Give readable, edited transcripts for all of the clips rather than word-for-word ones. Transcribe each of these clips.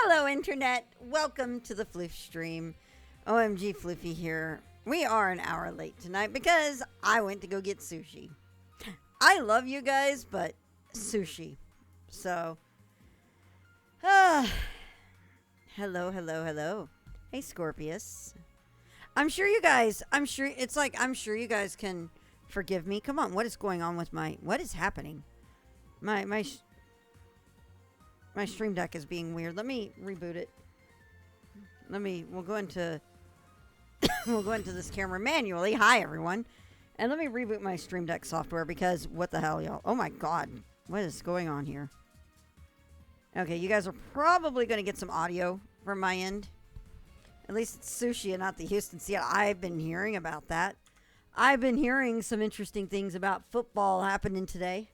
Hello, Internet. Welcome to the Floof stream. OMG Floofy here. We are an hour late tonight because I went to go get sushi. I love you guys, but sushi. So, hello. Hey, Scorpius. I'm sure you guys can forgive me. Come on, what is going on with what is happening? My stream deck is being weird. Let me reboot it. We'll go into this camera manually. Hi, everyone. And let me reboot my stream deck software because what the hell, y'all? Oh my God. What is going on here? Okay, you guys are probably going to get some audio from my end. At least it's sushi and not the Houston Seattle. I've been hearing about that. I've been hearing some interesting things about football happening today.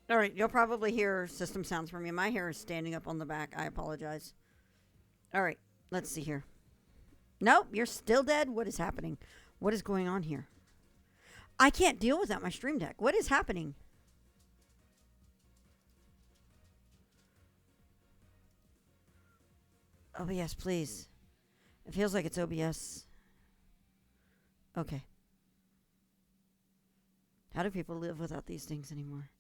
All right, you'll probably hear system sounds from me. My hair is standing up on the back. I apologize. All right, let's see here. Nope, you're still dead. What is happening? What is going on here? I can't deal without my stream deck. What is happening? OBS, please. It feels like it's OBS. Okay. How do people live without these things anymore?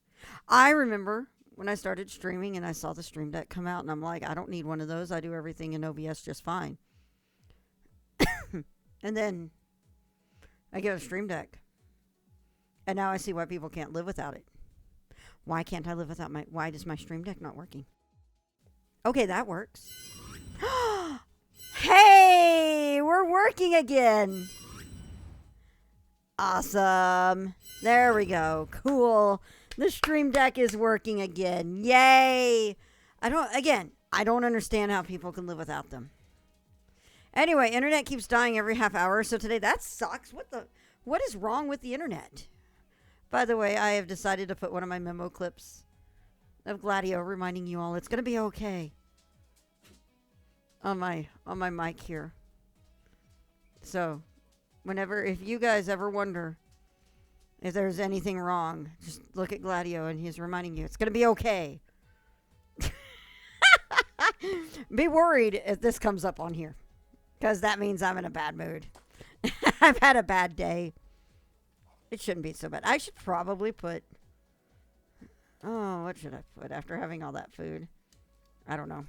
I remember when I started streaming and I saw the stream deck come out and I'm like, I don't need one of those. I do everything in OBS just fine. And then I get a stream deck. And now I see why people can't live without it. Why can't I live without why does my stream deck not working? Okay, that works. Hey, we're working again. Awesome. There we go. Cool. The stream deck is working again. Yay. I don't understand how people can live without them. Anyway, internet keeps dying every half hour. So today that sucks. What is wrong with the internet? By the way, I have decided to put one of my memo clips of Gladio reminding you all it's going to be okay on my mic here. So, if you guys ever wonder if there's anything wrong, just look at Gladio and he's reminding you it's going to be okay. Be worried if this comes up on here because that means I'm in a bad mood. I've had a bad day. It shouldn't be so bad. I should probably put... Oh, what should I put after having all that food? I don't know.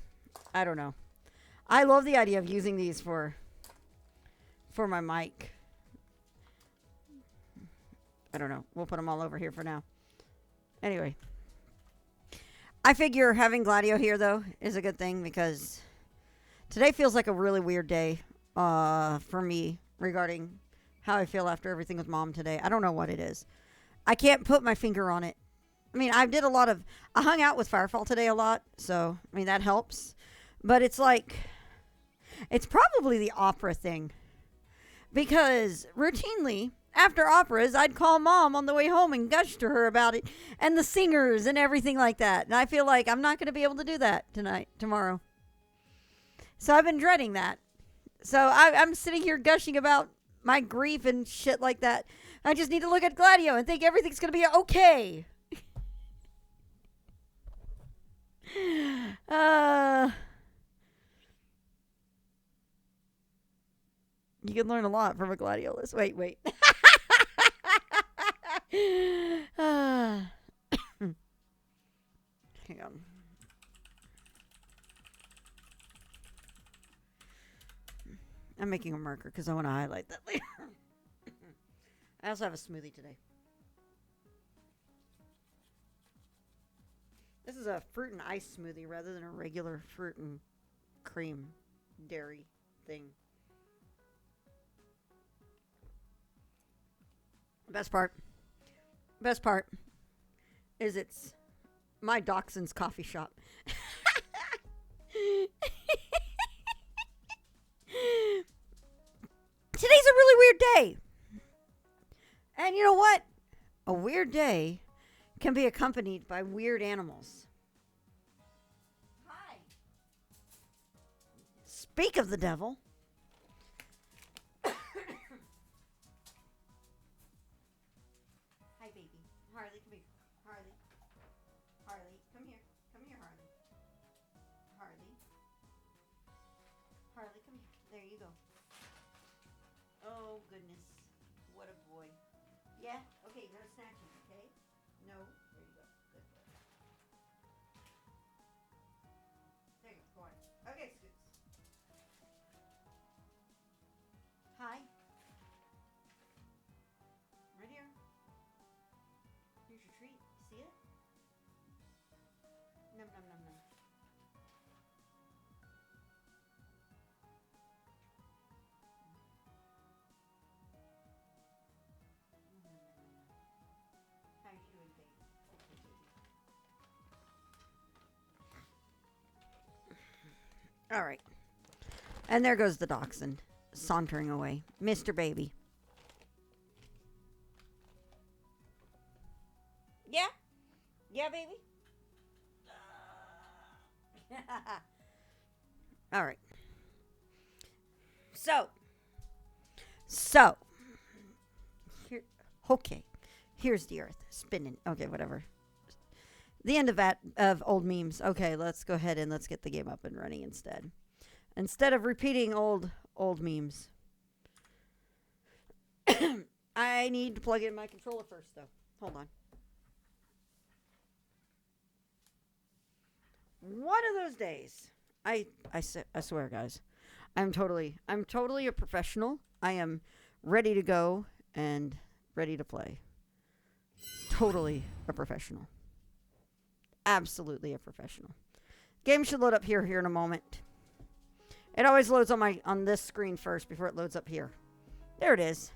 I love the idea of using these for my mic. I don't know. We'll put them all over here for now. Anyway. I figure having Gladio here, though, is a good thing because today feels like a really weird day for me regarding how I feel after everything with Mom today. I don't know what it is. I can't put my finger on it. I mean, I hung out with Firefall today a lot, so, I mean, that helps. But it's probably the opera thing. Because tomorrow, after operas, I'd call Mom on the way home and gush to her about it and the singers and everything like that. And I feel like I'm not going to be able to do that tomorrow. So I've been dreading that. So I'm sitting here gushing about my grief and shit like that. I just need to look at Gladio and think everything's going to be okay. You can learn a lot from a gladiolus. Wait. Hang on. I'm making a marker because I want to highlight that later. I also have a smoothie today. This is a fruit and ice smoothie rather than a regular fruit and cream dairy thing. Best part is it's my Dachshund's coffee shop. Today's a really weird day. And you know what? A weird day can be accompanied by weird animals. Hi. Speak of the devil. Hi, baby. Harley, come here. Come here. There you go. Oh, goodness. What a boy. Yeah? Okay, you're going to snatch him, okay? No. There you go. Good boy. There you go. Go on. Okay, Scoots. Hi. Right here. Here's your treat. See it? Num, num, num, num. How you doing, baby? Okay, baby. All right. And there goes the dachshund, sauntering away. Mr. Baby. Yeah? Yeah, baby? All right. So, here, okay. Here's the earth spinning. Okay, whatever. The end of that of old memes. Okay, let's go ahead and let's get the game up and running instead. Instead of repeating old memes. I need to plug in my controller first, though. Hold on. One of those days, I swear, guys, I'm totally a professional. I am ready to go and ready to play. Totally a professional. Absolutely a professional. Game should load up here in a moment. It always loads on this screen first before it loads up here. There it is.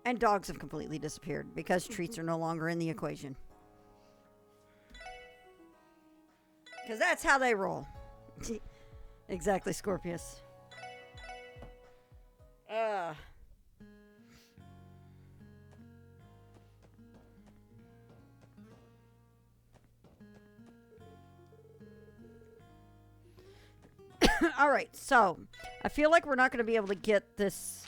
And dogs have completely disappeared because treats are no longer in the equation. Because that's how they roll. Exactly, Scorpius. All right, so I feel like we're not going to be able to get this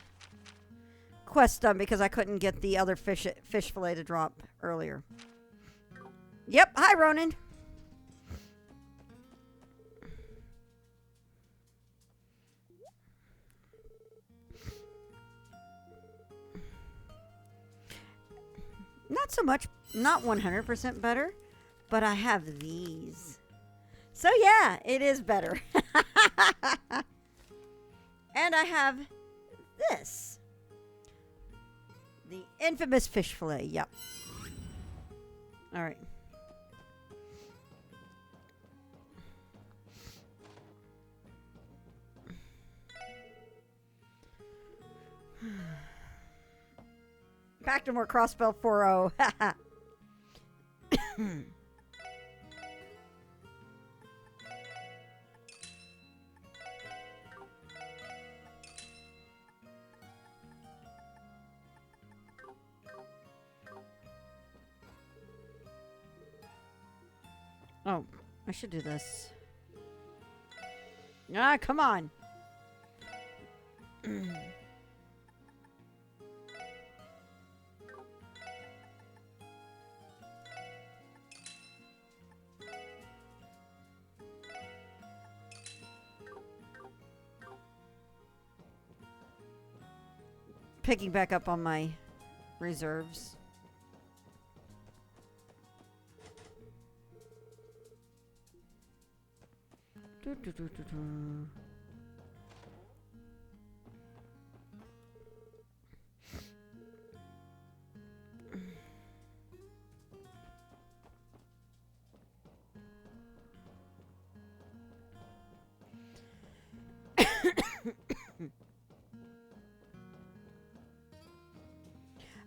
quest done because I couldn't get the other fish fillet to drop earlier. Yep. Hi, Ronan. Not so much, not 100% better, but I have these. So yeah, it is better. And I have this. The infamous fish fillet, yep. All right. Back to more Crossbell 4-0. Oh, I should do this. Ah, come on. Picking back up on my reserves.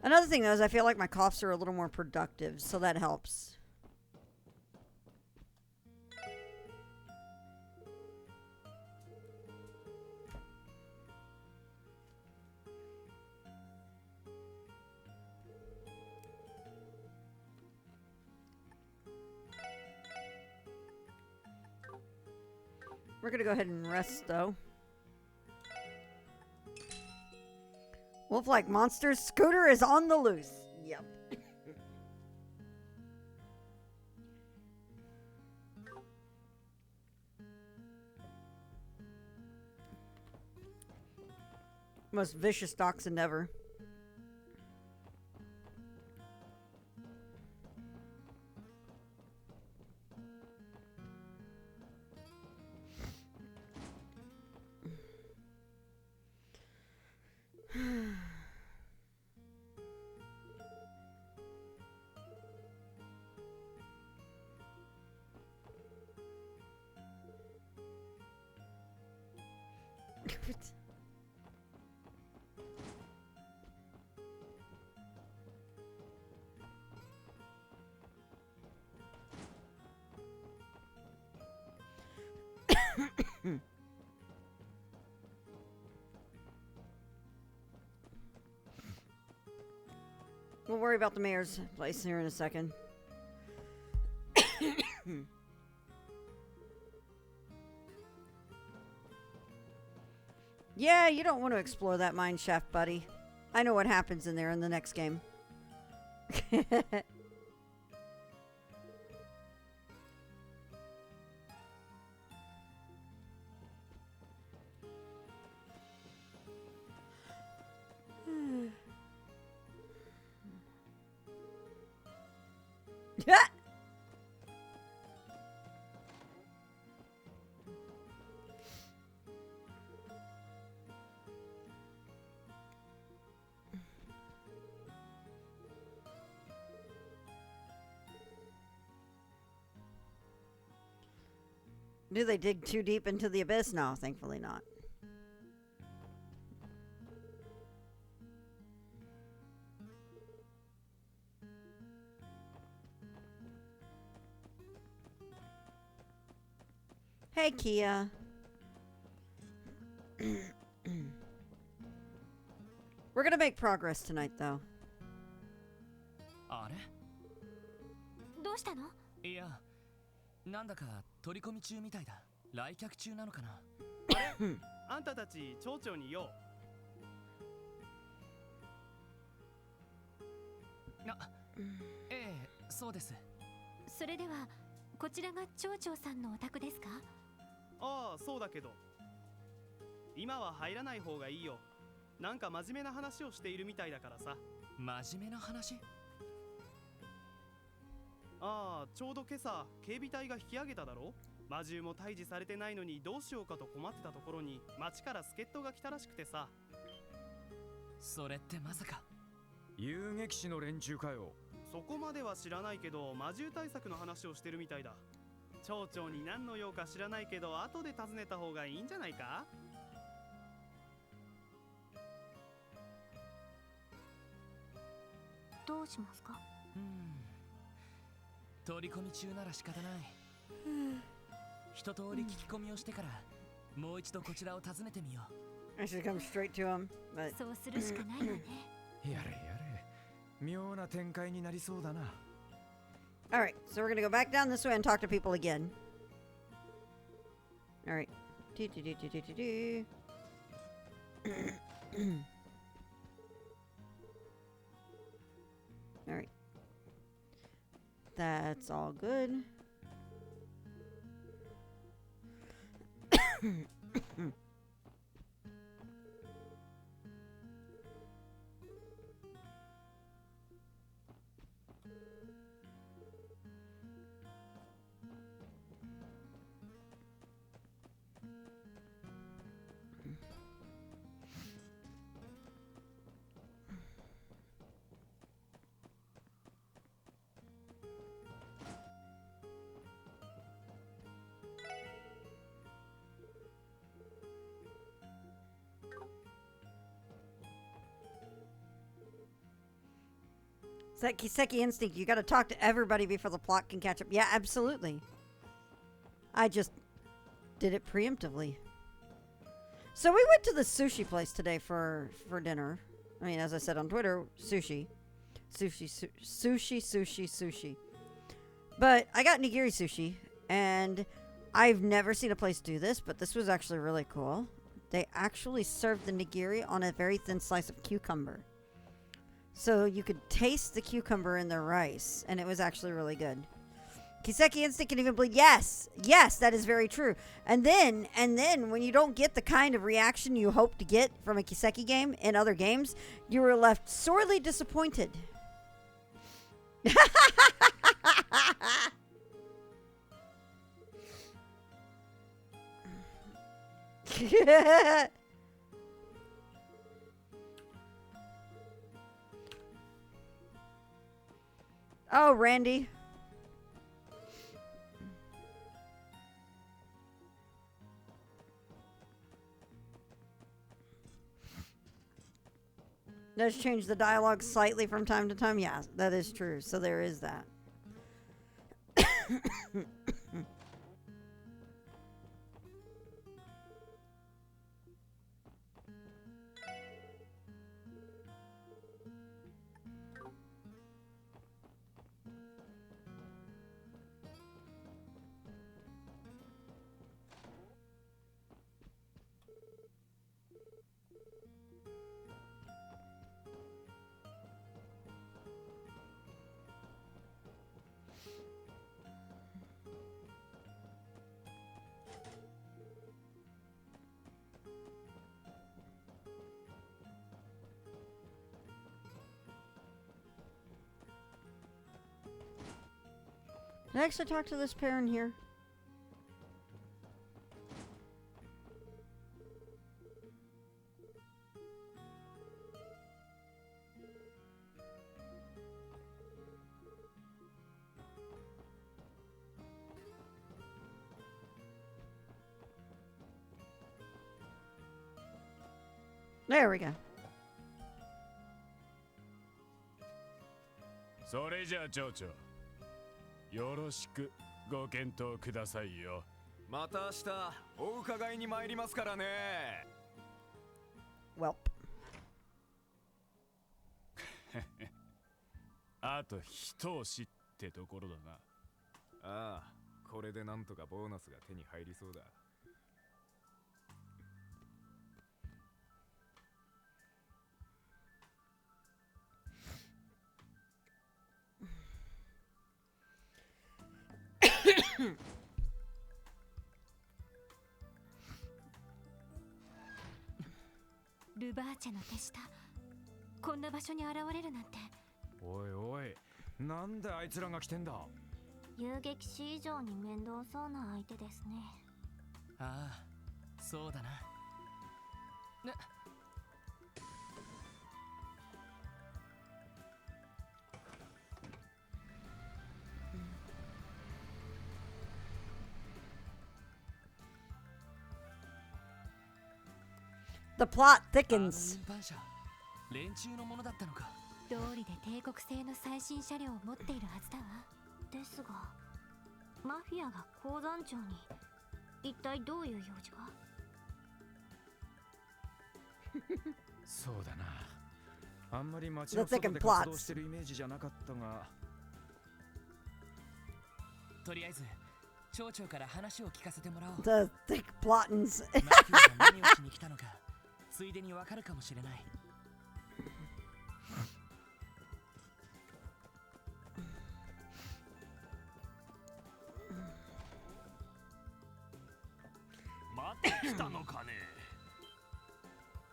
Another thing, though, is I feel like my coughs are a little more productive, so that helps. We're going to go ahead and rest, though. Wolf-like monsters, Scooter is on the loose. Yep. Most vicious dachshund ever. We'll worry about the mayor's place here in a second. Yeah, you don't want to explore that mine shaft, buddy. I know what happens in there in the next game. Do they dig too deep into the abyss? No, thankfully not. Hey, Kia. We're gonna make progress tonight, though. あれどうしたの？いや、なんだか取り込み中みたいだ。来客中なのかな。あれあんたたち町長によ。ええ、そうです。それではこちらが町長さんのお宅ですか？ああ、そうだけど今は入らない方がいいよ。なんか真面目な話をしているみたいだからさ。真面目な話？ああ、ちょうど今朝警備隊が引き上げただろ。魔獣も退治されてないのにどうしようかと困ってたところに町から助っ人が来たらしくてさ。それってまさか遊撃士の連中かよ。そこまでは知らないけど魔獣対策の話をしてるみたいだ。町長に何の用か知らないけど後で尋ねた方がいいんじゃないか。どうしますか？取り込み中なら仕方ない。一通り聞き込みをしてからもう一度こちらを訪ねてみよう。I should come straight to him, but そうするしかないわね。やれやれ。妙な展開になりそうだな。all right. So we're gonna go back down this way and talk to people again. All right. Do do do do do do do. All right. That's all good. It's that Kiseki instinct. You gotta talk to everybody before the plot can catch up. Yeah, absolutely. I just did it preemptively. So we went to the sushi place today for dinner. I mean, as I said on Twitter, sushi. Sushi. But I got nigiri sushi, and I've never seen a place do this, but this was actually really cool. They actually served the nigiri on a very thin slice of cucumber. So you could taste the cucumber in the rice, and it was actually really good. Kiseki instant can even bleed. Yes, yes, that is very true. And then when you don't get the kind of reaction you hope to get from a Kiseki game in other games, you are left sorely disappointed. Oh, Randy. Does change the dialogue slightly from time to time. Yeah, that is true. So there is that. Did I actually talk to this pair in here? There we go. それじゃあ町長よろしくご検討くださいよ。また明日お伺いに参りますからね。Welp. あと一押しってところだな。ああ、これでなんとかボーナスが手に入りそうだ。ルバーチェの手下、こんな場所に現れるなんて。おいおい、なんであいつらが来てんだ。遊撃士以上に面倒そうな相手ですね。ああ、そうだな。ね。The plot あの thickens. 運搬車、連中のものだったのか。道理で帝国製の最新車両を持っているはずだわ。ですが、マフィアが鉱山庁に一体どういう用事が？そうだな。あんまり街 The の外 thick で and 活動 plots. してるイメージじゃなかったが。とりあえず町長から話を聞かせてもらおう。 The thick plottins. マフィアが何をしに来たのか、ついでにわかるかもしれない。また来たのかね。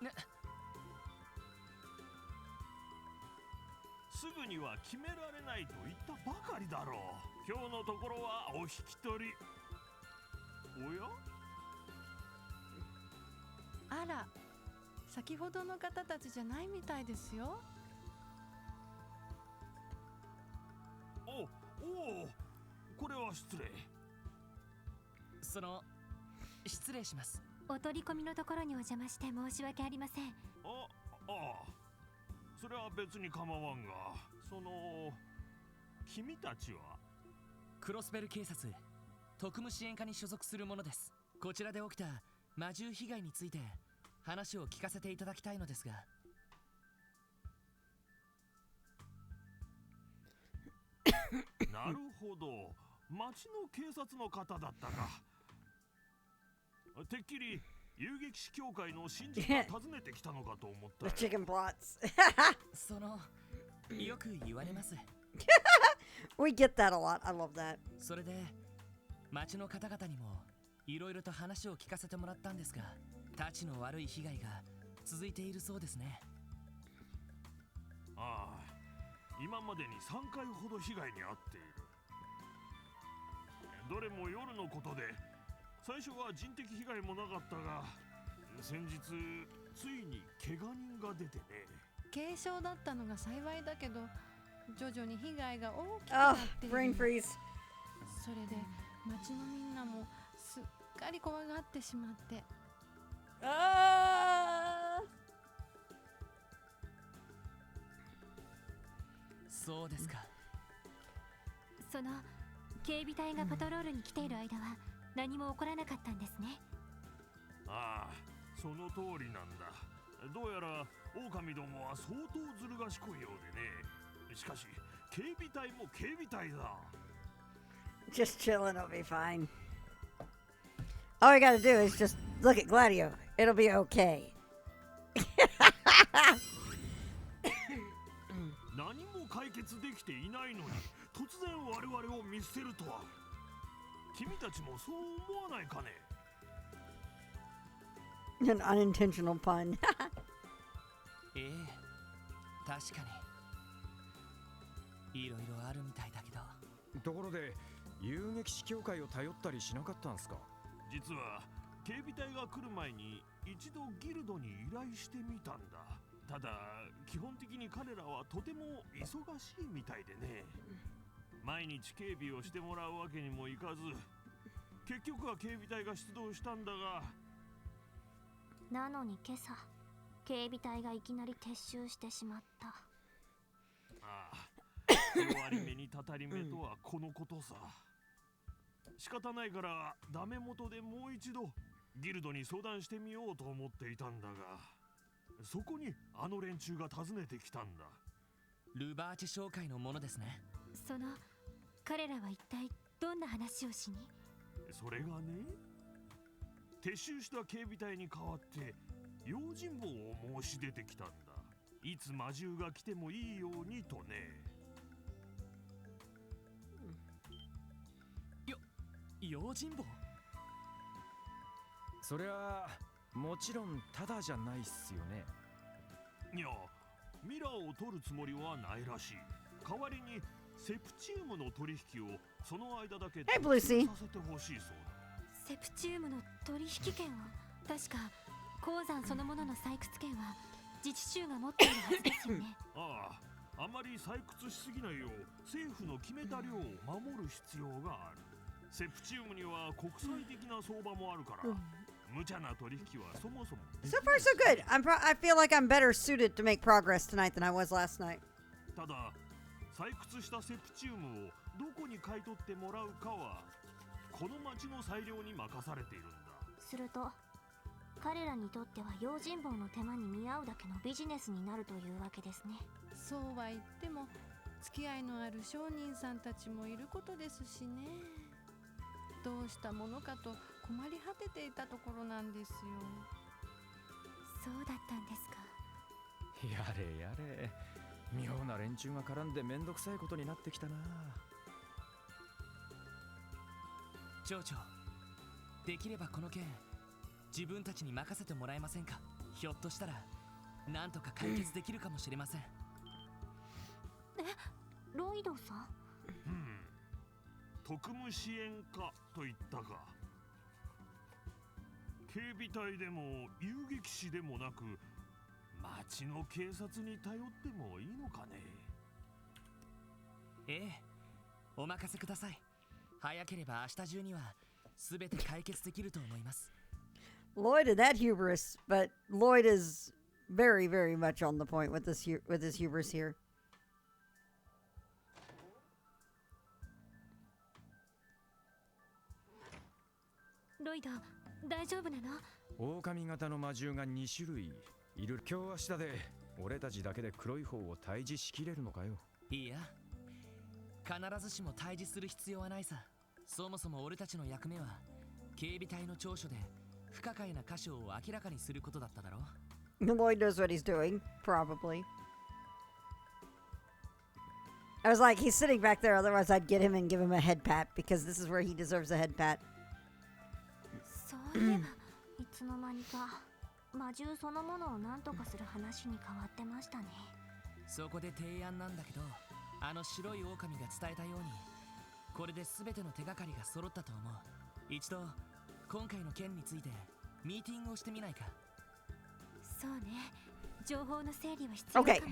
ね。すぐには決められないと言ったばかりだろう。今日のところはお引き取り。おや？あら、先ほどの方たちじゃないみたいですよ。おお、これは失礼。失礼します。お取り込みのところにお邪魔して申し訳ありません。ああ、それは別に構わんが、君たちは？クロスベル警察特務支援課に所属する者です。こちらで起きた魔獣被害について話を聞かせていただきたいのですが。なるほど、町の警察の方だったか。てっきり遊撃士協会の新人が訪ねてきたのかと思った The chicken plots. よく言われます。We get that a lot. I love that. それで町の方々にもいろいろと話を聞かせてもらったんですが、たちの悪い被害が続いているそうですね。ああ、今までに3回ほど被害に遭っている。どれも夜のことで、最初は人的被害もなかったが、先日ついに怪我人が出てね。軽傷だったのが幸いだけど、徐々に被害が大きくな Oh, ってい brain る。 freeze. それで町のみんなもすっかり怖がってしまって。そうですか。その警備隊がパトロールに来ている間は何も起こらなかったんですね。ああ、その通りなんだ。どうやら狼どもは相当ずる賢いようでね。しかし警備隊も警備隊だ。 Just chilling, it'll be fine. All we gotta do is just look at Gladio. It'll be okay. 何も解決できていないのに突然我々を見捨てるとは。君たちもそう思わないかね。 An unintentional pun. ええ、確かにいろいろあるみたいだけど。ところで遊撃士協会を頼ったりしなかったんすか？実は警備隊が来る前に一度ギルドに依頼してみたんだ。ただ基本的に彼らはとても忙しいみたいでね。毎日警備をしてもらうわけにもいかず、結局は警備隊が出動したんだが。なのに今朝警備隊がいきなり撤収してしまった。ああ、終わり目にたたり目とはこのことさ。仕方ないからダメ元でもう一度ギルドに相談してみようと思っていたんだが、そこにあの連中が訪ねてきたんだ。ルバーチ商会のものですね。その彼らは一体どんな話をしに？それがね、撤収した警備隊に代わって用心棒を申し出てきたんだ。いつ魔獣が来てもいいようにとね。用心棒？そりゃもちろんただじゃないっすよね。いや、ミラーを取るつもりはないらしい。代わりにセプチウムの取引をその間だけ Hey, Lucy. させてほしいそうだ。セプチウムの取引権を、確か鉱山そのものの採掘権は自治州が持っているはずですよね。ああ、あまり採掘しすぎないよう政府の決めた量を守る必要がある。セプチウムには国際的な相場もあるから、無茶な取引はそもそも。 So far, so good. I feel like I'm better suited to make progress tonight than I was last night. ただ、採掘したセプチウムをどこに買い取ってもらうかはこの町の裁量に任されているんだ。すると彼らにとっては用心棒の手間に見合うだけのビジネスになるというわけですね。そうは言っても付き合いのある商人さんたちもいることですしね。どうしたものかと困り果てていたところなんですよ。そうだったんですか。やれやれ、妙な連中が絡んでめんどくさいことになってきたな。町長、できればこの件自分たちに任せてもらえませんか？ひょっとしたらなんとか解決できるかもしれません。ロイドさん？特務支援課と言ったか。警備隊でも遊撃士でもなく町の警察に頼ってもいいのかね。ええ、お任せください。早ければ明日中には全て解決できると思います。 Lloyd had that hubris, but Lloyd is very, very much on the point with this with his hubris here. ロイド、大丈夫なの？狼型の魔獣が2種類いる。今日明日で俺たちだけで黒い方を退治しきれるのかよ。いや、必ずしも退治する必要はないさ。そもそも俺たちの役目は警備隊の長所で不可解な箇所を明らかにすることだっただろう。 Lloyd knows what he's doing, probably. I was like, he's sitting back there, otherwise I'd get him and give him a head pat because this is where he deserves a head pat. そういえばいつの間にか魔獣そのものを何とかする話に変わってましたね。そこで提案なんだけど、あの白い狼が伝えたように、これで全ての手がかりが揃ったと思う。一度今回の件についてミーティングをしてみないか。そうね、情報の整理は必要かも。Okay.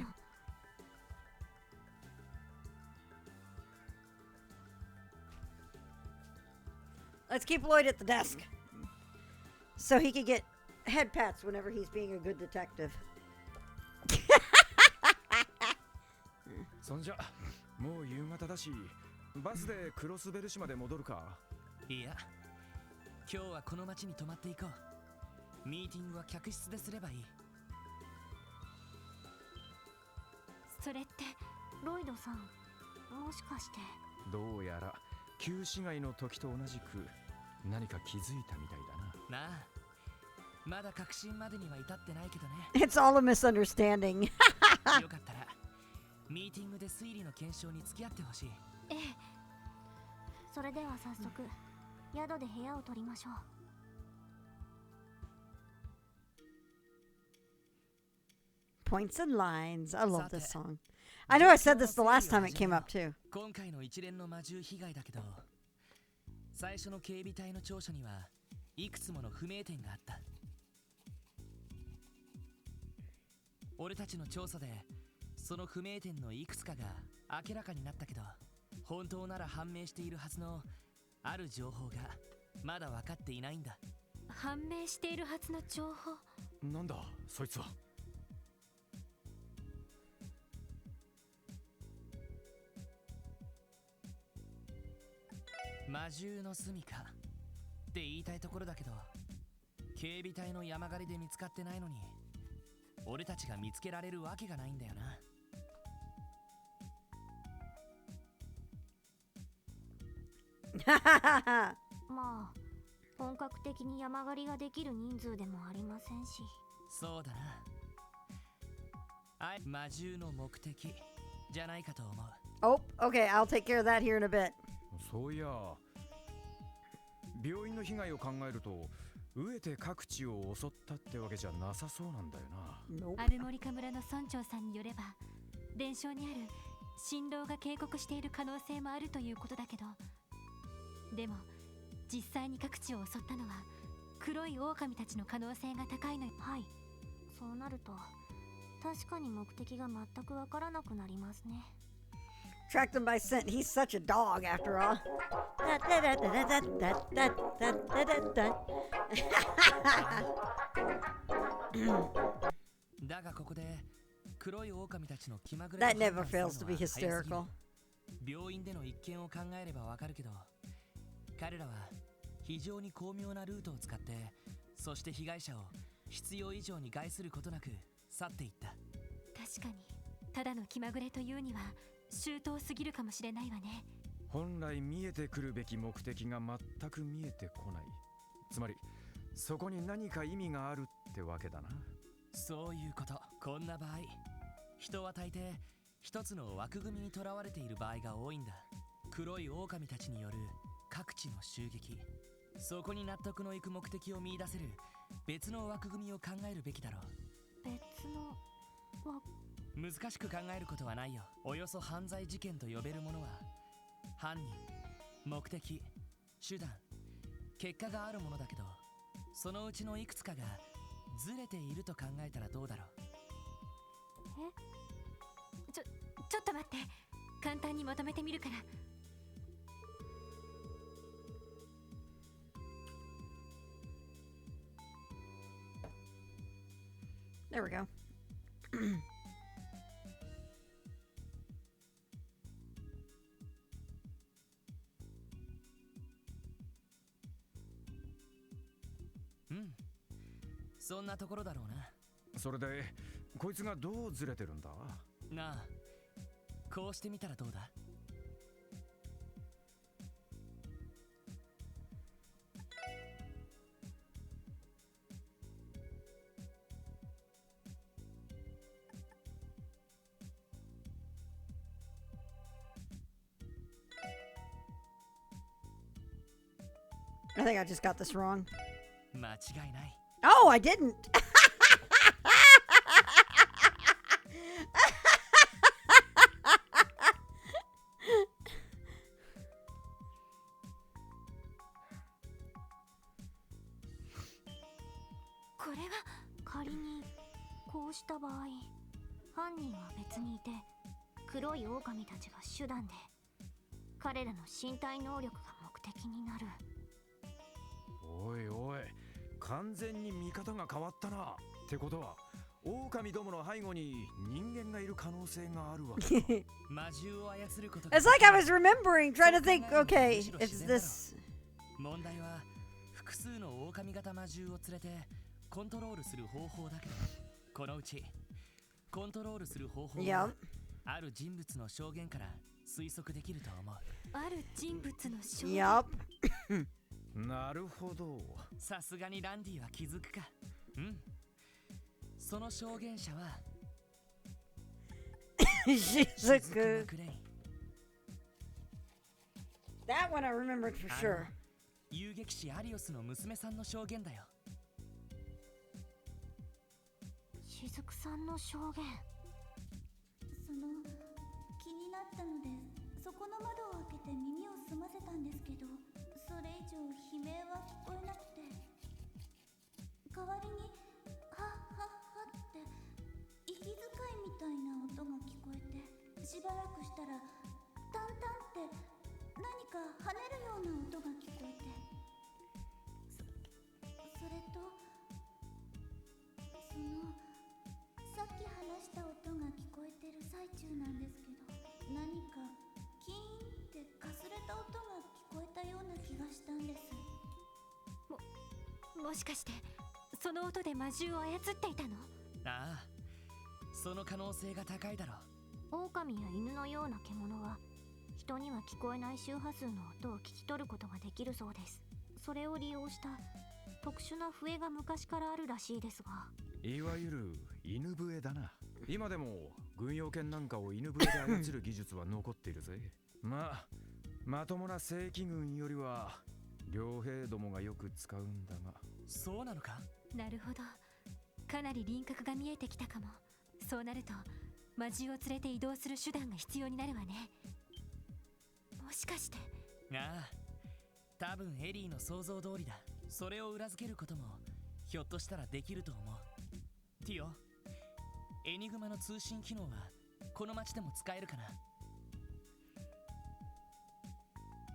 Let's keep Lloyd at the desk so he can get head pats whenever he's being a good detective. そんじゃもう夕方だしバスでクロスベル市まで戻るか。いや、今日はこの町に泊まっていこう。ミーティングは客室ですればいい。それってロイドさん、もしかして。どうやら旧市街の時と同じく何か気づいたみたいだな。なあ、まだ確信までには至ってないけどね。It's all a misunderstanding. よかったらミーティングで推理の検証に付き合ってほしい。ええ。それでは早速宿で部屋を取りましょう。Points and lines. I love this song. I know I said this the last time it came up too. 今回の一連の魔獣被害だけど、最初の警備隊の調書にはいくつもの不明点があった。俺たちの調査でその不明点のいくつかが明らかになったけど、本当なら判明しているはずのある情報がまだ分かっていないんだ。判明しているはずの情報。なんだそいつは。魔獣の住みかって言いたいところだけど、警備隊の山狩りで見つかってないのに俺たちが見つけられるわけがないんだよな。まあ本格的に山狩りができる人数でもありませんし。そうだな。魔獣の目的じゃないかと思う。 Oh, okay. I'll take care of that here in a bit. そういや病院の被害を考えると飢えて各地を襲ったってわけじゃなさそうなんだよな。Nope. アルモリカ村の村長さんによれば、伝承にある新郎が警告している可能性もあるということだけど、でも実際に各地を襲ったのは黒い狼たちの可能性が高いのよ。はい、そうなると確かに目的が全くわからなくなりますね。Tracked him by scent. He's such a dog, after all. だがここで黒い狼たちの気まぐれ That never fails to be hysterical. 病院での一件を考えればわかるけど、彼らは非常に巧妙なルートを使って、そして被害者を必要以上に害することなく去っていった。確かにただの気まぐれというには周到すぎるかもしれないわね。本来見えてくるべき目的が全く見えてこない。つまりそこに何か意味があるってわけだな。そういうこと。こんな場合、人は大抵一つの枠組みにとらわれている場合が多いんだ。黒い狼たちによる各地の襲撃、そこに納得のいく目的を見出せる別の枠組みを考えるべきだろう。別の難しく考えることはないよ。およそ犯罪事件と呼べるものは犯人、目的、手段、結果があるものだけど、そのうちのいくつかがずれていると考えたらどうだろう。ちょっと待って、簡単にまとめてみるから。There we go. うん、そんなところだろうな。それでこいつがどうずれてるんだ。なあ、こうしてみたらどうだ。I think I just got this wrong. 間違いない。 Oh, I didn't.「仮にこうした場合、犯人は別にいて、黒い狼たちが手段で、彼らの身体能力が目的になる。おいおい、完全に見方が変わったな。ってことは狼どもの背後に人間がいる可能性があるわけか。魔獣を操ることが It's like I was remembering, trying to think, okay, it's this. 問題は複数の狼型魔獣を連れてコントロールする方法だけど、このうちコントロールする方法 Yeah. はある人物の証言から推測できると思う。ある人物の証言。 Yup. なるほど。さすがにランディは気づくか。うん。その証言者はShizuku. クレイン。 That one I remembered for sure. 遊撃士アリオスの娘さんの証言だよ。しずくさんの証言。その気になったのでそこの窓を開けて耳を澄ませたんですけど、それ以上悲鳴は聞こえなくて、代わりにはっはっはって息遣いみたいな音が聞こえて、しばらくしたらタンタンって何か跳ねるような音が聞こえて、それとそのさっき話した音が聞こえてる最中なんですけど、何かキーンってかすれた音が聞こえたような気がしたんです。もしかしてその音で魔獣を操っていたの？ああ、その可能性が高いだろう。狼や犬のような獣は人には聞こえない周波数の音を聞き取ることができるそうです。それを利用した特殊な笛が昔からあるらしいですが、いわゆる犬笛だな。今でも軍用犬なんかを犬笛で操る技術は残っているぜ。まともな正規軍よりは両兵どもがよく使うんだが。そうなのか？なるほど、かなり輪郭が見えてきたかも。そうなると魔獣を連れて移動する手段が必要になるわね。もしかして。ああ、多分エリーの想像通りだ。それを裏付けることもひょっとしたらできると思う。ティオ、エニグマの通信機能はこの街でも使えるかな？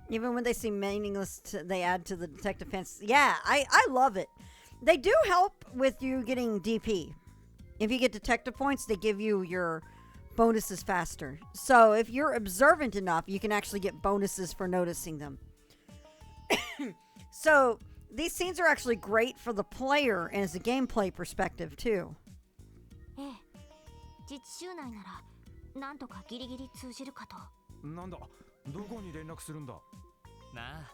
Even when they seem meaningless, they add to the detective fantasy. Yeah, I love it. They do help with you getting DP. If you get detective points, they give you your bonuses faster. So if you're observant enough, you can actually get bonuses for noticing them. So these scenes are actually great for the player and as a gameplay perspective too. ええ、実習内ならなんとかギリギリ通じるかと。なんだ、どこに連絡するんだ？なあ、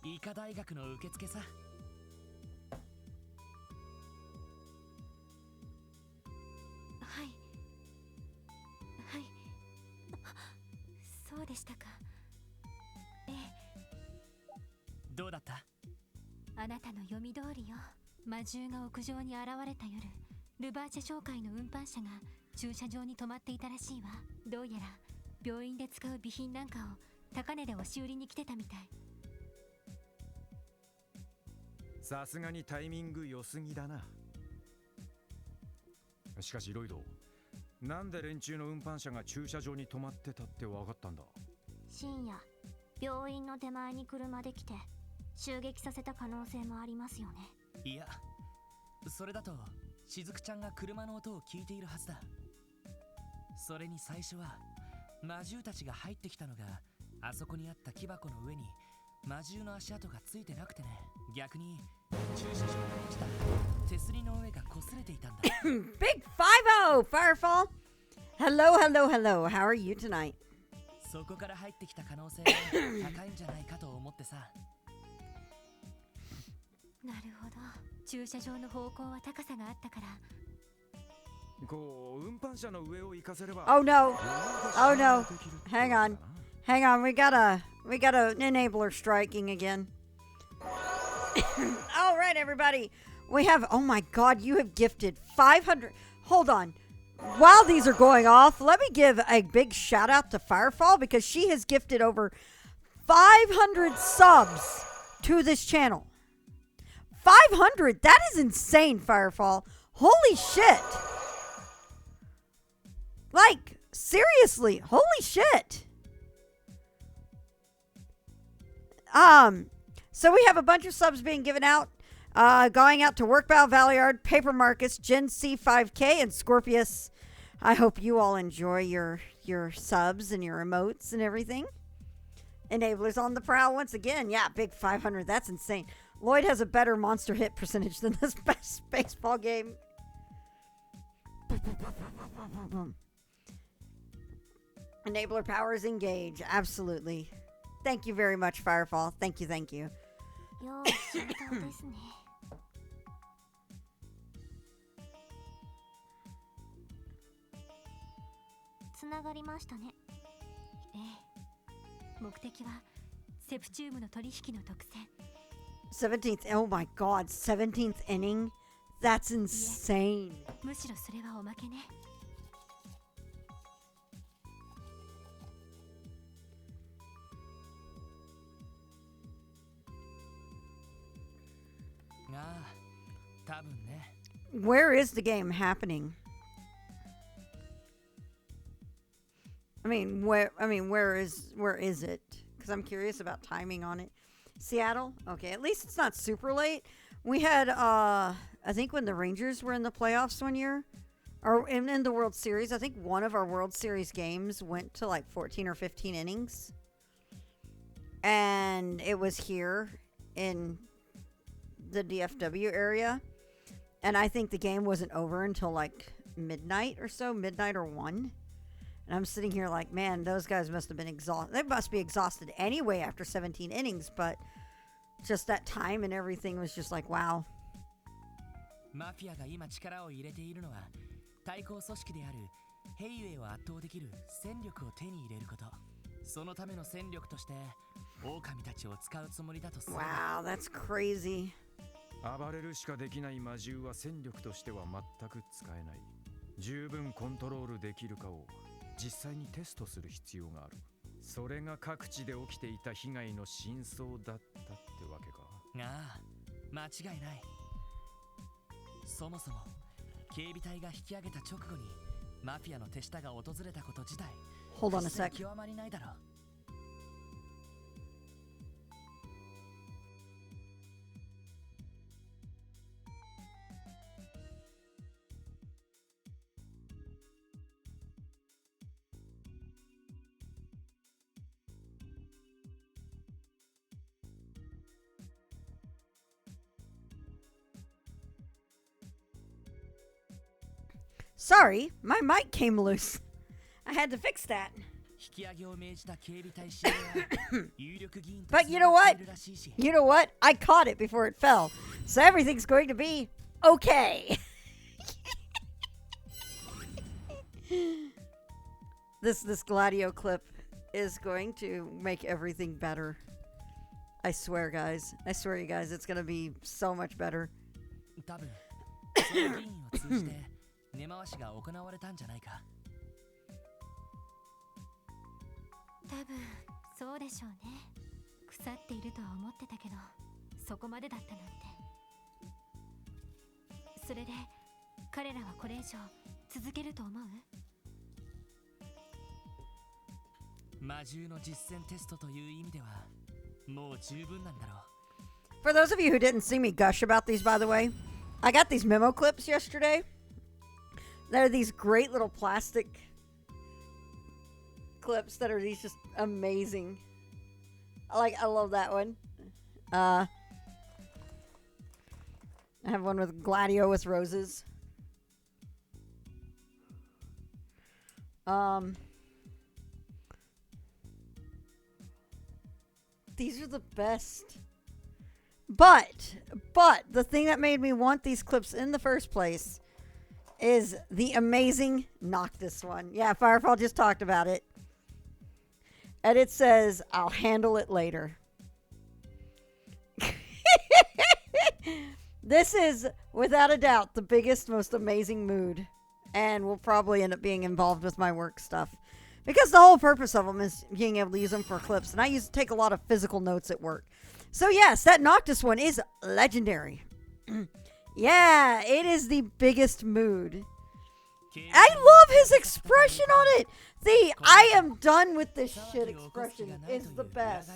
医科大学の受付さ。はいはい、そうでしたか。ええ。どうだった？あなたの読み通りよ。魔獣が屋上に現れた夜、ルバーチェ商会の運搬車が駐車場に止まっていたらしいわ。どうやら病院で使う備品なんかを高値で押し売りに来てたみたい。さすがにタイミング良すぎだな。しかしロイド、なんで連中の運搬車が駐車場に止まってたって分かったんだ？深夜、病院の手前に車で来て襲撃させた可能性もありますよね。いや、それだとしずくちゃんが車の音を聞いているはずだ。それに最初は魔獣たちが入ってきたのがあそこにあった木箱の上に魔獣の足跡がついてなくてね。逆に駐車場に落ちた手すりの上が擦れていたんだ。Big 5-0 Firefall. Hello, hello, hello. How are you tonight? そこから入ってきた可能性が高いんじゃないかと思ってさ。なるほど、駐車場の方向は高さがあったから。こう運搬車の上を行かせれば。Oh no. Oh no. Hang on. Hang on. We got a enabler striking again. All right, everybody. We have, oh my God, you have gifted 500. Hold on. While these are going off, let me give a big shout out to Firefall because she has gifted over 500 subs to this channel. 500? That is insane, Firefall. Holy shit. Like, seriously, holy shit. So we have a bunch of subs being given out. Going out to Workbow, Valiard, Paper Marcus, Gen C5K, and Scorpius. I hope you all enjoy your subs and your emotes and everything. Enablers on the prowl once again. Yeah, big 500. That's insane. Lloyd has a better monster hit percentage than this best baseball game. Enabler powers engage. Absolutely. Thank you very much, Firefall. Thank you, thank you. よーし、簡単ですね。つながりましたね。ええ。目的はセプチウムの取引の特選。17th. Oh my God. 17th inning. That's insane. むしろそれはおまけね。ああ、多分ね。Where is the game happening? Where is it? Because I'm curious about timing on it. Seattle? Okay, at least it's not super late. We had, I think when the Rangers were in the playoffs one year, or in the World Series, I think one of our World Series games went to like 14 or 15 innings. And it was here in the DFW area. And I think the game wasn't over until like midnight or so, midnight or 1. And I'm sitting here like, man, those guys must have been exhausted. They must be exhausted anyway after 17 innings, but just that time and everything was just like, wow. マフィアが今力を入れているのは対抗組織であるヘイウェイを圧倒できる戦力を手に入れること。そのための戦力として狼たちを使うつもりだとする。Wow, that's crazy. 暴れるしかできない魔獣は戦力としては全く使えない。十分コントロールできるかを実際にテストする必要がある。それが各地で起きていた被害の真相だったってわけか。ああ、間違いない。そもそも警備隊が引き上げた直後にマフィアの手下が訪れたこと自体 Hold on a sec. 極まりないだろう。Sorry, my mic came loose. I had to fix that. 引き上げを命じた警備隊司令は有力議員と But you know what? いるらしいし。You know what? I caught it before it fell. So everything's going to be okay. This Gladio clip is going to make everything better. I swear, guys. I swear, you guys, it's going to be so much better. 多分その議員を通じて根回しが行われたんじゃないか。多分そうでしょうね。腐っているとは思ってたけど、そこまでだったなんて。それで彼らはこれ以上続けると思う？魔獣の実践テストという意味ではもう十分なんだろう。 For those of you who didn't see me gush about these, by the way, I got these memo clips yesterday. They're these great little plastic clips that are these just amazing. I love that one. I have one with Gladio with roses. These are the best. But the thing that made me want these clips in the first place is the amazing Noctis one. Yeah, Firefall just talked about it. And it says, I'll handle it later. This is, without a doubt, the biggest, most amazing mood. And will probably end up being involved with my work stuff. Because the whole purpose of them is being able to use them for clips. And I used to take a lot of physical notes at work. So yes, that Noctis one is legendary. Yeah, it is the biggest mood. I love his expression on it. The I am done with this shit expression is the best.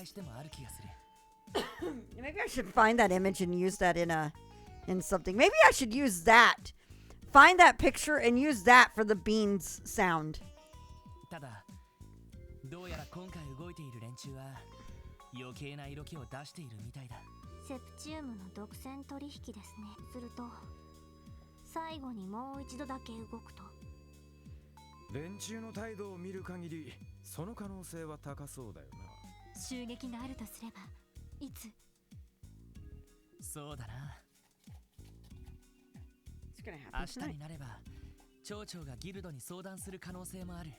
Maybe I should find that image and use that in something. Maybe I should use that. Find that picture and use that for the beans sound. ただどうやら今回動いている連中は余計な色気を出しているみたいだ。セプチウムの独占取引ですね。すると最後にもう一度だけ動くと連中の態度を見る限りその可能性は高そうだよな。襲撃があるとすればいつ？そうだな。 It's gonna 明 happen 日 tonight. になれば町長がギルドに相談する可能性もある。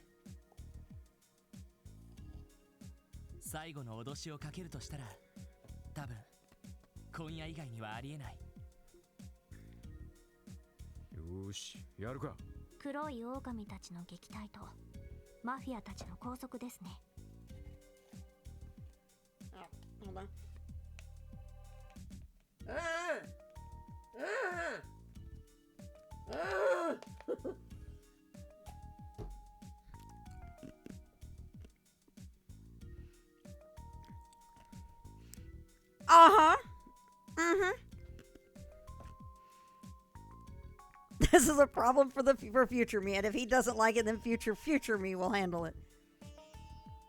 最後の脅しをかけるとしたら多分今夜以外にはありえない。よーし、やるか。黒い狼たちの撃退とマフィアたちの拘束ですね。 Oh, hold on. Uh-huh. Mm-hmm. This is a problem for future me, and if he doesn't like it, then future me will handle it.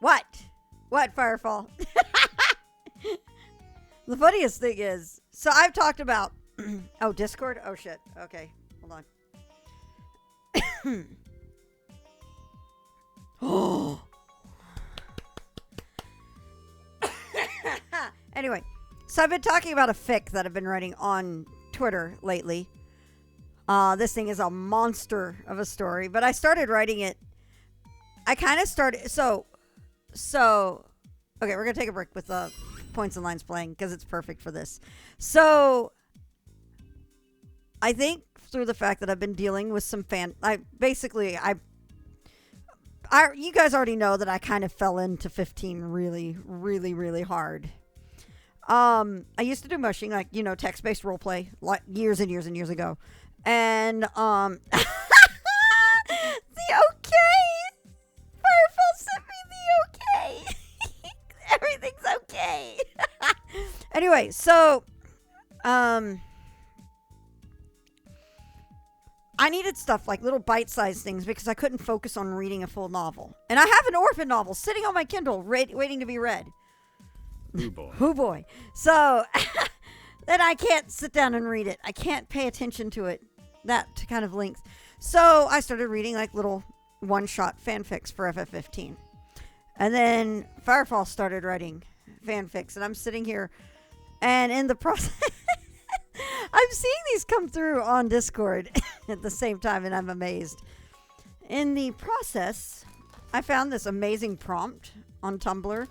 What? What, Firefall? The funniest thing is, so I've talked about oh, Discord? Oh shit. Okay. Hold on. Oh. Anyway, so I've been talking about a fic that I've been writing on Twitter lately. This thing is a monster of a story, but I started writing it. I kind of started so okay, we're going to take a break with points and lines playing because it's perfect for this. So I think through the fact that I've been dealing with some you guys already know that I kind of fell into 15 really, really, really hard. I used to do mushing, like, you know, text-based roleplay, like years and years and years ago. And, the okay! Firefall sent me the okay! Everything's okay! Anyway, so, I needed stuff like little bite-sized things because I couldn't focus on reading a full novel. And I have an orphan novel sitting on my Kindle waiting to be read. Oh boy. Oh boy. So, then I can't sit down and read it. I can't pay attention to it. That kind of length. So, I started reading like little one-shot fanfics for FF15. And then Firefall started writing fanfics. And I'm sitting here and in the process... I'm seeing these come through on Discord at the same time, and I'm amazed. In the process, I found this amazing prompt on Tumblr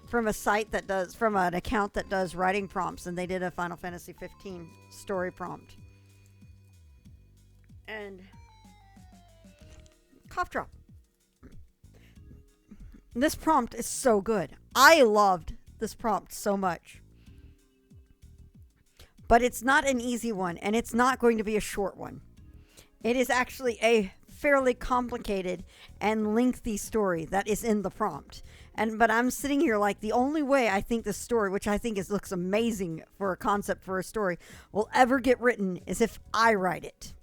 from an account that does writing prompts, and they did a Final Fantasy 15 story prompt. And cough drop. This prompt is so good. I loved this prompt so much. But it's not an easy one, and it's not going to be a short one. It is actually a fairly complicated and lengthy story that is in the prompt. But I'm sitting here like the only way I think this story, which I think looks amazing for a concept for a story, will ever get written is if I write it.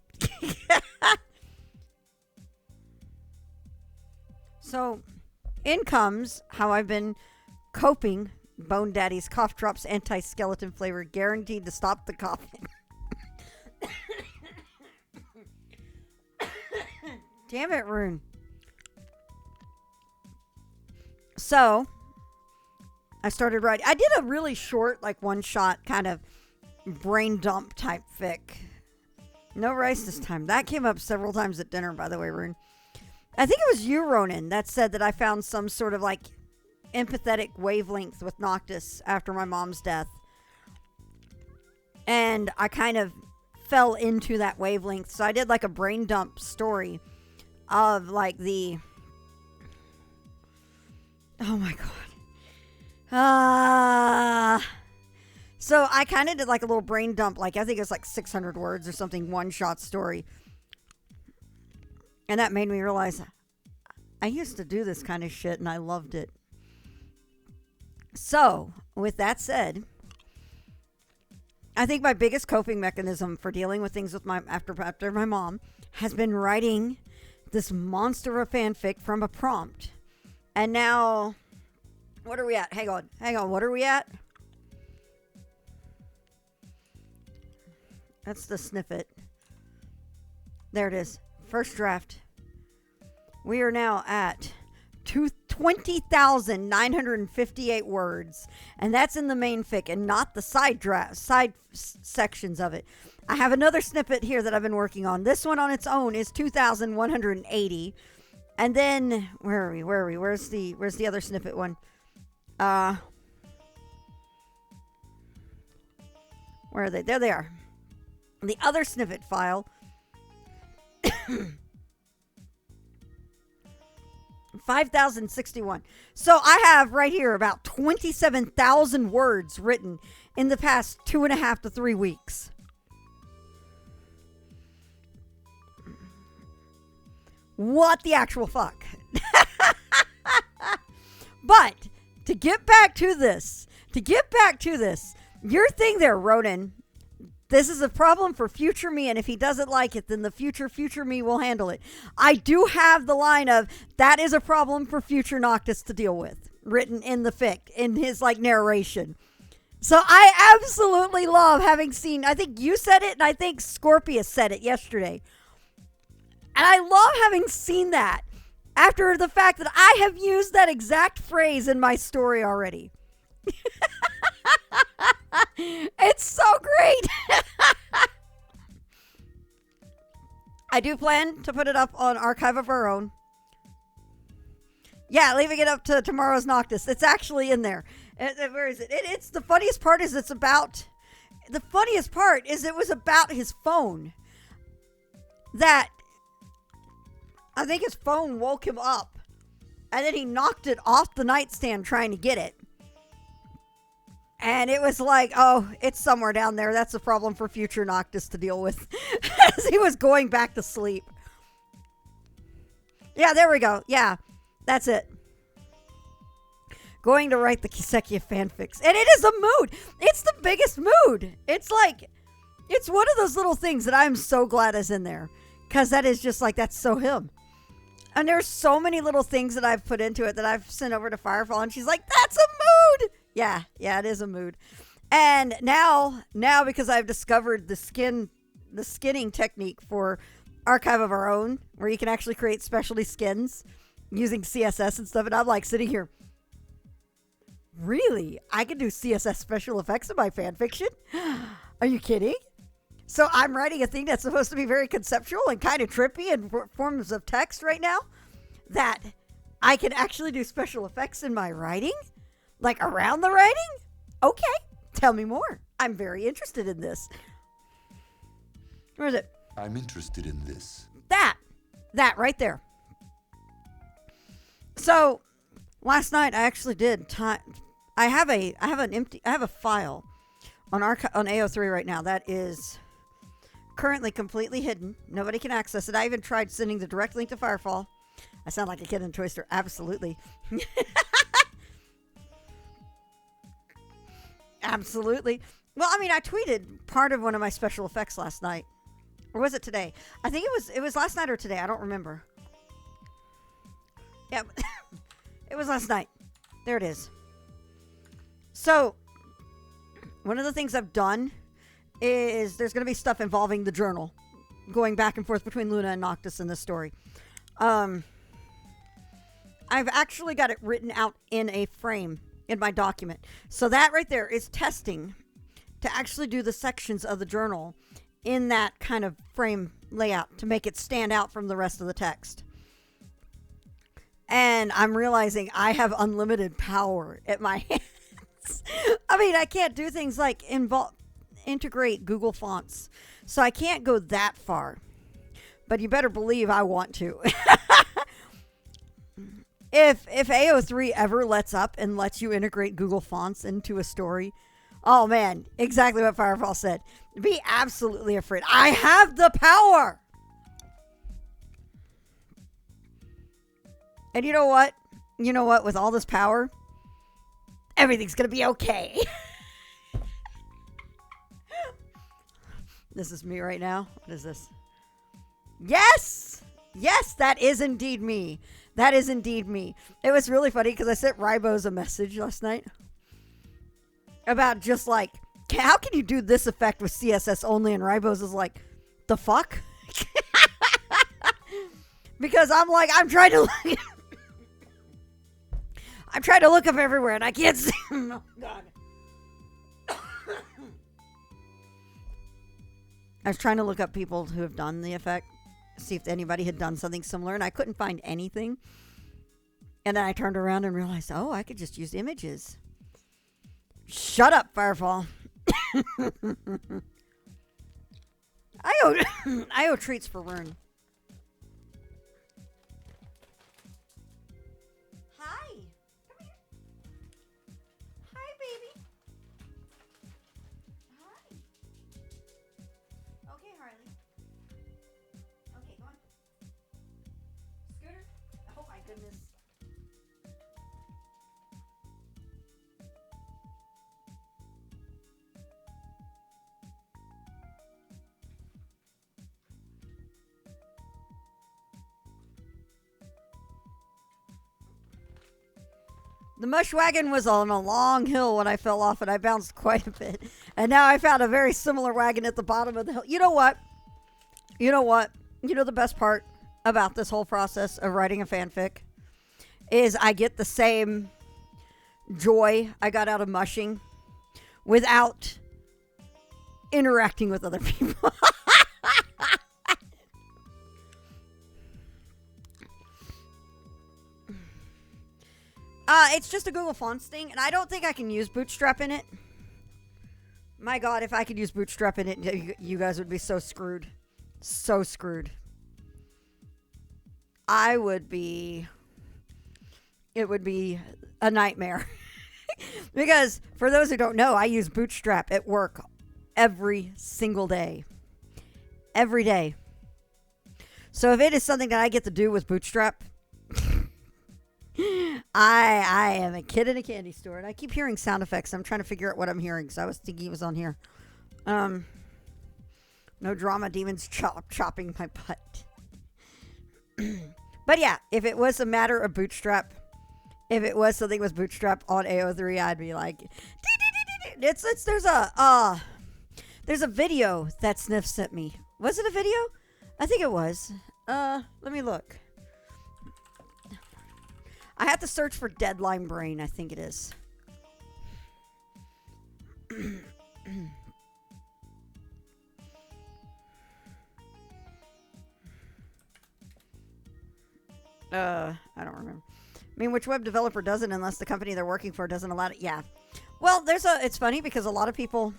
So, in comes how I've been coping. Bone Daddy's Cough Drops anti-skeleton flavor guaranteed to stop the coughing. Damn it, Rune. So, I started writing. I did a really short, like one-shot kind of brain dump type fic. No rice this time. That came up several times at dinner, by the way, Rune. I think it was you, Ronan, that said that I found some sort of like empathetic wavelength with Noctis after my mom's death. And I kind of fell into that wavelength. So I did like a brain dump story of like the... Oh my god. So I kind of did like a little brain dump. Like I think it was like 600 words or something. One shot story. And that made me realize I used to do this kind of shit and I loved it. So with that said, I think my biggest coping mechanism for dealing with things with my after my mom has been writing this monster of fanfic from a prompt. And now, what are we at? Hang on. What are we at? That's the snippet. There it is. First draft. We are now at 20,958 words. And that's in the main fic and not the side sections of it. I have another snippet here that I've been working on. This one on its own is 2,180. And then, where are we? Where's the other snippet one? Where are they? There they are. The other snippet file. 5,061. So I have right here about 27,000 words written in the past 2.5 to 3 weeks. What the actual fuck? But to get back to this, your thing there, Ronan, this is a problem for future me, and if he doesn't like it, then the future me will handle it. I do have the line of, that is a problem for future Noctis to deal with, written in the fic, in his, like, narration. So I absolutely love having seen, I think you said it, and I think Scorpius said it yesterday. And I love having seen that after the fact that I have used that exact phrase in my story already. It's so great. I do plan to put it up on Archive of Our Own. Yeah, leaving it up to tomorrow's Noctis. It's actually in there. Where is it? It's the funniest part is it was about his phone. That I think his phone woke him up. And then he knocked it off the nightstand trying to get it. And it was like, oh, it's somewhere down there. That's a problem for future Noctis to deal with. As he was going back to sleep. Yeah, there we go. Yeah, that's it. Going to write the Kiseki fanfics. And it is a mood. It's the biggest mood. It's like, it's one of those little things that I'm so glad is in there. Because that is just like, that's so him. And there's so many little things that I've put into it that I've sent over to Firefall. And she's like, that's a mood. Yeah, it is a mood. And now because I've discovered the skinning technique for Archive of Our Own, where you can actually create specialty skins using CSS and stuff. And I'm like sitting here, really? I can do CSS special effects in my fanfiction? Are you kidding? So I'm writing a thing that's supposed to be very conceptual and kind of trippy in forms of text right now, that I can actually do special effects in my writing? Like around the writing? Okay, tell me more. I'm very interested in this. Where is it? I'm interested in this. That right there. So last night I actually did time. I have a file on AO3 right now that is currently completely hidden. Nobody can access it. I even tried sending the direct link to Firefall. I sound like a kid in Toy Store. Absolutely. Absolutely. Well, I mean, I tweeted part of one of my special effects last night. Or was it today? I think it was last night or today. I don't remember. Yeah. It was last night. There it is. So, one of the things I've done is there's going to be stuff involving the journal. Going back and forth between Luna and Noctis in this story. I've actually got it written out in a frame in my document. So that right there is testing to actually do the sections of the journal in that kind of frame layout to make it stand out from the rest of the text. And I'm realizing I have unlimited power at my hands. I mean, I can't do things like integrate Google Fonts, so I can't go that far. But you better believe I want to. If AO3 ever lets up and lets you integrate Google Fonts into a story, oh man, exactly what Firefall said. Be absolutely afraid. I have the power. And you know what? You know what? With all this power, everything's going to be okay. This is me right now. What is this? Yes! Yes, that is indeed me. That is indeed me. It was really funny because I sent Ribos a message last night about just like, how can you do this effect with CSS only? And Ribos is like, the fuck? Because I'm like, I'm trying to look up everywhere and I can't see. Oh, God. I was trying to look up people who have done the effect, see if anybody had done something similar, and I couldn't find anything. And then I turned around and realized, oh, I could just use images. Shut up, Firefall. I owe treats for Rune. Hi. Come here. Hi, baby. Hi. Okay, Harley. Okay, go on. Scooter. Oh my goodness. The mush wagon was on a long hill when I fell off, and I bounced quite a bit. And now I found a very similar wagon at the bottom of the hill. You know what? You know what? You know the best part about this whole process of writing a fanfic is I get the same joy I got out of mushing without interacting with other people. It's just a Google Fonts thing, and I don't think I can use Bootstrap in it. My God, if I could use Bootstrap in it, you guys would be so screwed. So screwed. It would be a nightmare. Because, for those who don't know, I use Bootstrap at work every single day. Every day. So if it is something that I get to do with Bootstrap, I am a kid in a candy store, and I keep hearing sound effects. I'm trying to figure out what I'm hearing, so I was thinking it was on here. No drama, demons chopping my butt. But yeah, if it was a matter of Bootstrap, if it was something with Bootstrap on AO3, I'd be like, there's a video that Sniff sent me. Was it a video? I think it was. Let me look. I have to search for Deadline Brain, I think it is. I don't remember. I mean, which web developer doesn't unless the company they're working for doesn't allow it? Yeah. Well, it's funny because a lot of people,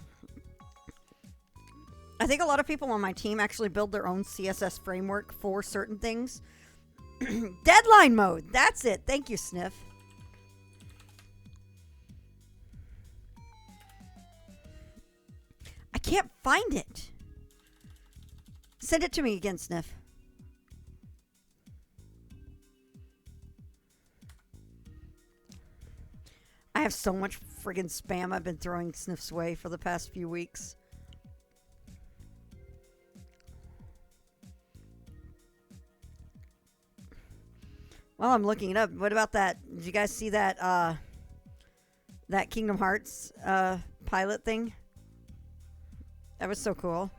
I think a lot of people on my team actually build their own CSS framework for certain things. Deadline mode. That's it. Thank you, Sniff. I can't find it. Send it to me again, Sniff. I have so much friggin' spam I've been throwing Sniff's way for the past few weeks. Well, I'm looking it up. What about that? Did you guys see that that Kingdom Hearts pilot thing? That was so cool.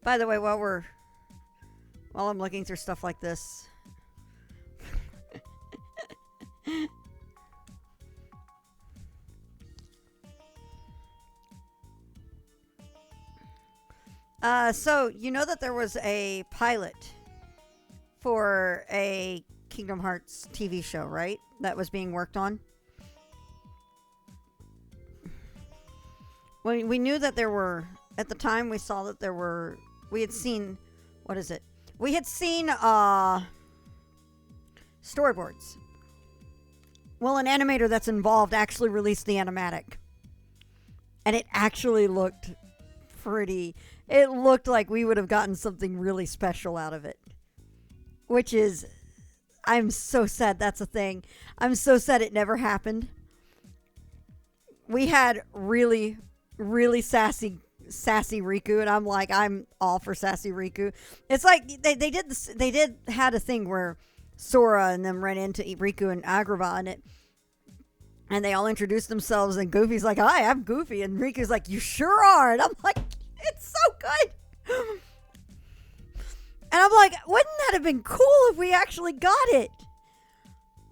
By the way, while I'm looking through stuff like this, so you know that there was a pilot for a Kingdom Hearts TV show, right? That was being worked on. We knew that there were, at the time we saw that there were, we had seen, what is it? We had seen storyboards. Well, an animator that's involved actually released the animatic. And it actually looked pretty, it looked like we would have gotten something really special out of it. Which is, I'm so sad that's a thing. I'm so sad it never happened. We had really, really sassy Riku, and I'm like, I'm all for sassy Riku. It's like they did had a thing where Sora and them ran into Riku and Agrabah and they all introduced themselves, and Goofy's like, hi, I'm Goofy, and Riku's like, you sure are, and I'm like, it's so good. And I'm like, wouldn't that have been cool if we actually got it?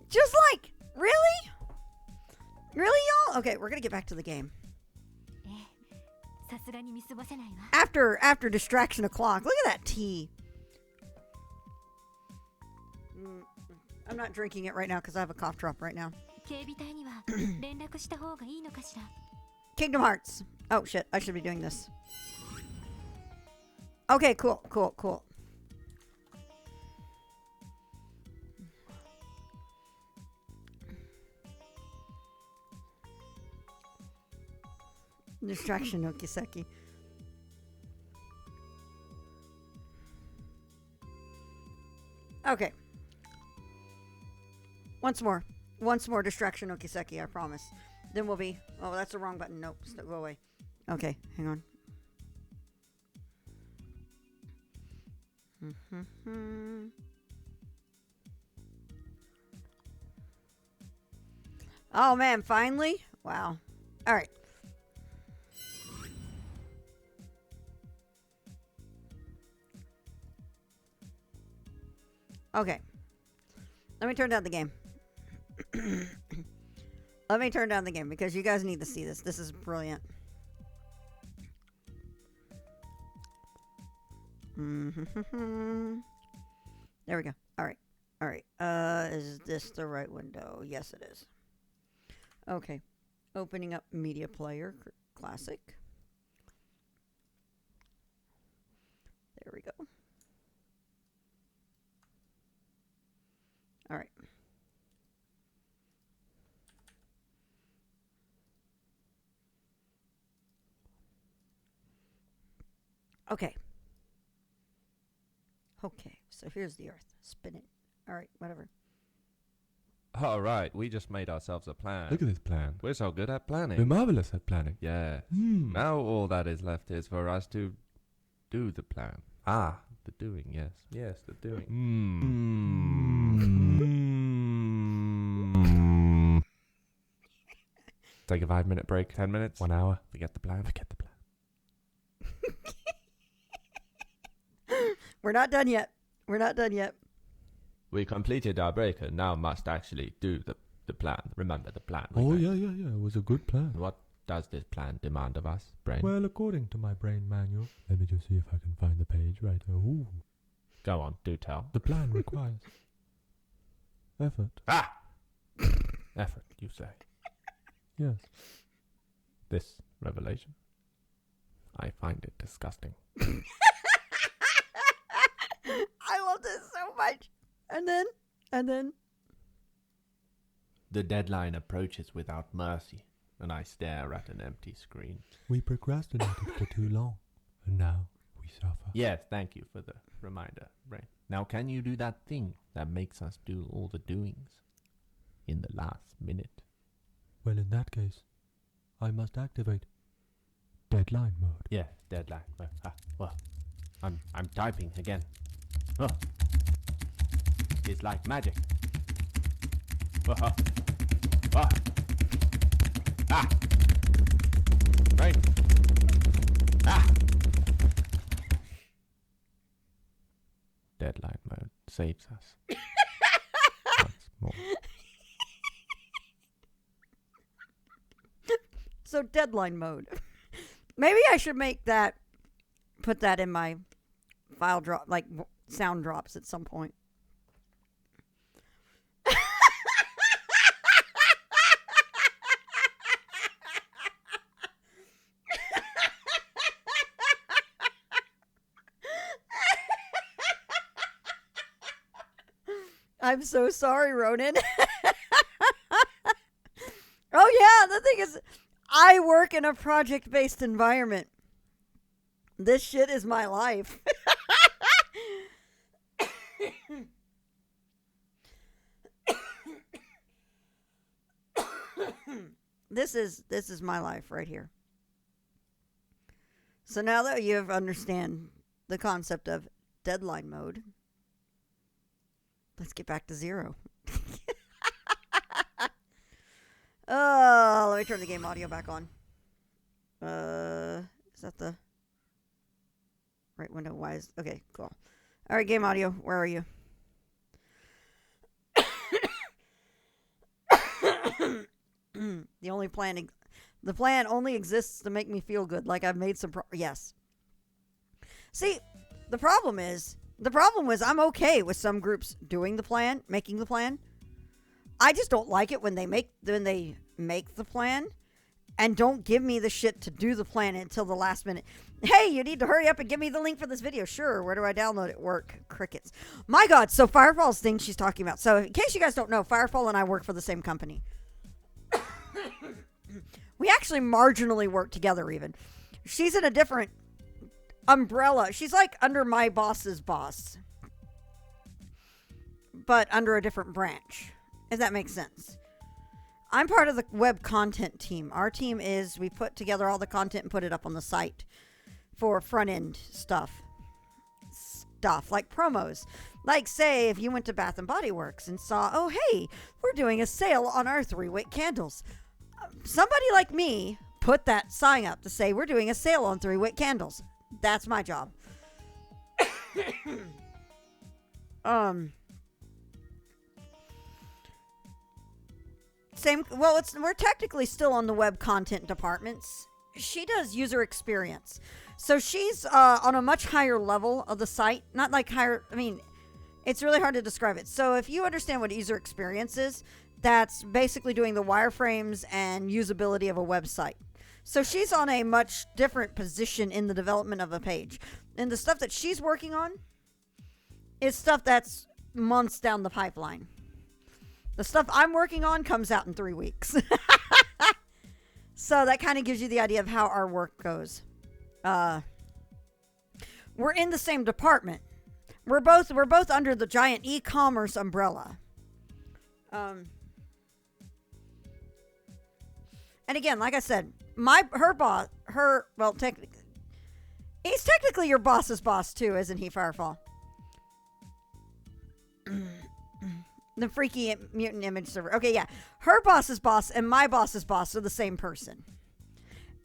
Just like, really? Really, y'all? Okay, we're gonna get back to the game. さすがに見過ごせないわ。 After distraction o'clock. Look at that tea. I'm not drinking it right now because I have a cough drop right now. 警備隊には連絡した方がいいのかしら。 Kingdom Hearts. Oh shit, I should be doing this. Okay, cool. Distraction no Kiseki. Okay. Once more distraction no Kiseki, I promise. Then we'll be... Oh, that's the wrong button. Nope, still go away. Okay, hang on. Oh man, finally? Wow. All right. Okay. Let me turn down the game. Let me turn down the game because you guys need to see this. This is brilliant. There we go. All right. All right. Is this the right window? Yes, it is. Okay. Opening up Media Player Classic. There we go. All right. Okay. Okay, so here's the Earth. Spin it. All right, whatever. All right, we just made ourselves a plan. Look at this plan. We're so good at planning. We're marvelous at planning. Yeah. Hmm. Now all that is left is for us to do the plan. Ah, the doing, yes. Yes, the doing. Take a 5-minute break, 10 minutes. 1 hour. Forget the plan. Forget the plan. We're not done yet. We're not done yet. We completed our break and now must actually do the plan. Remember the plan. we Oh, made. yeah. It was a good plan. What does this plan demand of us, Brain? Well, according to my brain manual. Let me just see if I can find the page right. Oh. Go on, do tell. The plan requires effort. Ah! Effort, you say. Yes. This revelation. I find it disgusting. I love this so much. And then. The deadline approaches without mercy, and I stare at an empty screen. We procrastinated for too long, and now we suffer. Yes, thank you for the reminder, Brain. Now can you do that thing that makes us do all the doings in the last minute? Well, in that case, I must activate deadline mode. Yes, deadline. Well, I'm typing again. Oh. It's like magic. Ah! Right. Ah! Deadline mode saves us. Once more. So deadline mode. Maybe I should put that in my file drop, like sound drops at some point. I'm so sorry, Ronan. Oh, yeah, the thing is, I work in a project-based environment. This shit is my life. This is my life right here. So now that you understand the concept of deadline mode, let's get back to 0. Let me turn the game audio back on. Is that the right window? Why is okay? Cool. All right, game audio. Where are you? The plan only exists to make me feel good, like I've made some yes. See, the problem was I'm okay with some groups doing the plan, making the plan. I just don't like it when they make the plan and don't give me the shit to do the plan until the last minute. Hey, you need to hurry up and give me the link for this video. Sure, where do I download it? Work. Crickets. My God, so Firefall's thing she's talking about. So in case you guys don't know, Firefall and I work for the same company. We actually marginally work together even. She's in a different umbrella. She's like under my boss's boss, but under a different branch, if that makes sense. I'm part of the web content team. Our team is, we put together all the content and put it up on the site for front end stuff like promos. Like, say, if you went to Bath and Body Works and saw, oh, hey, we're doing a sale on our 3-wick candles. Somebody like me put that sign up to say we're doing a sale on 3-wick candles. That's my job. We're technically still on the web content departments. She does user experience. So she's on a much higher level of the site. Not like higher, I mean, it's really hard to describe it. So if you understand what user experience is, that's basically doing the wireframes and usability of a website. So she's on a much different position in the development of a page. And the stuff that she's working on is stuff that's months down the pipeline. The stuff I'm working on comes out in 3 weeks. So that kind of gives you the idea of how our work goes. We're in the same department. We're both under the giant e-commerce umbrella. And again, like I said, he's technically your boss's boss too, isn't he, Firefall? The freaky mutant image server. Okay, yeah. Her boss's boss and my boss's boss are the same person.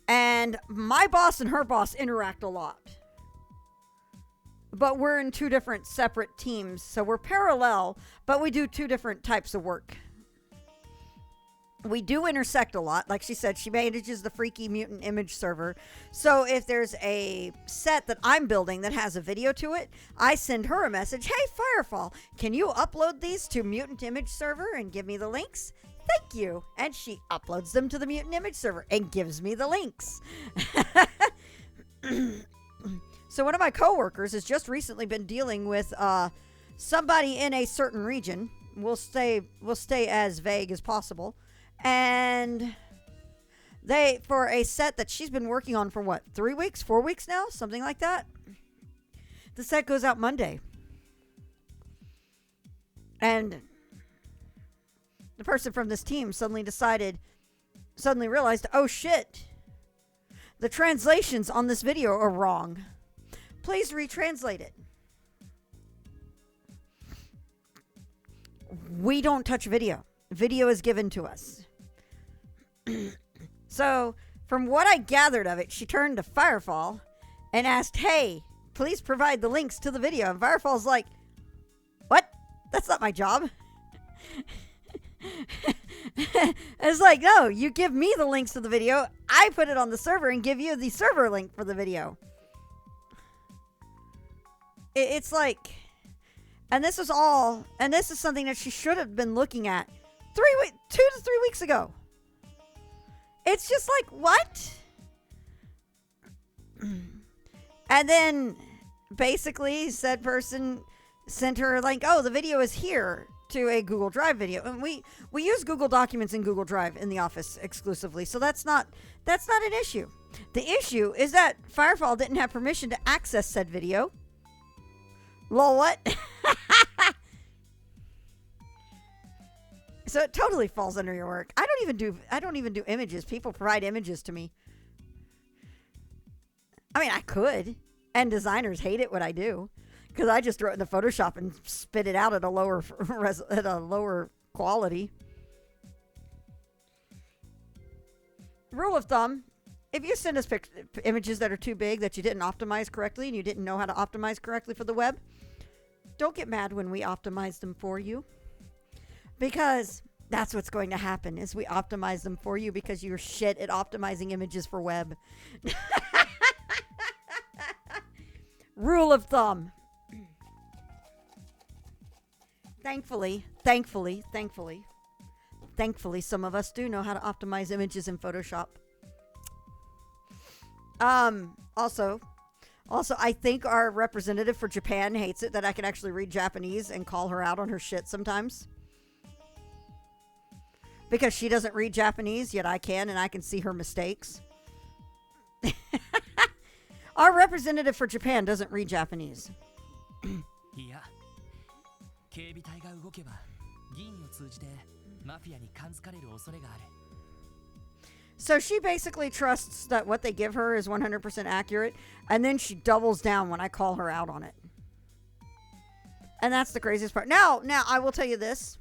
And my boss and her boss interact a lot. But we're in 2 different separate teams. So we're parallel, but we do 2 different types of work. We do intersect a lot. Like she said, she manages the freaky mutant image server. So if there's a set that I'm building that has a video to it, I send her a message. Hey, Firefall, can you upload these to Mutant Image Server and give me the links? Thank you. And she uploads them to the Mutant Image Server and gives me the links. So one of my coworkers has just recently been dealing with somebody in a certain region. We'll stay as vague as possible. And for a set that she's been working on for what, 3 weeks, 4 weeks now? Something like that. The set goes out Monday. And the person from this team suddenly realized, oh shit, the translations on this video are wrong. Please retranslate it. We don't touch video. Video is given to us. So, from what I gathered of it, she turned to Firefall and asked, hey, please provide the links to the video. And Firefall's like, what? That's not my job. It's like, no, you give me the links to the video. I put it on the server and give you the server link for the video. It's like, and this is something that she should have been looking at 2 to 3 weeks ago. It's just like, what? And then basically said person sent her like, oh, the video is here. to a Google Drive video. And we use Google Documents in Google Drive in the office exclusively. So that's not an issue. The issue is that Firefall didn't have permission to access said video. Lol, what? So it totally falls under your work. I don't even do images. People provide images to me. I mean, I could. And designers hate it when I do. Because I just throw it into Photoshop and spit it out at a lower quality. Rule of thumb, if you send us images that are too big that you didn't optimize correctly and you didn't know how to optimize correctly for the web, don't get mad when we optimize them for you. Because that's what's going to happen is we optimize them for you because you're shit at optimizing images for web. Rule of thumb. Thankfully, some of us do know how to optimize images in Photoshop. Also, I think our representative for Japan hates it that I can actually read Japanese and call her out on her shit sometimes. Because she doesn't read Japanese, yet I can, and I can see her mistakes. Our representative for Japan doesn't read Japanese. So she basically trusts that what they give her is 100% accurate, and then she doubles down when I call her out on it. And that's the craziest part. Now, I will tell you this.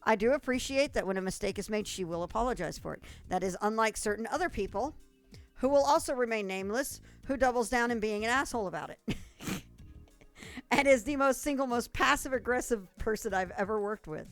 I do appreciate that when a mistake is made, she will apologize for it. That is unlike certain other people who will also remain nameless, who doubles down in being an asshole about it. And is the most passive-aggressive person I've ever worked with.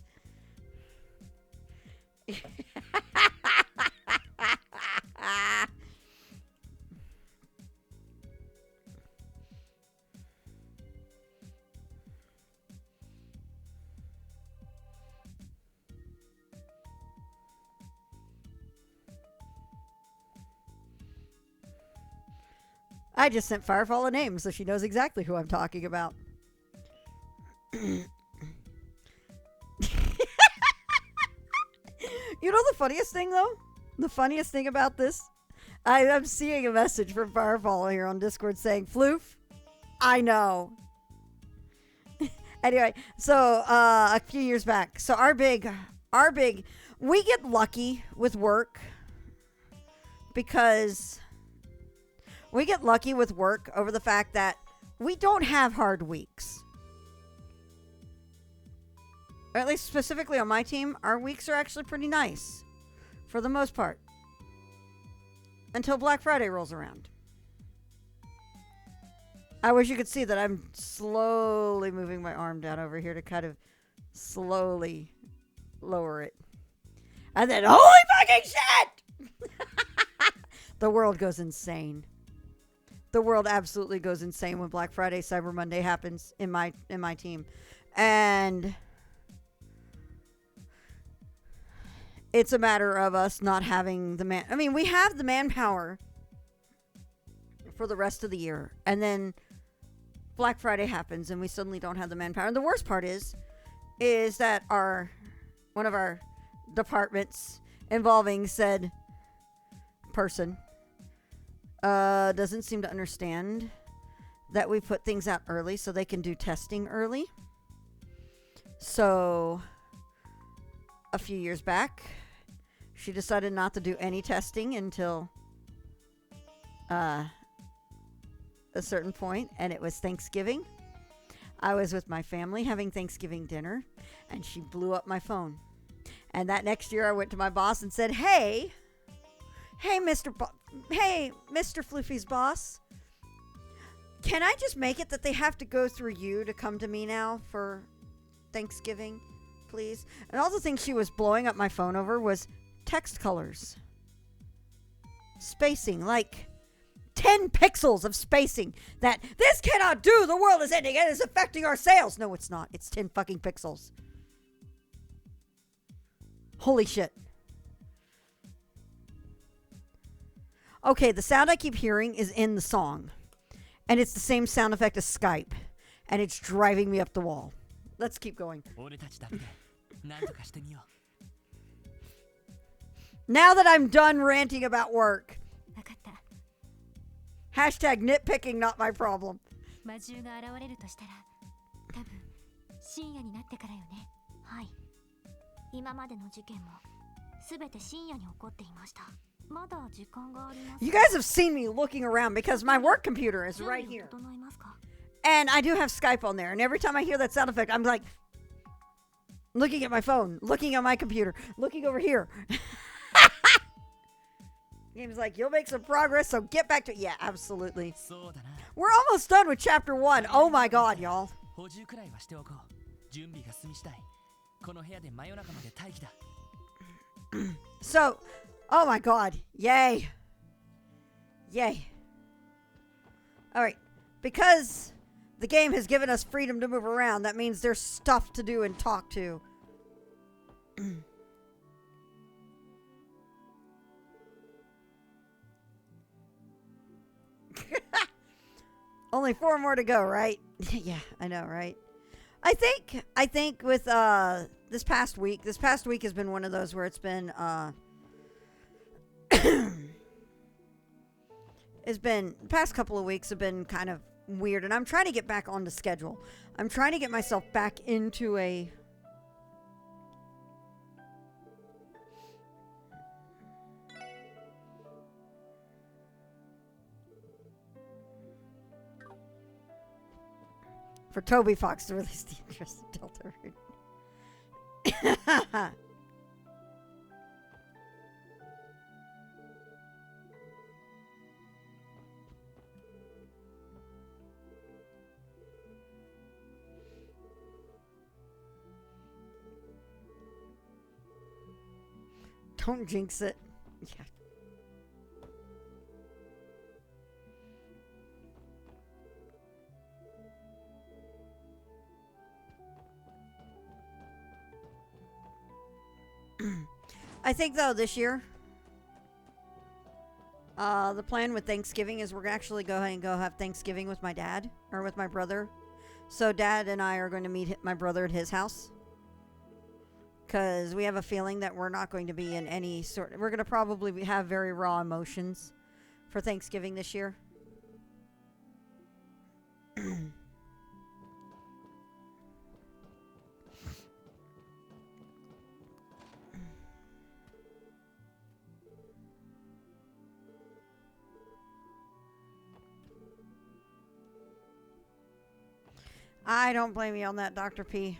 I just sent Firefall a name so she knows exactly who I'm talking about. You know the funniest thing, though? The funniest thing about this? I'm seeing a message from Firefall here on Discord saying, Floof, I know. Anyway, so a few years back. So our big, we get lucky with work because we get lucky with work over the fact that we don't have hard weeks. Or at least specifically on my team, our weeks are actually pretty nice. For the most part. Until Black Friday rolls around. I wish you could see that I'm slowly moving my arm down over here to kind of slowly lower it. And then, holy fucking shit! The world goes insane. The world absolutely goes insane when Black Friday, Cyber Monday happens in my team. And it's a matter of us not having we have the manpower for the rest of the year. And then Black Friday happens and we suddenly don't have the manpower. And the worst part is that one of our departments involving said person doesn't seem to understand that we put things out early so they can do testing early. So a few years back, she decided not to do any testing until a certain point, and it was Thanksgiving. I was with my family having Thanksgiving dinner, and she blew up my phone. And that next year, I went to my boss and said, Hey, Mr. Floofy's boss, can I just make it that they have to go through you to come to me now for Thanksgiving, please? And all the things she was blowing up my phone over was text colors. Spacing, like 10 pixels of spacing that this cannot do. The world is ending. It is affecting our sales. No, it's not. It's 10 fucking pixels. Holy shit. Okay, the sound I keep hearing is in the song. And it's the same sound effect as Skype. And it's driving me up the wall. Let's keep going. 俺たちだけで何とかしてみよ Now that I'm done ranting about work. 分かった。 Hashtag nitpicking, not my problem. 魔獣が現れるとしたら多分深夜になってからよね。はい。今までの事件もすべて深夜に起こっていました。まだ時間があります。 You guys have seen me looking around because my work computer is right here. 整いますか? And I do have Skype on there. And every time I hear that sound effect, I'm like looking at my phone, looking at my computer, looking over here. Game's like, you'll make some progress, so get back to it. Yeah, absolutely. う。そうだな。 We're almost done with chapter 1. Oh my god, y'all. 補充くらいはしておこう。準備が済み次第。この部屋で真夜中まで待機だ。So, oh my god. Yay. Yay. Alright. Because the game has given us freedom to move around, that means there's stuff to do and talk to. Only 4 more to go, right? Yeah, I know, right? I think with this past week has been one of those where it's been the past couple of weeks have been kind of weird, and I'm trying to get back on the schedule. I'm trying to get myself back into a for Toby Fox to release the interest in Delta Root. Don't jinx it. Yeah. I think though this year, the plan with Thanksgiving is we're gonna actually go ahead and go have Thanksgiving with my dad or with my brother. So Dad and I are going to meet my brother at his house. Because we have a feeling that we're not going to be in any sort... We're going to probably have very raw emotions for Thanksgiving this year. I don't blame you on that, Dr. P.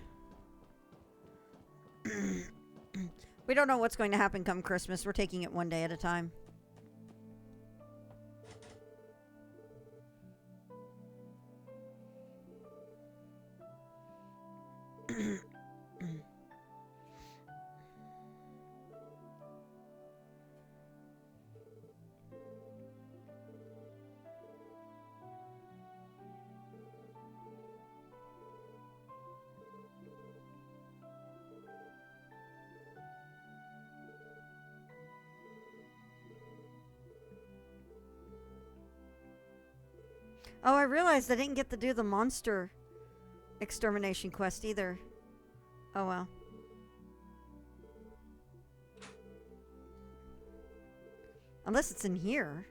We don't know what's going to happen come Christmas. We're taking it one day at a time. Oh, I realized I didn't get to do the monster extermination quest either. Oh well. Unless it's in here.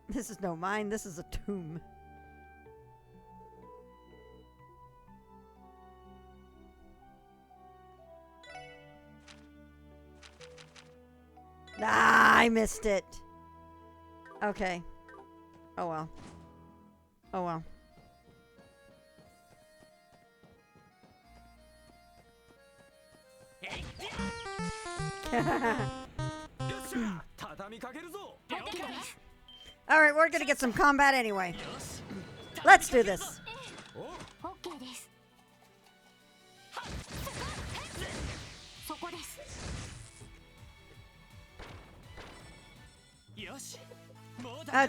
This is no mine, this is a tomb. Ah, I missed it. Okay. Oh well. Oh well. Alright, we're gonna get some combat anyway. Let's do this.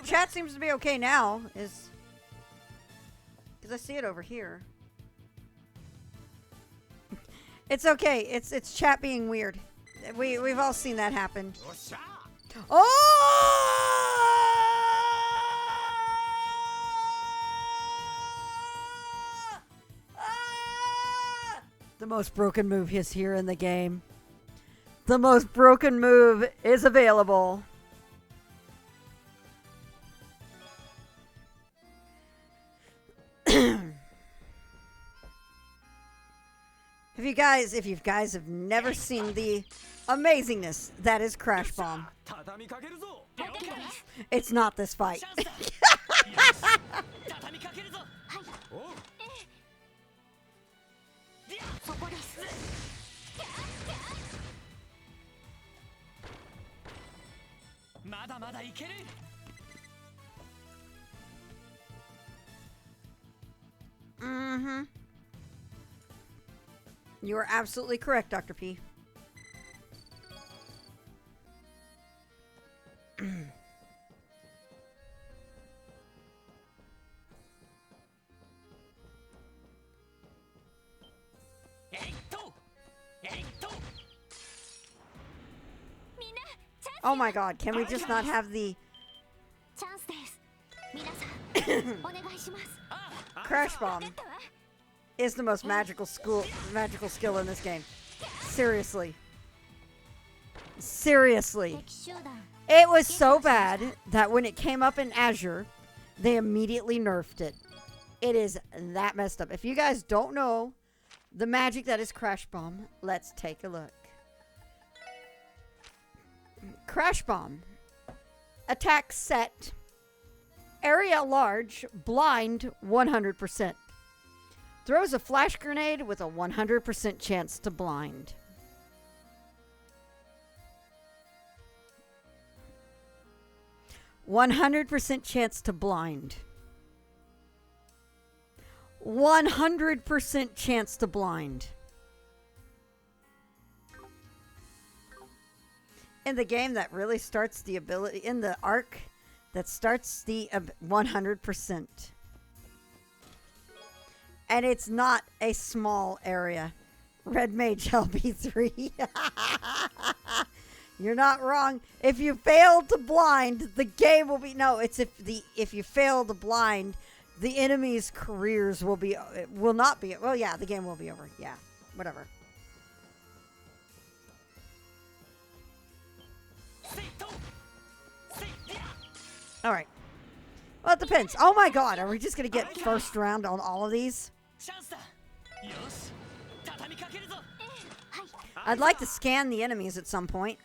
Chat seems to be okay now. Because I see it over here. It's okay. It's chat being weird. We've all seen that happen. Oh! The most broken move is here in the game. The most broken move is available. If you guys have never seen the amazingness that is Crash Bomb, it's not this fight. 畳みかけるぞ。そこです。まだまだいける。Mm-hmm. You are absolutely correct, Dr. P. Oh my god, can we just not have the チャンスです。皆さん、お願いします。 Crash Bomb is the most magical skill in this game. Seriously. Seriously. It was so bad that when it came up in Azure, they immediately nerfed it. It is that messed up. If you guys don't know the magic that is Crash Bomb, let's take a look. Crash Bomb. Attack set. Area large. Blind 100%. Throws a flash grenade with a 100% chance to blind. %100% chance to blind. 100% chance to blind. In the game that really starts the ability, in the arc that starts the 100%. And it's not a small area. Red Mage LB3. You're not wrong. If you fail to blind, the game will be... No, it's if you fail to blind, the enemy's careers will not be... Well, yeah, the game will be over. Yeah, whatever. All right. Well, it depends. Oh my god, are we just going to get first round on all of these? I'd like to scan the enemies at some point.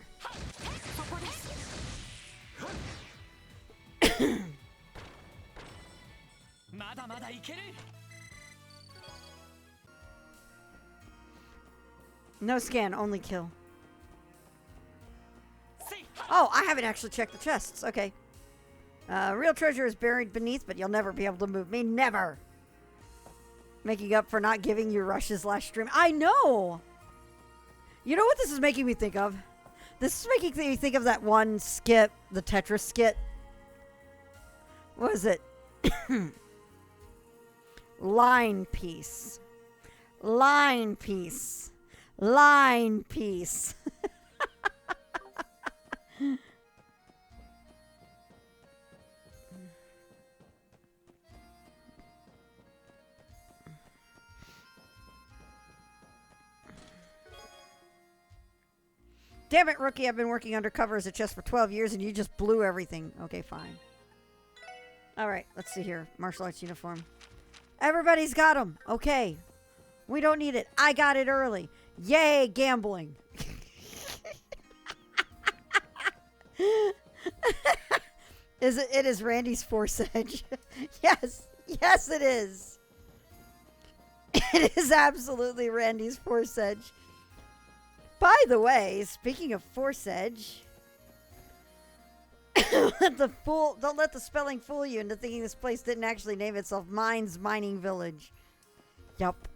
No scan, only kill. Oh, I haven't actually checked the chests. Okay. Real treasure is buried beneath, but you'll never be able to move me. Never. Making up for not giving you rushes last stream. I know! You know what this is making me think of? This is making me think of that one skit, the Tetris skit. What is it? Line piece. Line piece. Line piece. Damn it, rookie. I've been working undercover as a chest for 12 years and you just blew everything. Okay, fine. Alright, let's see here. Martial arts uniform. Everybody's got them. Okay. We don't need it. I got it early. Yay, gambling. It is Randy's Force Edge. Yes. Yes, it is. It is absolutely Randy's Force Edge. By the way, speaking of Force Edge, don't let the spelling fool you into thinking this place didn't actually name itself Mines Mining Village. Yup.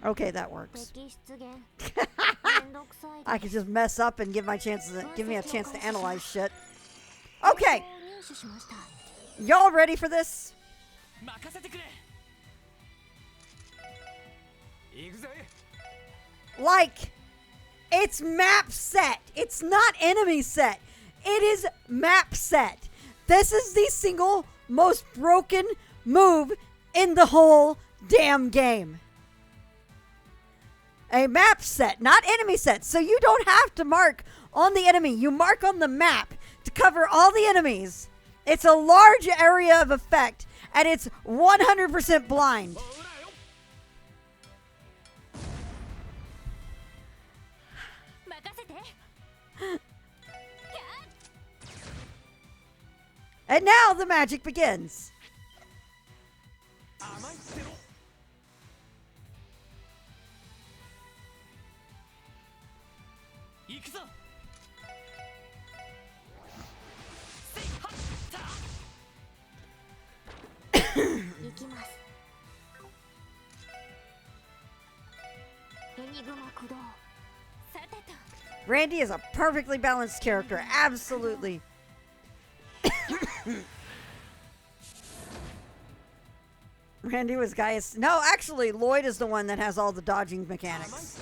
Okay, that works. I could just mess up and give me a chance to analyze shit. Okay. Y'all ready for this? Like, it's map set. It's not enemy set. It is map set. This is the single most broken move in the whole damn game. A map set, not enemy set. So you don't have to mark on the enemy. You mark on the map to cover all the enemies. It's a large area of effect, and it's 100% blind. And now the magic begins. Randy is a perfectly balanced character. Absolutely. Randy was Gaius. No, actually, Lloyd is the one that has all the dodging mechanics.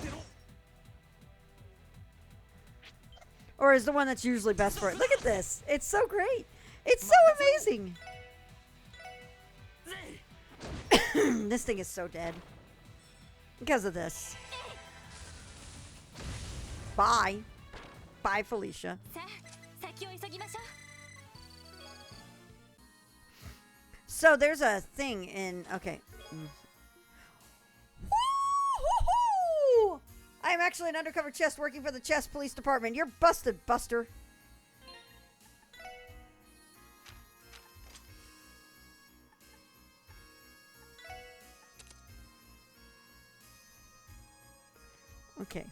Or is the one that's usually best for it. Look at this. It's so great. It's so amazing. This thing is so dead. Because of this. Bye. Bye, Felicia. So there's a thing in... Okay. Woo-hoo-hoo! I am actually an undercover chest working for the Chest Police Department. You're busted, Buster. Okay.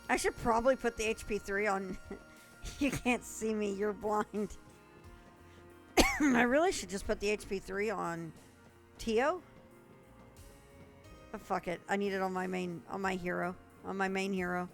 I should probably put the HP 3 on. You can't see me, you're blind. I really should just put the HP 3 on Tio. But fuck it. I need it on my main hero. On my main hero.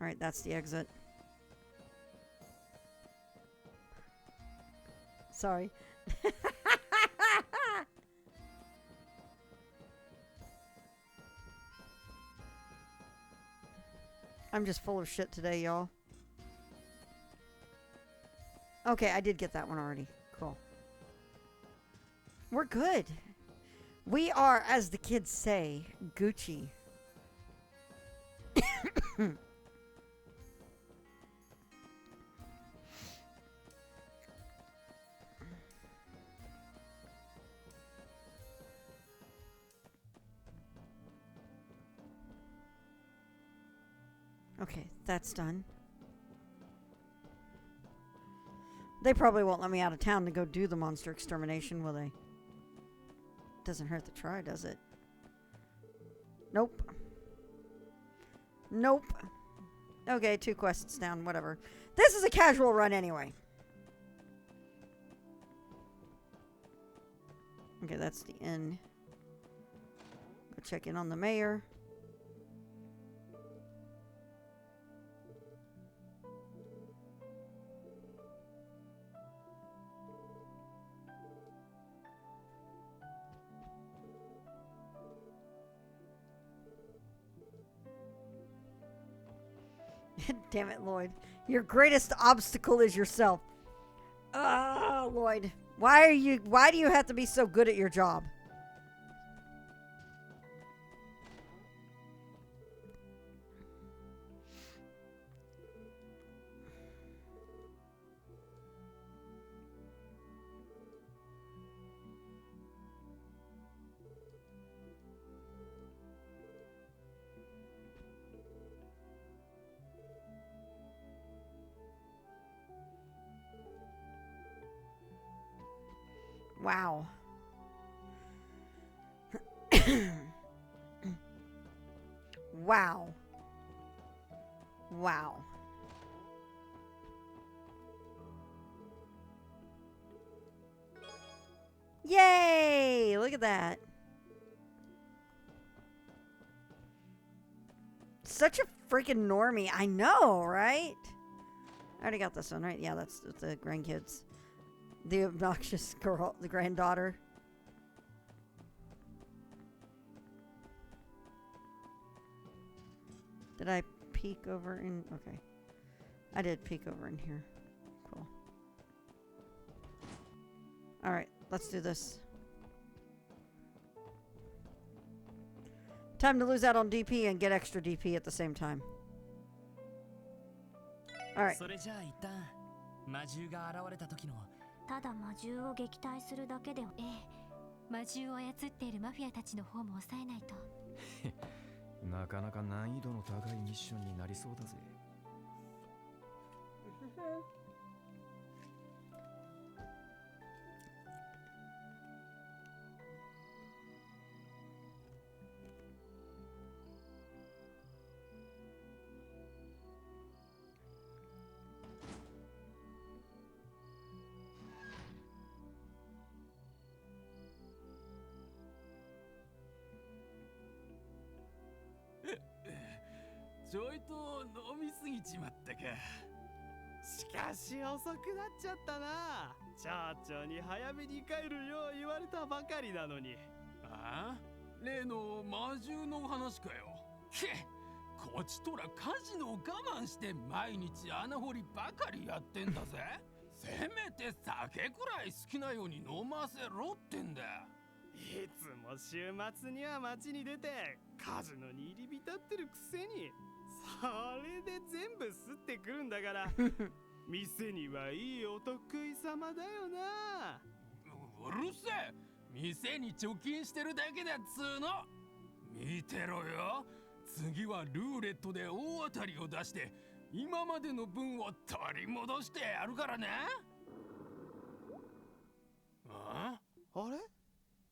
All right, that's the exit. Sorry. I'm just full of shit today, y'all. Okay, I did get that one already. Cool. We're good. We are, as the kids say, Gucci. Okay, that's done. They probably won't let me out of town to go do the monster extermination, will they? Doesn't hurt to try, does it? Nope. Nope. Okay, 2 quests down, whatever. This is a casual run anyway. Okay, that's the inn. Go check in on the mayor. Damn it, Lloyd. Your greatest obstacle is yourself. Oh, Lloyd. Why do you have to be so good at your job? Wow. Wow. Wow. Yay! Look at that. Such a freaking normie. I know, right? I already got this one, right? Yeah, that's the grandkids. The obnoxious girl, the granddaughter. Did I peek over in? Okay. I did peek over in here. Cool. Alright, let's do this. Time to lose out on DP and get extra DP at the same time. Alright. それじゃあ一旦魔獣が現れた時のただ魔獣を撃退するだけでは。ええ、魔獣を操っているマフィアたちの方も抑えないと。なかなか難易度の高いミッションになりそうだぜ。ちょいと飲みすぎちまったか。しかし遅くなっちゃったな。町長に早めに帰るよう言われたばかりなのに。ああ、例の魔獣の話かよ。け、こちとらカジノを我慢して毎日穴掘りばかりやってんだぜ。せめて酒くらい好きなように飲ませろってんだ。いつも週末には街に出てカジノに入り浸ってるくせに、それで全部吸ってくるんだから店にはいいお得意様だよな。うるせえ、店に貯金してるだけだっつーの。見てろよ、次はルーレットで大当たりを出して今までの分を取り戻してやるからね。あれ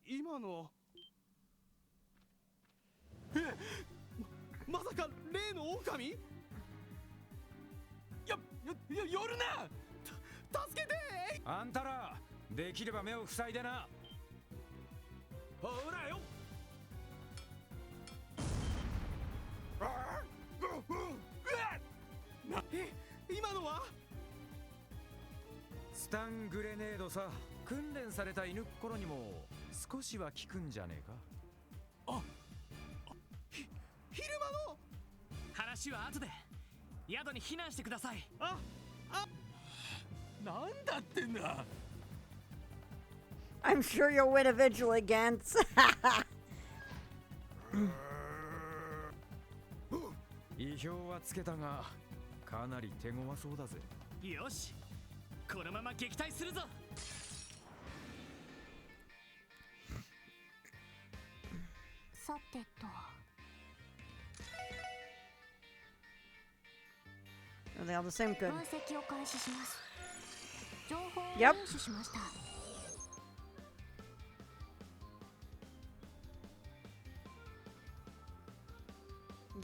今のまさか例の狼？寄るな！助けて！あんたらできれば目を塞いでな。ほらよ。今のはスタングレネードさ。訓練された犬っころにも少しは効くんじゃねえか。昼間の話は後で。宿に避難してください。なんだってんだ。I'm sure you'll win eventually, Gantz. 意表はつけたがかなり手強そうだぜ。よし、このまま撃退するぞ。さてと。Are they all the same? Good. 分析を開始します。情報を Yep. 入手しました。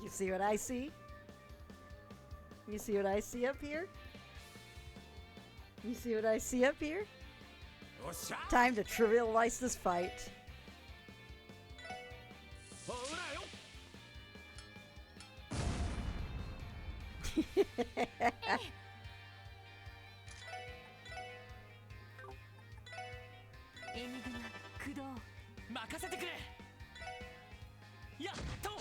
You see what I see? You see what I see up here? You see what I see up here? Time to trivialize this fight. ほらよ。エニグマ駆動。任せてくれ。やっと。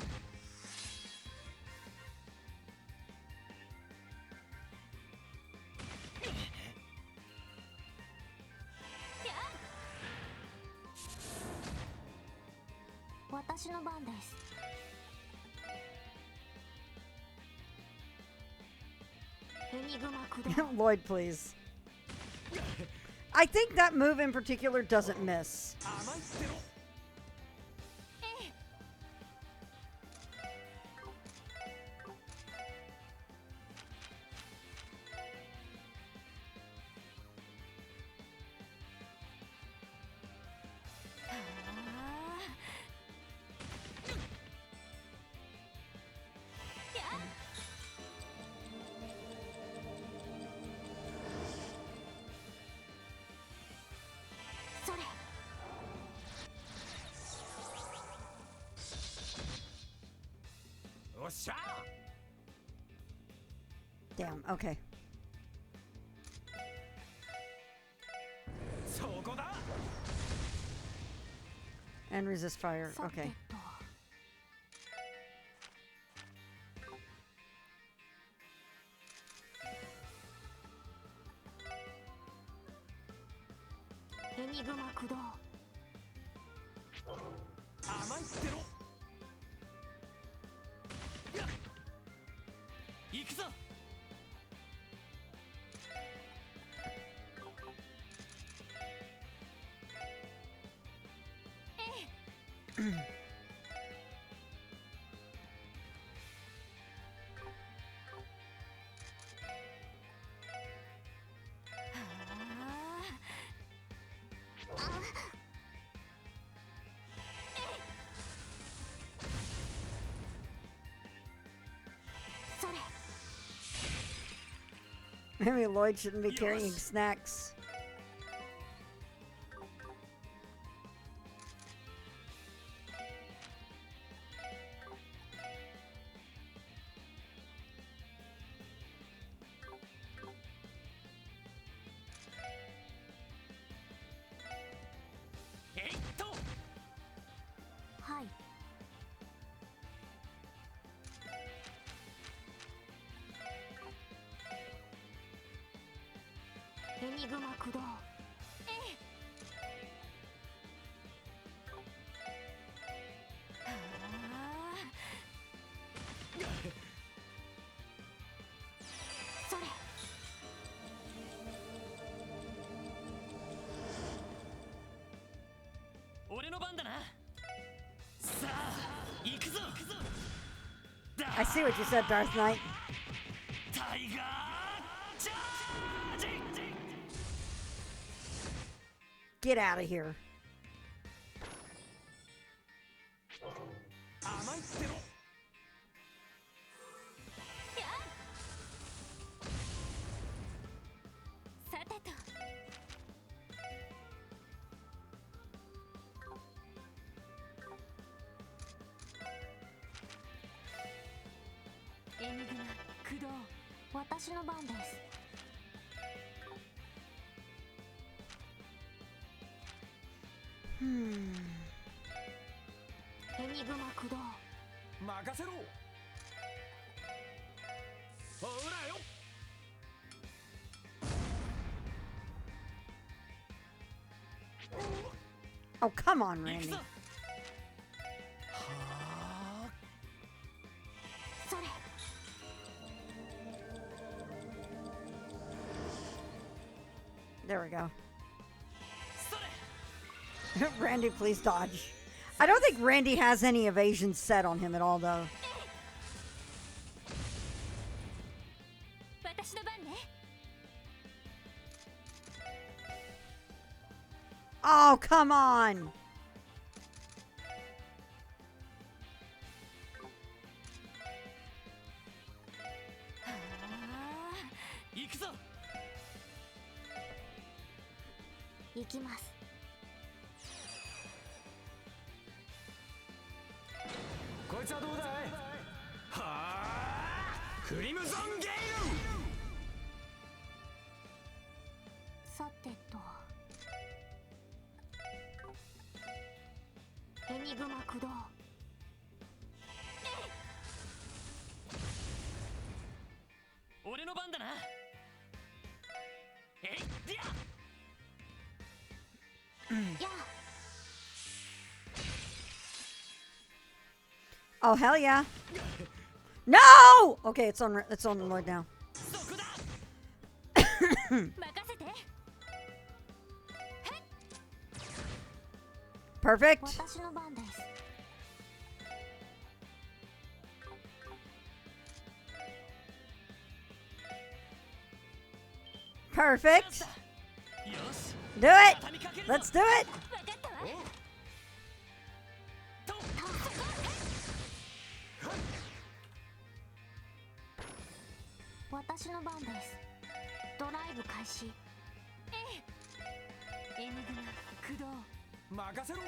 私の番です。エニグマ駆動。Lloyd, please. I think that move in particular doesn't miss. 甘いってろ。それ。Damn. Okay. そこだ And resist fire. さて Okay. とエニグマ駆動甘いってろ行くぞそれ Maybe Lloyd shouldn't be carrying snacks. Hi. エニグマ駆動それ俺の番だなさあ行くぞ I see what you said, Darth Knight. タイガーチャージ Get out of here. 甘いってろさてとエニグマ駆動私の番です エニグマ駆動任せろほらよ Oh, come on, Randy. それ There we go. それ Randy, please dodge. I don't think Randy has any evasion set on him at all, though. 私の番ね Oh, come on. 行くぞ行きます こいつはどうだいはあクリムゾンゲイさてとエニグマ駆動俺の番だなえいディア や Oh, hell yeah. No! Okay, it's on Lloyd now. そこだ任せて Perfect. 私の番です Perfect. よし Do it. 畳みかけるぞ Let's do it. 分かったわと私の番ですドライブ開始エニグマ駆動任せろぜ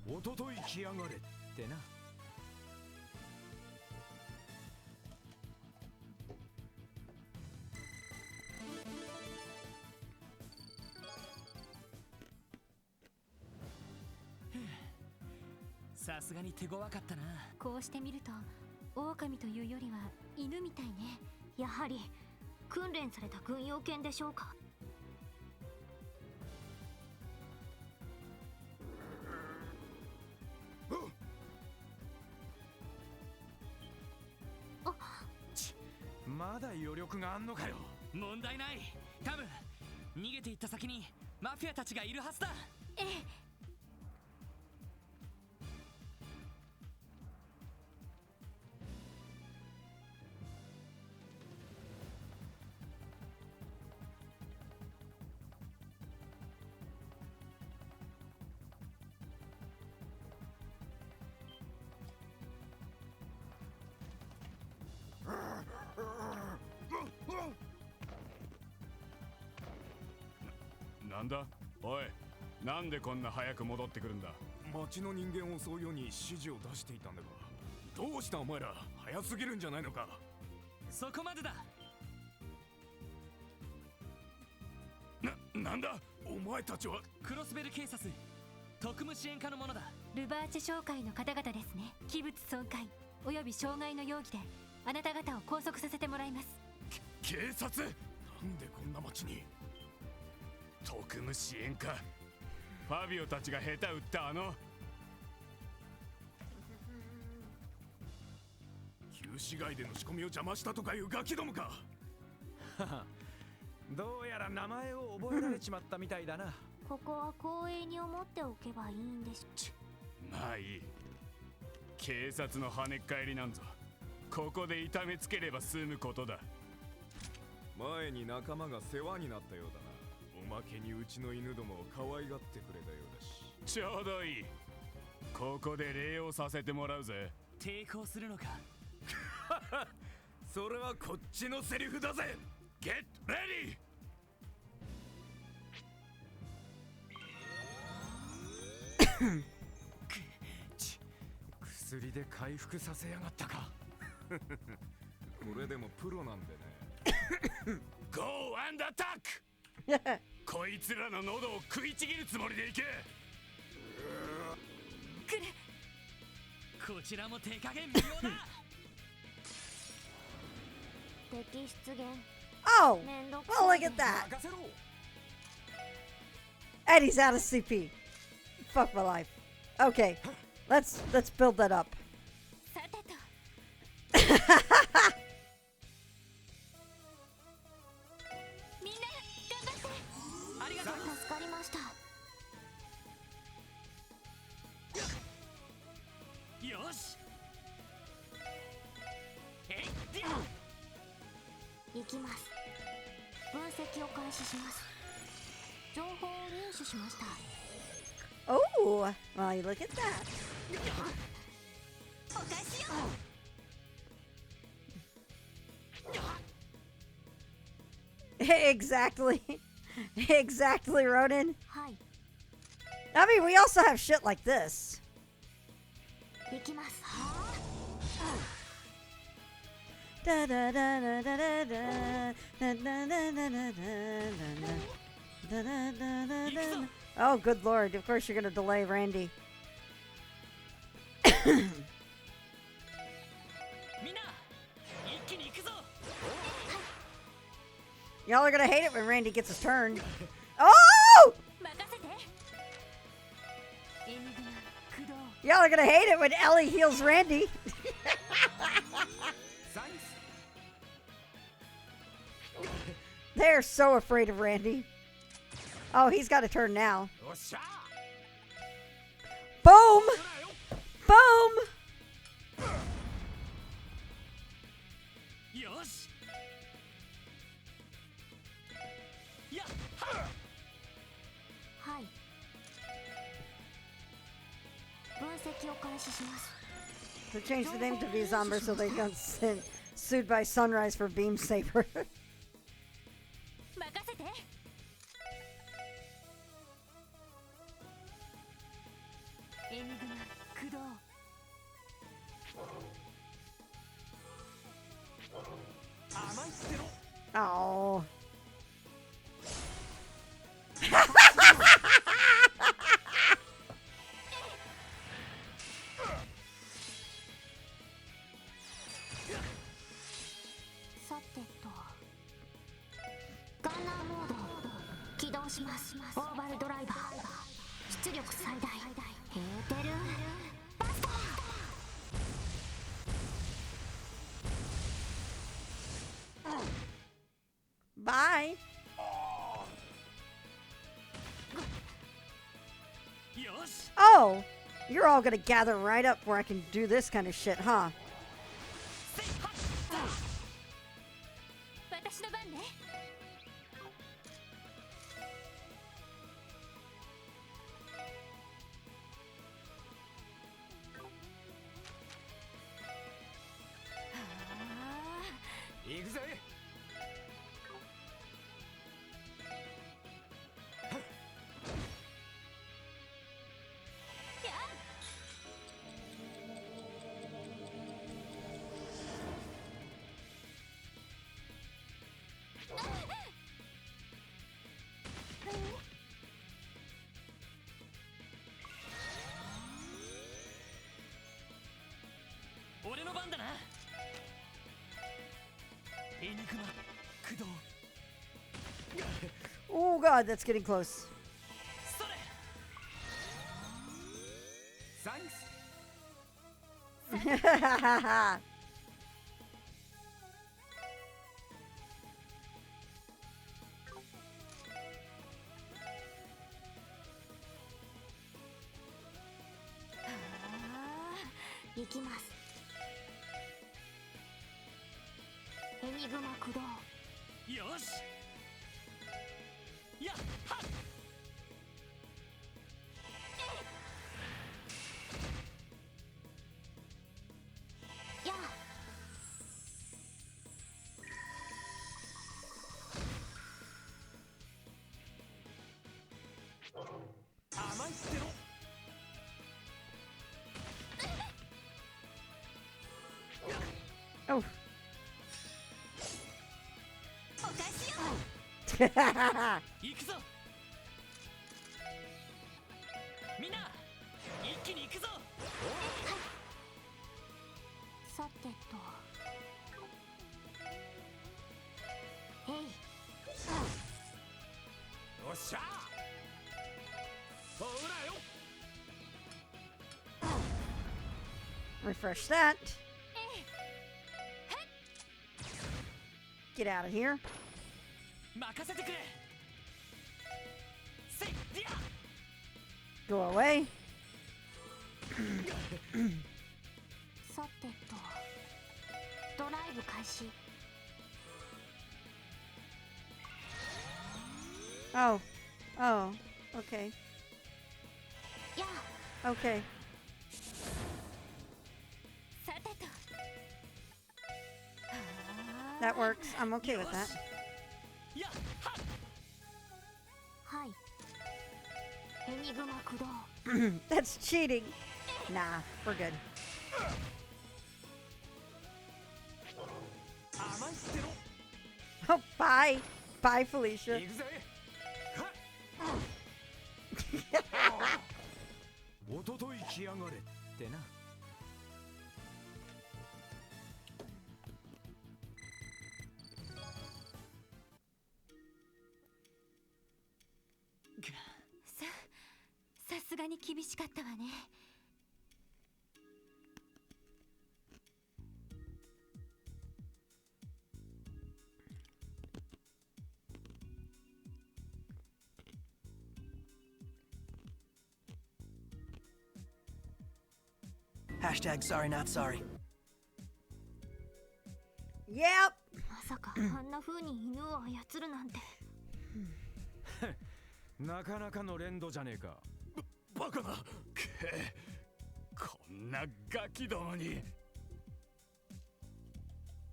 おととい来やがれってなさすがに手強かったな。こうしてみると狼というよりは犬みたいね。やはり訓練された軍用犬でしょうか。まだ余力があんのかよ。問題ない。多分逃げていった先にマフィアたちがいるはずだ。ええ。なんだおい、なんでこんな早く戻ってくるんだ。町の人間を襲うように指示を出していたんだが、どうしたお前ら、早すぎるんじゃないのか。そこまでだ。なんだお前たちは。クロスベル警察特務支援課のものだ。ルバーチェ商会の方々ですね。器物損壊および傷害の容疑であなた方を拘束させてもらいます。警察なんでこんな町に。特務支援か。ファビオたちが下手打った旧市街での仕込みを邪魔したとかいうガキどもか。どうやら名前を覚えられちまったみたいだな。ここは光栄に思っておけばいいんでしょ。まあいい。警察の跳ねっ返りなんぞここで痛めつければ済むことだ。前に仲間が世話になったようだな。おまけにうちの犬どもを可愛がってくれたようだし。ちょうどいい。ここで礼をさせてもらうぜ。抵抗するのか。それはこっちのセリフだぜ。ゲットレディー。薬で回復させやがったか。これでもプロなんでね。Go and attack。こいつらの喉を食いちぎるつもりでいけ。くれ。こちらも手加減無用だ。敵出現。 Oh, well, look at that. Eddie's out of CP. Fuck my life. Okay, let's build that up. さてと。みんな頑張って。ありがとう。助かりました。よし。行きます。分析を開始します。情報を入手しました。Oh, well, you look at that. お返しよ。Exactly. Exactly, Ronan. はい。 I mean, we also have shit like this. 行きます。 Da da da da da da da da da da da da da. Oh, good lord! Of course, you're gonna delay Randy. Y'all are gonna hate it when Randy gets his turn. Oh! Y'all are gonna hate it when Ellie heals Randy. They're so afraid of Randy. Oh, he's got a turn now. Boom! Boom! Hi. 分析を開始します。 To change the name to Vizomber so they don't get sued by Sunrise for Beam Saber. 任せて。エニグマ駆動。甘いってろ。Oh. します。オーバルドライバー出力最大エーテルバスト。Bye. Oh, you're all gonna gather right up where I can do this kind of shit, huh? 私の番ね。行くぜ。俺の番だな。エニグマ駆動。 Oh god, that's getting close. それ。サンクス。行きます。エニグマ駆動。よし。やっはっ。やっ。甘いってろ。 Oh. 行くぞ。みんな一気に行くぞ。さてと。えい。おっしゃ。ほらよ。 Refresh that. Get out of here. 任せてくれ。せいディア。 Go away. さてと。ドライブ開始。 Oh. Oh. Okay. や。 Okay. さてと。 That works. I'm okay with that. やっはっ。はい。エニグマ駆動。 That's cheating. Nah, we're good. 甘いってろ。 Oh, bye. Bye, Felicia. 行くぜ。おととい来やがれってな。 さすがに厳しかったわね。Hashtag sorry not sorry. Yep. まさかあんな風に犬を操るなんて。なかなかの連動じゃねえか。バカな。こんなガキどもに。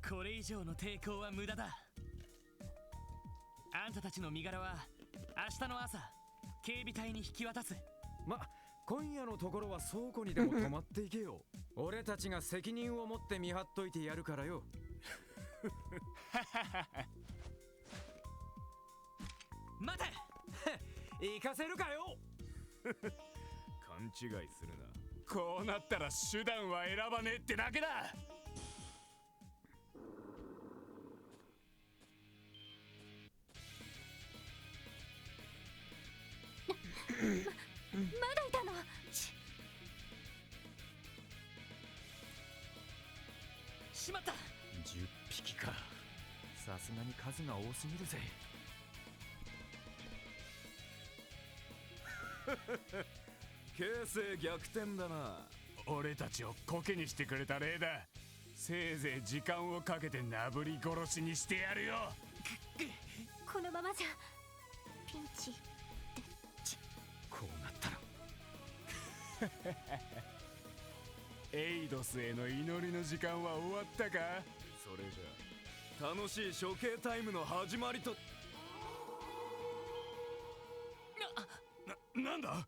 これ以上の抵抗は無駄だ。あんたたちの身柄は明日の朝警備隊に引き渡す。今夜のところは倉庫にでも泊まっていけよ。俺たちが責任を持って見張っといてやるからよ。待て。行かせるかよ。勘違いするな。こうなったら手段は選ばねえってだけだ。だいたの。しまった。10匹か。さすがに数が多すぎるぜ。形勢逆転だな。俺たちをコケにしてくれた礼だ。せいぜい時間をかけてなぶり殺しにしてやるよ。このままじゃピンチ。こうなったらエイドスへの祈りの時間は終わったか。それじゃ楽しい処刑タイムの始まりと。なんだ。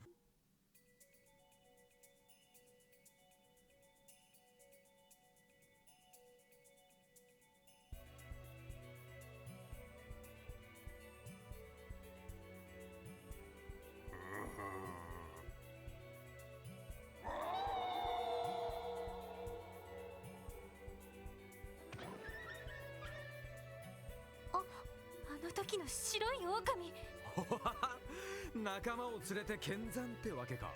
あの時の白い狼。仲間を連れて剣山ってわけか。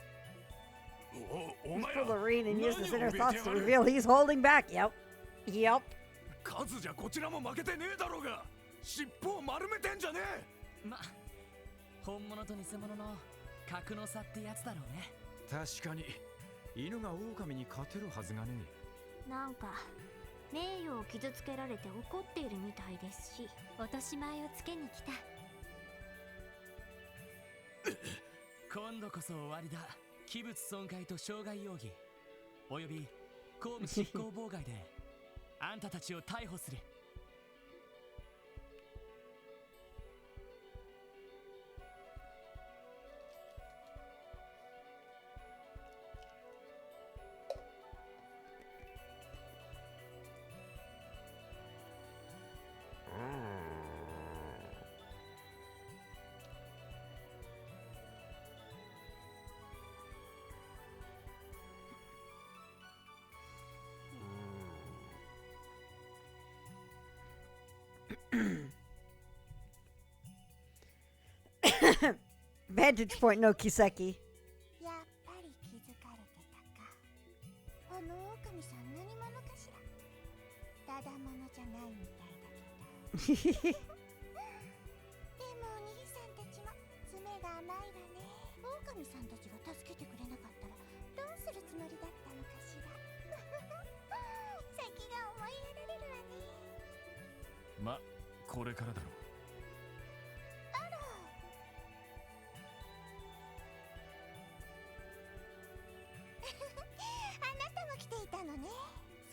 お前 Pull the rein and use his inner thoughts to reveal he's holding back. Yep. Yep. 数じゃこちらも負けてねえだろうが。尻尾を丸めてんじゃねえ。ま、本物と偽物の格の差ってやつだろうね。確かに犬が狼に勝てるはずがねなんか名誉を傷つけられて怒っているみたいですし、落とし前をつけに来た。今度こそ終わりだ。器物損壊と傷害容疑および公務執行妨害であんたたちを逮捕する。Vantage point no Kiseki. やっぱり気づかれてたか。あの狼さん何者かしら。ただ者じゃないみたいだけど。でもお兄さんたちも爪が甘いわね。狼さんたちが助けてくれなかったらどうするつもりだったのかしら。先が思いやられるわね。ま、これからだろう。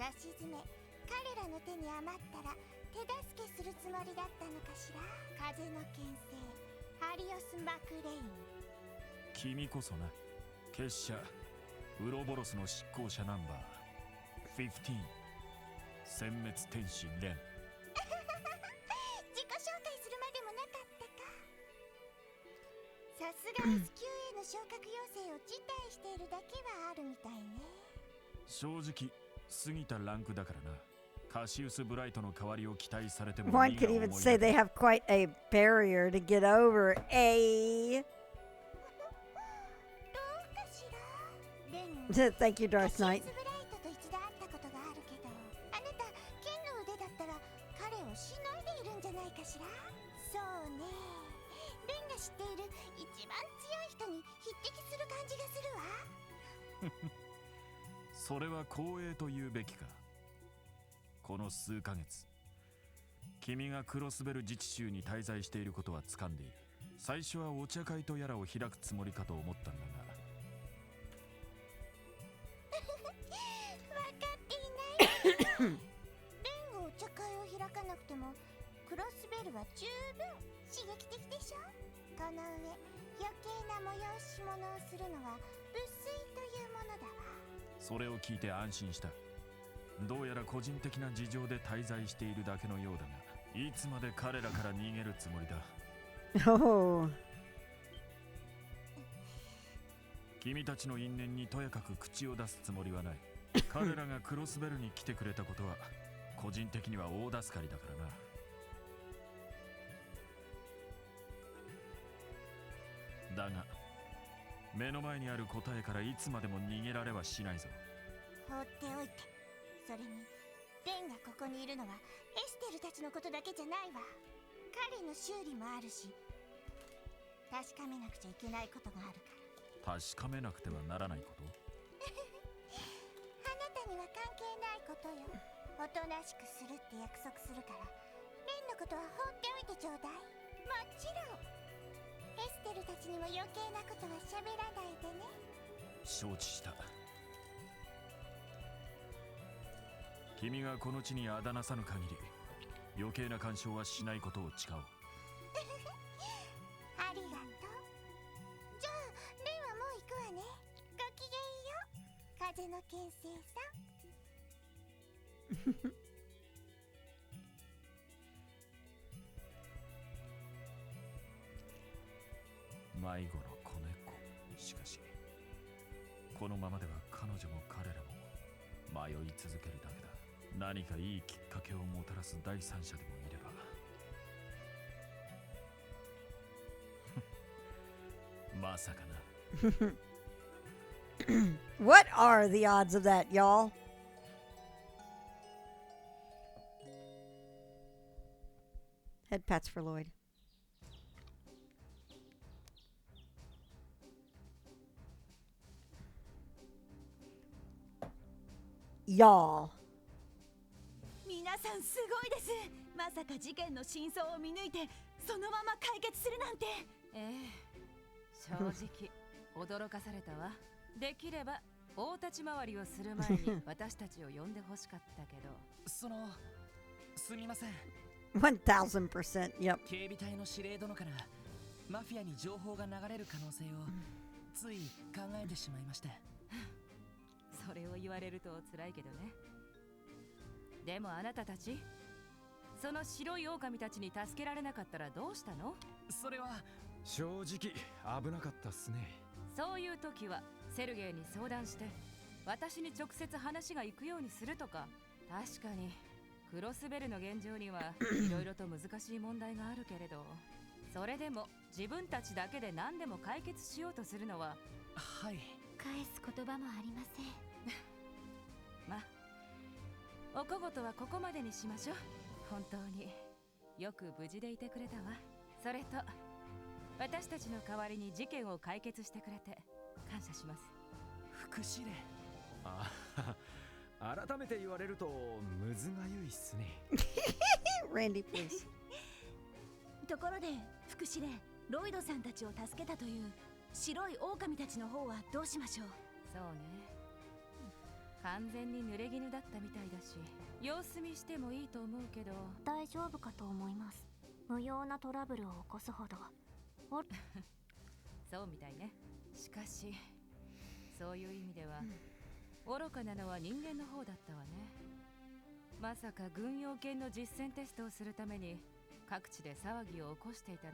さしずめ、彼らの手に余ったら手助けするつもりだったのかしら。風の牽制、ハリオス・マクレイン。君こそな、結社ウロボロスの執行者ナンバー15、殲滅天使レン。自己紹介するまでもなかったか。さすが S 級への昇格要請を辞退しているだけはあるみたいね。正直過ぎたランクだからな。カシウス・ブライトの代わりを期待されても One could even say they have quite a barrier to get over. Thank you, Darth Knight. ブライトと一度会ったことがあるけど、あなた剣の腕だったら彼をしのいでいるんじゃないかしら。そうね、レンが知っている一番強い人に匹敵する感じがするわ。それは光栄と言うべきか。この数ヶ月、君がクロスベル自治州に滞在していることは掴んでいる。最初はお茶会とやらを開くつもりかと思ったんだが、分かっていないけどレンがお茶会を開かなくてもクロスベルは十分刺激的でしょ。この上余計な催し物をするのは物粋というものだわ。それを聞いて安心した。どうやら個人的な事情で滞在しているだけのようだが、いつまで彼らから逃げるつもりだ。Oh. 君たちの因縁にとやかく口を出すつもりはない。彼らがクロスベルに来てくれたことは個人的には大助かりだからな。だが目の前にある答えからいつまでも逃げられはしないぞ。放っておいて。それにレンがここにいるのはエステルたちのことだけじゃないわ。彼の修理もあるし、確かめなくちゃいけないことがあるから。確かめなくてはならないこと？あなたには関係ないことよ。おとなしくするって約束するから、レンのことは放っておいてちょうだい。もちろんエステルたちにも余計なことは喋らないでね。承知した。君がこの地にあだなさぬ限り余計な干渉はしないことを誓おう。ありがとう。じゃあレンはもう行くわね。ごきげんよう、風の剣聖さん。迷子の子猫。しかしこのままでは彼女も彼らも迷い続けるだけだ。何かいいきっかけをもたらす第三者でもいれば。まさかな。What are the odds of that, y'all? Head pats for Lloyd. Y'all. 皆さんすごいです。まさか事件の真相を見抜いてそのまま解決するなんて。正直驚かされたわ。できれば大立ち回りをする前に私たちを呼んでほしかったけど。すみません。1000%. Yep. 警備隊の司令殿からマフィアに情報が流れる可能性をつい考えてしまいまして。それを言われると辛いけどね。でもあなたたち、その白い狼たちに助けられなかったらどうしたの？それは正直危なかったっすね。そういう時はセルゲイに相談して私に直接話が行くようにするとか。確かにクロスベルの現状にはいろいろと難しい問題があるけれど、それでも自分たちだけで何でも解決しようとするのは。はい。返す言葉もありません。まあお小言はここまでにしましょう。本当によく無事でいてくれたわ。それと私たちの代わりに事件を解決してくれて感謝します。副司令。改めて言われるとむずがゆいっすね。Randy, please. ところで副司令、ロイドさんたちを助けたという白い狼たちの方はどうしましょう？そうね、完全に濡れ衣だったみたいだし様子見してもいいと思うけど。大丈夫かと思います。無用なトラブルを起こすほど。そうみたいね。しかしそういう意味では、愚かなのは人間の方だったわね。まさか軍用犬の実践テストをするために各地で騒ぎを起こしていたなん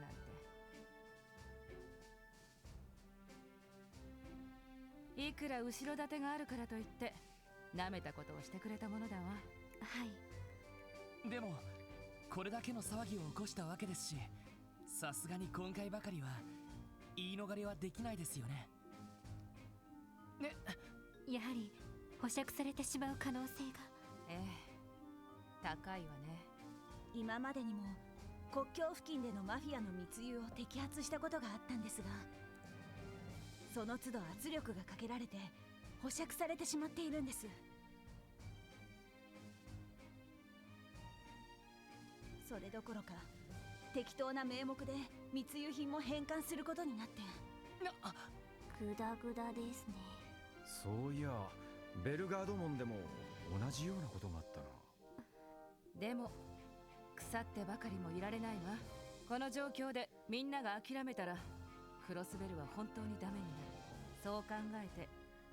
て。いくら後ろ盾があるからといって舐めたことをしてくれたものだわ。はい。でもこれだけの騒ぎを起こしたわけですし、さすがに今回ばかりは言い逃れはできないですよね。ね。やはり保釈されてしまう可能性が。高いわね。今までにも国境付近でのマフィアの密輸を摘発したことがあったんですが、その都度圧力がかけられて保釈されてしまっているんです。それどころか適当な名目で密輸品も返還することになって。グダグダですね。そういやベルガード門でも同じようなことがあったな。でも腐ってばかりもいられないわ。この状況でみんなが諦めたらクロスベルは本当にダメになる。そう考えて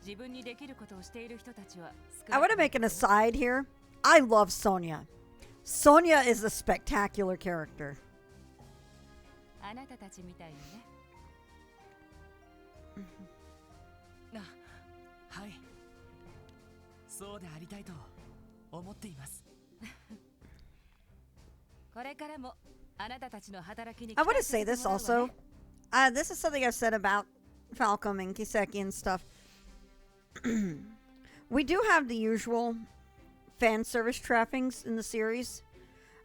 自分にできることをしている人たちは。 I want to make an aside here. I love Sonya. Sonya is a spectacular character. あなたたちみたいにね。はい。そうでありたいと思っています。これからもあなたたちの働きに。 I want to say this also. This is something I've said about Falcom and Kiseki and stuff. We do have the usual fan service trappings in the series.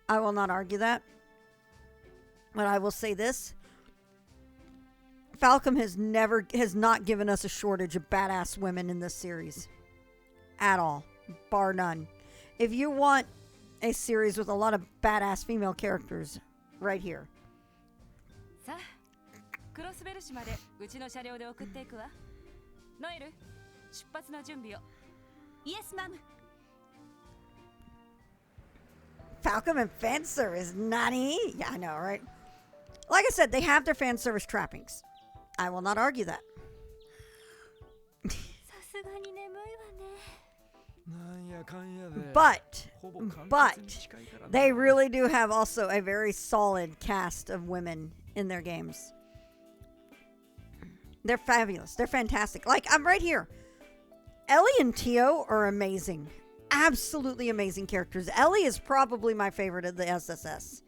I will not argue that. But I will say this. Falcom has not given us a shortage of badass women in this series. At all. Bar none. If you want a series with a lot of badass female characters, right here. さあ、クロスベル市までうちの車両で送っていくわ。ノエル、出発の準備を。イエスマム。Falcom and fan service, nani? Yeah, I know, right? Like I said, they have their fan service trappings. I will not argue that. さすがに眠いわね。But they really do have also a very solid cast of women in their games. They're fabulous. They're fantastic. Like, I'm right here. Ellie and Tio are amazing. Absolutely amazing characters. Ellie is probably my favorite of the SSS.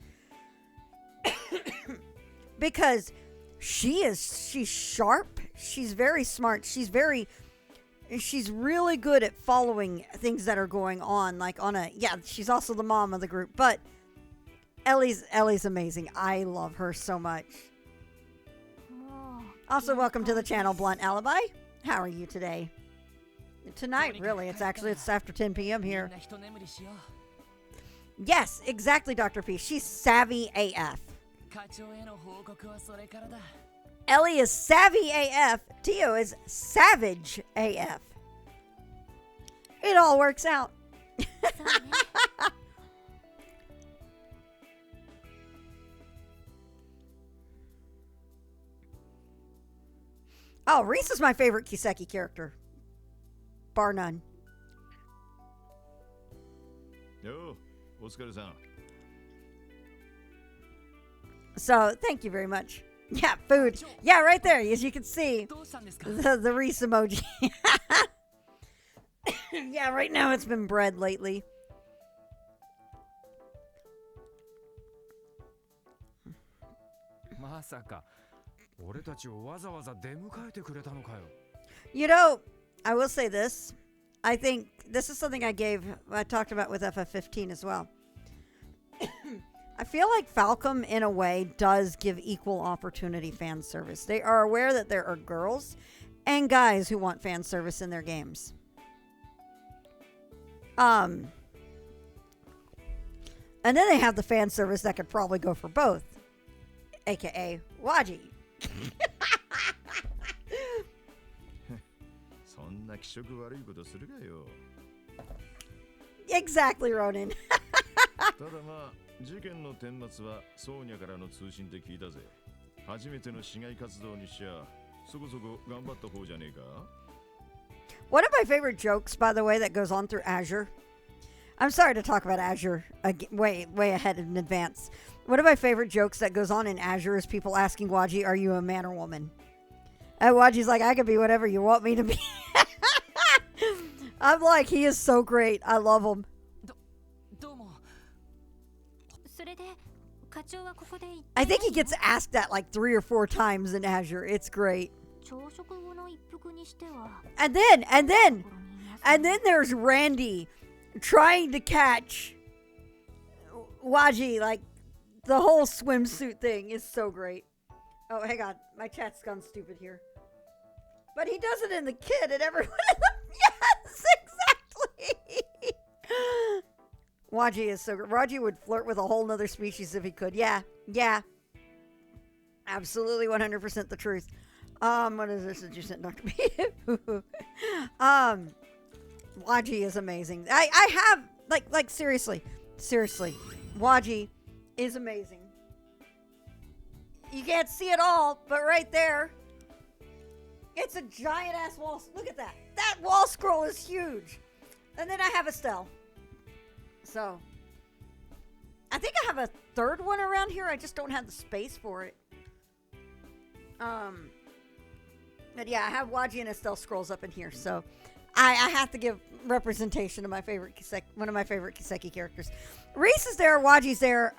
Because she's sharp. She's very smart. She's really good at following things that are going on. Like she's also the mom of the group. But Ellie's amazing. I love her so much. Also, welcome to the channel, Blunt Alibi. How are you today? Tonight, really. It's after 10 p.m. here. Yes, exactly, Dr. P. She's savvy AF. Ellie is savvy AF. Tio is savage AF. It all works out. Oh, Reese is my favorite Kiseki character. Bar none. Yo, so, thank you very much. Yeah, food. Yeah, right there. As you can see, the Reese emoji. Yeah, right now it's been bread lately. You know, I will say this. I think this is something I talked about with FF15 as well. I feel like Falcom, in a way, does give equal opportunity fan service. They are aware that there are girls and guys who want fan service in their games. And then they have the fan service that could probably go for both. AKA Waji. Exactly, Ronin. ただまあ事件の顛末はソーニャからの通信で聞いたぜ。初めての市外活動にしちゃそこそこ頑張った方じゃねえか。One of my favorite jokes, by the way, that goes on through Azure. I'm sorry to talk about Azure way ahead in advance. One of my favorite jokes that goes on in Azure is people asking Waji, "Are you a man or woman?" And Waji's like, "I can be whatever you want me to be." I'm like, he is so great. I love him. I think he gets asked that like 3 or 4 times in Azure. It's great. And then there's Randy trying to catch Waji. Like, the whole swimsuit thing is so great. Oh, hang on. My chat's gone stupid here. But he does it in the kid and everyone in the... Yes, exactly. Waji is so good. Waji would flirt with a whole nother species if he could. Yeah. Absolutely 100% the truth. What is this that you sent, Dr. B? Waji is amazing. I have, like, seriously. Waji is amazing. You can't see it all, but right there, it's a giant ass wall. Look at that. That wall scroll is huge. And then I have Estelle. So, I think I have a third one around here. I just don't have the space for it. But yeah, I have Waji and Estelle scrolls up in here. So, I have to give representation of my favorite one of my favorite Kiseki characters. Reese is there. Waji's there.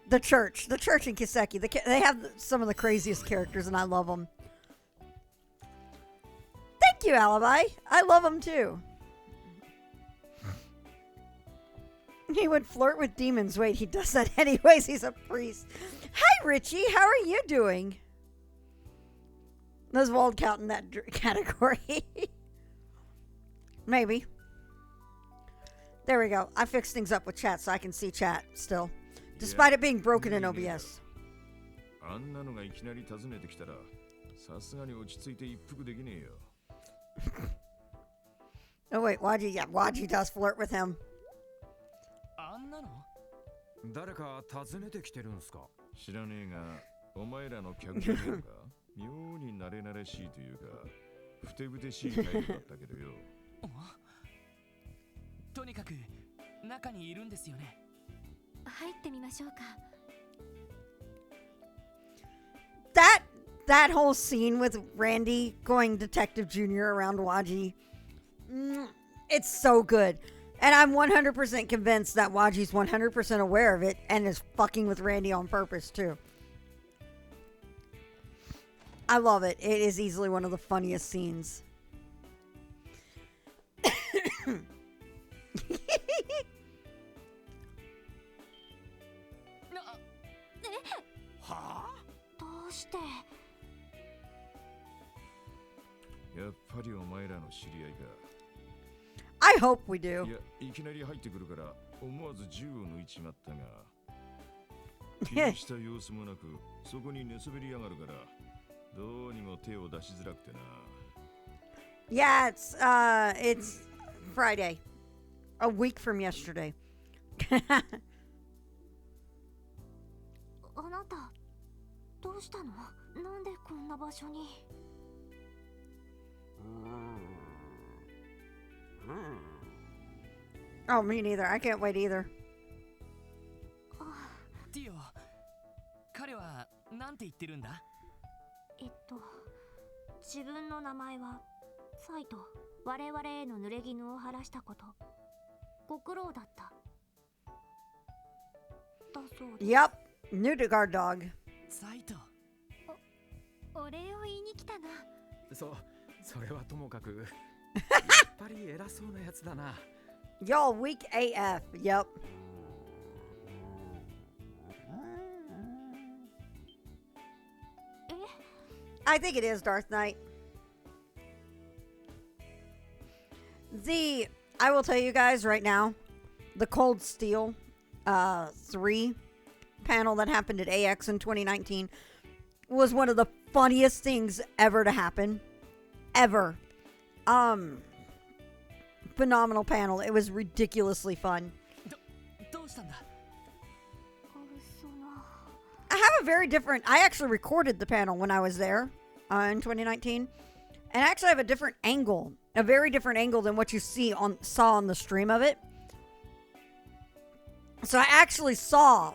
The church in Kiseki. They have some of the craziest characters, and I love them. Thank you, Alibi. I love them too. He would flirt with demons. Wait, he does that anyways. He's a priest. Hi, Richie. How are you doing? Does Wald count in that category? Maybe. There we go. I fixed things up with chat so I can see chat still. Despite it being broken in OBS. あんなのがいきなり訪ねてきたら、さすがに落ち着いて一服できねえよ。Oh wait, Waji does flirt with him. あんなの？誰か訪ねてきてるんすか？知らねえが、お前らの客じゃねえのか？妙に慣れ慣れしいというか、ふてぶてしい態度だったけどよ。とにかく中にいるんですよね。入ってみましょうか。That whole scene with Randy going Detective Jr. around Waji, it's so good. And I'm 100% convinced that Waji's 100% aware of it and is fucking with Randy on purpose too. I love it. It is easily one of the funniest scenes. I hope we do. いや、いきなり入ってくるから思わず銃を抜いちまったが、気にした様子もなくそこに寝そべりやがるから、どうにも手を出しづらくてな。Yeah, it's Friday. A week from yesterday. あなた、どうしたの？なんでこんな場所に？Oh, me neither. I can't wait either. ティオ、彼はなんて言ってるんだ？自分の名前はサイと我々への濡れ衣を晴らしたこと。ご苦労だった。だそうです。Yep, Newdigard dog. サイと。お礼を言いに来たの。それはともかく、やっぱり偉そうなやつだな。Y'all weak AF. Yep. I think it is Darth Knight. I will tell you guys right now, the Cold Steel 3 panel that happened at AX in 2019 was one of the funniest things ever to happen. Ever. Phenomenal panel. It was ridiculously fun. I have a very different... I actually recorded the panel when I was there in 2019. And I actually have a different angle. A very different angle than what you saw on the stream of it. So I actually saw...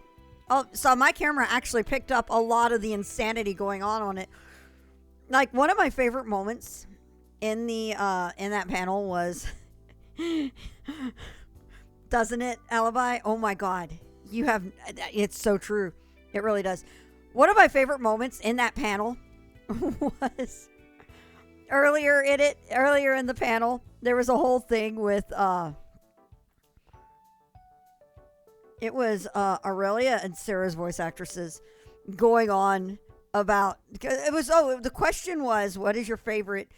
So my camera actually picked up a lot of the insanity going on it. Like, one of my favorite moments in that panel was... Doesn't it, Alibi? Oh my god. It's so true. It really does. One of my favorite moments in that panel was earlier in the panel, there was a whole thing with it was Aurelia and Sarah's voice actresses going on about the question was, what is your favorite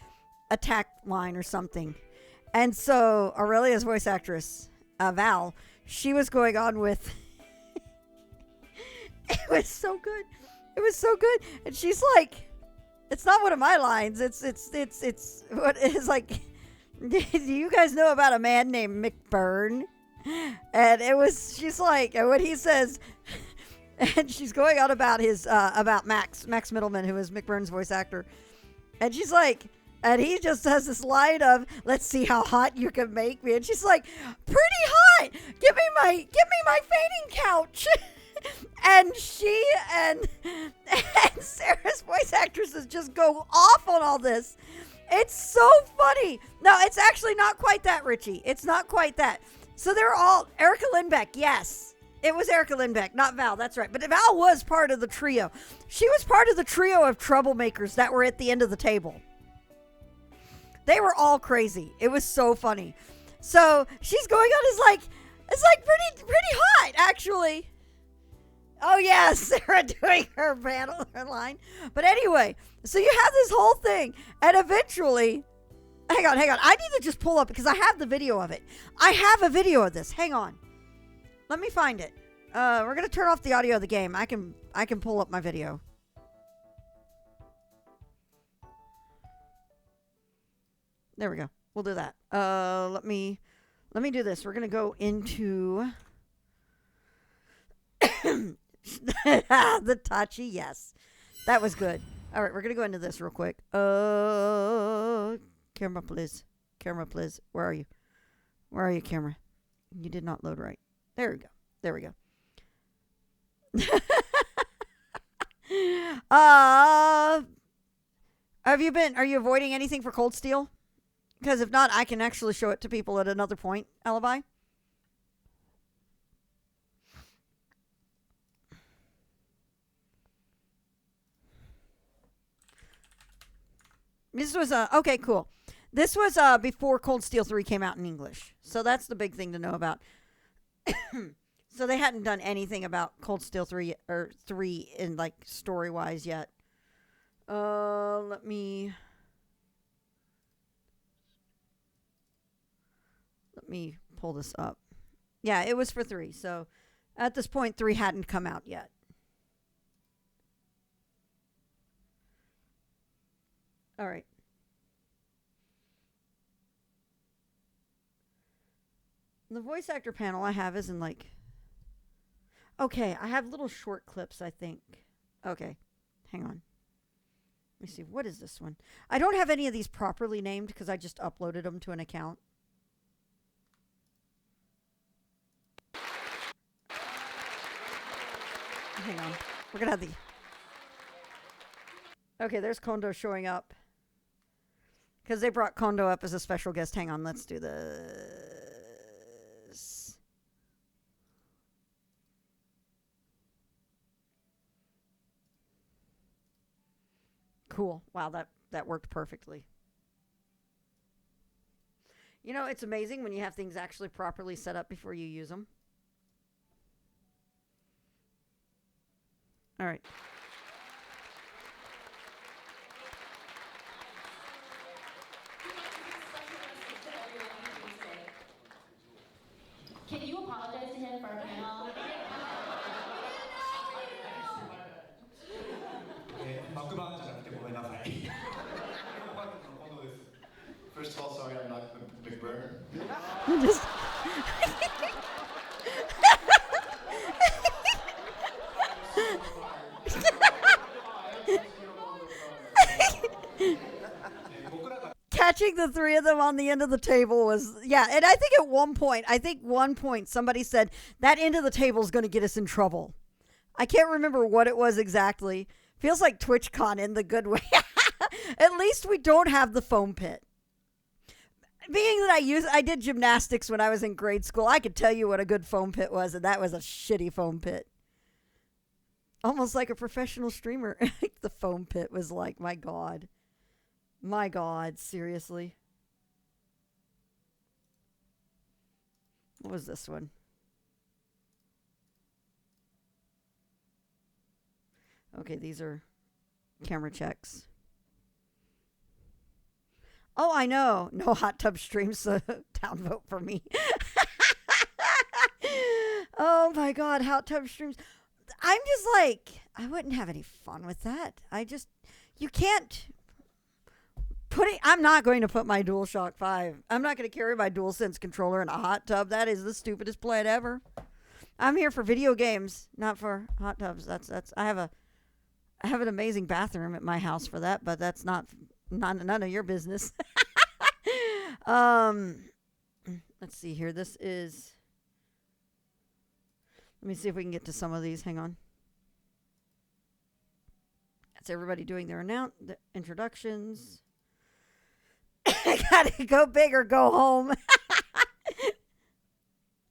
attack line or something? And so Aurelia's voice actress, Val, she was going on with it was so good. It was so good. And she's like, it's not one of my lines. It's what is like, do you guys know about a man named McBurn? And she's like, and when he says, and she's going on about about Max Middleman, who is McBurn's voice actor. And she's like, and he just has this line of, let's see how hot you can make me. And she's like, pretty hot. Give me my fainting couch. And she and Sarah's voice actresses just go off on all this. It's so funny. No, it's actually not quite that, Richie. It's not quite that. So they're all Erica Lindbeck, yes. It was Erica Lindbeck, not Val. That's right. But Val was part of the trio. She was part of the trio of troublemakers that were at the end of the table. They were all crazy. It was so funny. So she's going on it's like pretty hot, actually. Oh yeah, Sarah doing her battle, her line. But anyway, so you have this whole thing, and eventually, hang on. I need to just pull up because I have the video of it. I have a video of this. Hang on. Let me find it. We're gonna turn off the audio of the game. I can pull up my video. There we go. We'll do that. Let me do this. We're gonna go into the Tachi. Yes, that was good. All right, we're gonna go into this real quick. Camera, please. Camera, please. Where are you? Where are you, camera? You did not load right. There we go. There we go. Are you avoiding anything for Cold Steel? Because if not, I can actually show it to people at another point. Alibi? This was okay, cool. This was before Cold Steel 3 came out in English. So that's the big thing to know about. So they hadn't done anything about Cold Steel 3 or 3 in like story-wise yet. Let me pull this up. Yeah, it was for 3. So at this point 3 hadn't come out yet. All right. The voice actor panel I have isn't like... Okay, I have little short clips, I think. Okay, hang on. Let me see, what is this one? I don't have any of these properly named because I just uploaded them to an account. Hang on, we're gonna have the... Okay, there's Kondo showing up. Because they brought Kondo up as a special guest. Hang on, let's do this. Cool. Wow, that worked perfectly. You know, it's amazing when you have things actually properly set up before you use them. All right. Can you apologize to him for our panel? First of all, sorry I'm not a big burner. Just catching the 3 of them on the end of the table was, yeah, and I think at one point somebody said that end of the table is going to get us in trouble. I can't remember what it was exactly. Feels like TwitchCon in the good way. At least we don't have the foam pit. Being that I did gymnastics when I was in grade school, I could tell you what a good foam pit was, and that was a shitty foam pit. Almost like a professional streamer. The foam pit was like, my God. My God, seriously. What was this one? Okay, these are camera checks. Oh, I know. No hot tub streams, so downvote for me. Oh my God, hot tub streams. I'm just like, I wouldn't have any fun with that. You can't put it. I'm not going to put my DualShock 5. I'm not going to carry my DualSense controller in a hot tub. That is the stupidest plan ever. I'm here for video games, not for hot tubs. I have an amazing bathroom at my house for that, but that's none of your business. Let's see here. This is... Let me see if we can get to some of these. Hang on. That's everybody doing their introductions. Gotta go big or go home.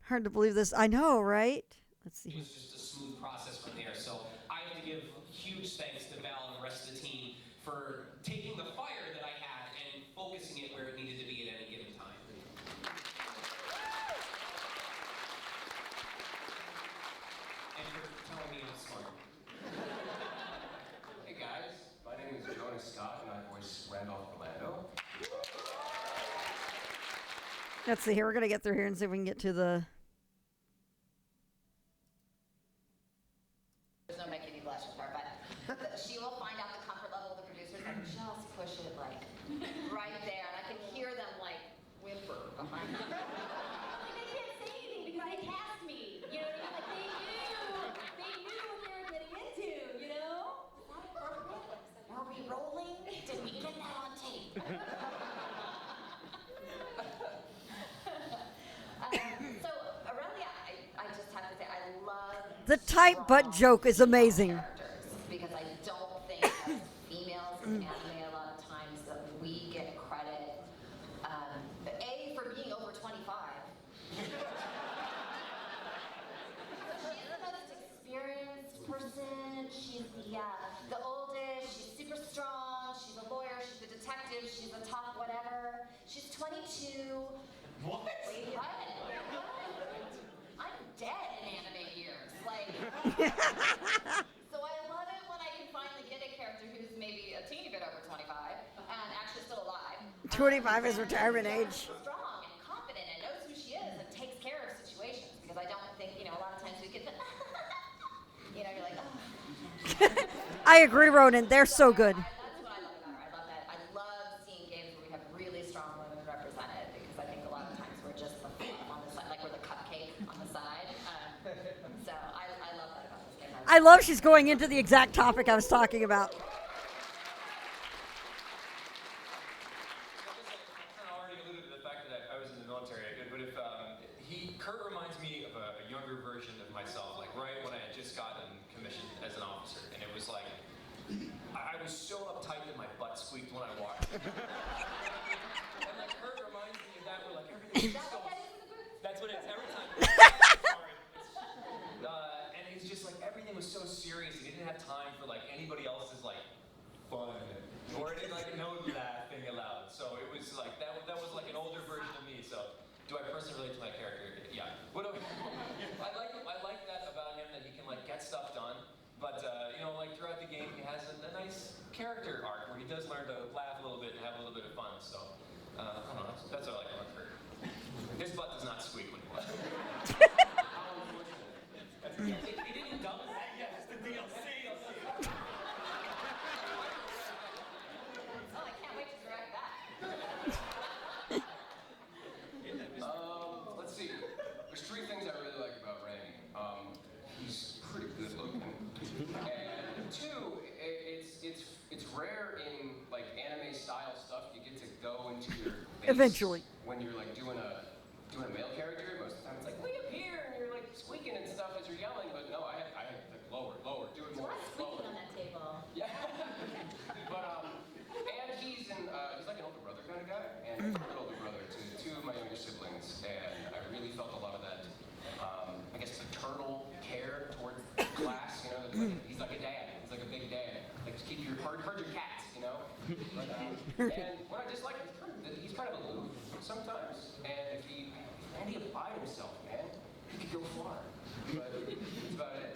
Hard to believe this. I know, right? Let's see. It was just a smooth process from there. So I have to give huge thanks to Val and the rest of the team for taking the fire that I had and focusing it where it needed to be at any given time. And for telling me I'm smart. Hey guys, my name is Jonas Scott and I voice Randolph Orlando. Let's see here. We're going to get through here and see if we can get to the... There's no making me blush with her, but she will find out the comfort level of the producers and just push it like right there. And I can hear them like whimper behind me. Like, they can't say anything because they cast me. You know what I mean? Like, they knew what they were getting into, you know? Is that appropriate? Were we rolling? Did we get that on tape? So, Aurelia, I just have to say, I love The tight butt joke is amazing. characters because I don't think as females in anime a lot of times that we get credit, A, for being over 25. She's the most experienced person. She's the oldest. She's super strong. She's a lawyer. She's a detective. She's a top whatever. She's 22. What? Wait, what? I'm dead in anime years. Like, so I love it when I can finally get a character who's maybe a teeny bit over 25 and actually still alive. 25 is retirement age. Strong and confident and knows who she is and takes care of situations because I don't think, a lot of times we get the, you're like, oh. I agree, Ronan. They're so good. That's what I love about her. I love that. I love seeing games where we have really strong women represented because I think a lot of times we're just the fluff on the side, like we're the cupcake on the side. So I love that about this game. I love she's going into the exact topic I was talking about. I already alluded to the fact that I was in the military, but if Kurt reminds me of a younger version of myself, like right when I had just gotten commissioned as an officer, and it was like I was so uptight that my butt squeaked when I walked. And like Kurt reminds me of that, where like everything's so. That's what it is every time. Sorry. And it's just like everything was so serious, and he didn't have time for like anybody else's like fun, or I didn't like know that thing aloud. So it was like that was like an older version of me. So do I personally relate to my character? Yeah. I like that about him, that he can like get stuff done. But like throughout the game, he has a nice character arc where he does learn to laugh a little bit and have a little bit of fun. So I don't know. That's what I like about Kurt. His butt does not squeak when he walks. How unfortunate. He didn't double that yet. It's the DLC. Oh, I can't wait to direct that. Let's see. There's three things I really like about Rami. He's pretty good looking. And two, it's rare in like anime style stuff you get to go into your base Eventually. when you're like doing a male character. Most of the time it's like way up here and you're like squeaking and stuff as you're yelling, but no, I had like lower, do it more. Squeaking on that table. Yeah. But and he's like an older brother kind of guy, and I'm an older brother to two of my younger siblings, and I really felt a lot of that, I guess, paternal care towards the class. He's like a dad. He's like a big dad. Like just keep your herd your cats, But, and what I dislike is he's kind of aloof sometimes, and if Randy applied himself, man, he could go far. But that's about it.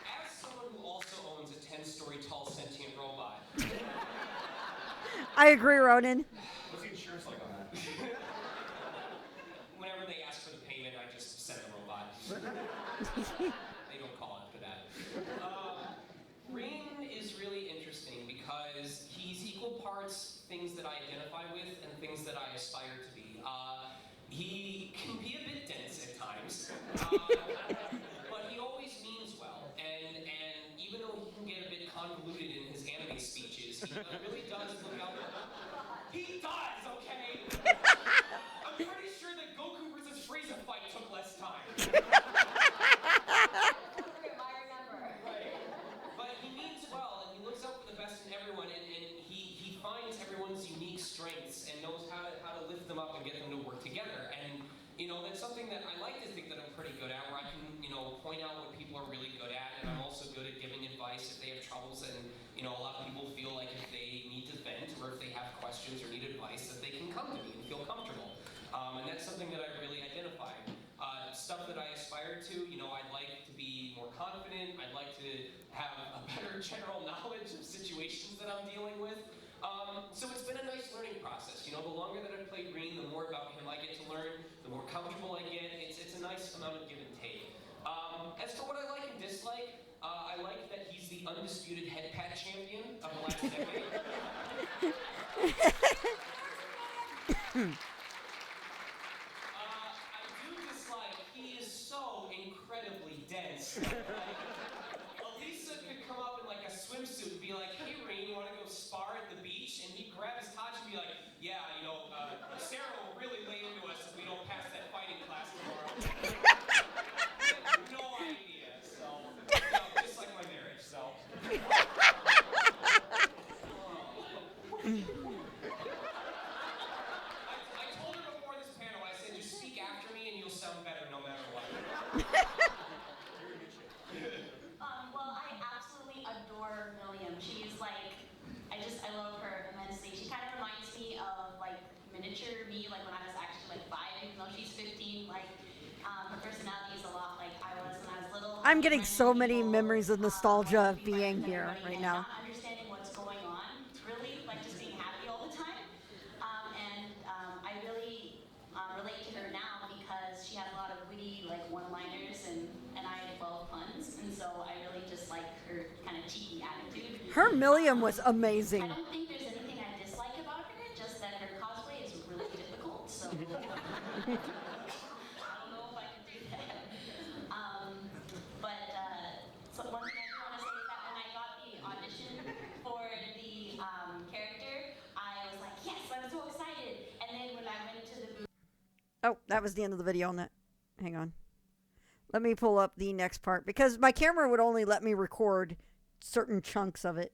As someone who also owns a 10-story tall sentient robot. I agree, Ronan. What's the insurance like on that? Whenever they ask for the payment, I just send the robot. They don't call it for that. Rin is really interesting because he's equal parts things that I identify with and things that I aspire to be. He can be a bit dense at times, but he always means well. And even though he can get a bit convoluted in his anime speeches, he really does look out for He does, okay? I'm pretty sure that Goku versus Frieza fight took less time. Right. But he means well, and he looks out for the best in everyone, and he finds everyone's unique strengths and knows how to or if they have questions or need advice, that they can come to me and feel comfortable. And that's something that I really identify. Stuff that I aspire to, you know, I'd like to be more confident. I'd like to have a better general knowledge of situations that I'm dealing with. So it's been a nice learning process. You know, the longer that I've played Green, the more about him I get to learn, the more comfortable I get. It's a nice amount of give and take. As for what I like and dislike, I like that he's the undisputed head pat champion of the last decade. I do dislike he is so incredibly dense. Elisa could come up in like a swimsuit and be like, "Hey, Rain, you want to go spar at the beach?" And he'd grab his touch and be like, "Yeah, you know, Sarah will really lay into us if we don't pass that fighting class tomorrow." No idea. So, you know, just like my marriage. So. I told her before this panel, I said, just speak after me and you'll sound better no matter what. Well, I absolutely adore William. She's like, I love her immensely. She kind of reminds me of like miniature me, like when I was actually like 5, even though she's 15. Like, her personality is a lot like I was when I was little. I'm getting so many memories of nostalgia of being here right now. Not understanding what's going on. It's really like just being happy all the time. I really relate to her now because she has a lot of witty like one-liners and I love puns, and so I really just like her kind of cheeky attitude. Her Milliam was amazing. I don't think there's anything I dislike about her, just that her cosplay is really difficult. So I don't know if I can do that. So one thing I do want to say is that when I got the audition for the character, I was like, yes, I'm so excited. And then when I went to the booth. Oh, that was the end of the video on that. Hang on. Let me pull up the next part because my camera would only let me record certain chunks of it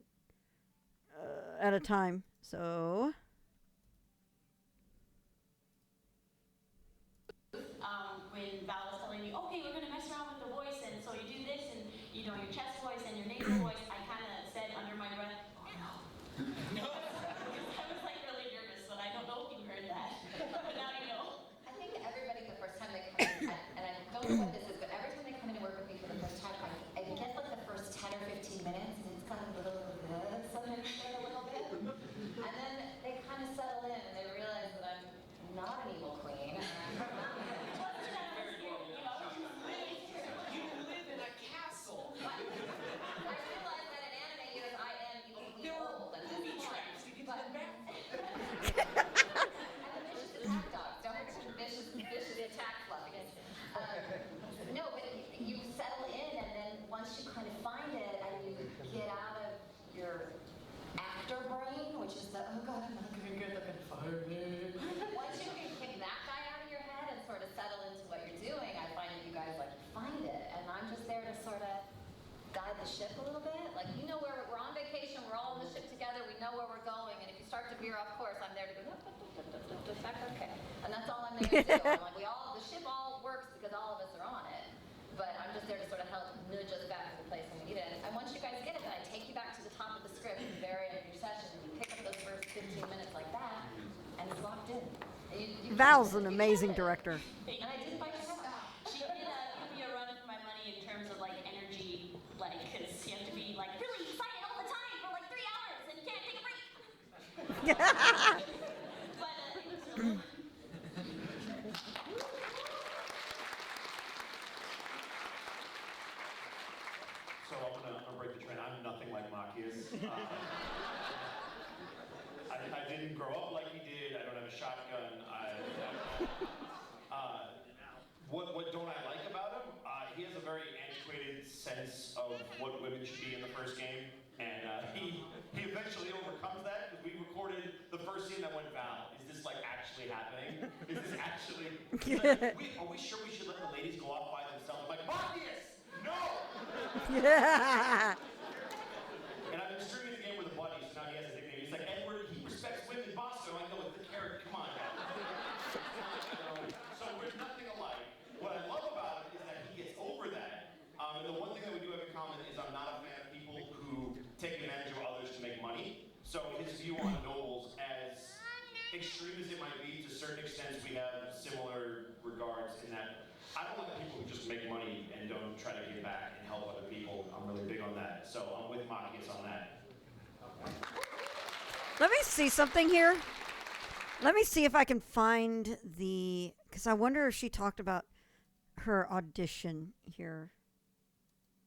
at a time. So. When Val was telling me, okay, we're going to mess around with the voice, and so you do this, and you know, your chest voice and your nasal voice, I kind of said under my breath, oh no. I was like really nervous, but I don't know if you heard that. But now you know. I think everybody the first time they come in, and I don't know what this is, but every time they come in and work with me for the first time, I get like the first 10 or 15 minutes, and it's kind of a little something a little bit. And then they kind of settle in and they realize that I'm not an evil queen. You live in a castle. I realize that in anime years I am evil queen old. And booby traps. You get to the back. And the vicious attack dogs. Don't forget the vicious attack fluffies. No, but you settle in, and then once you kind of find it, and you get out of your actor brain, which is the, oh god, I'm not gonna get, they're gonna fire me. Once you can kick that guy out of your head and sort of settle into what you're doing, I find that you guys like find it, and I'm just there to sort of guide the ship a little bit. Like, you know, where we're on vacation, we're all on the ship together, we know where we're going, and if you start to veer off course, I'm there to go, okay. And that's all I'm there to do. I'm like, the ship all works because all of us are on it. But I'm just there to sort of help nudge us back to the place when we need it. And once you guys get it, then I take you back to the top of the script at the very end of your session, and you pick up those first 15 minutes like that, and it's locked in. Val's an amazing director. And I didn't bite your head off. She did give me a run for my money in terms of like energy, like, because you have to be like really excited all the time for like 3 hours and you can't take a break. But it was really So I'm gonna break the trend. I'm nothing like Maki is. I didn't grow up like he did. I don't have a shotgun. What don't I like about him? He has a very antiquated sense of what women should be in the first game, and he eventually overcomes that because we recorded the first scene that went, Val, is this like actually happening? Is this actually? Like, are we sure we should let the ladies go off by themselves? I'm like, Marcus, no! Yeah. And I've been streaming the game with a buddy, so now he has a nickname. He's like, Edward, he respects women, Boston. I go with the character, come on, guys. So we're nothing alike. What I love about it is that he gets over that. And the one thing that we do have in common is I'm not a fan of people who take advantage of others to make money. So his view on nobles certain extents, we have similar regards in that I don't like people who just make money and don't try to give back and help other people. I'm really big on that. So I'm with Machias on that. Let me see something here. Let me see if I can find the... Because I wonder if she talked about her audition here.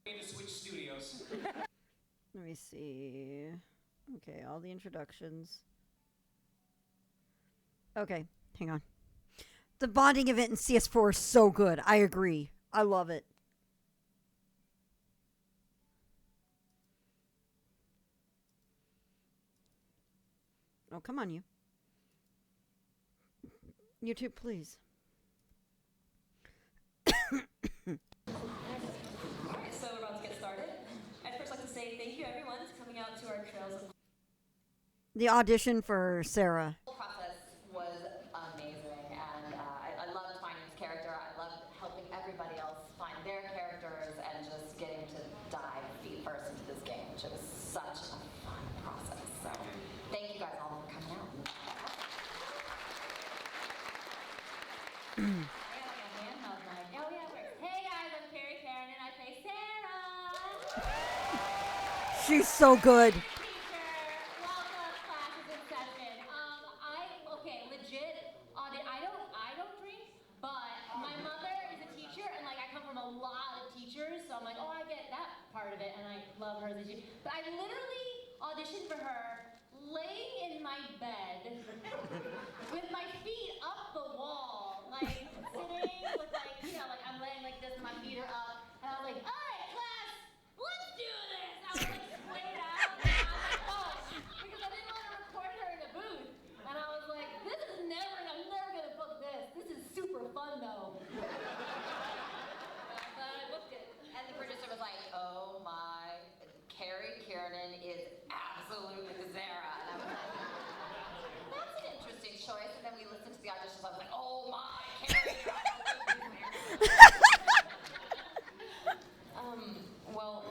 We need to switch studios. Let me see. Okay, all the introductions. Okay, hang on. The bonding event in CS4 is so good. I agree. I love it. Oh, come on, you. YouTube, please. Alright, so we're about to get started. I'd first like to say thank you everyone for coming out to our Trails of The audition for Sarah. The whole process was amazing, and I loved finding this character. I loved helping everybody else find their characters and just getting to dive feet first into this game, which was such a fun process. So thank you guys all for coming out. Hey guys, I'm Carrie Karen and I play Sarah. She's so good. Welcome, class is in session. Okay, legit. I don't drink, but my mother is a teacher, and like I come from a lot of teachers, so I'm like, oh, I get that part of it, and I love her as a teacher. But I literally auditioned for her laying in my bed with my feet up the wall, like sitting with like, you know, like I'm laying like this, and my feet are up, and I was like, all right, class, let's do this. I was like splayed out, and I was like, oh, because I didn't want to record her in a booth, and I was like, I'm never gonna book this. This is super fun though. But I booked it. And the producer was like, oh my, Carrie Kiernan is absolutely Zara. And I was like, that's an interesting choice. And then we listened to the auditions. I was like, oh my, Carrie well,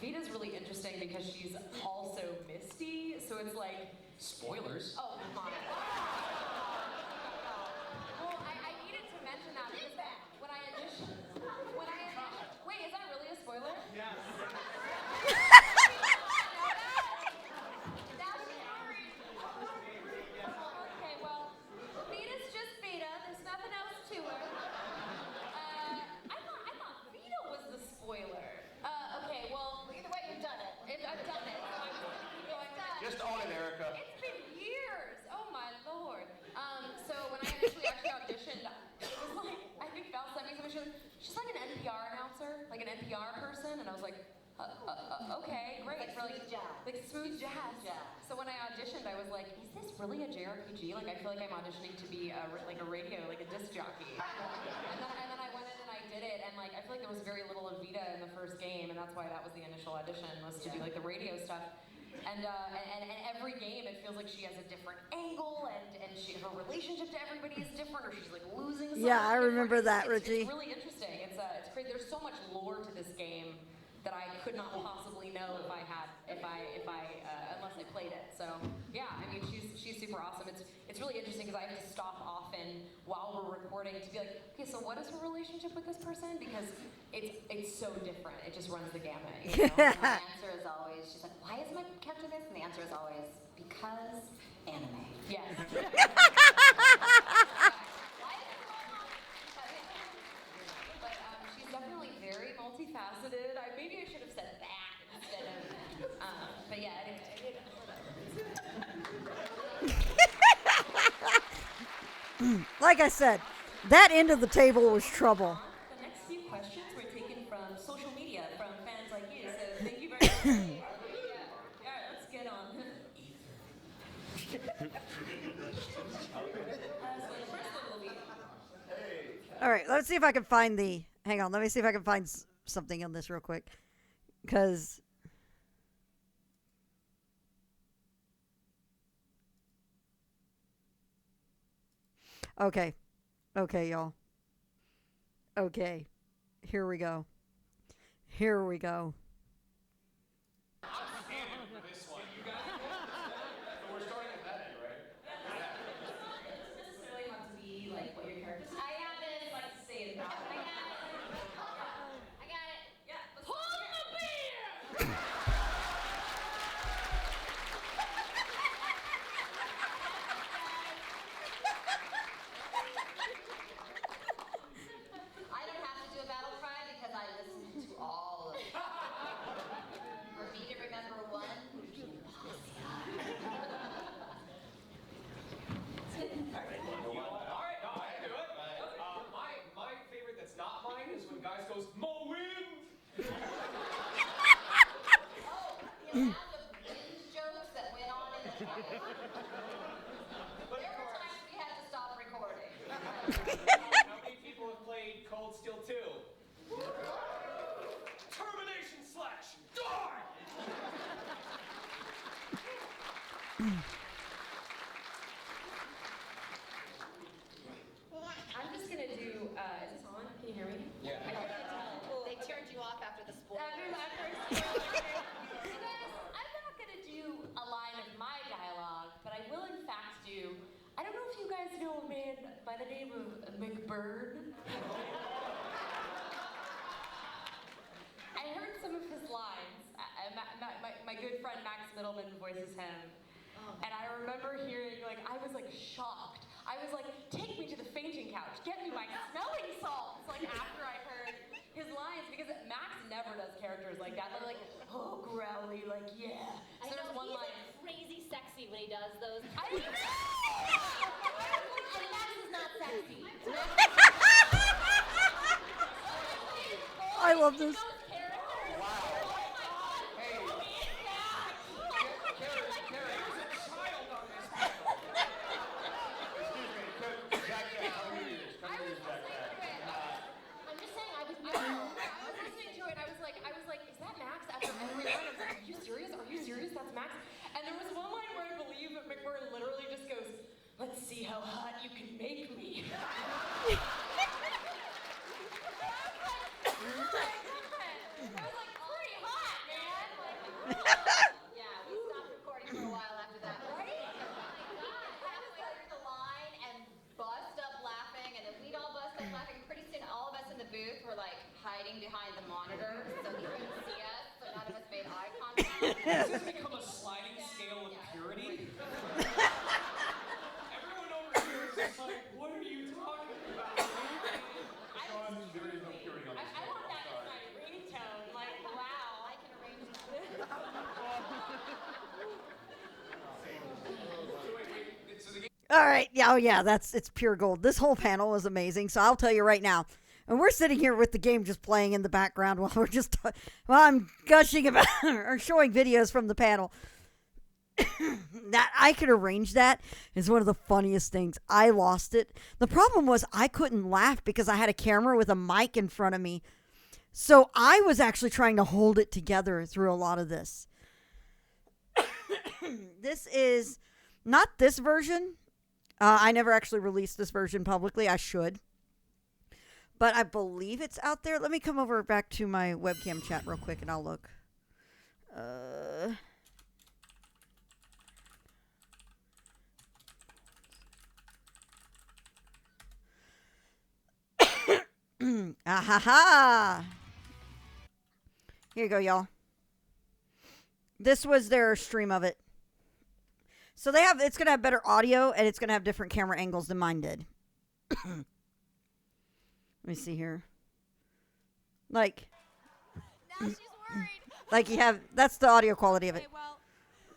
Vita's really interesting because she's also Misty. So it's like, Spoilers. oh my. Well, I needed to mention that because when I auditioned, wait, is that really a spoiler? Yes. Okay, well, Vita's just Vita. There's nothing else to her. I thought Vita was the spoiler. Okay, well, either way, you've done it. I've done it. So I'm just gonna keep going with it. Just own it, Erica. It's been years. Oh my lord. So when I initially actually auditioned, it was like, I think Val sent me something. She's like an NPR announcer, like an NPR person, and I was like, okay, great. Like smooth jazz. Like smooth jazz. So when I auditioned, I was like, is this really a JRPG? Like I feel like I'm auditioning to be like a radio, like a disc jockey. and then I went in and I did it, and like I feel like there was very little of Vita in the first game, and that's why that was the initial audition, was to do like the radio stuff. And every game, it feels like she has a different angle, and her relationship to everybody is different, or she's like losing something. Yeah, I remember that, It's Richie. really interesting. It's crazy. There's so much lore to this game that I could not possibly know unless I played it. So yeah, I mean, she's super awesome. It's really interesting because I have to stop often while we're recording to be like, okay, so what is her relationship with this person? Because it's so different. It just runs the gamut. You know? And my answer is always, she's like, why is my character this? And the answer is always, because anime. Yes. But she's definitely very multifaceted. Maybe I should have said that instead of. But yeah, anyway. Like I said, that end of the table was trouble. The next few questions were taken from social media from fans like you. So thank you very much. Yeah. All right, let's get on. So the first one will be. All right, let's see if I can find the... Hang on, let me see if I can find something on this real quick. Because... Okay. Okay, y'all. Okay. Here we go. Here we go. I'm scared for this one. You guys. So we're starting at that end, right? This is really hard to those more wind. Jokes that went on in the chat. There were times we had to stop recording. How many people have played Cold Steel 2? Termination slash die! I'm just gonna do. Is this on? Can you hear me? Yeah. I can't tell. They turned you off after the spoiler. After you guys, I'm not gonna do a line of my dialogue, but I will in fact do. I don't know if you guys know a man by the name of McBurn. I heard some of his lines. My good friend Max Middleman voices him. And I remember hearing, like, I was like shocked. I was like, take me to the fainting couch. Get me my smelling salts. Like, after I heard his lines, because Max never does characters like that. They're like, oh, growly, like, yeah. So there's one line. Crazy sexy when he does those. I didn't And Max is not sexy. I love this. I'm just saying, I was listening to it, and I was like, is that Max? After every line, I was like, are you serious? Are you serious? That's Max? And there was one line where I believe that McBurn literally just goes, let's see how hot you can make me. I was like, pretty hot, man. Yeah, we stopped recording for a while after that. Right? I was like the line and bust up laughing, and if we'd all bust up laughing, pretty soon all of us in the booth were like hiding behind the monitor so he couldn't see us, so none of us made eye contact. This has become a sliding scale of purity. Everyone over here is just like, what are you talking about? Sean, there is no purity on this. I want that as my ringtone. Like, wow. I can arrange All right. Yeah, oh yeah, it's pure gold. This whole panel was amazing. So I'll tell you right now. And we're sitting here with the game just playing in the background while we're just while I'm gushing about or showing videos from the panel. That I could arrange that is one of the funniest things. I lost it. The problem was I couldn't laugh because I had a camera with a mic in front of me. So I was actually trying to hold it together through a lot of this. This is not this version. I never actually released this version publicly. I should. But I believe it's out there. Let me come over back to my webcam chat real quick and I'll look. Ahaha! Here you go, y'all. This was their stream of it. So it's going to have better audio and it's going to have different camera angles than mine did. Let me see here. Like. Now she's worried. Like that's the audio quality of it. Okay, well,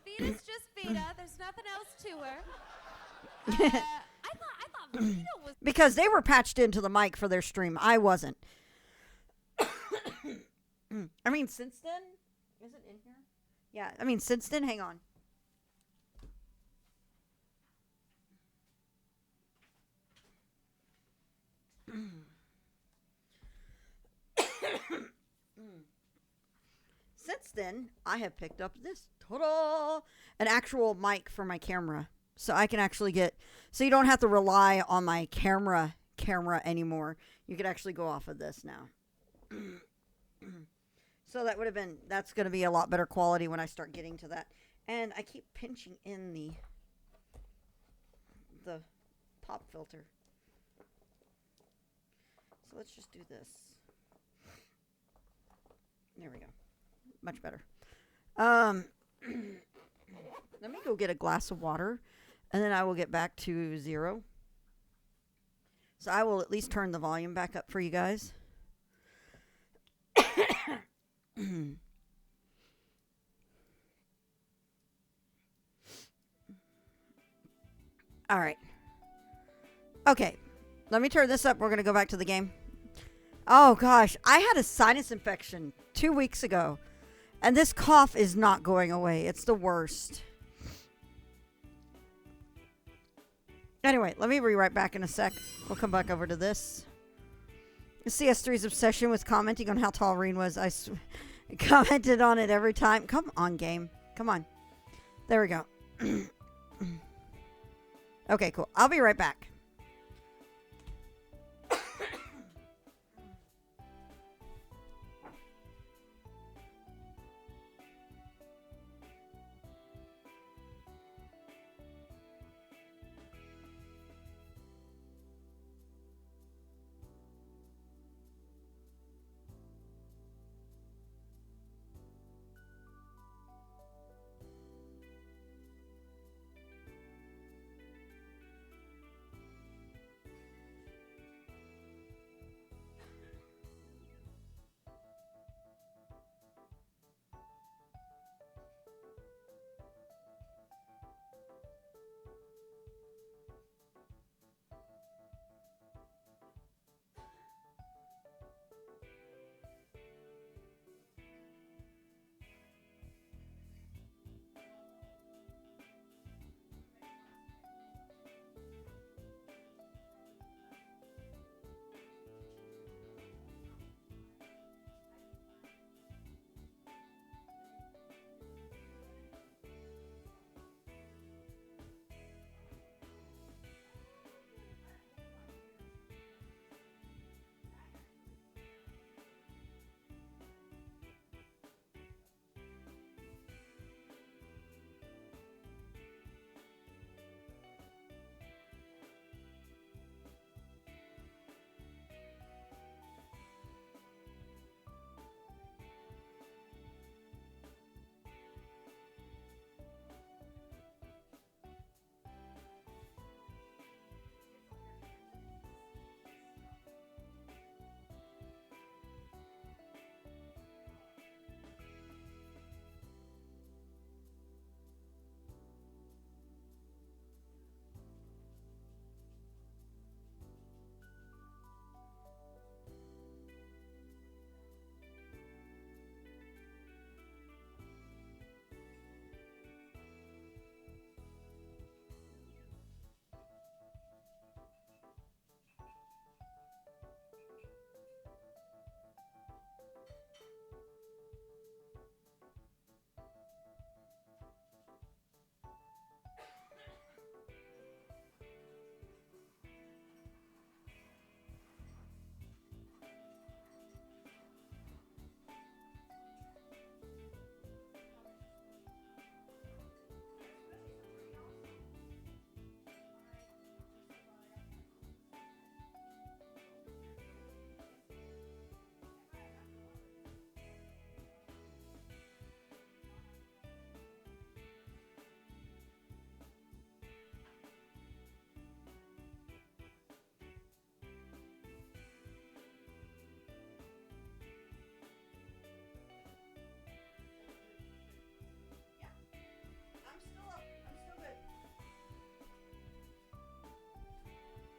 Vita's just Vita. There's nothing else to her. I thought Vita was. Because they were patched into the mic for their stream. I wasn't. I mean, since then. Is it in here? Yeah, I mean, since then, hang on. Since then, I have picked up this an actual mic for my camera. So I can actually so you don't have to rely on my camera anymore. You could actually go off of this now. So that's going to be a lot better quality when I start getting to that. And I keep pinching in the pop filter. So let's just do this. There we go. Much better. Let me go get a glass of water, and then I will get back to 0. So I will at least turn the volume back up for you guys. All right. Okay. Let me turn this up. We're going to go back to the game. Oh gosh, I had a sinus infection 2 weeks ago, and this cough is not going away. It's the worst. Anyway, let me be right back in a sec. We'll come back over to this. CS3's obsession with commenting on how tall Reen was. I commented on it every time. Come on, game. Come on. There we go. Okay, cool. I'll be right back.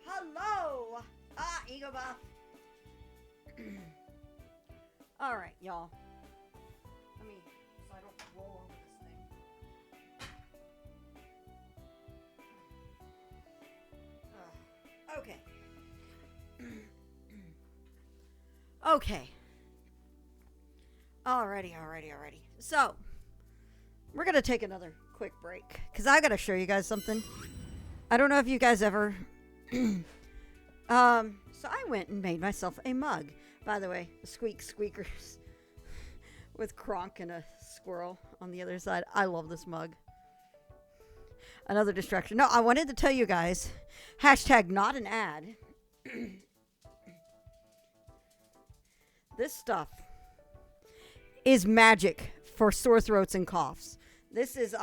Hello! Ego buff. All right, y'all. Let me, so I don't roll over this thing. Okay. Okay. Alrighty. So, we're going to take another quick break, because I got to show you guys something. I don't know if you guys ever... So I went and made myself a mug. By the way, squeakers with Kronk and a squirrel on the other side. I love this mug. Another distraction. No, I wanted to tell you guys, hashtag not an ad. This stuff is magic for sore throats and coughs. This is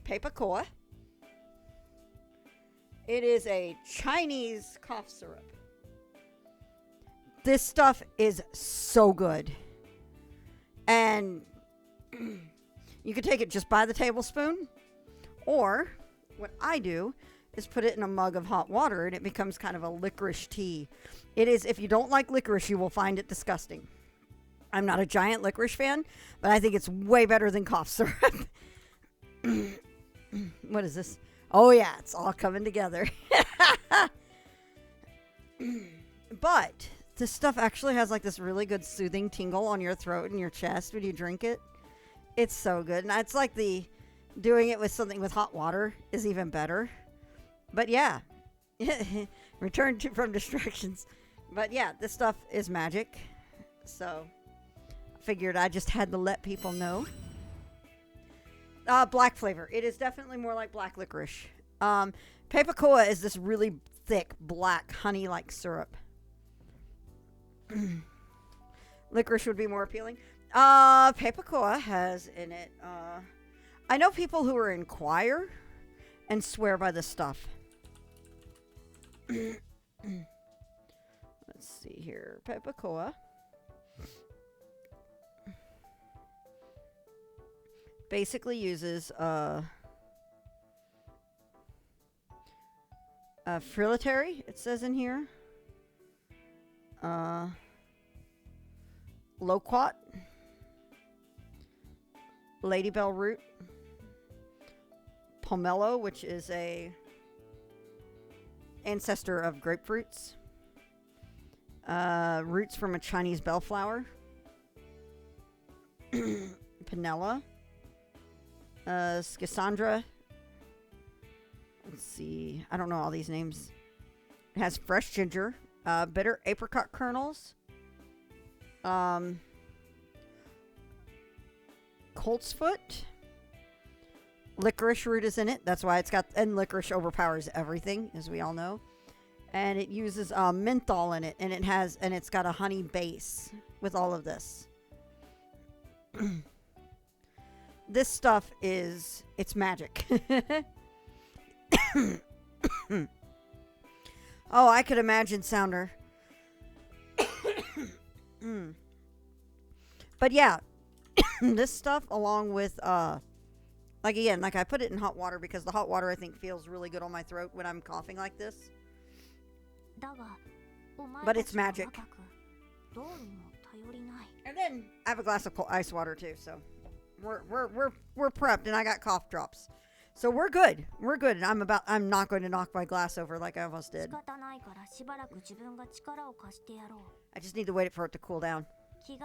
Papacoa. It is a Chinese cough syrup. This stuff is so good. And you can take it just by the tablespoon. Or what I do is put it in a mug of hot water and it becomes kind of a licorice tea. It is, if you don't like licorice, you will find it disgusting. I'm not a giant licorice fan, but I think it's way better than cough syrup. What is this? Oh yeah, it's all coming together. But this stuff actually has like this really good soothing tingle on your throat and your chest when you drink it. It's so good. And it's like doing it with something with hot water is even better. But yeah, from distractions. But yeah, this stuff is magic. So I figured I just had to let people know. Black flavor. It is definitely more like black licorice. Papacoa is this really thick, black, honey-like syrup. Licorice would be more appealing. Papacoa has in it, I know people who are in choir and swear by this stuff. Let's see here. Papacoa. Basically uses frillatary, it says in here. Loquat, ladybell root, pomelo, which is a ancestor of grapefruits, roots from a Chinese bellflower, panella, schisandra. Let's see. I don't know all these names. It has fresh ginger, bitter apricot kernels, coltsfoot, licorice root is in it. That's why it's got, and licorice overpowers everything, as we all know. And it uses menthol in it, and it's got a honey base with all of this. This stuff it's magic. Oh, I could imagine Sounder. But yeah, this stuff along with, like again, like I put it in hot water because the hot water I think feels really good on my throat when I'm coughing like this. But it's magic. And then I have a glass of ice water too, so we're prepped, and I got cough drops. So we're good. We're good. And I'm not going to knock my glass over like I almost did. I just need to wait for it to cool down. Oi,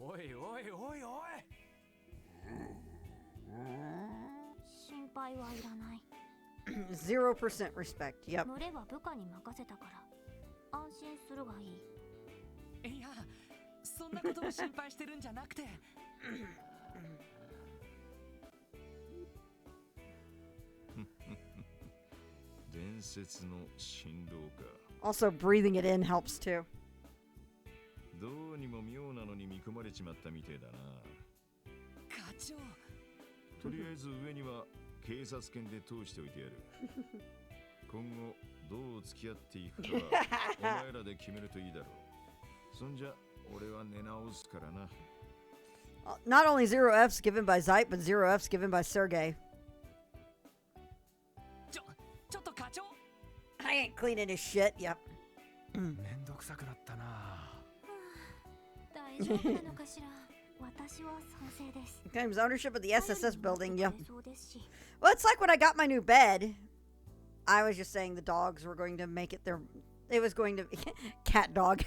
oi, oi, oi. 0% respect. Yep. いや、そんなことを心配してるんじゃなくて。伝説の振動か。Also, breathing it in helps too. どうにも妙なのに見込まれちまったみてえだな。課長。とりあえず上には警察犬で通しておいてやる。今後どう付き合っていくかはお前らで決めるといいだろう。そんじゃ俺は寝直すからな。Not only 0 Fs given by Zeit, but 0 Fs given by Sergey. ちょっと課長。I ain't cleaning his shit. Yep. めんどくさくなったな。大丈夫なのかしら。私は賛成です。Claims ownership of the SSS building. Yep. Well, it's like when I got my new bed. I was just saying the dogs were going to make it their. It was going to cat dog.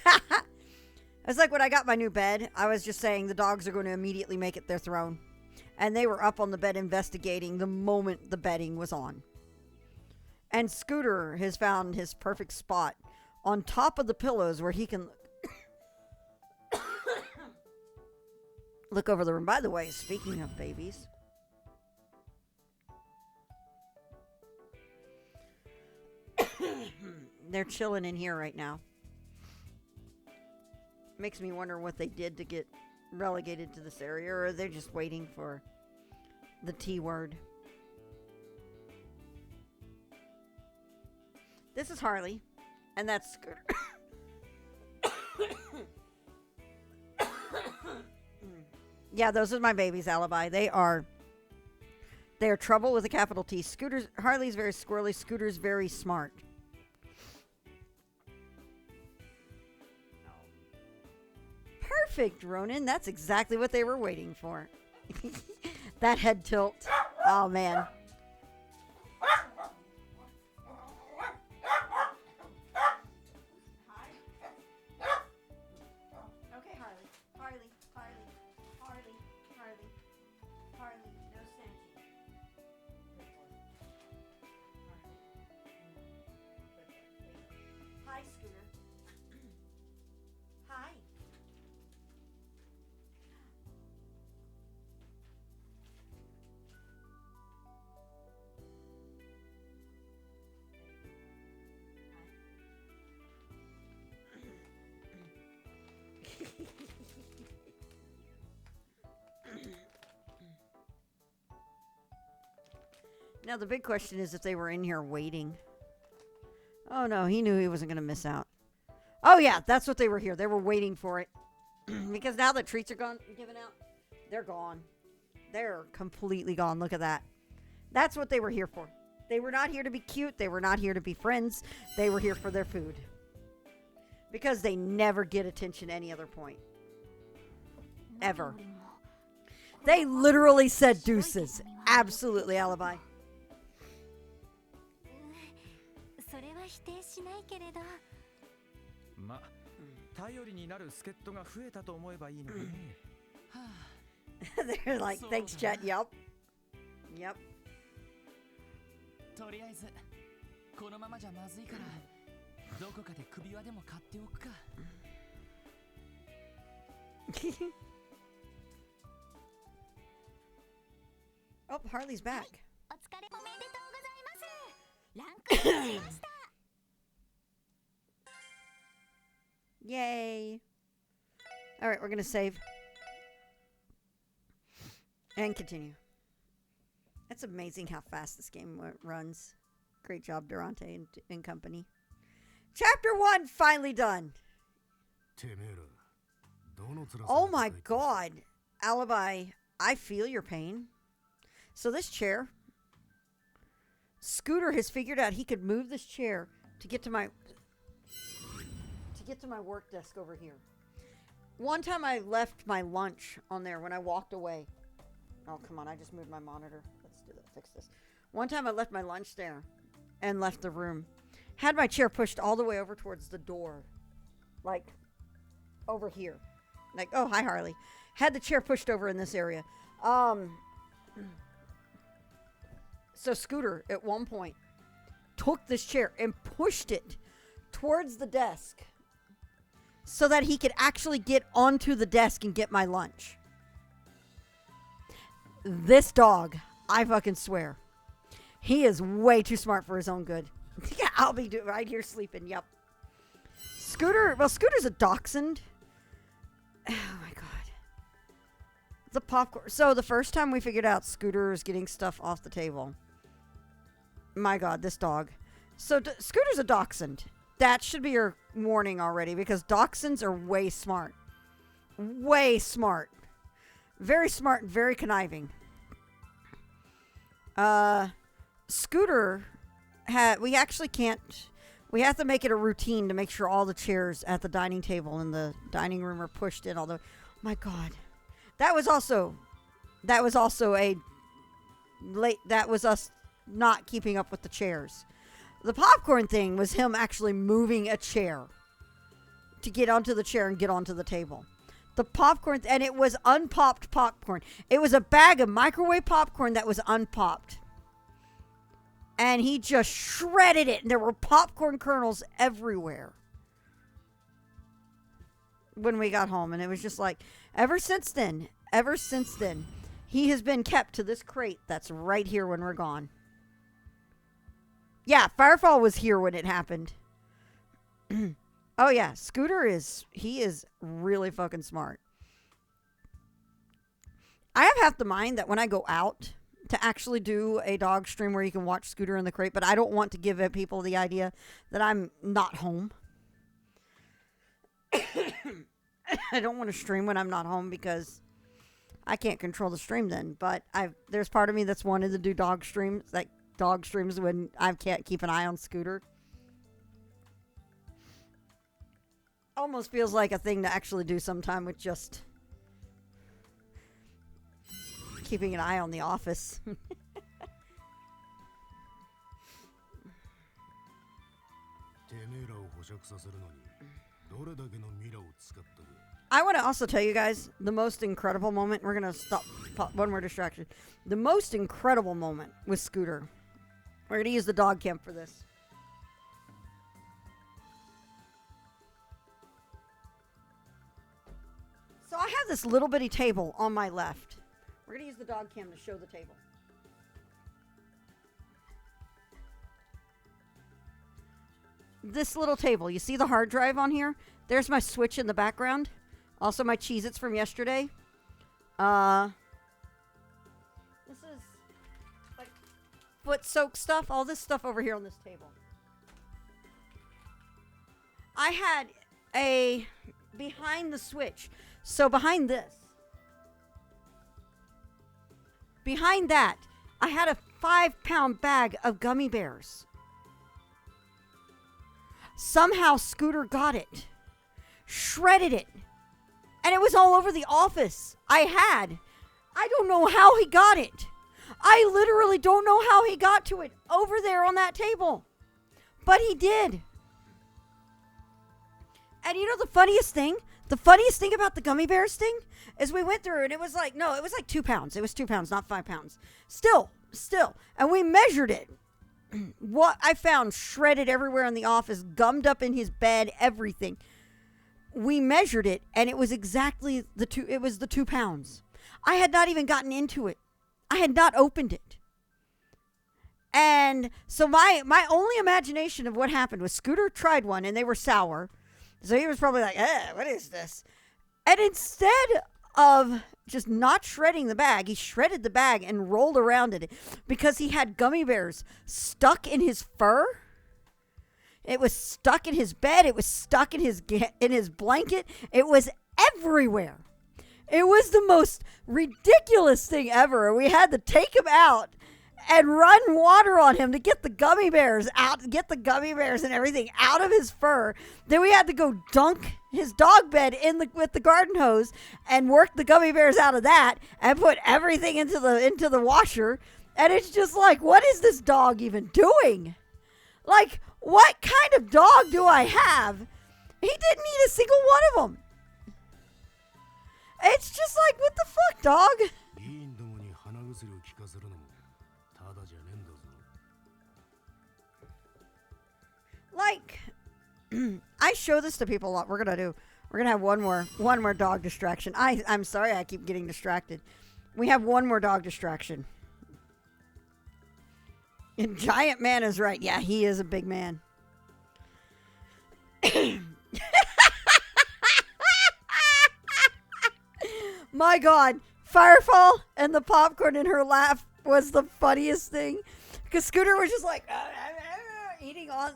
It's like when I got my new bed. I was just saying the dogs are going to immediately make it their throne, and they were up on the bed investigating the moment the bedding was on. And Scooter has found his perfect spot on top of the pillows where he can look over the room. By the way, speaking of babies, they're chilling in here right now. Makes me wonder what they did to get relegated to this area, or they're just waiting for the T word. This is Harley, and that's Scooter. Yeah, those are my babies, Alibi. They are trouble with a capital T. Harley's very squirrely. Scooter's very smart. Perfect, Ronan. That's exactly what they were waiting for. That head tilt. Oh, man. Okay, Harley, no snatching. Hi, Scooter. Hi. Now, the big question is if they were in here waiting. Oh, no, he knew he wasn't going to miss out. Oh, yeah, that's what they were here. They were waiting for it. Because now the treats are gone, given out, they're gone. They're completely gone. Look at that. That's what they were here for. They were not here to be cute. They were not here to be friends. They were here for their food. Because they never get attention any other point. Ever. They literally said deuces. Absolutely, Alibi. それは否定しないけれど。ま、頼りになる助っ人が増えたと思えばいいのにね。They're like, thanks, Chet. Yep. Yep. とりあえずこのままじゃまずいからどこかで首輪でも買っておくか。Oh, Harley's back. お疲れおめでとうございます。ランクアップしました。Yay. All right, we're going to save. And continue. It's amazing how fast this game runs. Great job, Durante and company. Chapter 1 finally done. Oh my god. Alibi, I feel your pain. So this chair, Scooter has figured out he could move this chair to get to my work desk over here. One time I left my lunch on there when I walked away. Oh, come on, I just moved my monitor. Let's do that, fix this. One time I left my lunch there and left the room. Had my chair pushed all the way over towards the door. Like, over here. Like, oh, hi, Harley. Had the chair pushed over in this area. So Scooter, at one point, took this chair and pushed it towards the desk so that he could actually get onto the desk and get my lunch. This dog, I fucking swear, he is way too smart for his own good. Yeah, I'll be right here sleeping, yep. Scooter, well, Scooter's a dachshund. Oh my god. The popcorn. So the first time we figured out Scooter is getting stuff off the table. My god, this dog. So Scooter's a dachshund. That should be your warning already because dachshunds are way smart. Way smart. Very smart and very conniving. Scooter we actually can't. We have to make it a routine to make sure all the chairs at the dining table in the dining room are pushed in. Although, my God, that was also a late. That was us not keeping up with the chairs. The popcorn thing was him actually moving a chair to get onto the chair and get onto the table. The popcorn, and it was unpopped popcorn. It was a bag of microwave popcorn that was unpopped. And he just shredded it, and there were popcorn kernels everywhere when we got home. And it was just like, ever since then, he has been kept to this crate that's right here when we're gone. Yeah, Firefall was here when it happened. Oh, yeah, Scooter is really fucking smart. I have half the mind that when I go out to actually do a dog stream where you can watch Scooter in the crate, but I don't want to give people the idea that I'm not home. I don't want to stream when I'm not home because I can't control the stream then. But there's part of me that's wanted to do dog streams, like dog streams when I can't keep an eye on Scooter. Almost feels like a thing to actually do sometime with just keeping an eye on The Office. I want to also tell you guys the most incredible moment. We're going to stop. One more distraction. The most incredible moment with Scooter. We're going to use the dog cam for this. So I have this little bitty table on my left. We're going to use the dog cam to show the table. This little table. You see the hard drive on here? There's my Switch in the background. Also my Cheez-Its from yesterday. This is like foot soak stuff. All this stuff over here on this table. I had a behind the Switch. So behind this. Behind that, I had a 5-pound bag of gummy bears. Somehow Scooter got it. Shredded it. And it was all over the office. I don't know how he got it. I literally don't know how he got to it over there on that table. But he did. And you know the funniest thing? The funniest thing about the gummy bears thing is we went through and it was like 2 pounds. It was 2 pounds, not 5 pounds. Still. And we measured it. What I found shredded everywhere in the office, gummed up in his bed, everything. We measured it and it was exactly the 2 pounds. I had not even gotten into it. I had not opened it. And so my only imagination of what happened was Scooter tried one and they were sour. So he was probably like, what is this? And instead of just not shredding the bag, he shredded the bag and rolled around in it because he had gummy bears stuck in his fur. It was stuck in his bed. It was stuck in his blanket. It was everywhere. It was the most ridiculous thing ever. We had to take him out and run water on him to get the gummy bears out, get the gummy bears and everything out of his fur. Then we had to go dunk his dog bed with the garden hose and work the gummy bears out of that and put everything into the washer. And it's just like, what is this dog even doing? Like, what kind of dog do I have? He didn't eat a single one of them. It's just like, what the fuck, dog? Like, I show this to people a lot. We're gonna have one more dog distraction. I'm sorry I keep getting distracted. We have one more dog distraction. And Giant Man is right. Yeah, he is a big man. My God, Firefall and the popcorn in her lap was the funniest thing. Because Scooter was just like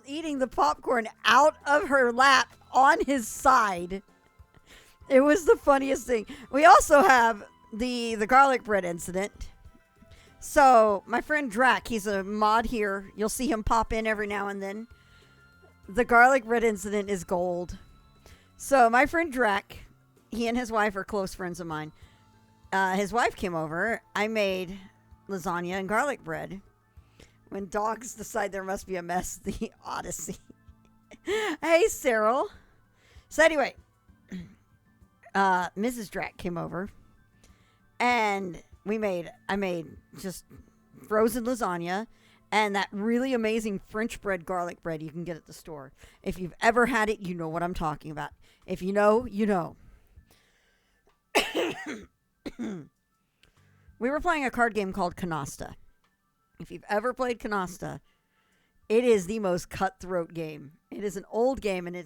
eating the popcorn out of her lap on his side. It was the funniest thing. We also have the garlic bread incident. So my friend Drac, he's a mod here. You'll see him pop in every now and then. The garlic bread incident is gold. So my friend Drac, he and his wife are close friends of mine. His wife came over. I made lasagna and garlic bread. When dogs decide there must be a mess, the Odyssey. Hey, Cyril. So anyway, Mrs. Drac came over, and I made just frozen lasagna and that really amazing French bread garlic bread you can get at the store. If you've ever had it, you know what I'm talking about. If you know, you know. We were playing a card game called Canasta. If you've ever played Canasta, it is the most cutthroat game. It is an old game, and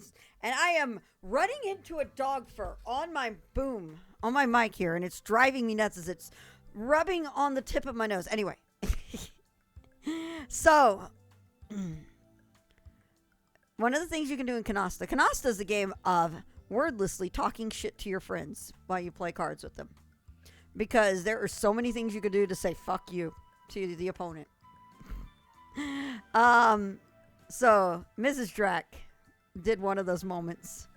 I am running into a dog fur on my mic here, and it's driving me nuts as it's rubbing on the tip of my nose. Anyway, so one of the things you can do in Canasta is a game of wordlessly talking shit to your friends while you play cards with them. because there are so many things you could do to say fuck you to the opponent. So Mrs. Drac did one of those moments.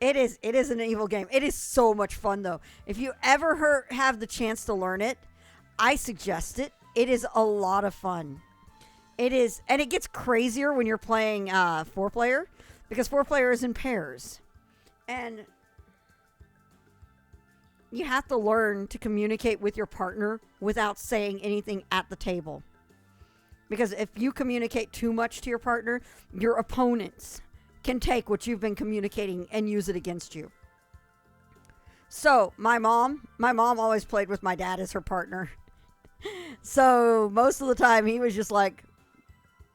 It is an evil game. It is so much fun though. If you ever have the chance to learn it, I suggest it. It is a lot of fun. It is, and it gets crazier when you're playing 4-player, because 4-player is in pairs. And you have to learn to communicate with your partner without saying anything at the table. Because if you communicate too much to your partner, your opponents can take what you've been communicating and use it against you. So my mom always played with my dad as her partner. So most of the time he was just like,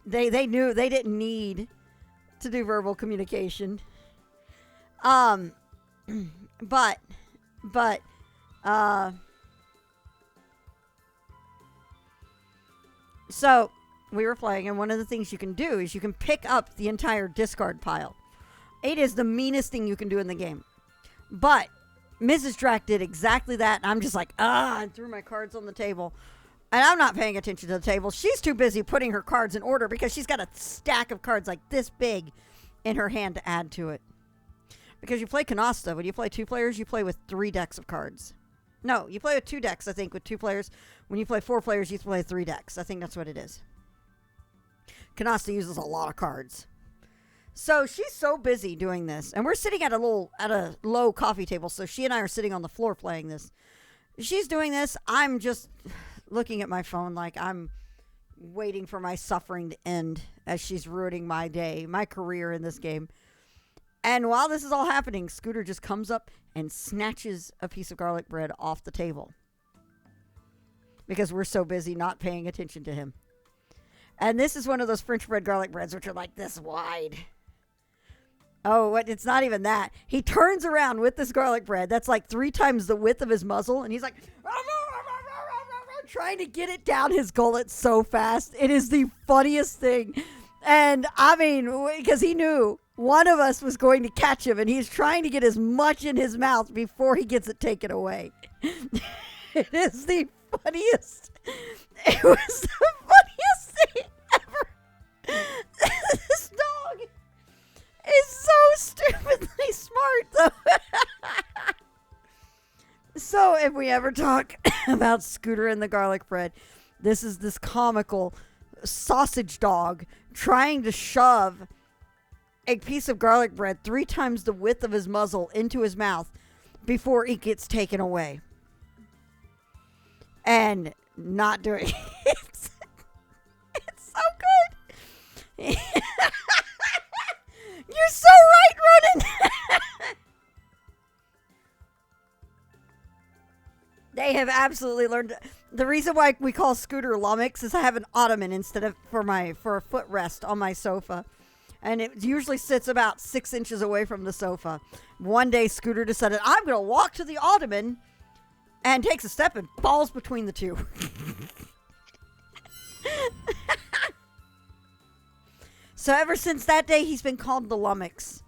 they knew they didn't need to do verbal communication. So we were playing, and one of the things you can do is you can pick up the entire discard pile. It is the meanest thing you can do in the game. But Mrs. Drac did exactly that, and I'm just like, and threw my cards on the table. And I'm not paying attention to the table. She's too busy putting her cards in order because she's got a stack of cards like this big in her hand to add to it. Because you play Canasta, when you play 2 players, you play with 3 decks of cards. No, you play with 2 decks, I think, with 2 players. When you play 4 players, you play 3 decks. I think that's what it is. Canasta uses a lot of cards. So she's so busy doing this. And we're sitting at a low coffee table, so she and I are sitting on the floor playing this. She's doing this. I'm just looking at my phone like I'm waiting for my suffering to end as she's ruining my day, my career in this game. And while this is all happening, Scooter just comes up and snatches a piece of garlic bread off the table. Because we're so busy not paying attention to him. And this is one of those French bread garlic breads, which are like this wide. Oh, it's not even that. He turns around with this garlic bread that's like 3 times the width of his muzzle, and he's like, trying to get it down his gullet so fast. It is the funniest thing. And I mean, because he knew one of us was going to catch him, and he's trying to get as much in his mouth before he gets it taken away. It is the funniest. It was the funniest thing ever. This dog is so stupidly smart, though. So if we ever talk about Scooter and the garlic bread, this is this comical sausage dog trying to shove a piece of garlic bread 3 times the width of his muzzle into his mouth before it gets taken away. And not doing it. It's so good. You're so right, Ronan. They have absolutely learned. The reason why we call Scooter Lummox is I have an ottoman instead of for a footrest on my sofa. And it usually sits about 6 inches away from the sofa. One day Scooter decided, I'm going to walk to the ottoman, and takes a step and falls between the two. So ever since that day, he's been called the Lummox.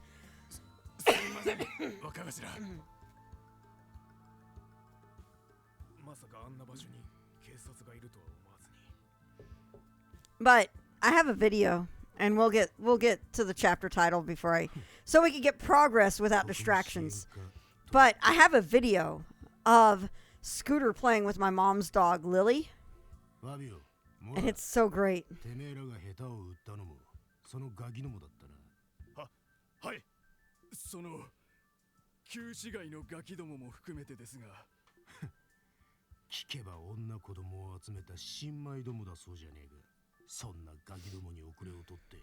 But I have a video, and we'll get to the chapter title so we can get progress without distractions. But I have a video of Scooter playing with my mom's dog, Lily. And it's so great. はいその旧市街のガキどもも含めてですが聞けば女子供を集めた新米どもだそうじゃねえかそんなガキどもに遅れを取って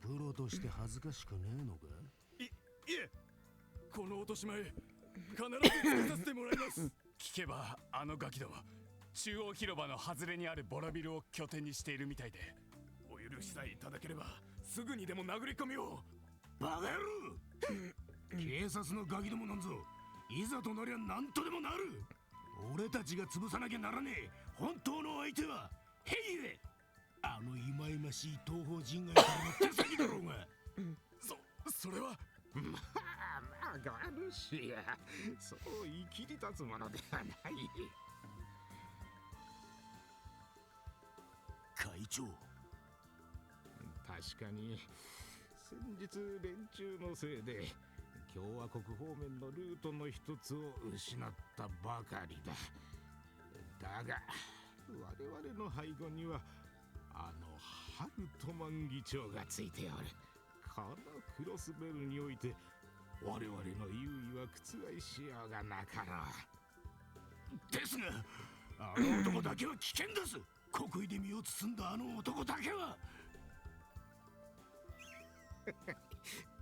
プロとして恥ずかしくねえのかいえこの落とし前必ずつけさせてもらいます聞けばあのガキども中央広場の外れにあるボラビルを拠点にしているみたいでお許しさえいただければすぐにでも殴り込みをバカ野郎警察のガキどもなんぞいざとなりゃ何とでもなる俺たちが潰さなきゃならねえ本当の相手はヘイエあの忌々しい東方人外からの手先だろうがそれはまあがあるしや、そう言い切り立つものではない。会長、確かに先日連中のせいで共和国方面のルートの一つを失ったばかりだ。だが我々の背後にはあのハルトマン議長がついておる。このクロスベルにおいて我々の優位は覆しようがなかろう。ですが、あの男だけは危険です。国威で身を包んだあの男だけは。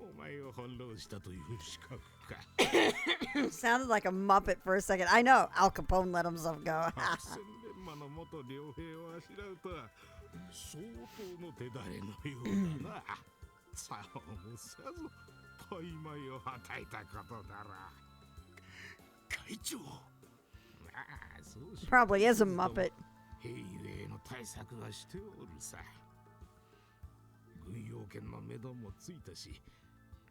お前を翻弄したという資格か。Sounded like a Muppet for a second. I know Al Capone let himself go. 千年魔の元両兵をあしらうとは相当の手だれのようだな。さもさぞ大枚をはたいたことだろう。会長、そうし Probably is a Muppet. 兵ゆえの対策はしておるさ。軍用権の目処もついたし、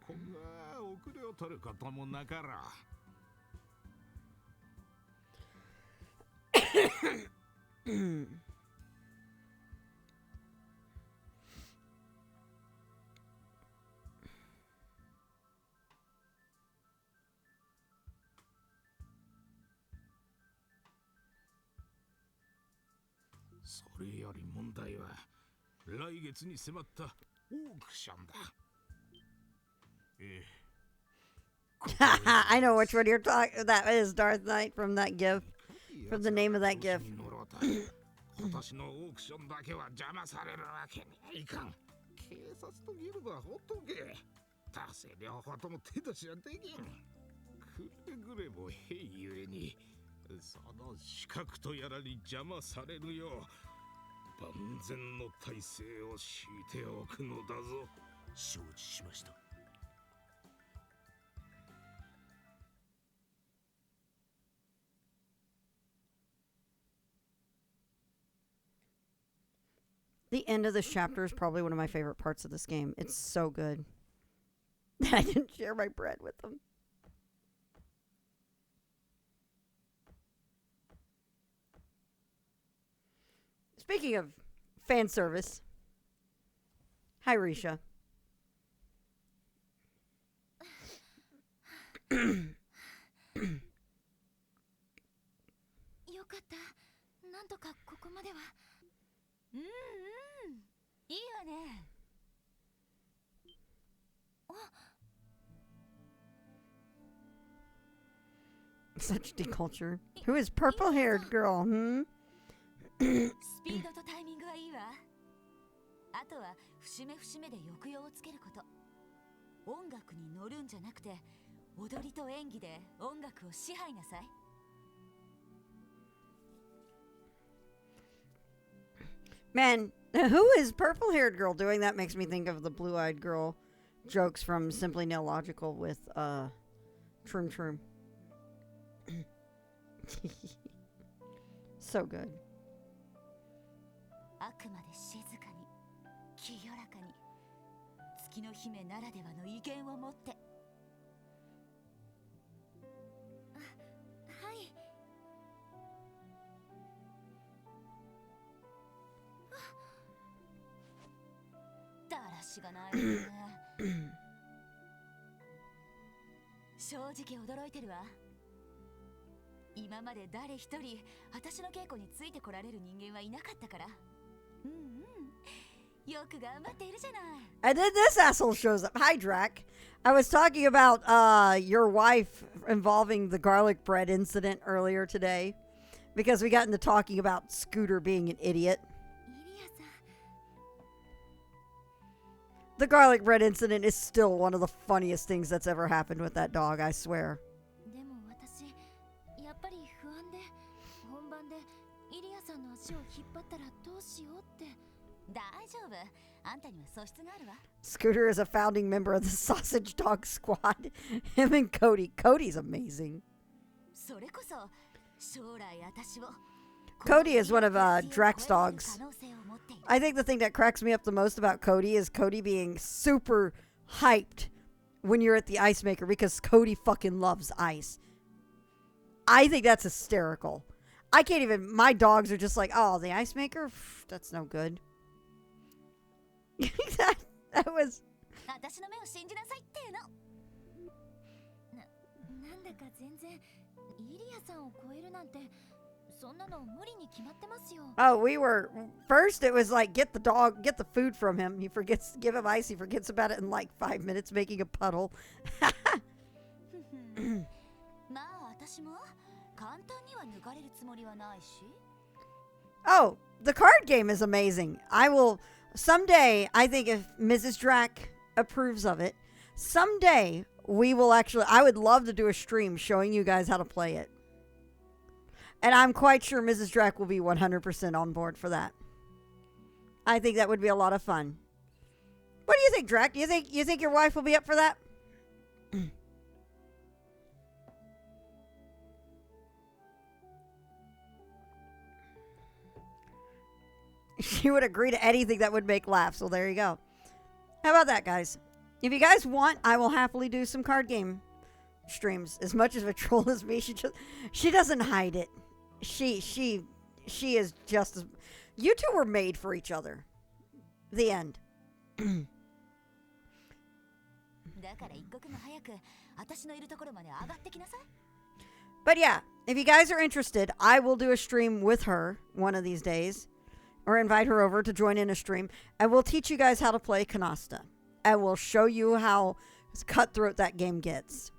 今後は遅れを取ることもなかろう。それより問題は来月に迫ったオークションだ。I know which one you're talking. That is Darth Knight from that GIF. From the name of that GIF. 今年のオークションだけは邪魔されるわけにはいかん。警察とギルドはほっとけ。達成両方とも手出しはできん。くれぐれも兵ゆえにその資格とやらに邪魔されるよう万全の体制を敷いておくのだぞ。承知しました。The end of this chapter is probably one of my favorite parts of this game. It's so good. I didn't share my bread with them. Speaking of fan service. Hi, Risha. よかった。なんとかここまでは。うんうん。いいわね。あ。Such deculture. Who is purple-haired girl? Hmm. スピードとタイミングはいいわ。あとは節目節目で抑揚をつけること。音楽に乗るんじゃなくて、踊りと演技で音楽を支配なさい。Man, who is purple-haired girl doing that makes me think of the blue-eyed girl jokes from Simply Nailogical with Trum Trum. So good. あくまで静かに、清らかに、月の姫ならではの威厳を持って。はい。だらしがないね。正直驚いてるわ。今まで誰一人私の稽古についてこられる人間はいなかったから。うんうん。よく頑張っているじゃない。And then this asshole shows up. Hi, Drac. I was talking about your wife involving the garlic bread incident earlier today because we got into talking about Scooter being an idiot. The garlic bread incident is still one of the funniest things that's ever happened with that dog, I swear. でも私やっぱり不安で本番でイリアさんの足を引っ張ったらどうしようって。大丈夫。あんたには素質があるわ。Scooter is a founding member of the Sausage Dog Squad. Him and Cody. Cody's amazing. それこそ将来私を Cody is one of Drac's dogs. I think the thing that cracks me up the most about Cody is Cody being super hyped when you're at the ice maker because Cody fucking loves ice. I think that's hysterical. I can't even, my dogs are just like, oh, the ice maker? Pff, that's no good. that was... 私の目を信じなさいっていうの。なんだか全然イリアさんを超えるなんてそんなの無理に決まってますよ。Oh, we were first. It was like get the food from him. He forgets, give him ice. He forgets about it in like 5 minutes, making a puddle. まあ私も簡単には抜かれるつもりはないし。Oh, the card game is amazing. I will someday. I think if Mrs. Drac approves of it, someday we will actually. I would love to do a stream showing you guys how to play it. And I'm quite sure Mrs. Drac will be 100% on board for that. I think that would be a lot of fun. What do you think, Drac? You think your wife will be up for that? She would agree to anything that would make laugh. So there you go. How about that, guys? If you guys want, I will happily do some card game streams. As much as of a troll as me, she doesn't hide it. She is just as... You two were made for each other. The end. But yeah, if you guys are interested, I will do a stream with her one of these days. Or invite her over to join in a stream. And we'll teach you guys how to play Canasta. And we'll show you how cutthroat that game gets.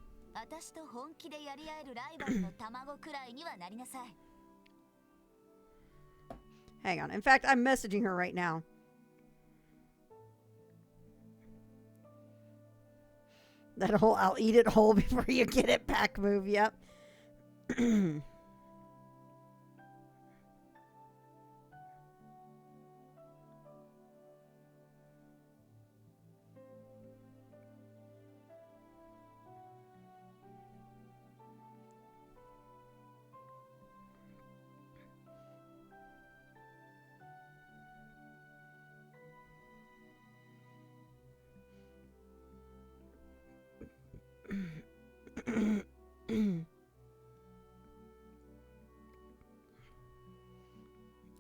Hang on. In fact, I'm messaging her right now. That whole I'll eat it whole before you get it back move. Yep.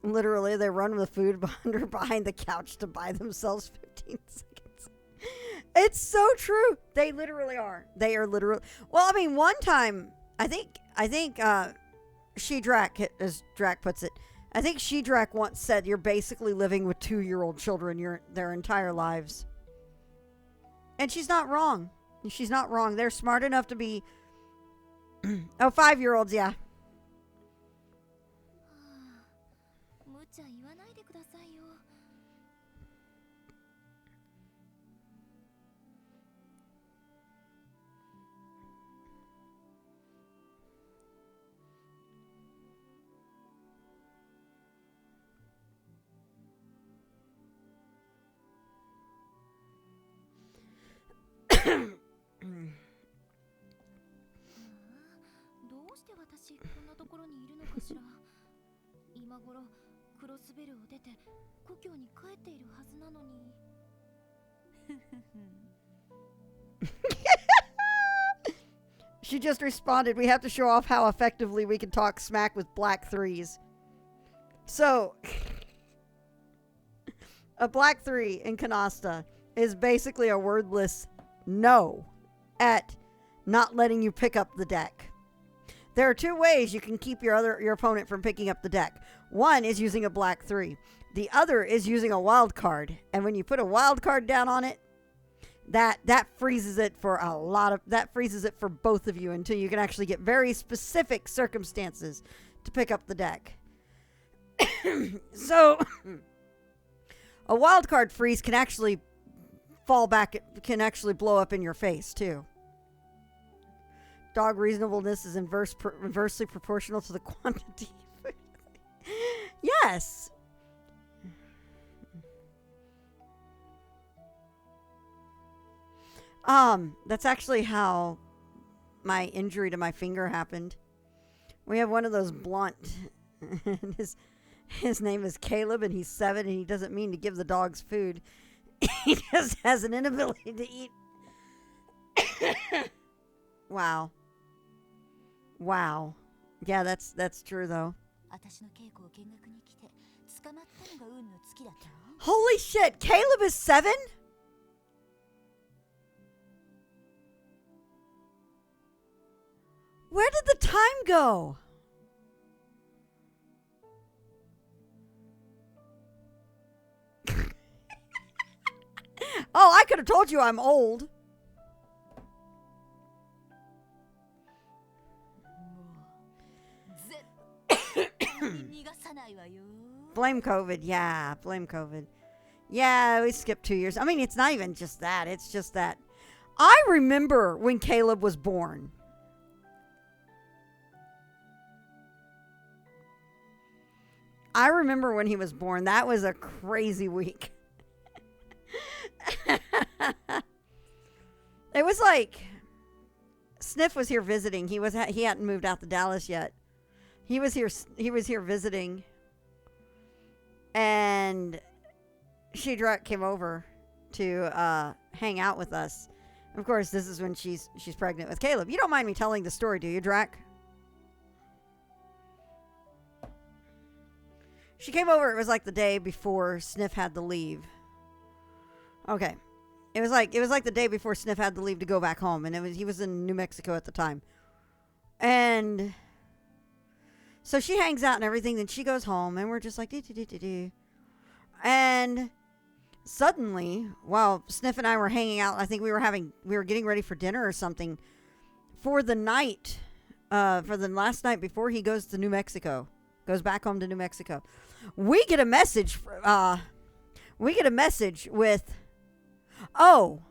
Literally, they run with food behind the couch to buy themselves 15 seconds. It's so true. They literally are. They are literally. Well, I mean, one time, I think, She-Drac, as Drac puts it, I think She-Drac once said you're basically living with 2-year-old children their entire lives. And she's not wrong. She's not wrong. They're smart enough to be... Oh, 5-year-olds, yeah. She just responded, we have to show off how effectively we can talk smack with black threes. So, a black 3 in Canasta is basically a wordless no at not letting you pick up the deck. There are 2 ways you can keep your opponent from picking up the deck. One is using a black 3. The other is using a wild card. And when you put a wild card down on it, that freezes it for freezes it for both of you until you can actually get very specific circumstances to pick up the deck. So a wild card freeze can actually fall back, can actually blow up in your face too. Dog reasonableness is inversely proportional to the quantity. Yes. That's actually how my injury to my finger happened. We have one of those blunt. His name is Caleb, and he's 7, and he doesn't mean to give the dogs food. He just has an inability to eat. Wow. Wow. Yeah, that's true though. 私の稽古を見学に来て捕まったのが運の尽きだったの？ Holy shit, Caleb is 7? Where did the time go? Oh, I could have told you I'm old. Blame COVID. Yeah, blame COVID. Yeah, we skipped 2 years. I mean, it's not even just that. It's just that I remember when Caleb was born. I remember when he was born. That was a crazy week. It was like Sniff was here visiting. He hadn't moved out to Dallas yet. He was here visiting. And She-Drac came over to hang out with us. Of course, this is when she's pregnant with Caleb. You don't mind me telling the story, do you, Drac? She came over. It was like the day before Sniff had to leave. Okay, it was like the day before Sniff had to leave to go back home, and he was in New Mexico at the time, and so she hangs out and everything. Then she goes home, and we're just like do. And suddenly, while Sniff and I were hanging out, I think we were getting ready for dinner or something for the night, for the last night before he goes to New Mexico, goes back home to New Mexico. We get a message. With, oh,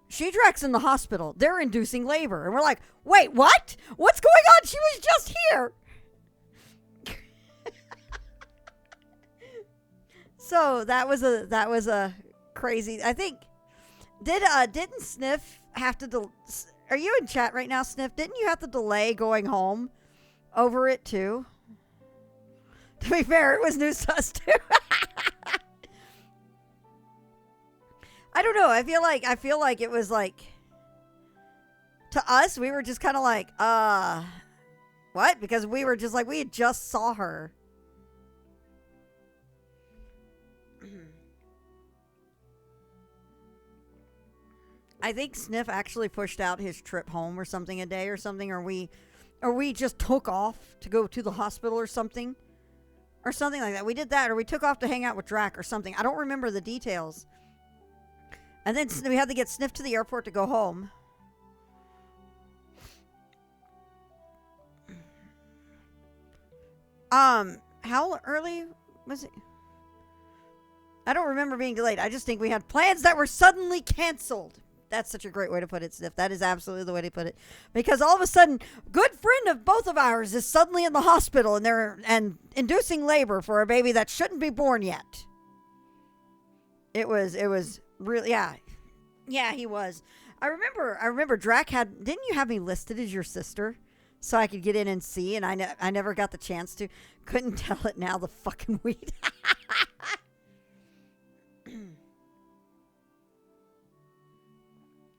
She-Drac's in the hospital. They're inducing labor, and we're like, wait, what? What's going on? She was just here. So that was a crazy. I think didn't Sniff have to? Are you in chat right now, Sniff? Didn't you have to delay going home over it too? To be fair, it was news to us too. I don't know. I feel like it was like to us. We were just kind of like, what? Because we were just like we had just saw her. I think Sniff actually pushed out his trip home or something a day or something, or we just took off to go to the hospital or something like that. We did that, or we took off to hang out with Drac or something. I don't remember the details. And then we had to get Sniff to the airport to go home. How early was it? I don't remember being delayed. I just think we had plans that were suddenly canceled. That's such a great way to put it, Sniff. That is absolutely the way to put it. Because all of a sudden, good friend of both of ours is suddenly in the hospital and inducing labor for a baby that shouldn't be born yet. It was really, yeah, he was. I remember Drac didn't you have me listed as your sister so I could get in and see, and I never got the chance to. Couldn't tell it now, the fucking weed.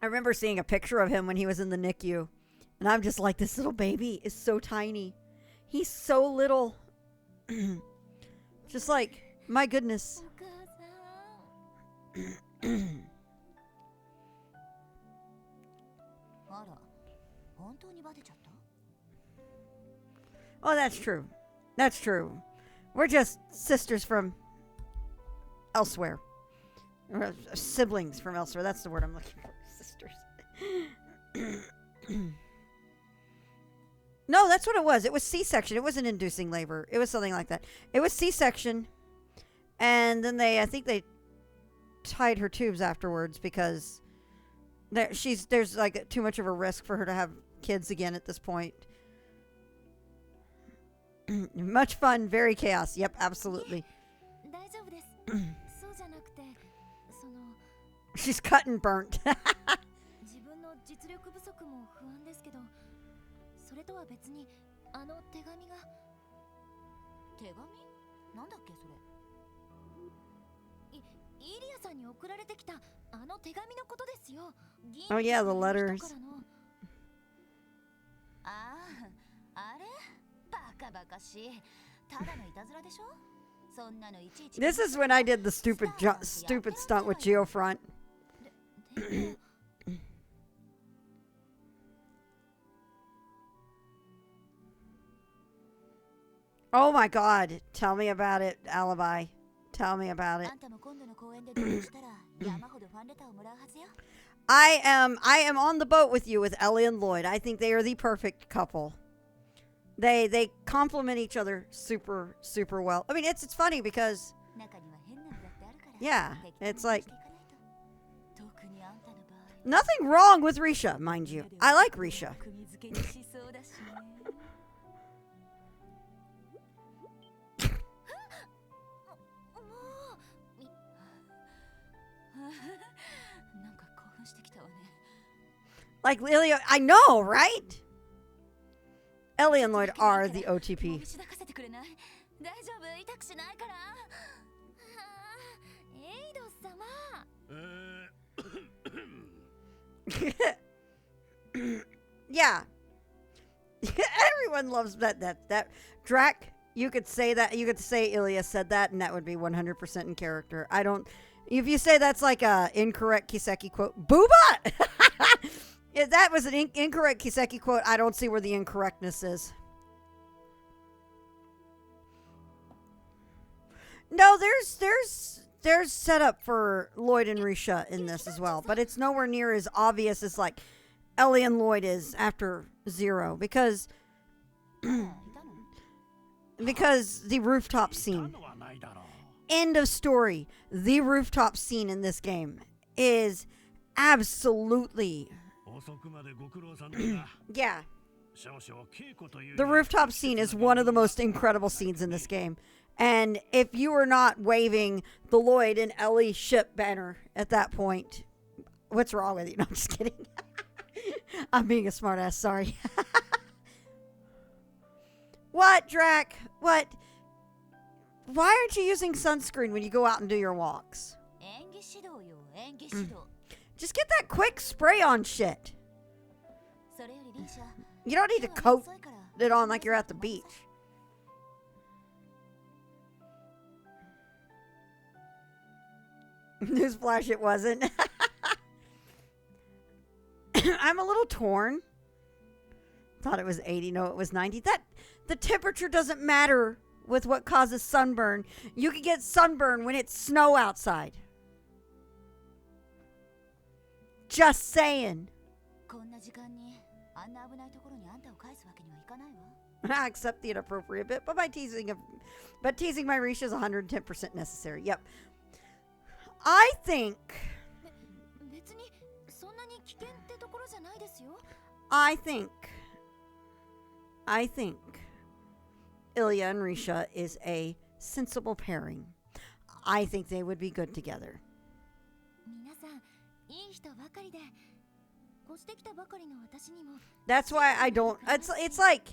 I remember seeing a picture of him when he was in the NICU, and I'm just like, this little baby is so tiny. He's so little. Just like, my goodness. Oh, that's true. That's true. We're just sisters from elsewhere. Or siblings from elsewhere. That's the word I'm looking for. Sisters. No, that's what it was. It was C-section. It wasn't inducing labor. It was something like that. It was C-section. And then I think they tied her tubes afterwards because there's like too much of a risk for her to have kids again at this point. Much fun, very chaos. Yep, absolutely. She's cut and burnt. Oh yeah, the letters. カバカしい。ただのいたずらでしょ。そんなのいちいち。This is when I did the stupid stunt with Geofront. Oh my god. Tell me about it, Alibi. Tell me about it. I am on the boat with you with Ellie and Lloyd. I think they are the perfect couple. They complement each other super well. I mean, it's funny because yeah, it's like nothing wrong with Risha, mind you. I like Risha. Like Lilia, I know, right? Ellie and Lloyd are the OTP. Yeah. Everyone loves that. Drac, you could say that. You could say Ilya said that, and that would be 100% in character. I don't. If you say that's like a incorrect Kiseki quote, Booba! If that was an incorrect Kiseki quote, I don't see where the incorrectness is. No, there's setup for Lloyd and Risha in this as well, but it's nowhere near as obvious as like Ellie and Lloyd is after Zero because the rooftop scene. End of story. The rooftop scene in this game is absolutely yeah. The rooftop scene is one of the most incredible scenes in this game. And if you were not waving the Lloyd and Ellie ship banner at that point, what's wrong with you? No, I'm just kidding. I'm being a smartass, sorry. What, Drac? What? Why aren't you using sunscreen when you go out and do your walks? Just get that quick spray on shit. You don't need to coat it on like you're at the beach. Newsflash, it wasn't. I'm a little torn. Thought it was 80. No, it was 90. The temperature doesn't matter with what causes sunburn. You can get sunburn when it's snow outside. Just saying. I accept the inappropriate bit, but teasing my Risha is 110% necessary. Yep. I think Ilya and Risha is a sensible pairing. I think they would be good together. That's why I don't. It's like.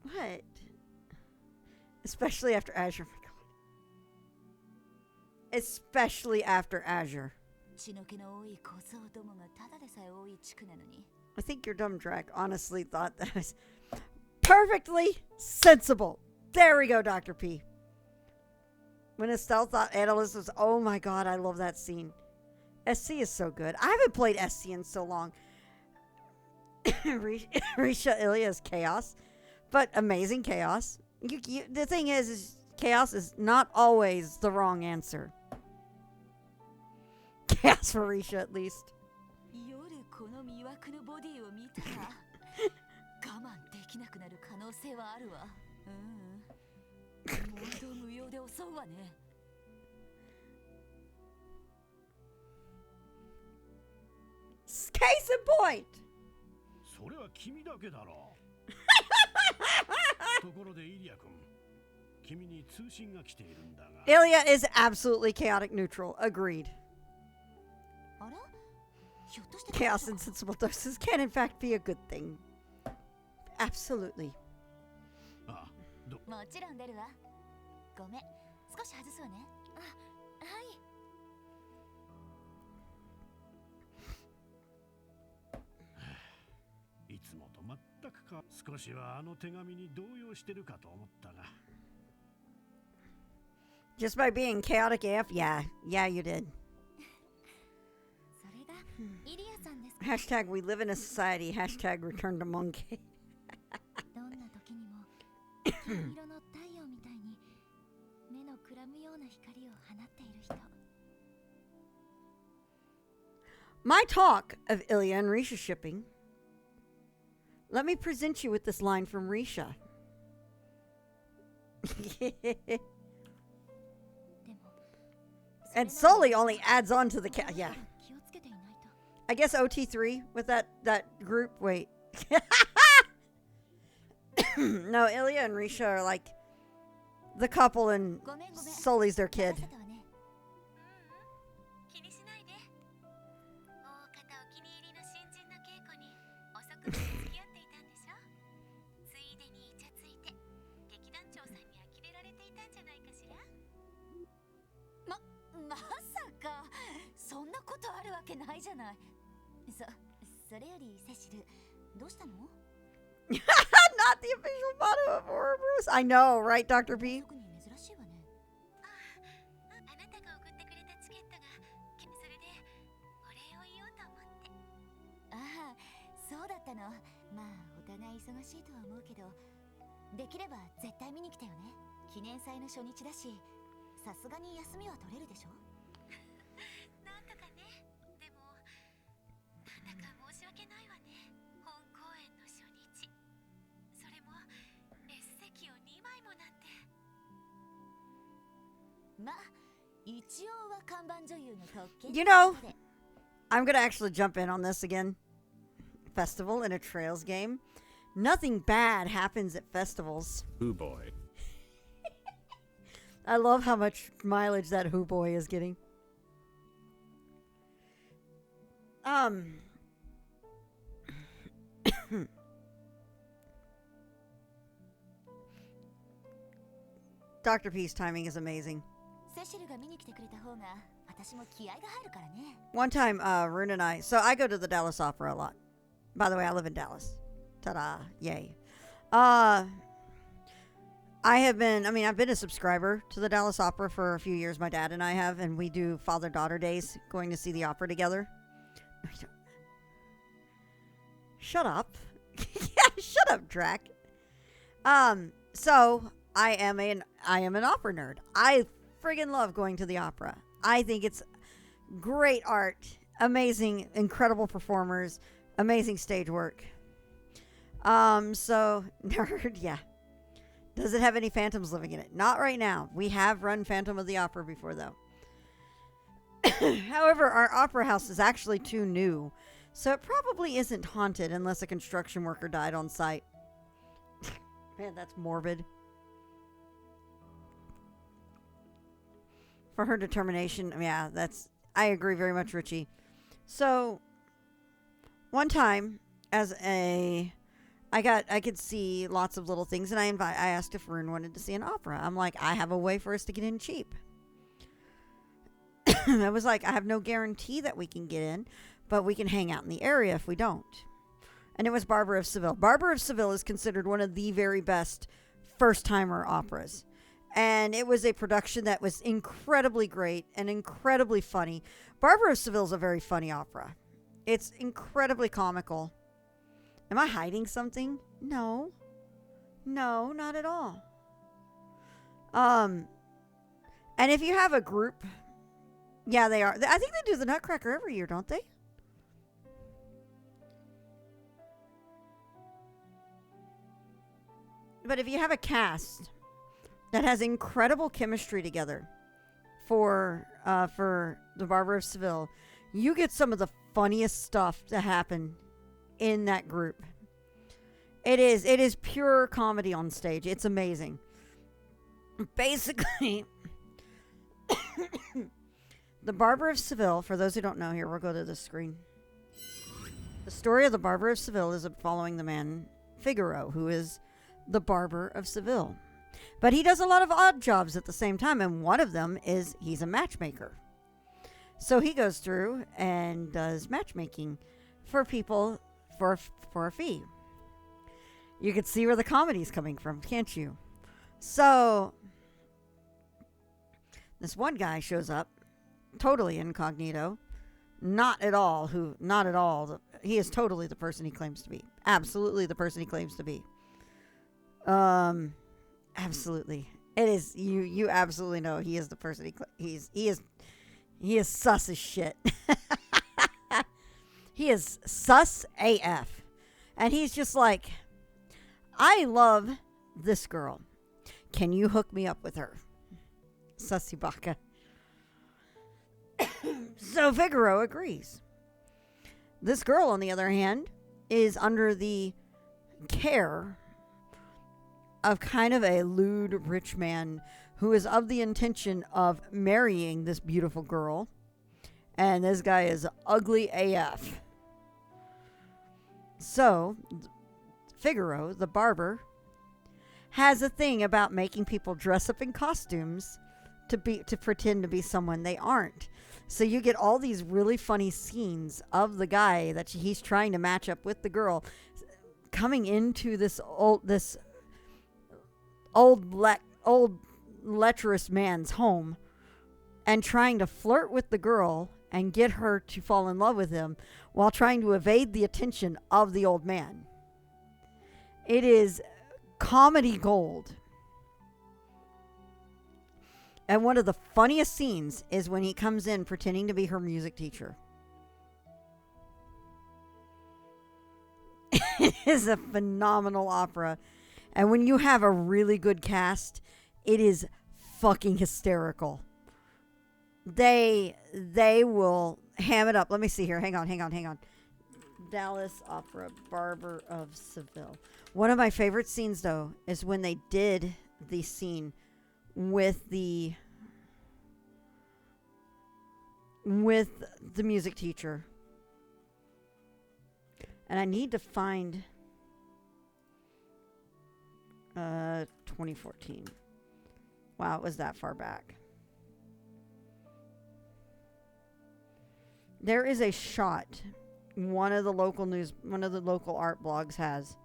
What? Especially after Azure. Especially after Azure. I think your dumb Drac honestly thought that was perfectly sensible. There we go, Dr. P. When Estelle thought Analyst was, oh my god, I love that scene. SC is so good. I haven't played SC in so long. Risha Ilya is chaos, but amazing chaos. The thing is chaos is not always the wrong answer. Chaos for Risha, at least. Case in point. Ilya is absolutely chaotic neutral. Agreed. Chaos in sensible doses can in fact be a good thing. Absolutely. くか。少しはあの手紙に動揺してるかと思ったが。Just by being chaotic AF? Yeah, you did. それがイリアさんですか。 Hashtag we live in a society. Hashtag return to monkey. どんな時にも金色の太陽みたいに目のくらむような光を放っている人。 My talk of Ilya and Risha shipping. Let me present you with this line from Risha. And Sully only adds on to the yeah. I guess OT3 with that group. Wait. No, Ilya and Risha are like the couple and Sully's their kid. 気にしないで。大方お気に入りの新人の稽古に遅くまで付き合っていたんでしょ。ついでにイチャついて劇団長さんに呆れられていたんじゃないかしら。まさかそんなことあるわけないじゃない。それよりセシル、どうしたの？ Not the official motto of Ouroboros. I know, right, Dr. P? あなたが送ってくれたチケットがそれでお礼を言おうと思って。ああ、そうだったの。まあお互い忙しいとは思うけど、できれば絶対見に来てよね。記念祭の初日だし、さすがに休みは取れるでしょ。なんとかね。でもなんだか申し訳ないわね。本公演の初日、それも S 席を2枚もなんて。まあ一応は看板女優の特権。 You know, I'm going to actually jump in on this again. Festival in a Trails game. Nothing bad happens at festivals. Ooh boy. I love how much mileage that Who Boy is getting. Dr. P's timing is amazing. セシルが見に来てくれた方が私も気合が入るからね。 One time, Rune and I, so I go to the Dallas Opera a lot. By the way, I live in Dallas. Ta-da. Yay. I've been a subscriber to the Dallas Opera for a few years. My dad and I have, and we do father-daughter days going to see the opera together. Shut up. Shut up, Drac. So I am an opera nerd. I friggin' love going to the opera. I think it's great art, amazing, incredible performers, amazing stage work. So nerd, yeah. Does it have any phantoms living in it? Not right now. We have run Phantom of the Opera before, though. However, our opera house is actually too new, so it probably isn't haunted unless a construction worker died on site. Man, that's morbid. For her determination, yeah, I agree very much, Richie. So, one time, I could see lots of little things, and I asked if Rune wanted to see an opera. I'm like, I have a way for us to get in cheap. I was like, I have no guarantee that we can get in, but we can hang out in the area if we don't. And it was Barbara of Seville. Barbara of Seville is considered one of the very best first-timer operas. And it was a production that was incredibly great and incredibly funny. Barbara of Seville is a very funny opera. It's incredibly comical. Am I hiding something? No. No, not at all. And if you have a group, yeah, they are. I think they do the Nutcracker every year, don't they? But if you have a cast that has incredible chemistry together for the Barbara of Seville, you get some of the funniest stuff to happen in that group. It is pure comedy on stage. It's amazing. Basically, the Barber of Seville, for those who don't know, here, we'll go to the screen. The story of the Barber of Seville is following the man Figaro, who is the Barber of Seville. But he does a lot of odd jobs at the same time, and one of them is he's a matchmaker. So he goes through and does matchmaking for people for a fee. You can see where the comedy's coming from, can't you? So this one guy shows up, totally incognito, not at all. He is totally the person he claims to be. Absolutely the person he claims to be. Absolutely. It is you absolutely know he is the person he is sus as shit. He is sus AF. And he's just like, I love this girl. Can you hook me up with her? Sussy baka. So Figaro agrees. This girl, on the other hand, is under the care of kind of a lewd rich man who is of the intention of marrying this beautiful girl. And this guy is ugly AF. So, Figaro, the barber, has a thing about making people dress up in costumes to pretend to be someone they aren't. So you get all these really funny scenes of the guy that he's trying to match up with the girl coming into this old lecherous man's home and trying to flirt with the girl and get her to fall in love with him while trying to evade the attention of the old man. It is comedy gold. And one of the funniest scenes is when he comes in pretending to be her music teacher. It is a phenomenal opera. And when you have a really good cast, it is fucking hysterical. They will ham it up. Let me see here. Hang on. Dallas Opera, Barber of Seville. One of my favorite scenes, though, is when they did the scene with the music teacher. And I need to find 2014. Wow, it was that far back. There is a shot one of the local art blogs has.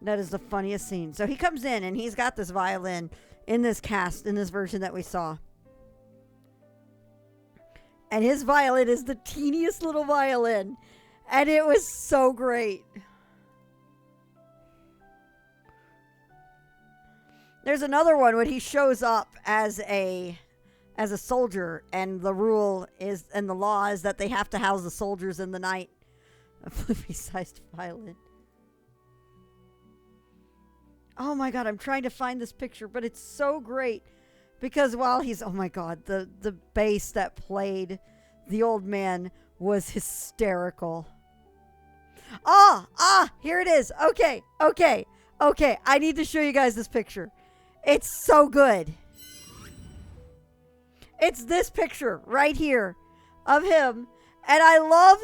That is the funniest scene. So he comes in and he's got this violin in this cast, in this version that we saw. And his violin is the teeniest little violin. And it was so great. There's another one when he shows up as a soldier, and the rule is, and the law is that they have to house the soldiers in the night. A flippy-sized violin. Oh my god, I'm trying to find this picture, but it's so great. Because while he's, oh my god, the bass that played the old man was hysterical. Here it is. Okay. I need to show you guys this picture. It's so good. It's this picture right here of him. And I love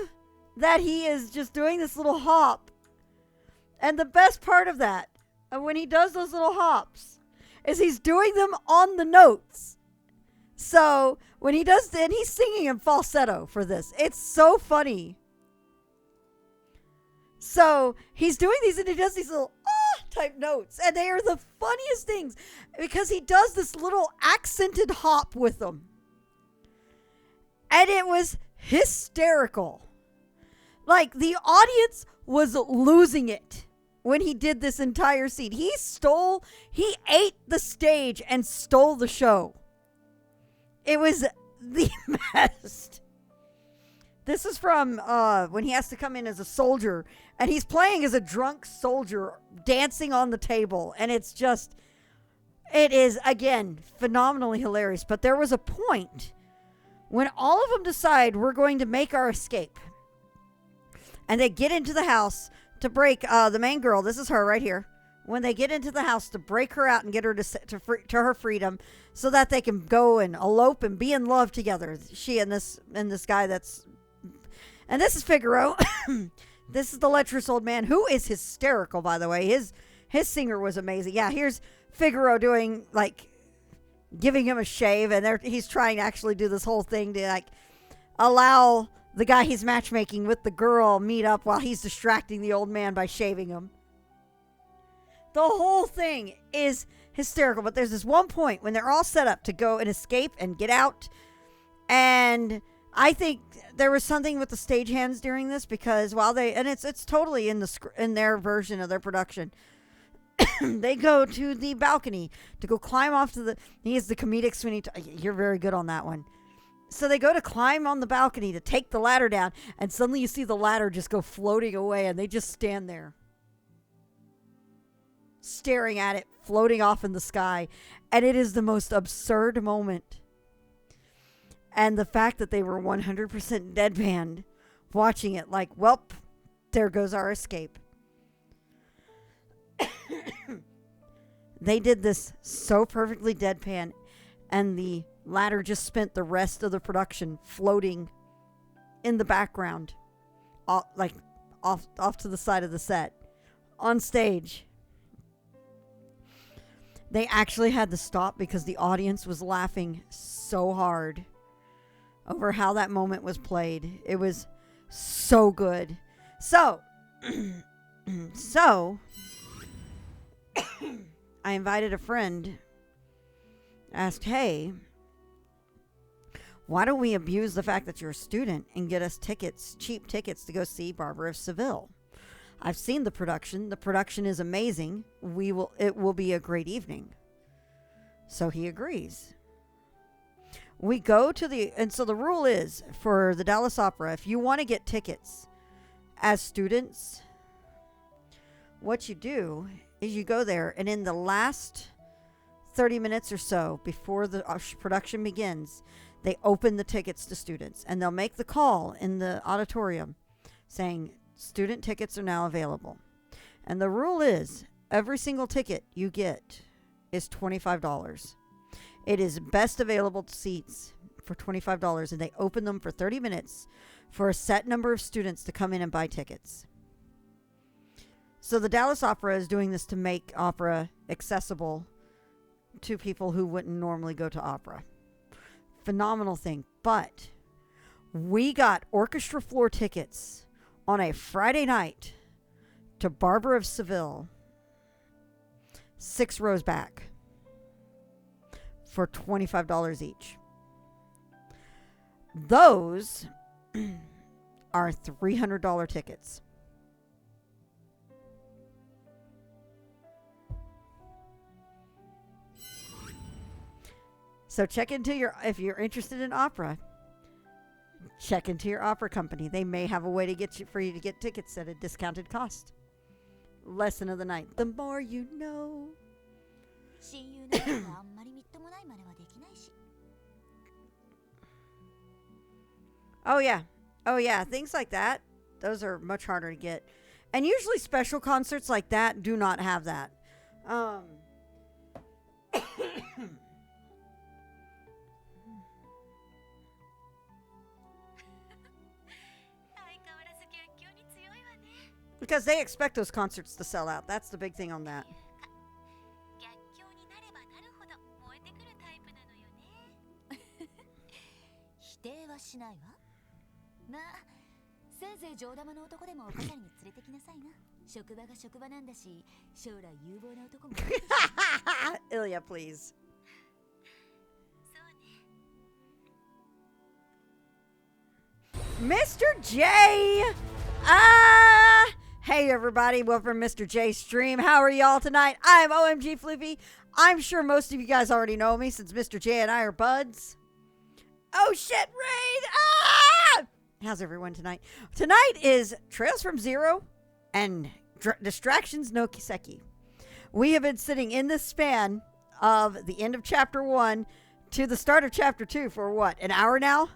that he is just doing this little hop. And the best part of that, when he does those little hops, is he's doing them on the notes. So when he does, and he's singing in falsetto for this. It's so funny. So he's doing these, and he does these little type notes, and they are the funniest things because he does this little accented hop with them, and it was hysterical. Like, the audience was losing it when he did this entire scene. He ate the stage and stole the show. It was the best. This is from when he has to come in as a soldier, and he's playing as a drunk soldier dancing on the table. And it is, again, phenomenally hilarious. But there was a point when all of them decide we're going to make our escape. And they get into the house to break the main girl. This is her right here. When they get into the house to break her out and get her to her freedom so that they can go and elope and be in love together. She and this guy that's... And this is Figaro. This is the lecherous old man, who is hysterical, by the way. His singer was amazing. Yeah, here's Figaro doing, like, giving him a shave, and he's trying to actually do this whole thing to, like, allow the guy he's matchmaking with the girl meet up while he's distracting the old man by shaving him. The whole thing is hysterical. But there's this one point when they're all set up to go and escape and get out. And I think there was something with the stagehands during this because while they, and it's totally in their version of their production. They go to the balcony to go climb off to he is the comedic Sweeney. You're very good on that one. So they go to climb on the balcony to take the ladder down, and suddenly you see the ladder just go floating away, and they just stand there staring at it floating off in the sky. And it is the most absurd moment. And the fact that they were 100% deadpanned watching it like, well, there goes our escape. They did this so perfectly deadpan, and the ladder just spent the rest of the production floating in the background, off to the side of the set, on stage. They actually had to stop because the audience was laughing so hard over how that moment was played. It was so good. So, I invited a friend, asked, hey, why don't we abuse the fact that you're a student and get us tickets, cheap tickets to go see Barbara of Seville? I've seen the production. The production is amazing. It will be a great evening. So he agrees. We go to and so the rule is for the Dallas Opera, if you want to get tickets as students, what you do is you go there, and in the last 30 minutes or so before the production begins, they open the tickets to students, and they'll make the call in the auditorium saying student tickets are now available. And the rule is every single ticket you get is $25. It is best available seats for $25, and they open them for 30 minutes for a set number of students to come in and buy tickets. So the Dallas Opera is doing this to make opera accessible to people who wouldn't normally go to opera. Phenomenal thing. But we got orchestra floor tickets on a Friday night to Barbara of Seville, 6 rows back, for $25 each. Those are $300 tickets. So check into if you're interested in opera, check into your opera company. They may have a way to for you to get tickets at a discounted cost. Lesson of the night. The more you know. Oh yeah, things like that. Those are much harder to get. And usually special concerts like that do not have that. Because they expect those concerts to sell out. That's the big thing on that. 否定はしないわ。まあ、せいぜい上玉の男でもお飾りに連れてきなさいな。職場が職場なんだし、将来有望な男も。Ilya, please. Mr. J! Hey everybody, welcome to Mr. J Stream. How are y'all tonight? I'm OMG Floopy. I'm sure most of you guys already know me since Mr. J and I are buds. Oh shit, Raid! Ah! How's everyone tonight? Tonight is Trails from Zero and Distractions no Kiseki. We have been sitting in this span of the end of Chapter 1 to the start of Chapter 2 for what, an hour now?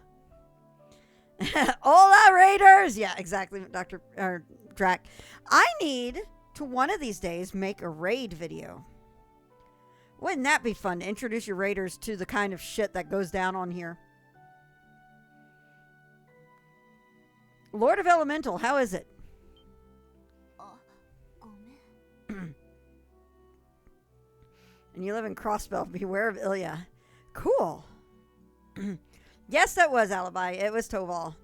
Hola, Raiders! Yeah, exactly, Dr. Drac. I need to one of these days make a raid video. Wouldn't that be fun to introduce your raiders to the kind of shit that goes down on here? Lord of Elemental, how is it? And you live in Crossbell. Beware of Ilya. Cool. Yes, that was Alibi. It was Toval.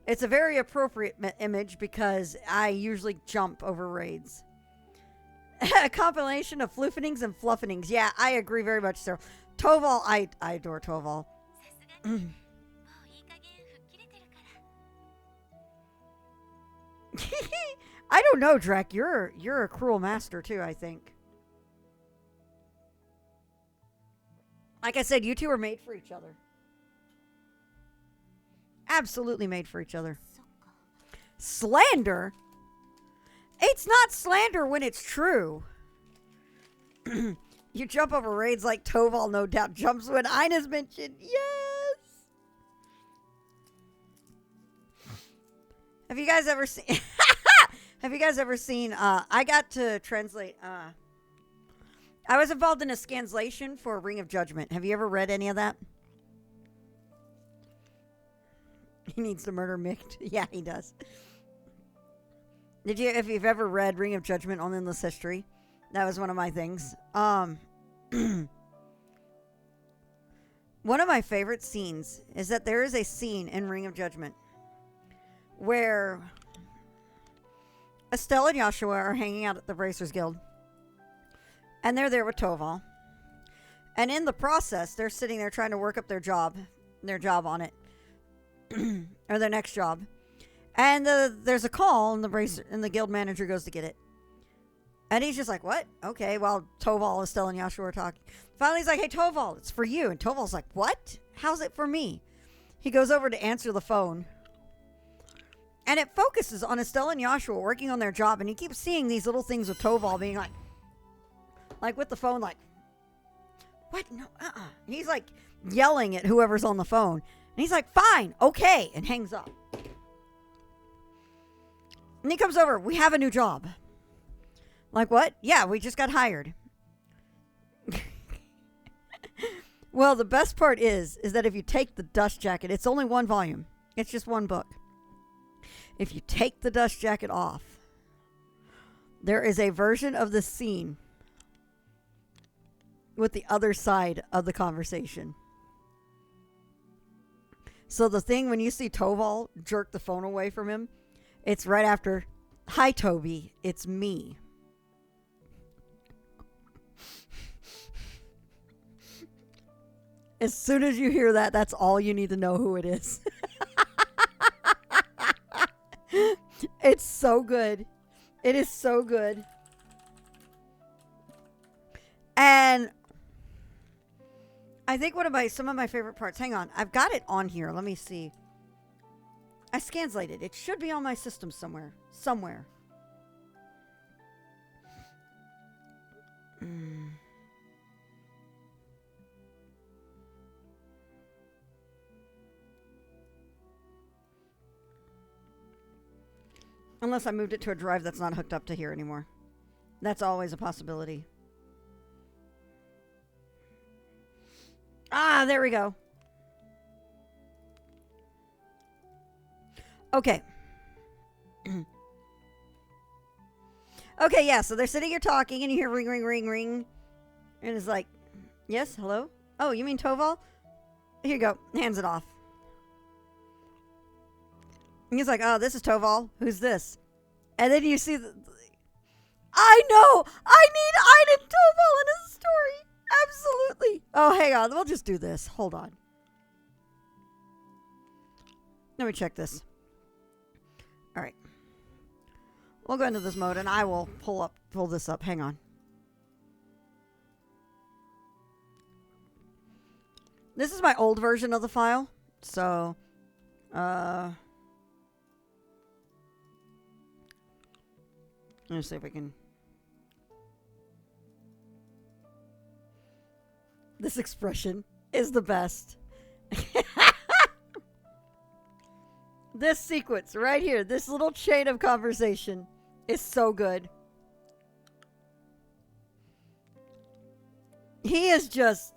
It's a very appropriate image because I usually jump over raids. A compilation of floofenings and fluffenings. Yeah, I agree very much, sir. Toval, I adore Toval. I don't know, Drek. You're a cruel master too, I think. Like I said, you two are made for each other. Absolutely made for each other. Slander? It's not slander when it's true. You jump over raids like Toval, no doubt, jumps when Ina's mentioned. Yes! Have you guys ever seen... Have you guys ever seen... I got to translate... I was involved in a scanslation for Ring of Judgment. Have you ever read any of that? He needs to murder Mick. Yeah, he does. If you've ever read Ring of Judgment on Endless History, that was one of my things. One of my favorite scenes is that there is a scene in Ring of Judgment where Estelle and Joshua are hanging out at the Bracers Guild. And they're there with Toval. And in the process, they're sitting there trying to work up their job on it. Or their next job. And there's a call, and the guild manager goes to get it. And he's just like, what? Okay, while Toval, Estelle, and Joshua are talking. Finally, he's like, hey, Toval, it's for you. And Toval's like, what? How's it for me? He goes over to answer the phone. And it focuses on Estelle and Joshua working on their job. And he keeps seeing these little things with Toval being like with the phone, like, what? No, He's like yelling at whoever's on the phone. And he's like, fine, okay, and hangs up. And he comes over, we have a new job. Like, what? Yeah, we just got hired. Well, the best part is that if you take the dust jacket, it's only one volume. It's just one book. If you take the dust jacket off, there is a version of the scene with the other side of the conversation. So the thing when you see Toval jerk the phone away from him, it's right after, hi, Toby, it's me. As soon as you hear that, that's all you need to know who it is. It's so good. It is so good. And I think some of my favorite parts. Hang on. I've got it on here. Let me see. I scanslated. It should be on my system somewhere. Unless I moved it to a drive that's not hooked up to here anymore. That's always a possibility. Ah, there we go. Okay. Okay, yeah, so they're sitting here talking and you hear ring, ring, ring, ring. And it's like, yes, hello? Oh, you mean Toval? Here you go. Hands it off. And he's like, oh, this is Toval. Who's this? And then you see I know! I need Ina and Toval in a story! Absolutely! Oh, hang on. We'll just do this. Hold on. Let me check this. Alright. We'll go into this mode and I will pull this up. Hang on. This is my old version of the file. So, let me see if I can. This expression is the best. This sequence right here, this little chain of conversation is so good. He is just,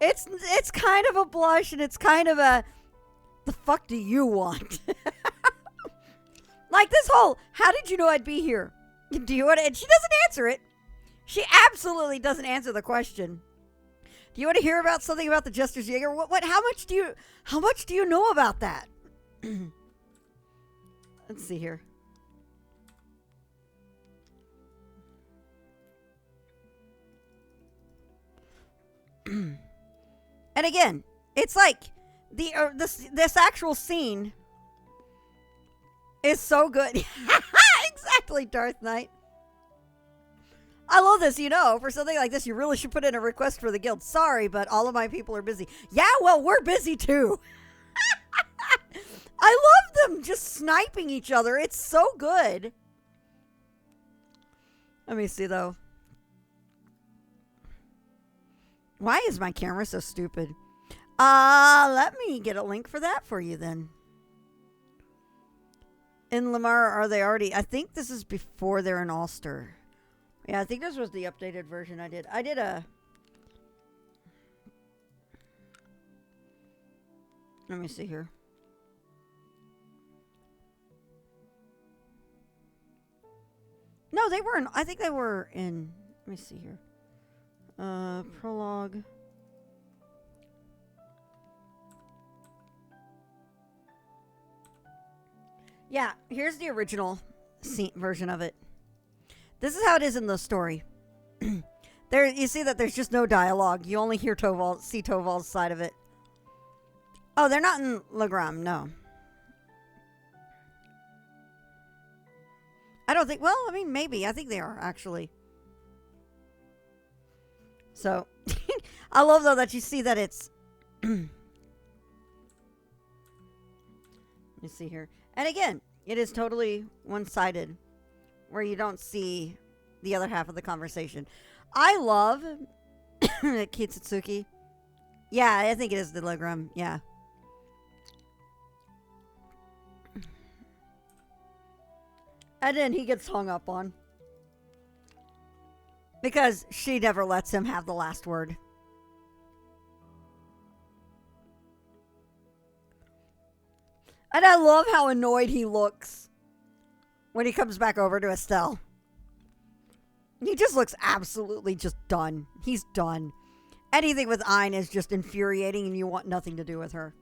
it's kind of a blush and it's kind of a, the fuck do you want? Like this whole, how did you know I'd be here? Do you want to, and she doesn't answer it. She absolutely doesn't answer the question. Do you want to hear about something about the Jester's Jaeger? How much do you know about that? Let's see here. And again, it's like this actual scene is so good. Exactly, Darth Knight. I love this, for something like this, you really should put in a request for the guild. Sorry, but all of my people are busy. Yeah, well, we're busy too. I love them just sniping each other. It's so good. Let me see, though. Why is my camera so stupid? Let me get a link for that for you then. In Lamar, are they already? I think this is before they're in Ulster. Yeah, I think this was the updated version I did. I did a... Let me see here. No, they weren't. I think they were in... Let me see here. Prologue. Yeah, here's the original version of it. This is how it is in the story. There, you see that there's just no dialogue. You only hear see Toval's side of it. Oh, they're not in Legram, no. I don't think, well, I mean, maybe. I think they are, actually. So, I love, though, that you see that it's... Let me see here. And again, it is totally one-sided, where you don't see the other half of the conversation. I love Kitsutsuki. Yeah, I think it is the Legram. Yeah. And then he gets hung up on. Because she never lets him have the last word. And I love how annoyed he looks when he comes back over to Estelle. He just looks absolutely just done. He's done. Anything with Ein is just infuriating and you want nothing to do with her.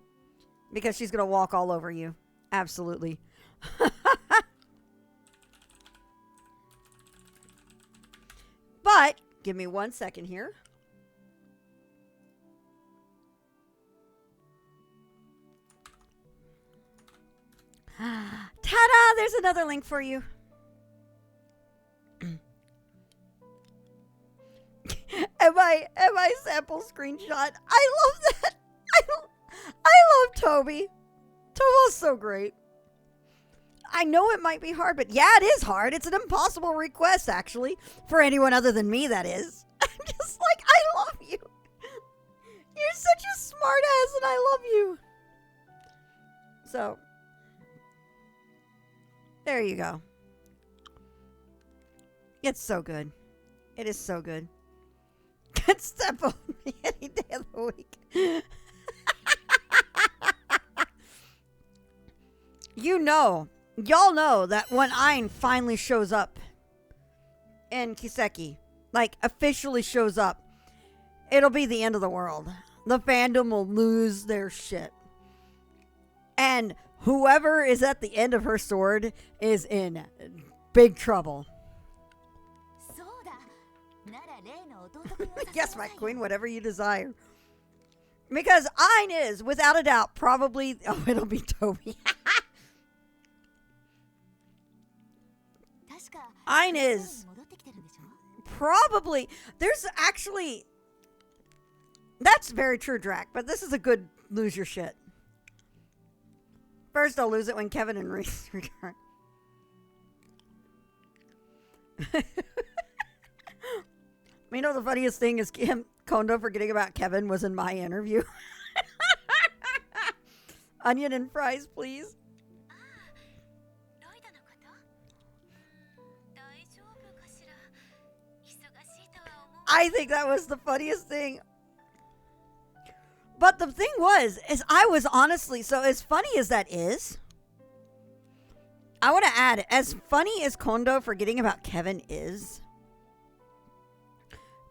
Because she's going to walk all over you. Absolutely. But, give me 1 second here. Ta-da! There's another link for you. Am I sample screenshot? I love that. I love Toby. Toby's so great. I know it might be hard, but yeah, it is hard. It's an impossible request, actually. For anyone other than me, that is. I'm just like, I love you. You're such a smart ass, and I love you. So, there you go. It's so good. It is so good. Good step on me any day of the week. Y'all know that when Ein finally shows up in Kiseki, like officially shows up, it'll be the end of the world. The fandom will lose their shit. And whoever is at the end of her sword is in big trouble. Yes, my queen, whatever you desire. Because Ein is, without a doubt, probably... Oh, it'll be Toby. Ein is probably... There's actually... That's very true, Drac, but this is a good lose your shit. First, I'll lose it when Kevin and Reese return. You know, the funniest thing is Kondo forgetting about Kevin was in my interview. Onion and fries, please. I think that was the funniest thing. But the thing was, is I was honestly, so as funny as that is, I want to add, as funny as Kondo forgetting about Kevin is,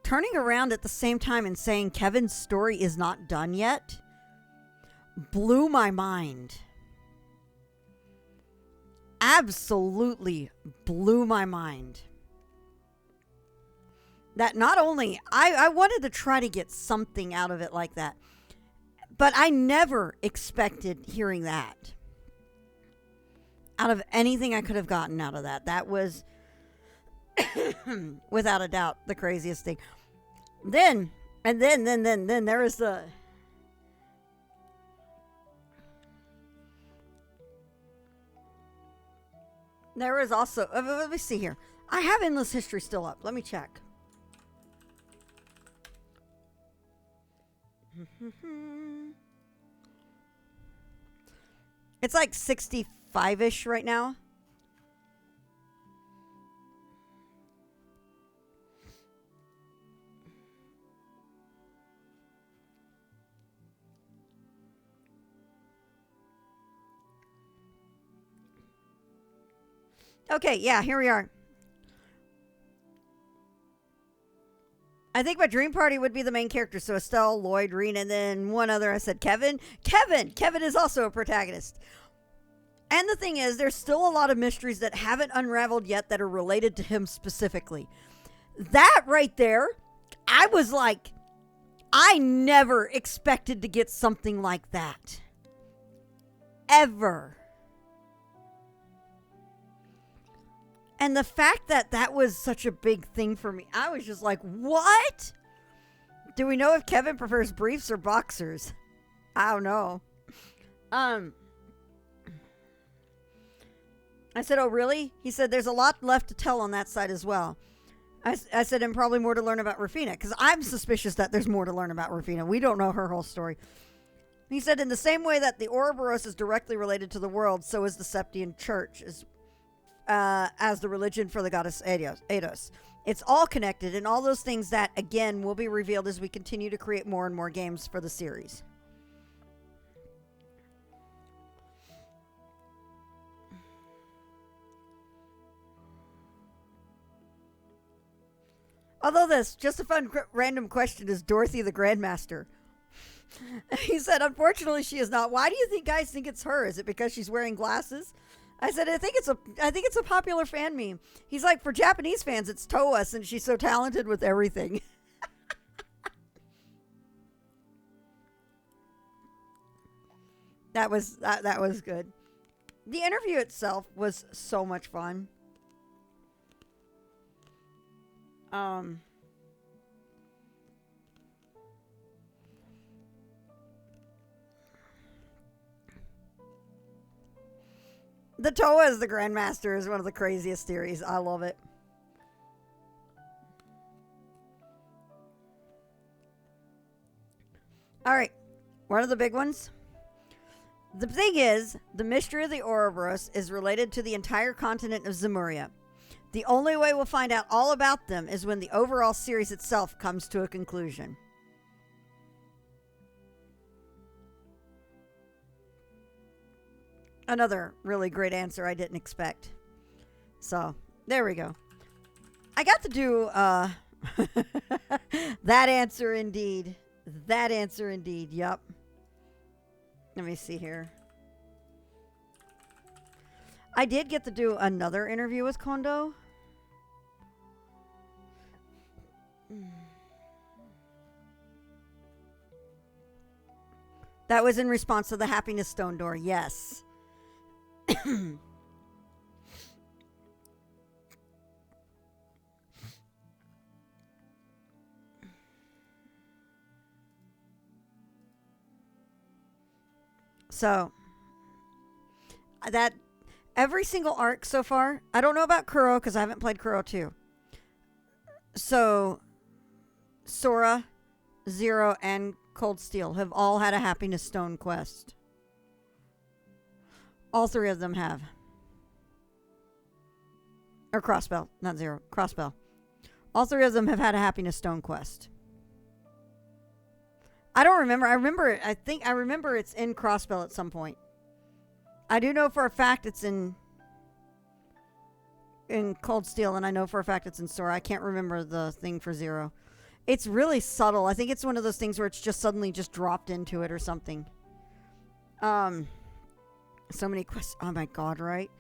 turning around at the same time and saying Kevin's story is not done yet blew my mind. absolutely blew my mind. That not only, I wanted to try to get something out of it like that, but I never expected hearing that. Out of anything I could have gotten out of that. That was, without a doubt, the craziest thing. Then there is the... There is also... let me see here. I have Endless History still up. Let me check. It's like 65-ish right now. Okay, yeah, here we are. I think my dream party would be the main character. So Estelle, Lloyd, Reen, and then one other. I said Kevin. Kevin is also a protagonist. And the thing is, there's still a lot of mysteries that haven't unraveled yet that are related to him specifically. That right there, I was like, I never expected to get something like that. Ever. And the fact that that was such a big thing for me, I was just like, what? Do we know if Kevin prefers briefs or boxers? I don't know. I said, oh, really? He said, there's a lot left to tell on that side as well. I said, and probably more to learn about Rufina, because I'm suspicious that there's more to learn about Rufina. We don't know her whole story. He said, in the same way that the Ouroboros is directly related to the world, so is the Septian Church, as the religion for the goddess Eidos. It's all connected, and all those things that, again, will be revealed as we continue to create more and more games for the series. Although this, just a fun random question, is Dorothy the Grandmaster? He said, unfortunately, she is not. Why do you think guys think it's her? Is it because she's wearing glasses? I said, I think it's a popular fan meme. He's like, for Japanese fans, it's Toa, since she's so talented with everything. That was good. The interview itself was so much fun. The Toa as the Grandmaster is one of the craziest theories. I love it. All right. One of the big ones. The thing is, the mystery of the Ouroboros is related to the entire continent of Zemuria. The only way we'll find out all about them is when the overall series itself comes to a conclusion. Another really great answer I didn't expect. So, there we go. I got to do that answer indeed. That answer indeed, yep. Let me see here. I did get to do another interview with Kondo. That was in response to the Happiness Stone door, yes. So, that every single arc so far, I don't know about Kuro because I haven't played Kuro 2. So, Sora, Zero, and Cold Steel have all had a Happiness Stone quest. All three of them have. Or Crossbell, not Zero, Crossbell. All three of them have had a Happiness Stone quest. I don't remember. I think I remember it's in Crossbell at some point. I do know for a fact it's in Cold Steel, and I know for a fact it's in Sora. I can't remember the thing for Zero. It's really subtle. I think it's one of those things where it's just suddenly just dropped into it or something. So many questions. Oh my god, right?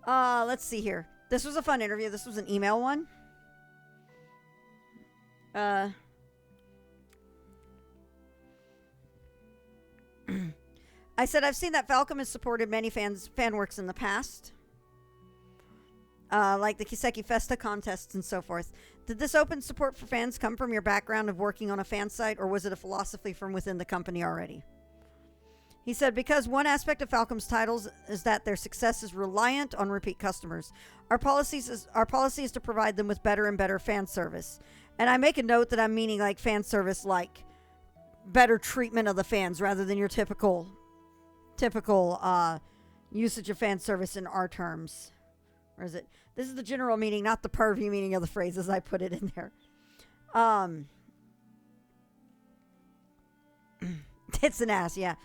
Let's see here. This was a fun interview. This was an email one. I said, I've seen that Falcom has supported many fan works in the past. Like the Kiseki Festa contests and so forth. Did this open support for fans come from your background of working on a fan site, or was it a philosophy from within the company already? He said, because one aspect of Falcom's titles is that their success is reliant on repeat customers. Our policy is to provide them with better and better fan service. And I make a note that I'm meaning like fan service, like better treatment of the fans rather than your typical usage of fan service in our terms. Or is it? This is the general meaning, not the pervy meaning of the phrase as I put it in there. It's an ass, yeah.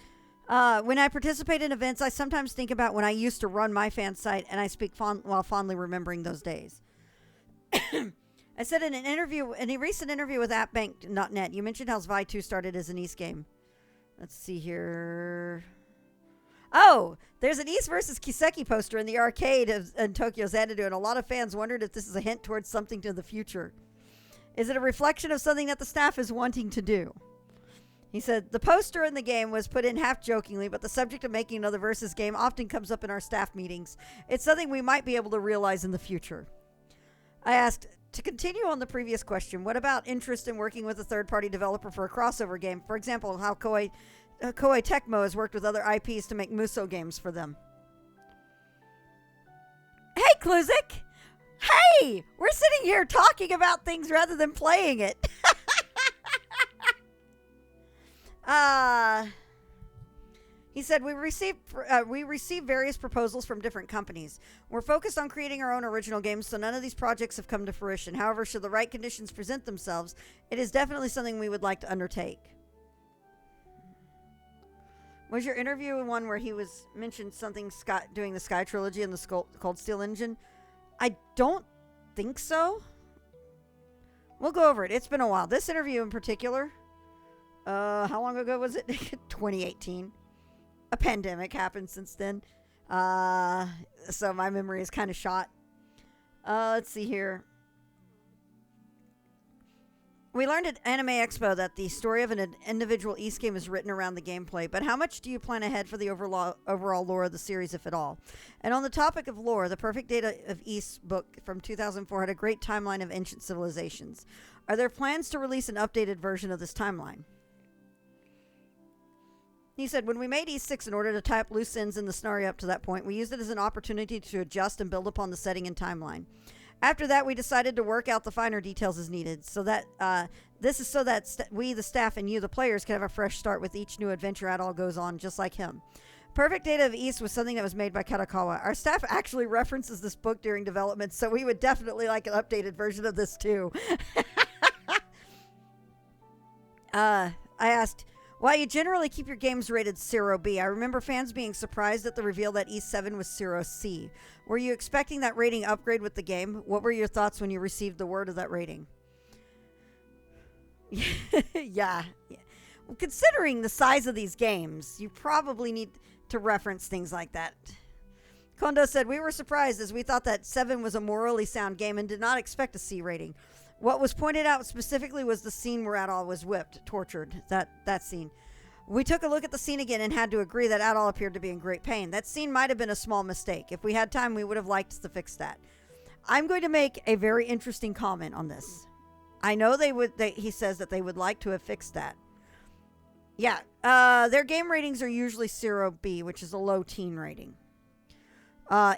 When I participate in events, I sometimes think about when I used to run my fan site, and I speak while fondly remembering those days. I said in a recent interview with AppBank.net, you mentioned how Zwei 2 started as an East game. Let's see here. Oh, there's an East versus Kiseki poster in the arcade in Tokyo Xanadu, and a lot of fans wondered if this is a hint towards something to the future. Is it a reflection of something that the staff is wanting to do? He said, the poster in the game was put in half jokingly, but the subject of making another versus game often comes up in our staff meetings. It's something we might be able to realize in the future. I asked, to continue on the previous question, what about interest in working with a third-party developer for a crossover game? For example, how Koei Tecmo has worked with other IPs to make Muso games for them. Hey, Kluzik! Hey! We're sitting here talking about things rather than playing it. He said, we received various proposals from different companies. We're focused on creating our own original games, so none of these projects have come to fruition. However, should the right conditions present themselves, it is definitely something we would like to undertake. Was your interview one where he mentioned something doing the Sky Trilogy and the Cold Steel Engine? I don't think so. We'll go over it. It's been a while. This interview in particular, how long ago was it? 2018. A pandemic happened since then. So my memory is kind of shot. Let's see here. We learned at Anime Expo that the story of an individual Ys game is written around the gameplay, but how much do you plan ahead for the overall lore of the series, if at all? And on the topic of lore, the Perfect Data of Ys book from 2004 had a great timeline of ancient civilizations. Are there plans to release an updated version of this timeline? He said, when we made Ys 6 in order to tie up loose ends in the scenario up to that point, we used it as an opportunity to adjust and build upon the setting and timeline. After that, we decided to work out the finer details as needed, so that this is so that we, the staff, and you, the players, can have a fresh start with each new adventure Adol goes on, just like him. Perfect Data of Ys was something that was made by Kadokawa. Our staff actually references this book during development, so we would definitely like an updated version of this too. I asked, why you generally keep your games rated 0B? I remember fans being surprised at the reveal that Ys 7 was 0C. Were you expecting that rating upgrade with the game? What were your thoughts when you received the word of that rating? Yeah. Well, considering the size of these games, you probably need to reference things like that. Kondo said, we were surprised as we thought that 7 was a morally sound game and did not expect a C rating. What was pointed out specifically was the scene where Adol was whipped, tortured, that scene. We took a look at the scene again and had to agree that Adol appeared to be in great pain. That scene might have been a small mistake. If we had time, we would have liked to fix that. I'm going to make a very interesting comment on this. I know he says that they would like to have fixed that. Yeah, their game ratings are usually 0B, which is a low teen rating.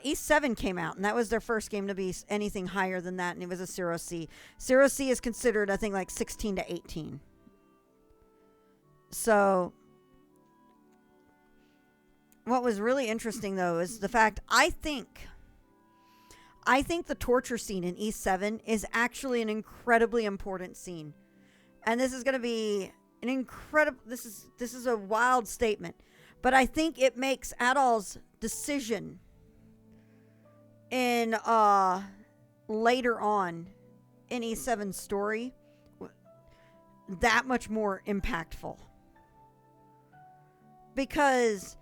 Ys 7 came out, and that was their first game to be anything higher than that, and it was a 0C. 0C is considered, I think, like 16 to 18. So, what was really interesting, though, is the fact, I think the torture scene in Ys 7 is actually an incredibly important scene. And this is going to be an incredible, this is a wild statement, but I think it makes Adol's decision in later on in Ys 7's story that much more impactful, because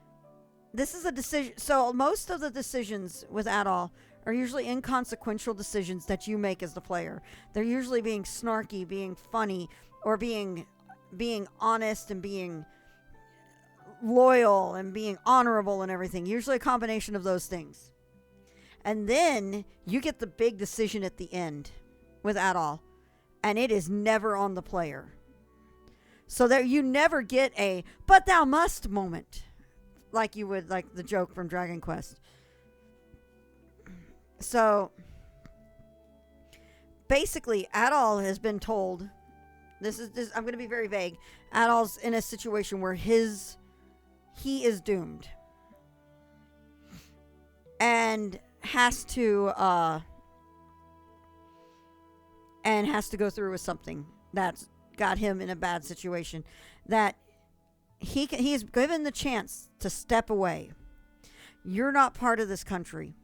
this is a decision. So most of the decisions with Adol are usually inconsequential decisions that you make as the player. They're usually being snarky, being funny, or being honest and being loyal and being honorable and everything. Usually a combination of those things. And then you get the big decision at the end with Adol, and it is never on the player. So there you never get a "but thou must" moment like you would like the joke from Dragon Quest. So basically Adol has been told this I'm going to be very vague. Adol's in a situation where he is doomed and has to go through with something that's got him in a bad situation, that he's given the chance to step away. You're not part of this country.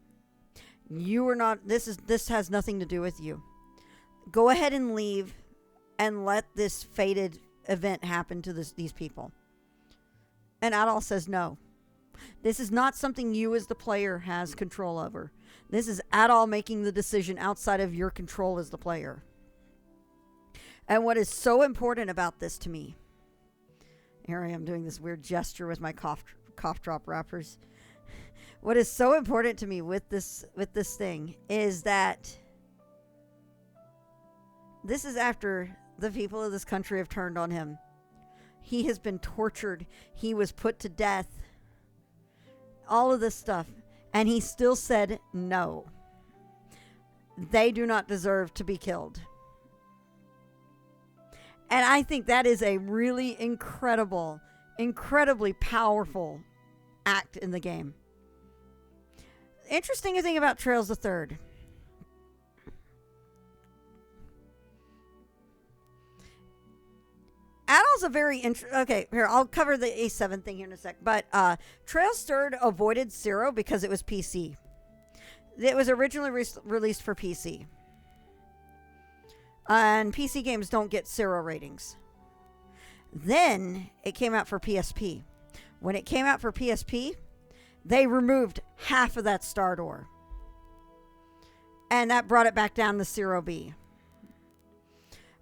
You are not. This has nothing to do with you. Go ahead and leave, and let this fated event happen to these people. And Adol says no. This is not something you as the player has control over. This is Adol making the decision outside of your control as the player. And what is so important about this to me, here I am doing this weird gesture with my cough drop wrappers. What is so important to me with this thing is that this is after the people of this country have turned on him. He has been tortured. He was put to death. All of this stuff. And he still said no. They do not deserve to be killed. And I think that is a really incredibly powerful act in the game. Interesting thing about Trails the Third. Adol's a very okay, here, I'll cover the A7 thing here in a sec. But Trails Third avoided Zero because it was PC. It was originally released for PC. And PC games don't get Zero ratings. Then it came out for PSP. When it came out for PSP, they removed half of that star door. And that brought it back down to 0B.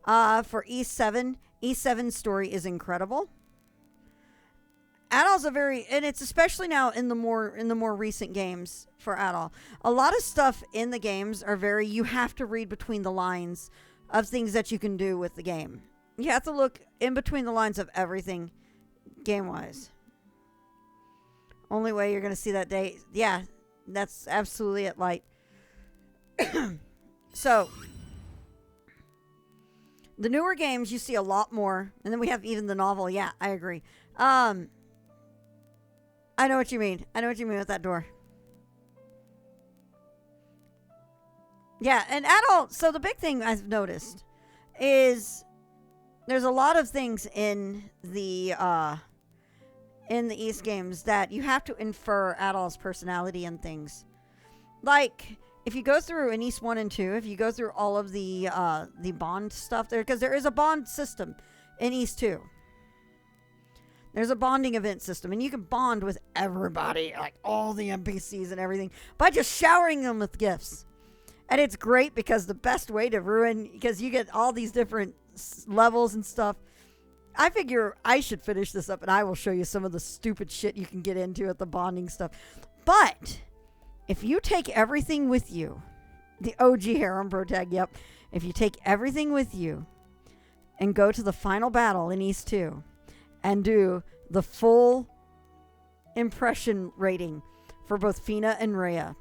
For E7's story is incredible. Adol's and it's especially now in the more recent games for Adol. A lot of stuff in the games are you have to read between the lines of things that you can do with the game. You have to look in between the lines of everything game-wise. Only way you're going to see that day. Yeah, that's absolutely it, Light. So, the newer games, you see a lot more. And then we have even the novel. Yeah, I agree. I know what you mean. I know what you mean with that door. Yeah, and Adol. So the big thing I've noticed is there's a lot of things in the East games that you have to infer Adol's personality and things. Like if you go through in East 1 and 2, if you go through all of the bond stuff there, because there is a bond system in East 2. There's a bonding event system, and you can bond with everybody, like all the NPCs and everything, by just showering them with gifts. And it's great because the best way to because you get all these different levels and stuff. I figure I should finish this up and I will show you some of the stupid shit you can get into at the bonding stuff. But if you take everything with you, the OG Harem Protag, yep. If you take everything with you and go to the final battle in East 2 and do the full impression rating for both Fina and Rhea,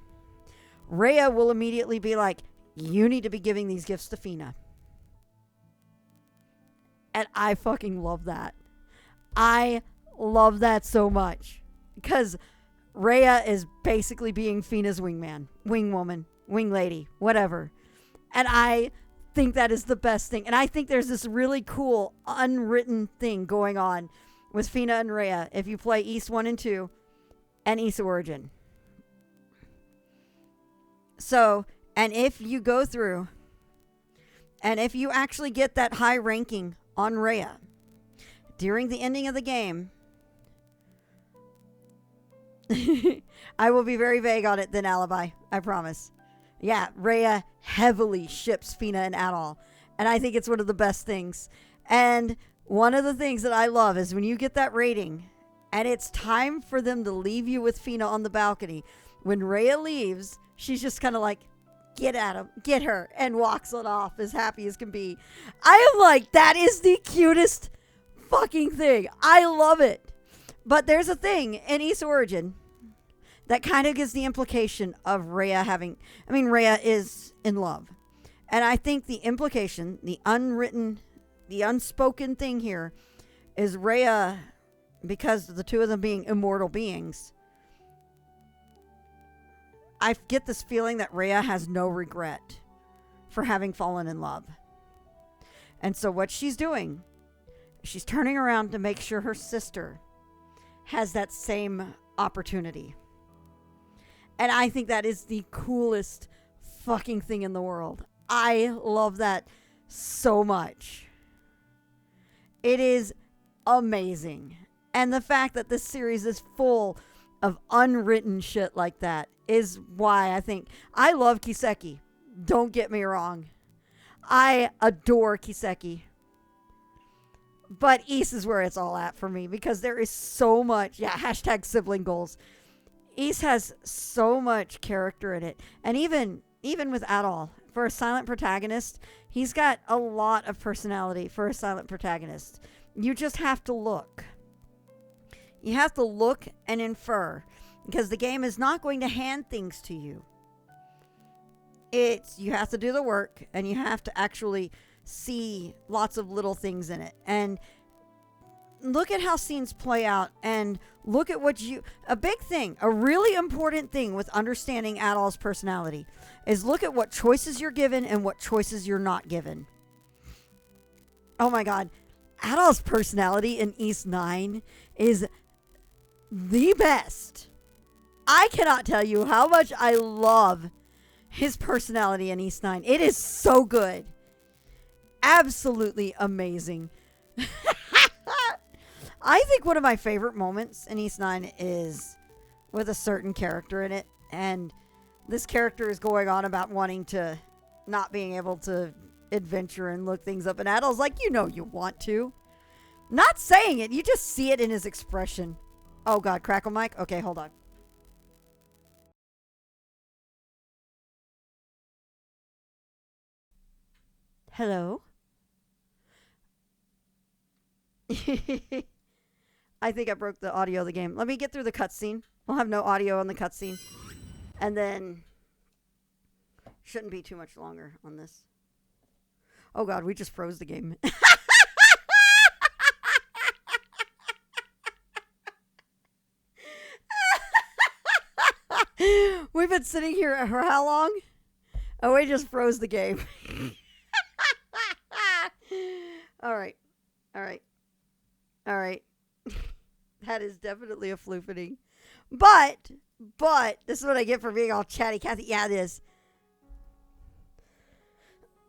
Rhea will immediately be like, you need to be giving these gifts to Fina. And I fucking love that. I love that so much. Because Rhea is basically being Fina's wingman, wing woman, wing lady, whatever. And I think that is the best thing. And I think there's this really cool unwritten thing going on with Fina and Rhea if you play East 1 and 2 and East Origin. So, and if you go through, and if you actually get that high ranking on Rhea during the ending of the game, I will be very vague on it, then Alibi. I promise. Yeah, Rhea heavily ships Fina and Adol. And I think it's one of the best things. And one of the things that I love is when you get that rating and it's time for them to leave you with Fina on the balcony. When Rhea leaves, she's just kind of like, get at him, get her, and walks it off as happy as can be. I am like, that is the cutest fucking thing. I love it. But there's a thing in Ys Origin that kind of gives the implication of Rhea having... I mean, Rhea is in love. And I think the implication, the unwritten, the unspoken thing here is Rhea, because the two of them being immortal beings, I get this feeling that Rhea has no regret for having fallen in love. And so what she's doing, she's turning around to make sure her sister has that same opportunity. And I think that is the coolest fucking thing in the world. I love that so much. It is amazing. And the fact that this series is full of unwritten shit like that is why I think I love Kiseki. Don't get me wrong. I adore Kiseki. But Ys is where it's all at for me because there is so much. Yeah, hashtag sibling goals. Ys has so much character in it. And even with Adol, for a silent protagonist, he's got a lot of personality for a silent protagonist. You just have to look. You have to look and infer because the game is not going to hand things to you. You have to do the work and you have to actually see lots of little things in it. And look at how scenes play out and look at a big thing, a really important thing with understanding Adol's personality is look at what choices you're given and what choices you're not given. Oh my God. Adol's personality in Ys 9 is the best. I cannot tell you how much I love his personality in Ys 9. It is so good. Absolutely amazing. I think one of my favorite moments in Ys 9 is with a certain character in it. And this character is going on about wanting to not being able to adventure and look things up. And Adol's like, you know you want to. Not saying it. You just see it in his expression. Oh, God. Crackle mic? Okay, hold on. Hello? I think I broke the audio of the game. Let me get through the cutscene. We'll have no audio on the cutscene. And then... shouldn't be too much longer on this. Oh, God. We just froze the game. We've been sitting here for how long? Oh, we just froze the game. All right. All right. All right. That is definitely a floofing. But, this is what I get for being all chatty Cathy. Yeah, it is.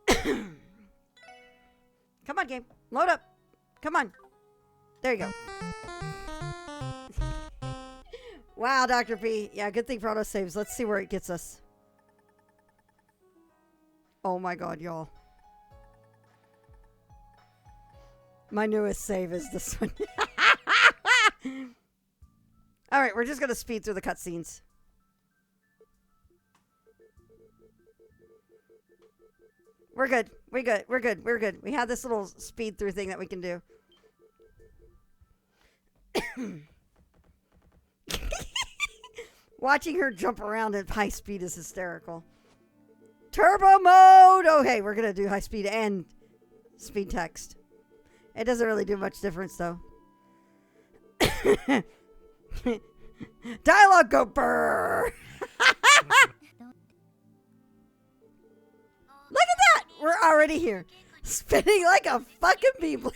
Come on, game. Load up. Come on. There you go. Wow, Dr. P. Yeah, good thing for autosaves. Let's see where it gets us. Oh my God, y'all. My newest save is this one. Alright, we're just going to speed through the cutscenes. We're good. We're good. We're good. We're good. We have this little speed through thing that we can do. Watching her jump around at high speed is hysterical. Turbo mode! Okay, we're going to do high speed and speed text. It doesn't really do much difference, though. Dialogue go brrr! Look at that! We're already here. Spinning like a fucking Beyblade.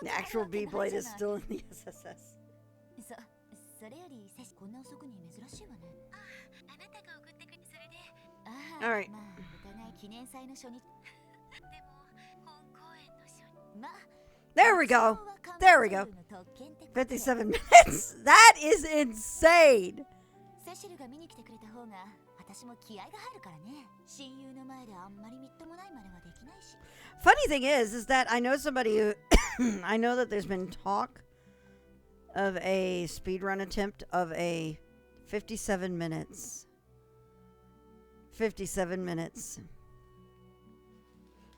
The actual Beyblade is still in the SSS. Alright. There we go. There we go. 57 minutes. That is insane. セシルが見に来てくれた方が私も気合が入るからね。親友の前であんまりみっともない真似はできないし。Funny thing is that I know somebody who I know that there's been talk of a speedrun attempt of a 57 minutes. 57 minutes.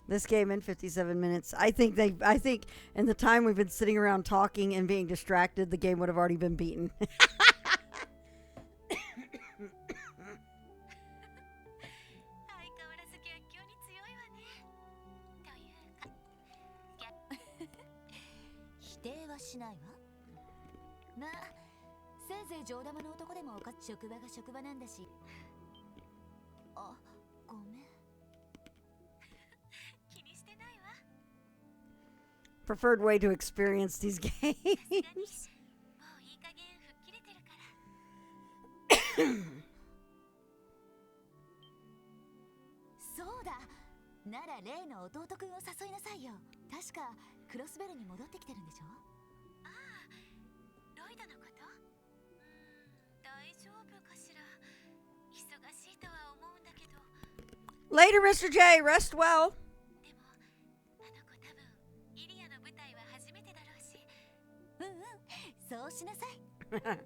This game in 57 minutes. I think in the time we've been sitting around talking and being distracted, the game would have already been beaten. 否定はしないわ。まあ、せいぜい上玉の男でも職場が職場なんだし。あ、ごめん。気にしてないわ。Preferred way to experience these games. もういい加減吹っ切れてるから。そうだ。なら例の弟くんを誘いなさいよ。確かクロスベルに戻ってきてるんでしょ。ああ、ロイドのこと？大丈夫かしら。忙しいとは思うんだけど。Later, Mr. J. Rest well. でも、あの子多分イリアの舞台は初めてだろうし。そうしなさい。ああ、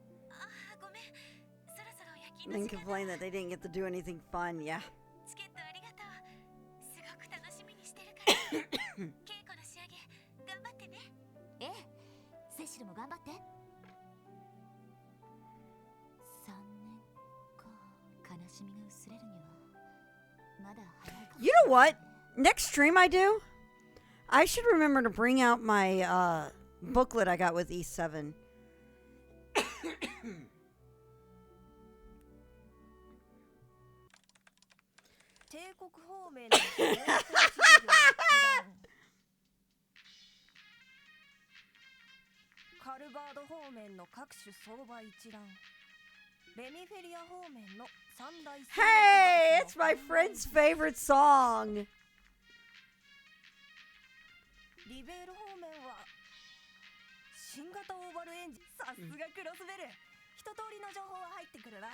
ごめん。そろそろ夜勤の Then 時間。 complain that they didn't get to do anything fun. Yeah. チケットありがとう。すごく楽しみにしてるから。稽古の仕上げ頑張ってね。ええ、セシルも頑張って。3年か。悲しみが薄れるにはまだ早いかも。 You know what? Next stream I do, I should remember to bring out my booklet I got with E7. 帝国方面のカルバード方面の各種相場一覧。レミフェリア方面の三大 Hey, it's my friend's favorite song. リベール方面は新型オーバルエンジン。さすがクロスベル。一通りの情報は入ってくるな。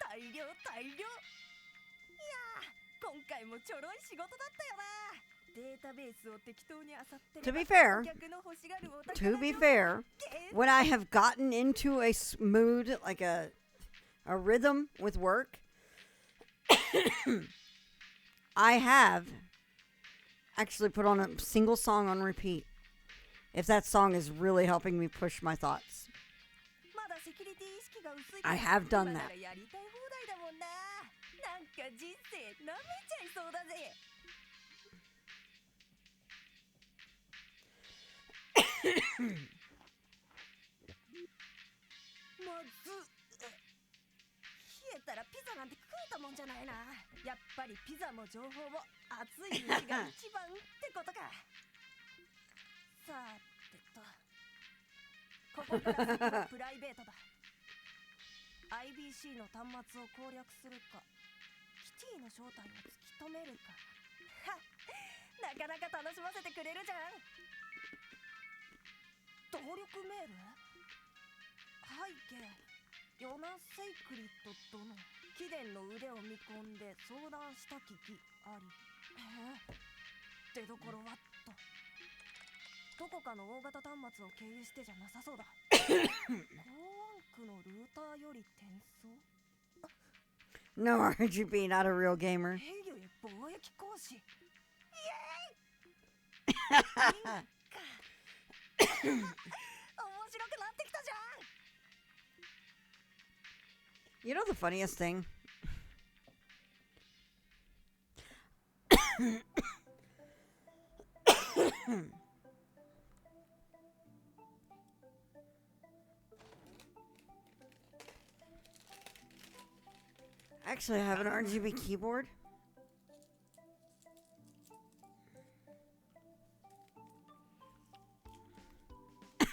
大量。いやー、今回もちょろい仕事だったよな。データベースを適当に漁ってれば To be fair, お客の欲しがるお宝 To be fair, when I have gotten into a mood, like a rhythm with work, I have actually put on a single song on repeat. If that song is really helping me push my thoughts. まだセキュリティ意識が薄い I have done 今な that. らやりたい放題だもんな。なんか人生なめちゃいそうだぜ。まず冷えたらピザなんて食えたもんじゃないな。やっぱりピザも情報も熱いうちが一番ってことか。さてと、ここから先はプライベートだ。IBC の端末を攻略するか、キティの正体を突き止めるか。はっ、なかなか楽しませてくれるじゃん。動力メール？背景、ヨナ・セイクリッド殿。貴殿の腕を見込んで相談したき儀あり。出どころはっと。どこかの大型端末を経由してじゃなさそうだ。公安区のルーターより転送。 No RGB, not a real gamer. 兵魚へ貿易行使。イエーイ。面白くなってきたじゃん。 You know the funniest thing? Actually, I have an RGB keyboard.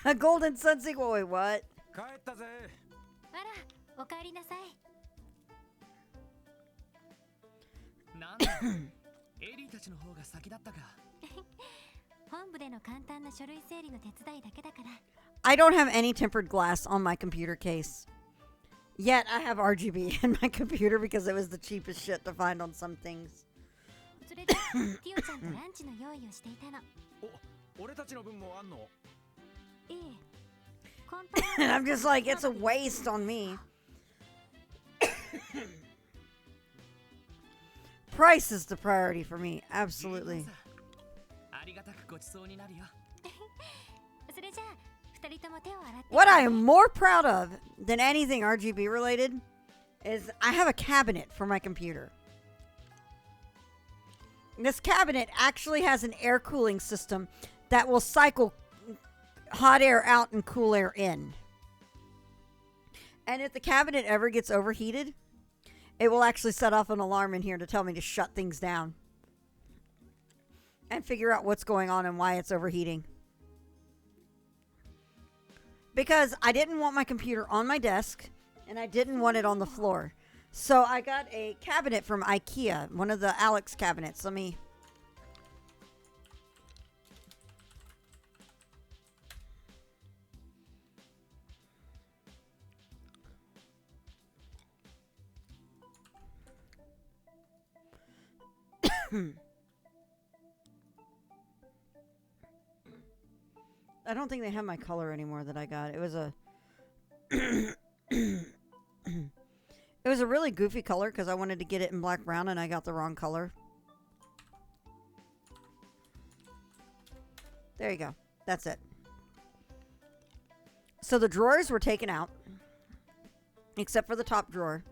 A Golden Sun sequel. Wait, what? 帰ったぜ。あら、おかえりなさい。なんだエリーたちの方が先だったか。本部での簡単な書類整理の手伝いだけだから。I don't have any tempered glass on my computer case. Yet I have RGB in my computer because it was the cheapest shit to find on some things. それでティオちゃんとランチの用意をしていたの。俺たちの分もあんの？ええ。 And I'm just like, it's a waste on me. Price is the priority for me, absolutely. ありがたくごちそうになるよ。それじゃあ二人とも手を洗って。 What I am more proud of than anything RGB related is I have a cabinet for my computer. This cabinet actually has an air cooling system that will cycle hot air out and cool air in. And if the cabinet ever gets overheated, it will actually set off an alarm in here to tell me to shut things down and figure out what's going on and why it's overheating. Because I didn't want my computer on my desk and I didn't want it on the floor. So I got a cabinet from IKEA, one of the Alex cabinets. Let me... I don't think they have my color anymore that I got. It was a it was a really goofy color because I wanted to get it in black brown and I got the wrong color. There you go. That's it. So the drawers were taken out except for the top drawer.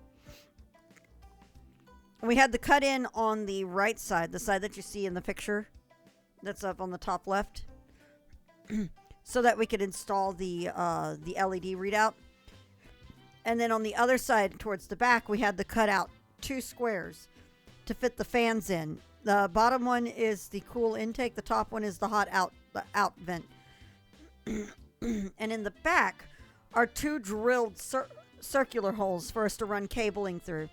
We had the cut in on the right side, the side that you see in the picture that's up on the top left, so that we could install the LED readout. And then on the other side towards the back, we had the cut out 2 squares to fit the fans in. The bottom one is the cool intake. The top one is the hot out vent. And in the back are 2 drilled circular holes for us to run cabling through.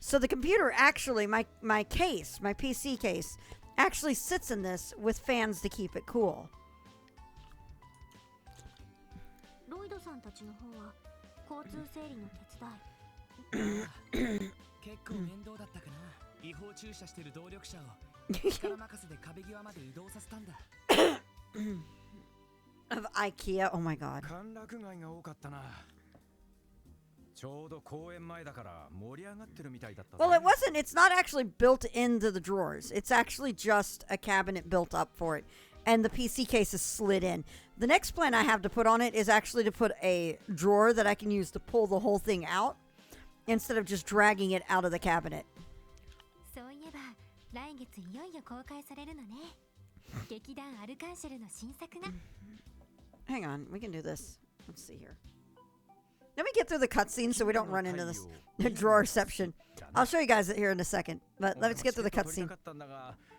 So the computer actually, my case, my PC case, actually sits in this with fans to keep it cool. ロイドさんたちの方は交通整理の手伝い。結構面倒だったかな。違法駐車してる動力車を力任せで壁際まで移動させたんだ。Of IKEA, oh my god. 歓楽街が多かったな。ちょうど公演前だから盛り上がってるみたいだった。Well, it wasn't. It's not actually built into the drawers. It's actually just a cabinet built up for it. And the PC case is slid in. The next plan I have to put on it is actually to put a drawer that I can use to pull the whole thing out instead of just dragging it out of the cabinet. そういえば来月いよいよ公開されるのね。劇団アルカンシェルの新作が。Hang on, we can do this. Let's see here. Let me get through the cutscene so we don't run into this drawerception. I'll show you guys it here in a second, but let's get through the cutscene.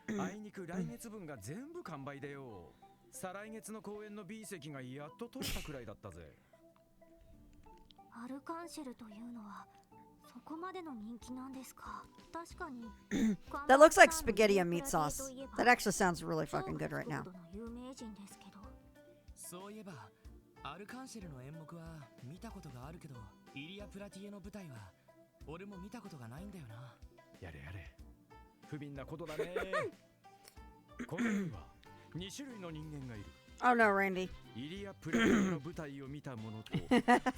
あいにく来月分が全部完売でよ。再来月の公演の B 席がやっと取れたくらいだったぜ。アルカンシェルというのはそこまでの人気なんですか。確かに。That looks like spaghetti and meat sauce. That actually sounds really fucking good right now. 有名人ですけど。そういえばアルカンシェルの演目は見たことがあるけど、イリア・プラティエの舞台は俺も見たことがないんだよな。やれやれ。不憫なことだね。この世には2種類の人間がいる。Oh no, Randy. イリア・プラティエの舞台を見た者と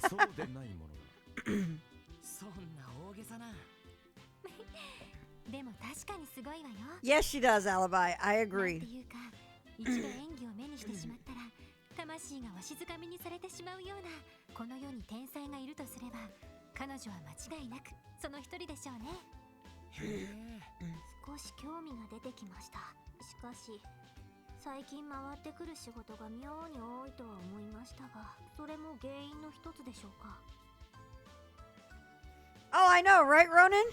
そうでない者が。そんな大げさな。でも確かにすごいわよ。Yes, she does, Alibi. I agree. なんていうか、一度演技を目にしてしまったら、魂がわしづかみにされてしまうようなこの世に天才がいるとすれば、彼女は間違いなくその一人でしょうね。少し興味が出てきました。しかし最近回ってくる仕事が妙に多いとは思いましたが、それも原因の一つでしょうか。Oh, I know, right, Ronan?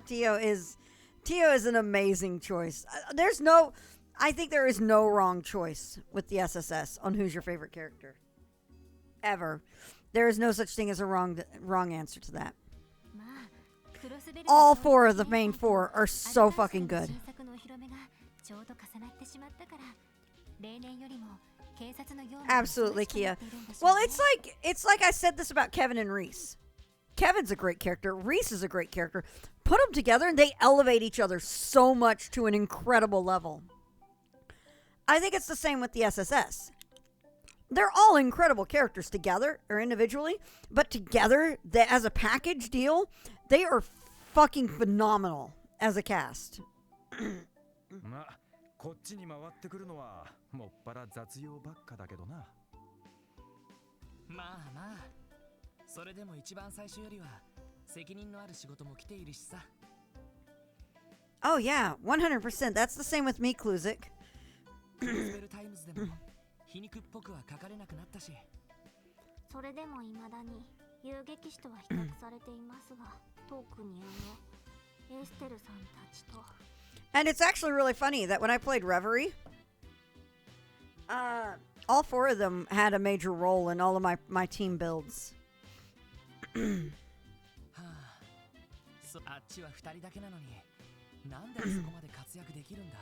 Tio is an amazing choice. I think there is no wrong choice with the SSS on who's your favorite character. Ever. There is no such thing as a wrong answer to that. まあクロスベル All 4 of the main 4 are so fucking good. 新作のお披露目がちょうど重なってしまったから例年よりも警察の業務が Absolutely, 忙しくな Kia. っているんでしょう Well, ね it's like I said this about Kevin and Reese. Kevin's a great character. Reese is a great character. Put them together and they elevate each other so much to an incredible level. I think it's the same with the SSS. They're all incredible characters together or individually, but together, as a package deal, they are fucking phenomenal as a cast. まあ、こっちに回ってくるのはもっぱら雑用ばっかだけどな。まあまあ、それでも一番最初よりは責任のある仕事も来ているしさ。Oh yeah, 100%. That's the same with me, Kluzik. クロスベルタイムズでも皮肉っぽくは書かれなくなったし。それでも未だに遊撃士とは比較されていますが、特にエステルさんたちと。And it's actually really funny that when I played Reverie, all 4 of them had a major role in all of my team builds. あっちは2人だけなのに、なんであそこまで活躍できるんだ？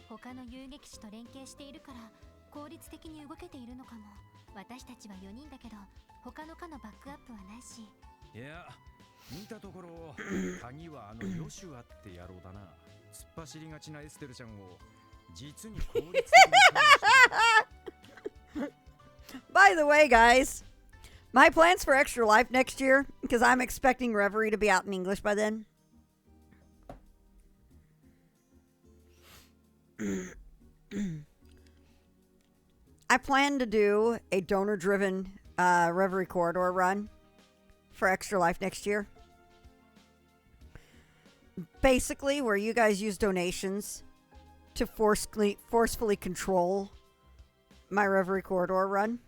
他の遊撃士と連携しているから効率的に動けているのかも。私たちは4人だけど他の課のバックアップはないし。いや、見たところ鍵はあのヨシュアって野郎だな。突っ走りがちなエステルちゃんを実に効率的に管理してる。By the way, guys, my plans for Extra Life next year, because I'm expecting Reverie to be out in English by then. I plan to do a donor-driven Reverie Corridor run for Extra Life next year. Basically, where you guys use donations to forcefully control my Reverie Corridor run.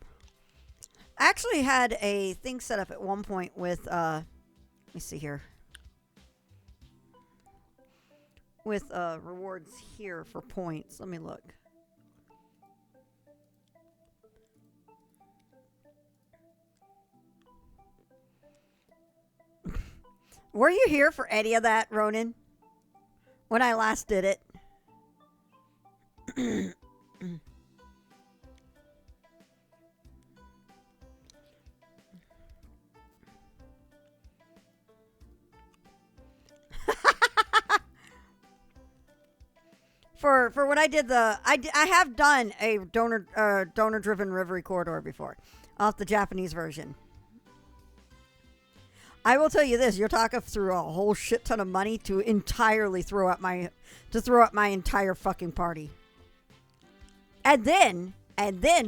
I actually had a thing set up at one point with, let me see here. With rewards here for points. Let me look. Were you here for any of that, Ronan? When I last did it? For when I did I have done a donor driven Reverie Corridor before, off the Japanese version. I will tell you this: Yotaka threw a whole shit ton of money to entirely throw out my entire fucking party, and then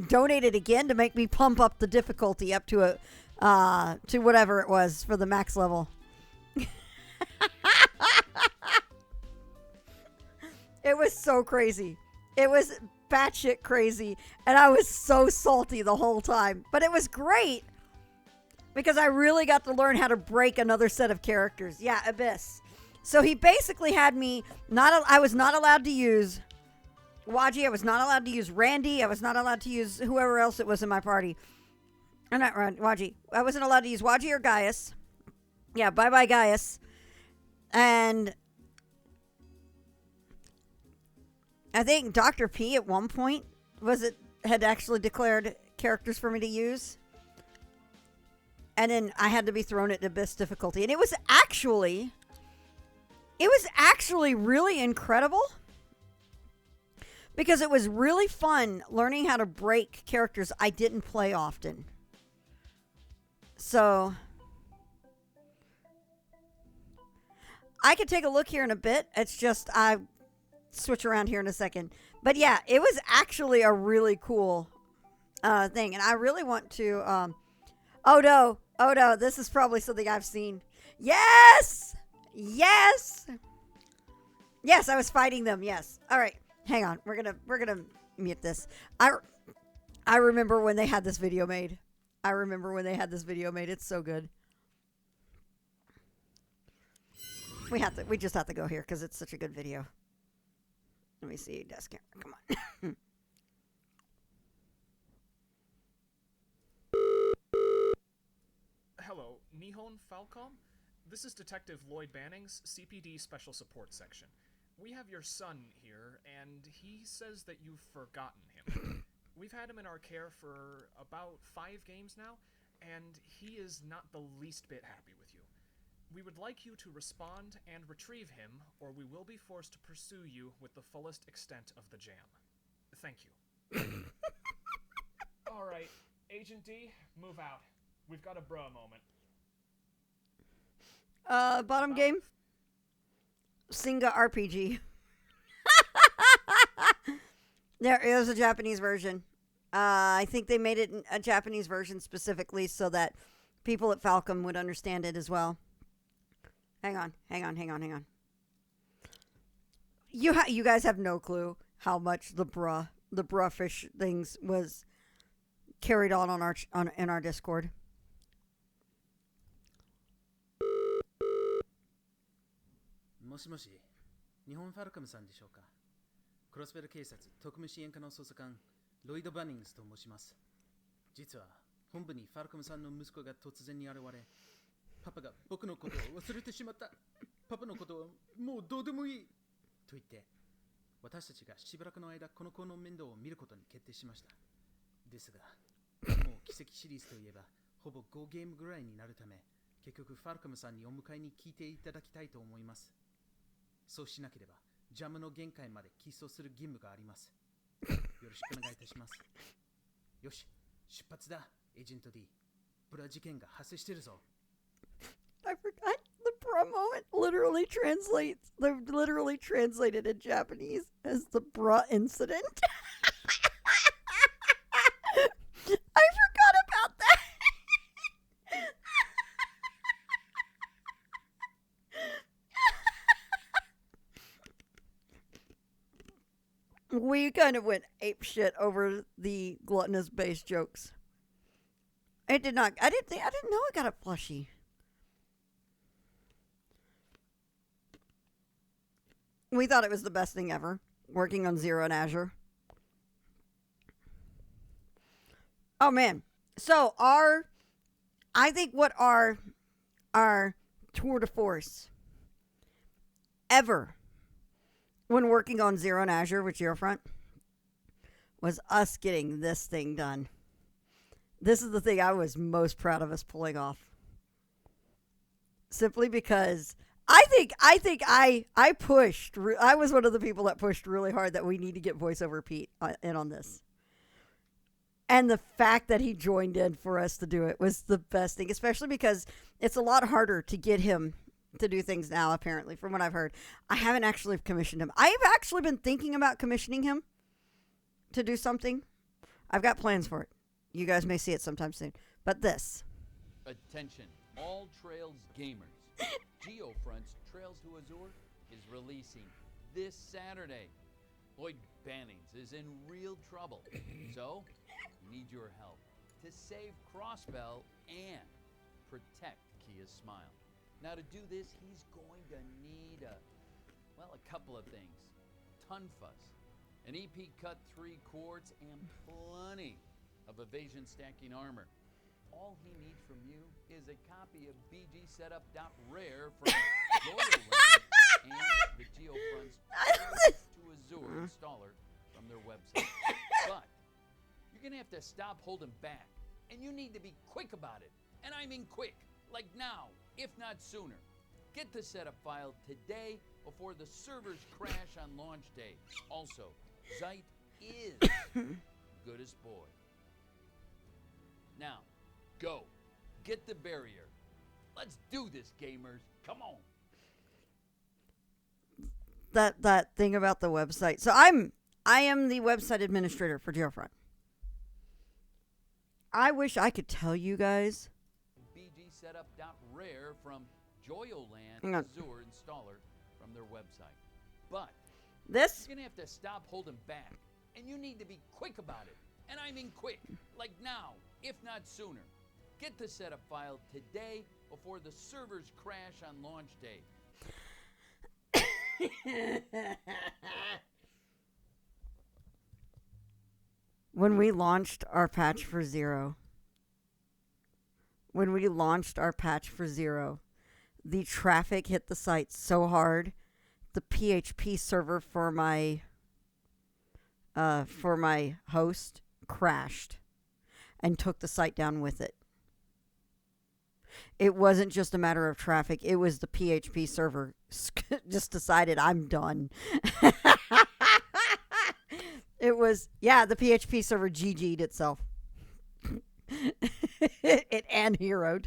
donated again to make me pump up the difficulty up to to whatever it was for the max level. It was so crazy. It was batshit crazy. And I was so salty the whole time. But it was great. Because I really got to learn how to break another set of characters. Yeah, Abyss. So he basically had me... I was not allowed to use Waji. I was not allowed to use Randy. I was not allowed to use whoever else it was in my party. Or not Waji. I wasn't allowed to use Waji or Gaius. Yeah, bye-bye Gaius. And... I think Dr. P at one point had actually declared characters for me to use. And then I had to be thrown at Abyss difficulty. And it was actually really incredible. Because it was really fun learning how to break characters I didn't play often. So I could take a look here in a bit. It's just I switch around here in a second. But yeah, it was actually a really cool thing. And I really want to... Oh no, this is probably something I've seen. Yes! Yes! Yes, I was fighting them, yes. All right, hang on. We're gonna mute this. I remember when they had this video made. It's so good. We just have to go here because it's such a good video. Let me see, desk camera. Come on. Nihon Falcom? This is Detective Lloyd Banning's CPD Special Support Section. We have your son here, and he says that you've forgotten him. We've had him in our care for about 5 games now, and he is not the least bit happy with you. We would like you to respond and retrieve him, or we will be forced to pursue you with the fullest extent of the jam. Thank you. Alright, Agent D, move out. We've got a bruh moment. Bottom game. Singa RPG. There is a Japanese version. I think they made it a Japanese version specifically so that people at Falcom would understand it as well. Hang on. You guys have no clue how much the bruh fish things was carried on in our Discord. もしもし、日本ファルカムさんでしょうか。クロスベル警察特務支援課の捜査官ロイド・バニングスと申します。実は本部にファルカムさんの息子が突然に現れ、パパが僕のことを忘れてしまった。パパのことはもうどうでもいいと言って、私たちがしばらくの間この子の面倒を見ることに決定しました。ですが、もう奇跡シリーズといえばほぼ5ゲームぐらいになるため、結局ファルカムさんにお迎えに聞いていただきたいと思います。そうしなければジャムの限界まで起訴する義務があります。よろしくお願いいたします。よし、出発だ、エージェント D。ブラ事件が発生してるぞ。I forgot the bra moment literally translates. They're literally translated in Japanese as the bra incident. I forgot about that. We kind of went ape shit over the gluttonous base jokes. I didn't know it got a plushie. We thought it was the best thing ever, working on Zero and Azure. Oh man. So I think what our tour de force ever when working on Zero and Azure with GeoFront was us getting this thing done. This is the thing I was most proud of us pulling off. Simply because I think I pushed. I was one of the people that pushed really hard that we need to get VoiceOver Pete in on this. And the fact that he joined in for us to do it was the best thing, especially because it's a lot harder to get him to do things now, apparently, from what I've heard. I haven't actually commissioned him. I've actually been thinking about commissioning him to do something. I've got plans for it. You guys may see it sometime soon. But this. Attention, all Trails gamers. GeoFront's Trails to Azure is releasing this Saturday. Lloyd Bannings is in real trouble, so we need your help to save Crossbell and protect Kia's smile. Now to do this, he's going to need a couple of things. Tunfuss, an EP cut 3 quartz, and plenty of evasion stacking armor. All he needs from you is a copy of BG Setup.rare from Loyal and the GeoFront's to Azure installer from their website. But you're going to have to stop holding back, and you need to be quick about it. And I mean quick, like now, if not sooner. Get the setup file today before the servers crash on launch day. Also, Zeit is good as boy. Now, go. Get the barrier. Let's do this, gamers. Come on. That thing about the website. So I am the website administrator for GeoFront. I wish I could tell you guys. BG Setup.rare from Joyoland Hang on. Azure installer from their website. But this you're gonna have to stop holding back, and you need to be quick about it. And I mean quick, like now, if not sooner. Get the setup file today before the servers crash on launch day. When we launched our patch for Zero, when we launched our patch for Zero, the traffic hit the site so hard, the PHP server for my host crashed and took the site down with it. It wasn't just a matter of traffic. It was the PHP server just decided I'm done. It was, the PHP server GG'd itself. It anheroed.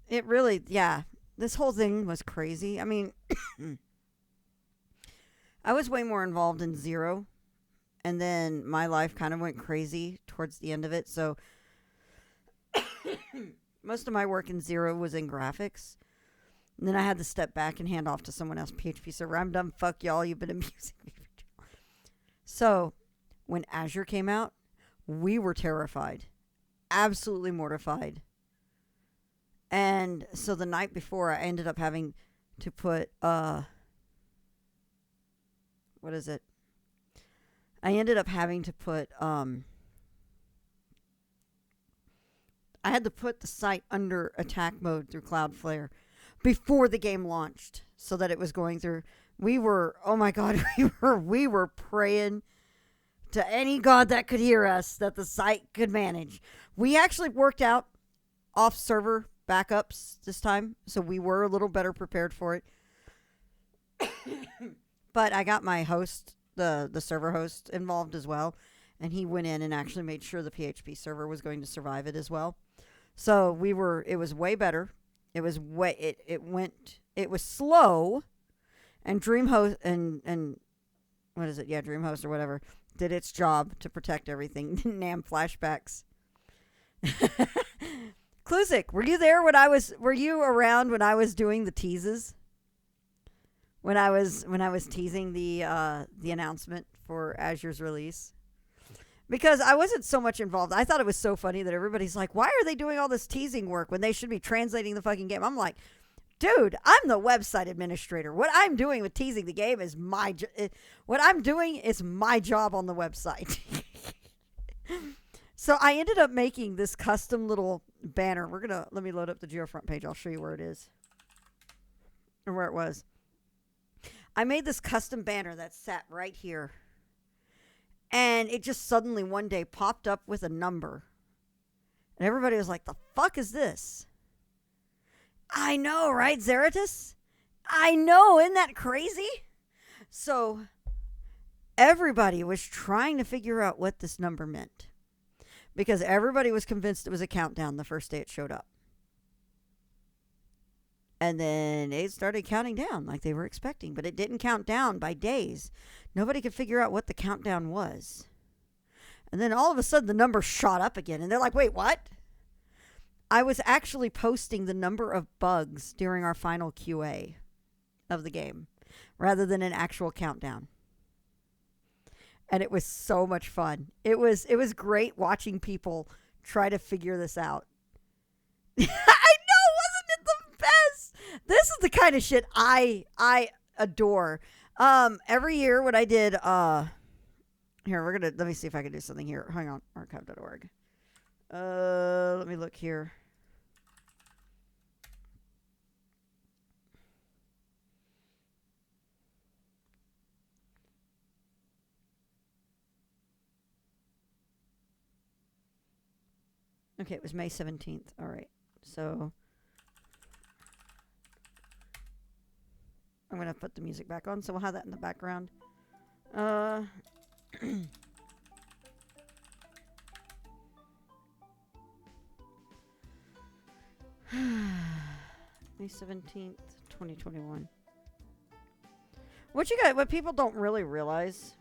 It really, this whole thing was crazy. I mean, I was way more involved in Zero, and then my life kind of went crazy towards the end of it. So most of my work in Zero was in graphics. And then I had to step back and hand off to someone else, PHP server. I'm done. Fuck y'all. You've been abusing me for too long. So when Azure came out, we were terrified. Absolutely mortified. And so the night before, I ended up having to put, what is it? I ended up having to put, I had to put the site under attack mode through Cloudflare before the game launched so that it was going through. We were, oh my God, we were praying to any god that could hear us that the site could manage. We actually worked out off server backups this time, so we were a little better prepared for it. But I got my host, the server host, involved as well, and he went in and actually made sure the PHP server was going to survive it as well. So it was way better. It was it was slow, and DreamHost and what is it? Yeah, DreamHost or whatever did its job to protect everything. NAM flashbacks. Kluzik, were you there were you around when I was doing the teases? When I was teasing the announcement for Azure's release? Because I wasn't so much involved. I thought it was so funny that everybody's like, why are they doing all this teasing work when they should be translating the fucking game? I'm like, dude, I'm the website administrator. What I'm doing with teasing the game is my job on the website. So I ended up making this custom little banner. Let me load up the GeoFront page. I'll show you where it is. Or where it was. I made this custom banner that sat right here. And it just suddenly one day popped up with a number. And everybody was like, the fuck is this? I know, right, Zeratus? I know, isn't that crazy? So everybody was trying to figure out what this number meant. Because everybody was convinced it was a countdown the first day it showed up. And then it started counting down like they were expecting. But it didn't count down by days. Nobody could figure out what the countdown was. And then all of a sudden the number shot up again. And they're like, wait, what? I was actually posting the number of bugs during our final QA of the game. Rather than an actual countdown. And it was so much fun. It was great watching people try to figure this out. I know, wasn't it the best? This is the kind of shit I adore. Every year when I did here, let me see if I can do something here. Hang on, archive.org. Let me look here. Okay, it was May 17th. All right. So I'm going to put the music back on, so we'll have that in the background. May 17th, 2021. What people don't really realize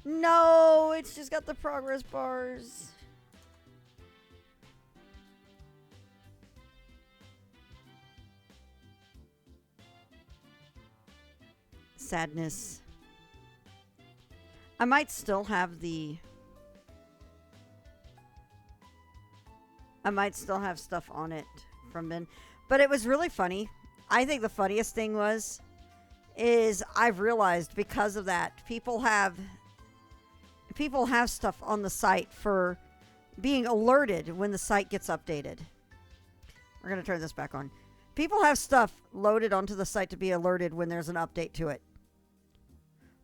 no, it's just got the progress bars. Sadness. I might still have the I might still have stuff on it from then. But it was really funny. I think the funniest thing is I've realized because of that, people have stuff on the site for being alerted when the site gets updated. We're going to turn this back on. People have stuff loaded onto the site to be alerted when there's an update to it.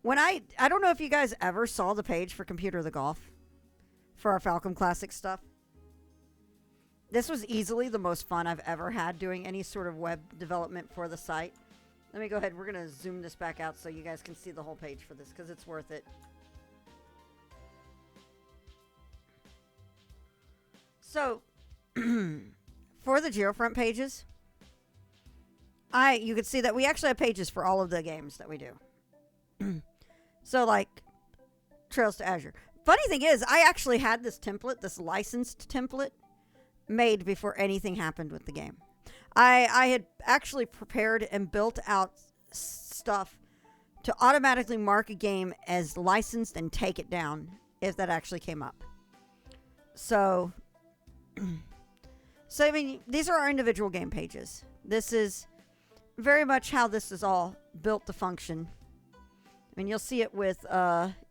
When I don't know if you guys ever saw the page for Computer of the Golf for our Falcom Classic stuff. This was easily the most fun I've ever had doing any sort of web development for the site. Let me go ahead. We're going to zoom this back out so you guys can see the whole page for this because it's worth it. So, for the Geofront pages, you can see that we actually have pages for all of the games that we do. So, like, Trails to Azure. Funny thing is, I actually had this template, this licensed template, made before anything happened with the game. I had actually prepared and built out stuff to automatically mark a game as licensed and take it down if that actually came up. So, I mean, these are our individual game pages. This is very much how this is all built to function. I mean, you'll see it with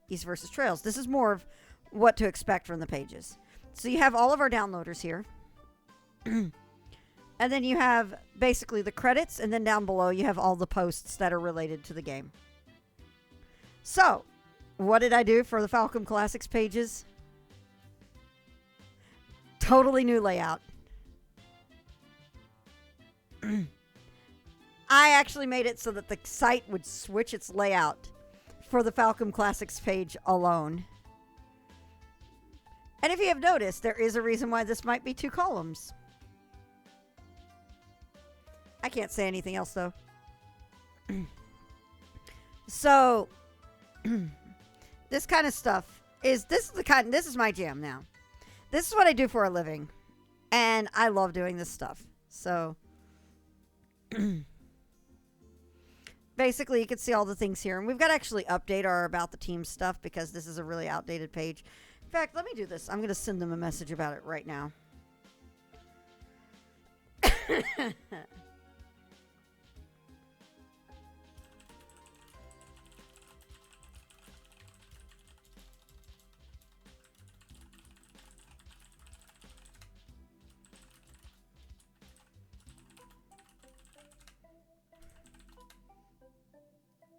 East versus Trails. This is more of what to expect from the pages. So you have all of our downloaders here. And then you have basically the credits, and then down below you have all the posts that are related to the game. So, what did I do for the Falcom Classics pages? Totally new layout. I actually made it so that the site would switch its layout for the Falcom Classics page alone. And if you have noticed, there is a reason why this might be 2 columns. I can't say anything else, though. So, this kind of stuff this is my jam now. This is what I do for a living. And I love doing this stuff. So, basically, you can see all the things here. And we've got to actually update our About the Team stuff because this is a really outdated page. In fact, let me do this. I'm going to send them a message about it right now.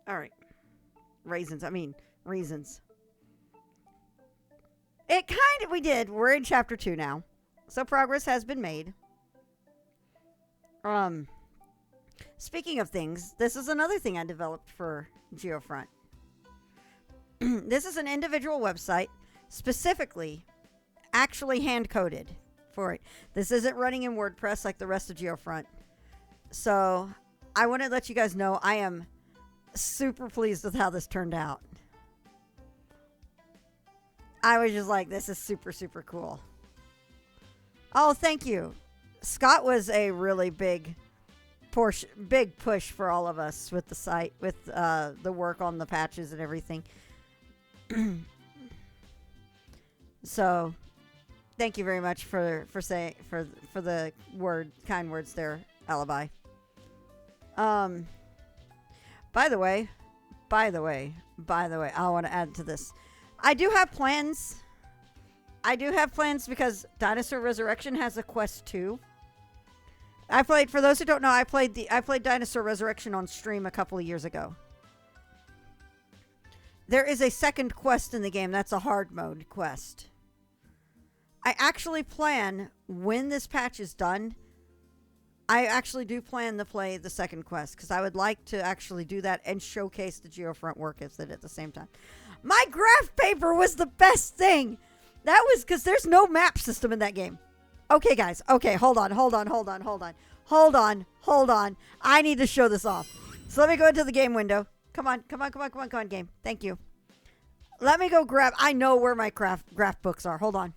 All right. Reasons. We did. We're in chapter 2 now. So progress has been made. Speaking of things, this is another thing I developed for Geofront. This is an individual website, specifically, actually hand-coded for it. This isn't running in WordPress like the rest of Geofront. So, I want to let you guys know I am super pleased with how this turned out. I was just like, this is super, super cool. Oh, thank you. Scott was a really big push for all of us with the site, with the work on the patches and everything. So, thank you very much for the kind words there, Alibi. By the way, I want to add to this. I do have plans because Dinosaur Resurrection has a quest 2. For those who don't know, I played Dinosaur Resurrection on stream a couple of years ago. There is a second quest in the game. That's a hard mode quest. I actually plan, when this patch is done, I actually do plan to play the second quest because I would like to actually do that and showcase the Geofront work with it at the same time. My graph paper was the best thing. That was because there's no map system in that game. Okay, guys. Okay, hold on. I need to show this off. So let me go into the game window. Come on, game. Thank you. Let me go grab. I know where my graph books are. Hold on.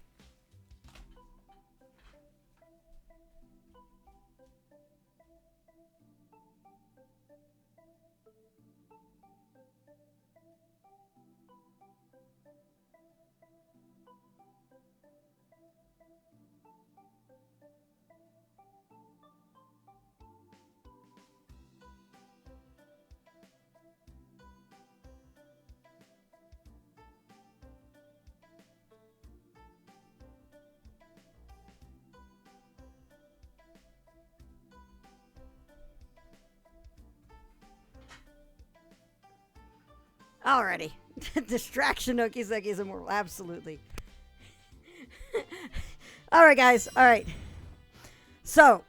Alrighty. Distraction Okizaki is immortal. Absolutely. Alright, guys. Alright. So,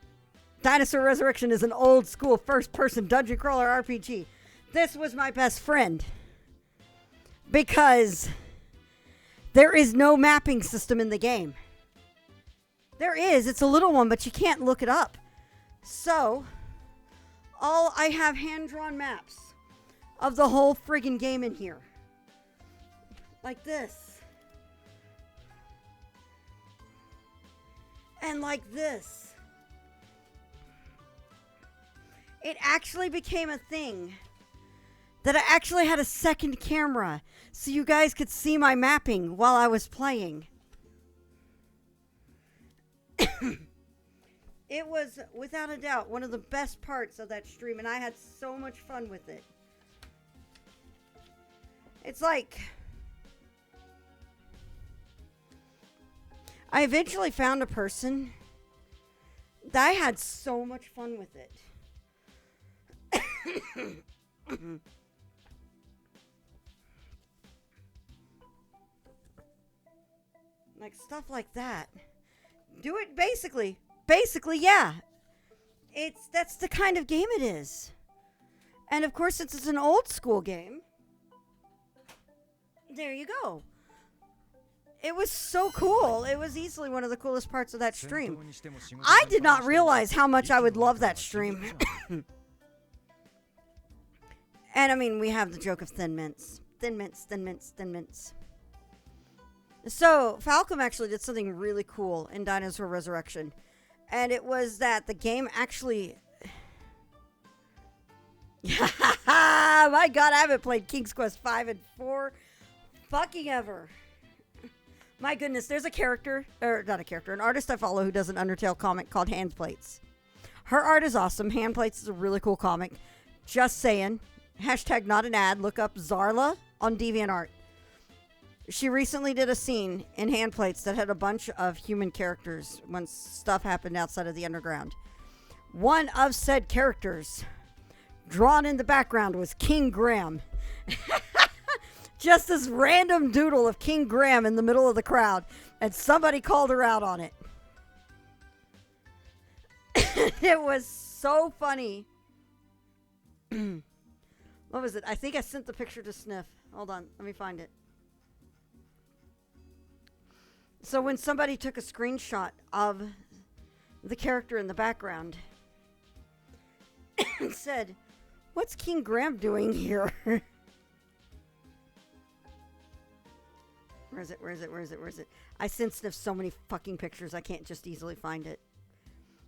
Dinosaur Resurrection is an old school first person dungeon crawler RPG. This was my best friend. Because there is no mapping system in the game. There is. It's a little one, but you can't look it up. So, I have hand-drawn maps of the whole friggin' game in here. Like this. And like this. It actually became a thing that I actually had a second camera so you guys could see my mapping while I was playing. It was, without a doubt, one of the best parts of that stream, and I had so much fun with it. It's like, I eventually found a person that I had so much fun with it. Like stuff like that. Do it basically, yeah. That's the kind of game it is. And of course, since it's an old school game, there you go. It was so cool. It was easily one of the coolest parts of that stream. I did not realize how much I would love that stream. And I mean, we have the joke of Thin Mints. Thin Mints, Thin Mints, Thin Mints. So, Falcom actually did something really cool in Dinosaur Resurrection. And it was that the game actually... My god, I haven't played King's Quest 5 and 4 fucking ever. My goodness, there's a character, or not a character, an artist I follow who does an Undertale comic called Handplates. Her art is awesome. Handplates is a really cool comic. Just saying. Hashtag not an ad. Look up Zarla on DeviantArt. She recently did a scene in Handplates that had a bunch of human characters when stuff happened outside of the underground. One of said characters, drawn in the background, was King Graham. Just this random doodle of King Graham in the middle of the crowd. And somebody called her out on it. It was so funny. What was it? I think I sent the picture to Sniff. Hold on. Let me find it. So when somebody took a screenshot of the character in the background and said, "What's King Graham doing here?" Where is it? Where is it? Where is it? Where is it? I sent Sniff so many fucking pictures I can't just easily find it.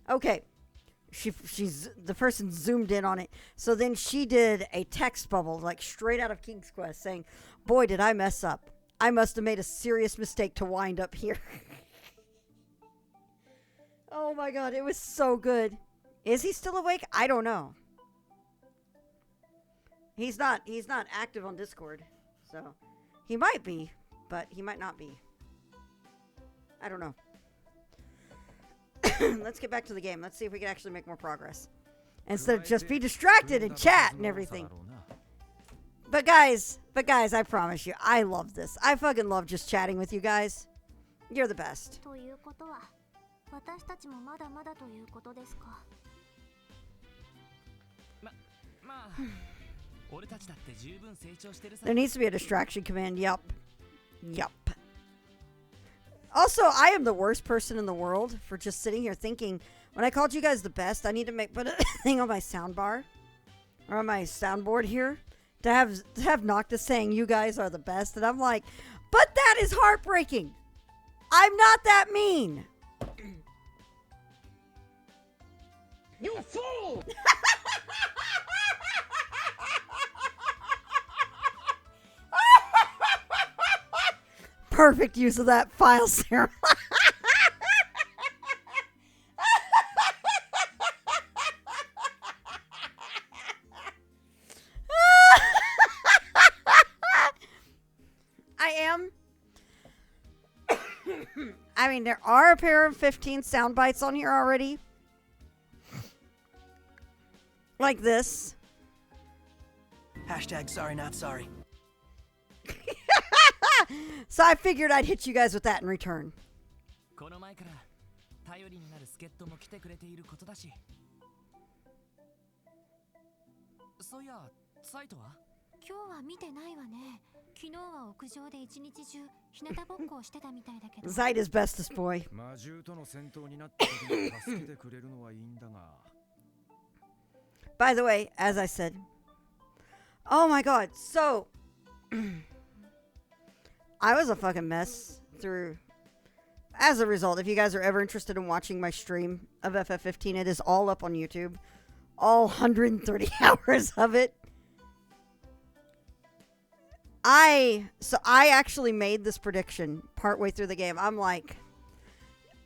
Okay. She's the person zoomed in on it. So then she did a text bubble, like straight out of King's Quest, saying, "Boy, did I mess up. I must have made a serious mistake to wind up here." Oh my god, it was so good. Is he still awake? I don't know. He's not active on Discord. So he might be, but he might not be. I don't know. Let's get back to the game. Let's see if we can actually make more progress. Instead of just be distracted and chat and everything. But guys, I promise you, I love this. I fucking love just chatting with you guys. You're the best. ということは、私たちもまだまだということですか。まあ、俺たちだって十分成長してるさ。 There needs to be a distraction command. Yup. Also, I am the worst person in the world for just sitting here thinking, when I called you guys the best, I need to put a thing on my soundbar or on my soundboard here to have Noctis saying you guys are the best, and I'm like, but that is heartbreaking. I'm not that mean. You fool! Perfect use of that file, Sarah. I am. I mean, there are a pair of 15 sound bites on here already. Like this. Hashtag sorry not sorry. So I figured I'd hit you guys with that in return. この前から頼りになる助っ人も来てくれていることだし。そういや、サイトは？今日は見てないわね。昨日は屋上で一日中日向ぼっこをしてたみたいだけど。Zeit is bestest boy. 魔獣との戦闘になった時に助けてくれるのはいいんだが。By the way, as I said, oh my god, so I was a fucking mess through. As a result, if you guys are ever interested in watching my stream of FF15, it is all up on YouTube. All 130 hours of it. I actually made this prediction partway through the game. I'm like,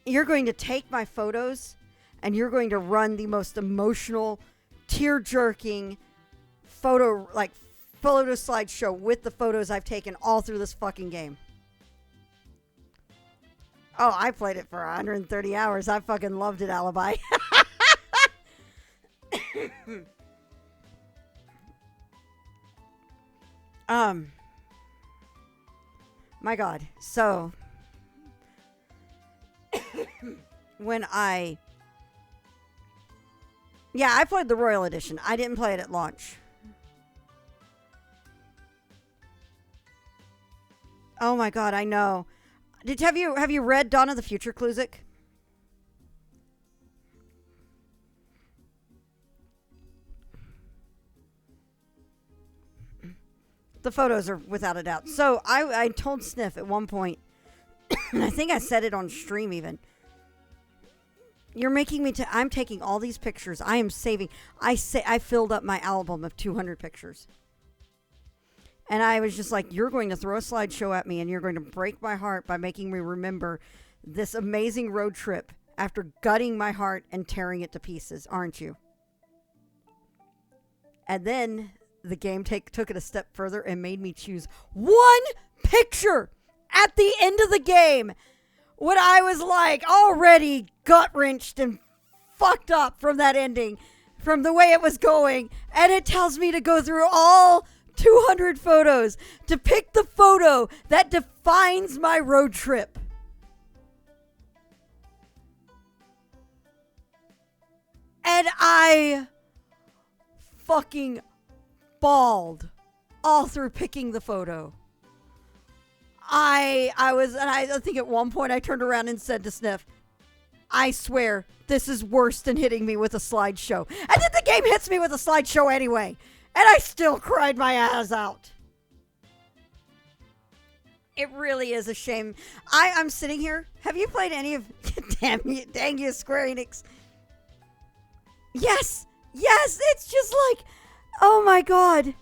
you're going to take my photos and you're going to run the most emotional, tear-jerking photo slideshow with the photos I've taken all through this fucking game. Oh, I played it for 130 hours. I fucking loved it, Alibi. My god. So when I played the Royal Edition. I didn't play it at launch. Oh my god, I know. Have you read Dawn of the Future, Kluzik? The photos are without a doubt. So I told Sniff at one point, and I think I said it on stream even. You're making me I'm taking all these pictures. I am saving. I filled up my album of 200 pictures. And I was just like, you're going to throw a slideshow at me and you're going to break my heart by making me remember this amazing road trip after gutting my heart and tearing it to pieces, aren't you? And then the game took it a step further and made me choose one picture at the end of the game when I was like already gut-wrenched and fucked up from that ending, from the way it was going. And it tells me to go through all 200 photos to pick the photo that defines my road trip. And I fucking bawled all through picking the photo. I think at one point I turned around and said to Sniff, I swear this is worse than hitting me with a slideshow. And then the game hits me with a slideshow anyway. And I still cried my ass out. It really is a shame. I'm sitting here. Have you played any of dang you, Square Enix? Yes, it's just like, oh my god.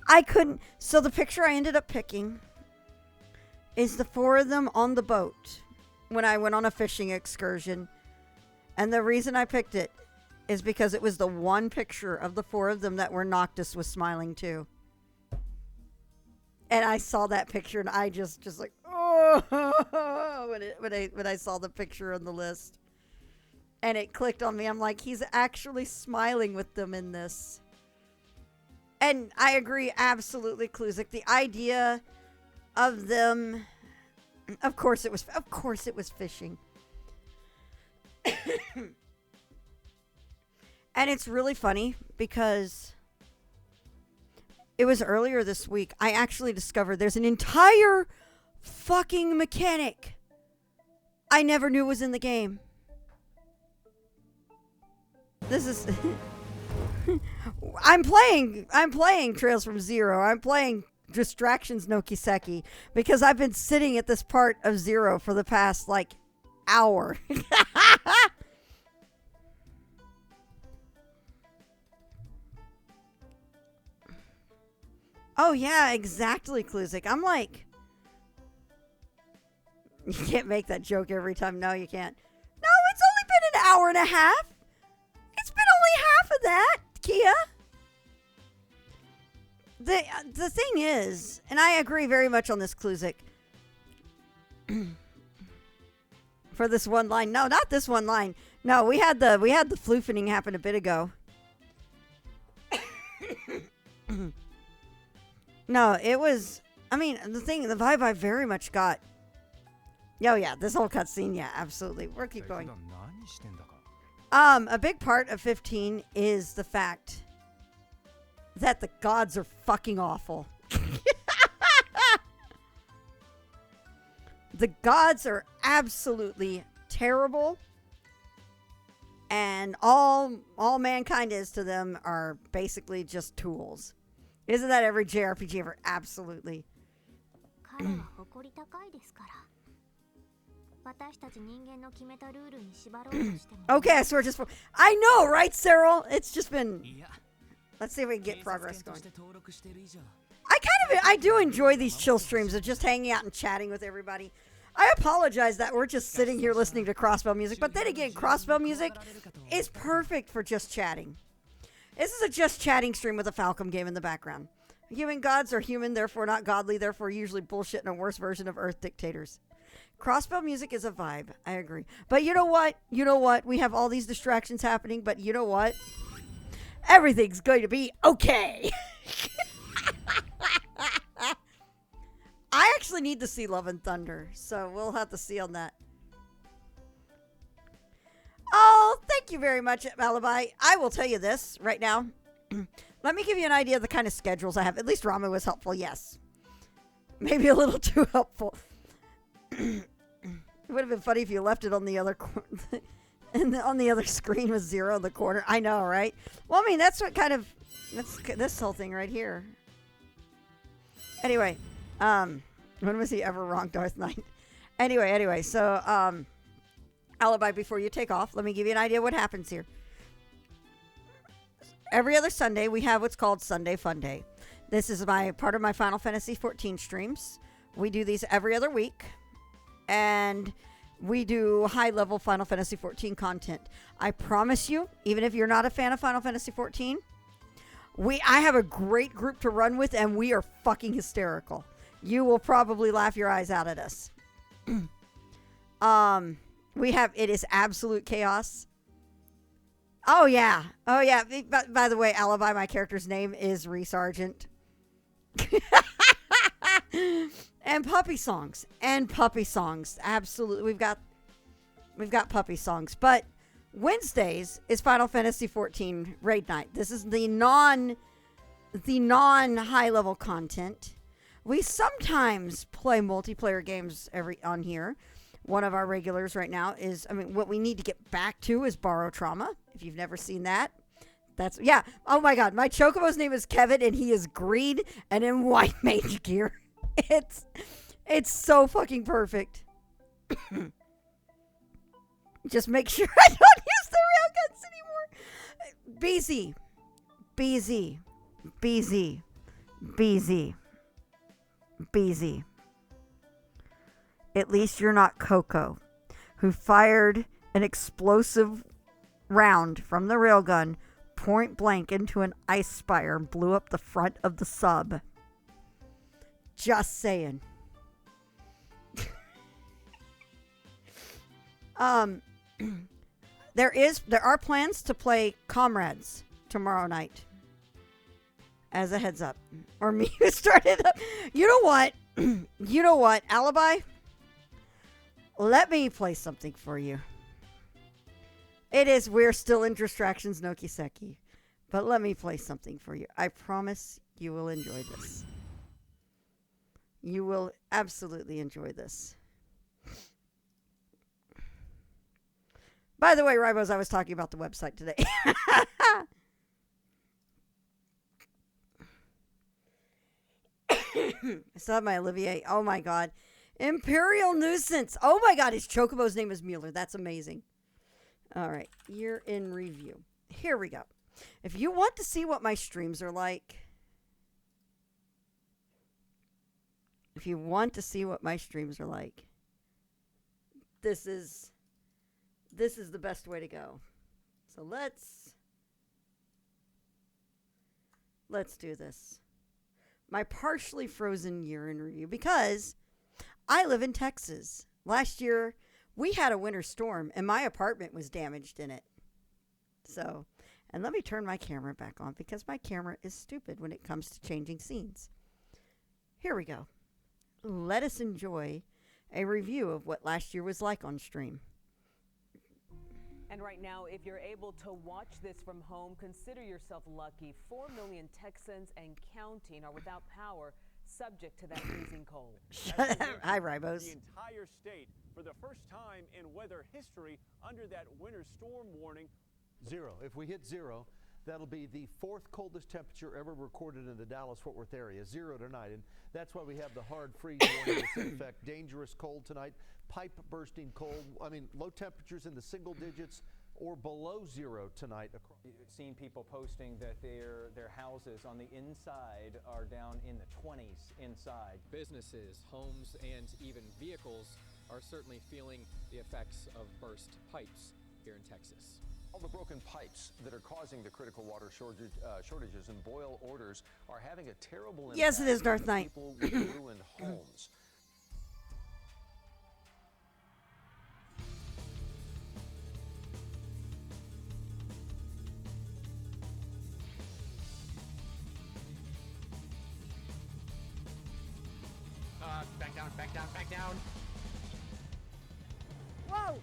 I couldn't. So the picture I ended up picking is the 4 of them on the boat when I went on a fishing excursion. And the reason I picked it is because it was the one picture of the 4 of them that where Noctis was smiling too. And I saw that picture and I just like, oh, when I saw the picture on the list. And it clicked on me. I'm like, he's actually smiling with them in this. And I agree absolutely, Kluzik. The idea of them, of course it was fishing. And it's really funny because it was earlier this week. I actually discovered there's an entire fucking mechanic I never knew was in the game. This is I'm playing Trails from Zero. I'm playing Distractions no Kiseki because I've been sitting at this part of Zero for the past like hour. Oh yeah, exactly, Kluzik. I'm like, you can't make that joke every time. No, you can't. No, it's only been an hour and a half. It's been only half of that, Kia. The thing is, and I agree very much on this, Kluzik. For this one line. No, not this one line. No, we had the floofening happen a bit ago. No, it was I mean, the vibe I very much got. Oh yeah, this whole cutscene, yeah, absolutely. We'll keep going. A big part of 15 is the fact that the gods are fucking awful. The gods are absolutely terrible. And all mankind is to them are basically just tools. Isn't that every JRPG ever? Absolutely. Okay, I swear just for... I know, right, Cyril? It's just been... Let's see if we can get progress going. I do enjoy these chill streams of just hanging out and chatting with everybody. I apologize that we're just sitting here listening to Crossbell music, but then again, Crossbell music is perfect for just chatting. This is a just chatting stream with a Falcom game in the background. Human gods are human, therefore not godly, therefore usually bullshit and a worse version of Earth dictators. Crossbell music is a vibe. I agree. But you know what? We have all these distractions happening, but you know what? Everything's going to be okay. I actually need to see Love and Thunder, so we'll have to see on that. Oh, thank you very much, Alibi. I will tell you this right now. Let me give you an idea of the kind of schedules I have. At least Ramu was helpful, yes. Maybe a little too helpful. It would have been funny if you left it on the other corner. And on the other screen was 0 in the corner. I know, right? Well, I mean, that's what kind of... That's this whole thing right here. Anyway, when was he ever wrong, Darth Knight? Anyway, so, Alibi, before you take off, let me give you an idea what happens here. Every other Sunday, we have what's called Sunday Fun Day. This is part of my Final Fantasy 14 streams. We do these every other week. And we do high-level Final Fantasy 14 content. I promise you, even if you're not a fan of Final Fantasy 14, I have a great group to run with, and we are fucking hysterical. You will probably laugh your eyes out at us. It is absolute chaos. Oh, yeah. By the way, Alibi, my character's name is Ree Sargent. And puppy songs. Absolutely. We've got puppy songs. But Wednesdays is Final Fantasy 14 Raid Night. This is the non high level content. We sometimes play multiplayer games on here. One of our regulars right now is, what we need to get back to is Borrow Trauma. If you've never seen that, oh my god, my Chocobo's name is Kevin, and he is green and in white mage gear. It's so fucking perfect. Just make sure I don't use the railguns anymore. BZ. At least you're not Coco, who fired an explosive round from the railgun point blank into an ice spire and blew up the front of the sub. Just saying. There are plans to play Comrades tomorrow night. As a heads up. Or me who started up. You know what? Alibi? Let me play something for you. We're still in Distractions no Kiseki. But let me play something for you. I promise you will enjoy this. You will absolutely enjoy this. By the way, Ribos, I was talking about the website today. I still have my Olivier. Oh my god. Imperial Nuisance. Oh my god, his Chocobo's name is Mueller. That's amazing. Alright, year in review. Here we go. If you want to see what my streams are like, this is the best way to go. So let's do this. My partially frozen year in review, because I live in Texas. Last year, we had a winter storm, and my apartment was damaged in it. So, and let me turn my camera back on, because my camera is stupid when it comes to changing scenes. Here we go. let us enjoy a review of what last year was like on stream. And right now, if you're able to watch this from home, consider yourself lucky. 4 million Texans and counting are without power, subject to that freezing cold. Hi, Ribos. The entire state, for the first time in weather history, under that winter storm warning. Zero. If we hit zero, that'll be the 4th coldest temperature ever recorded in the Dallas-Fort Worth area, 0 tonight. And that's why we have the hard freeze warning that's in effect. Dangerous cold tonight, pipe bursting cold. I mean, low temperatures in the single digits or below 0 tonight. Seen people posting that their houses on the inside are down in the 20s inside. Businesses, homes, and even vehicles are certainly feeling the effects of burst pipes here in Texas. All the broken pipes that are causing the critical water shortages and boil orders are having a terrible impact. Yes, it is, Darth on Knight. people with ruined homes. Back down, back down, back down. Whoa!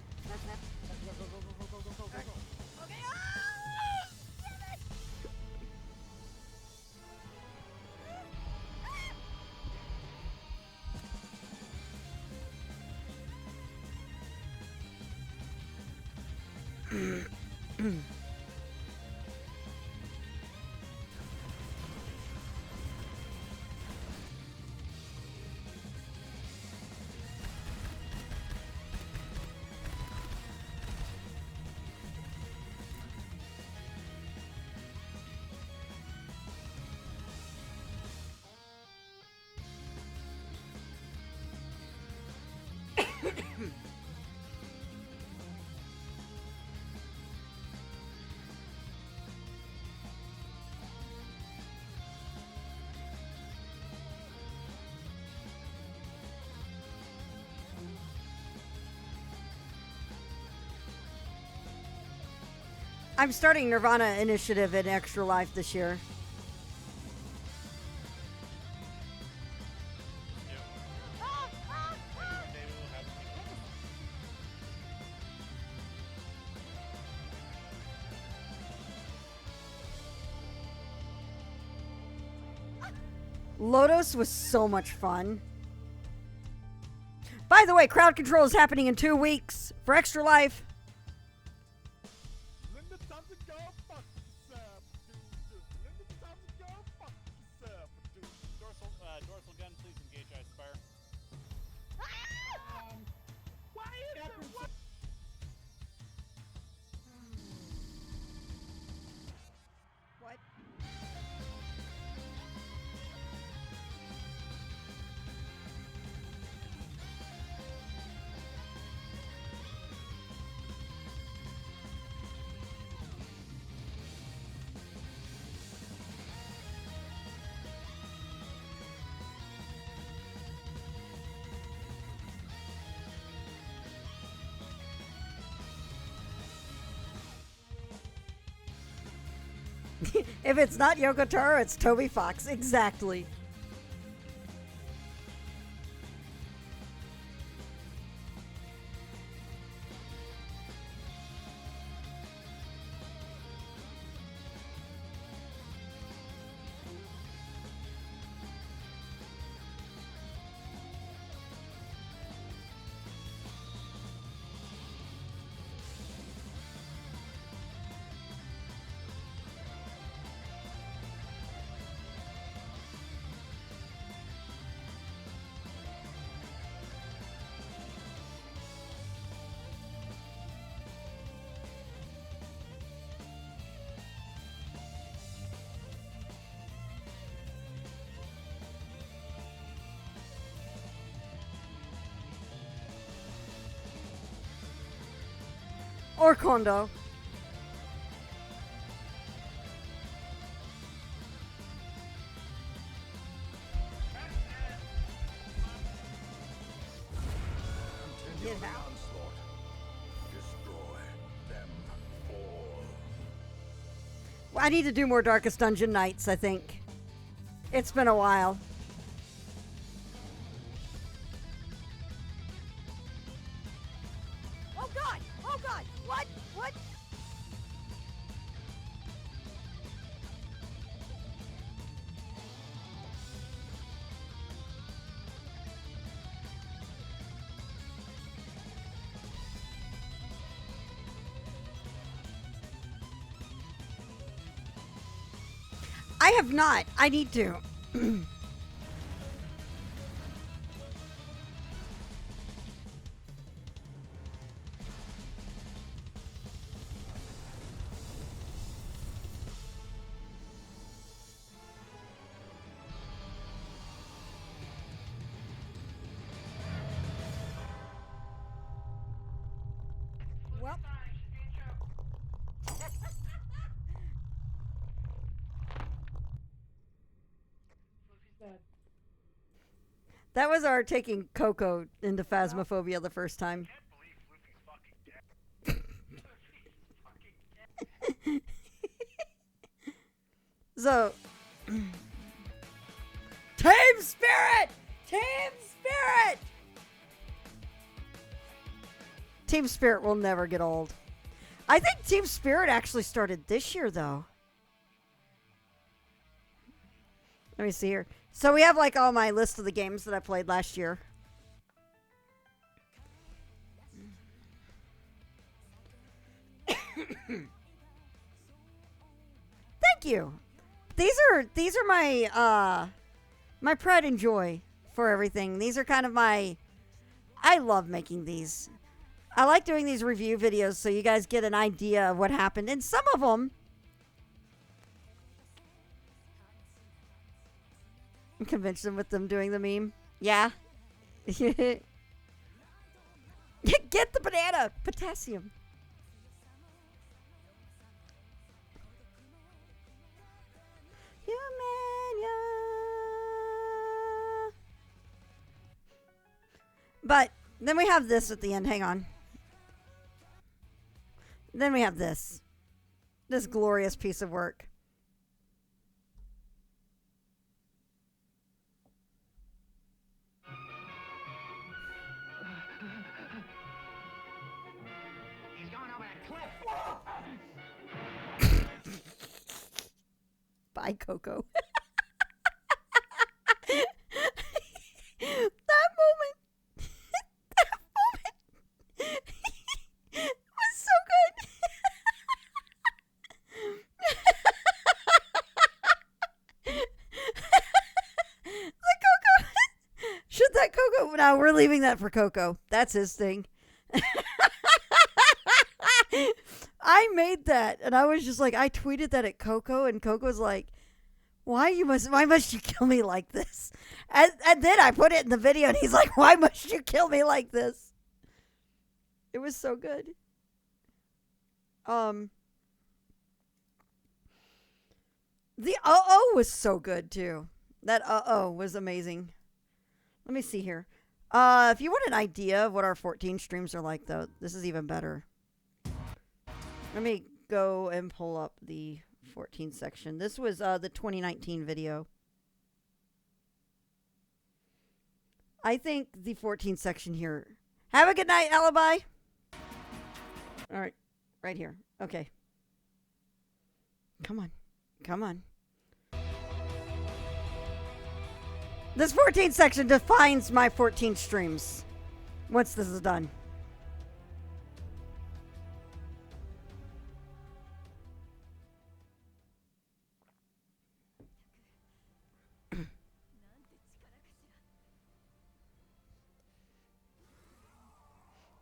I'm starting Nirvana Initiative in Extra Life this year. Lotus was so much fun. By the way, crowd control is happening in 2 weeks for Extra Life. Dorsal gun, please engage Icepire. What? If it's not Yoko Taro, it's Toby Fox. Exactly. Or Kondo. Continue the onslaught. Destroy them all. I need to do more Darkest Dungeon nights, I think. It's been a while. God! What? What? I have not. I need to. Well. That was our taking Coco into Phasmophobia the first time. So, Team Spirit! Team Spirit! Team Spirit will never get old. I think Team Spirit actually started this year, though. Let me see here. So we have like all my list of the games that I played last year. Thank you. These are my my pride and joy for everything. These are kind of my I love making these. I like doing these review videos so you guys get an idea of what happened. And some of them I'm convinced them with them doing the meme. Yeah. Get the banana. Potassium. But then we have this at the end. Hang on. Then we have this. This glorious piece of work. He's going over that cliff. Bye, Coco. That moment. That moment. Was so good. The Coco. Should that Coco? No, we're leaving that for Coco. That's his thing. I made that, and I was just like, I tweeted that at Coco, and Coco's like, why must you kill me like this? And then I put it in the video, and he's like, why must you kill me like this? It was so good. The was so good too. That was amazing. Let me see here. If you want an idea of what our 14 streams are like, though, this is even better. Let me go and pull up the 14 section. This was the 2019 video. I think the 14 section here. Have a good night, Alibi. All right. Right here. Okay. Come on. Come on. This 14 section defines my 14 streams. Once this is done.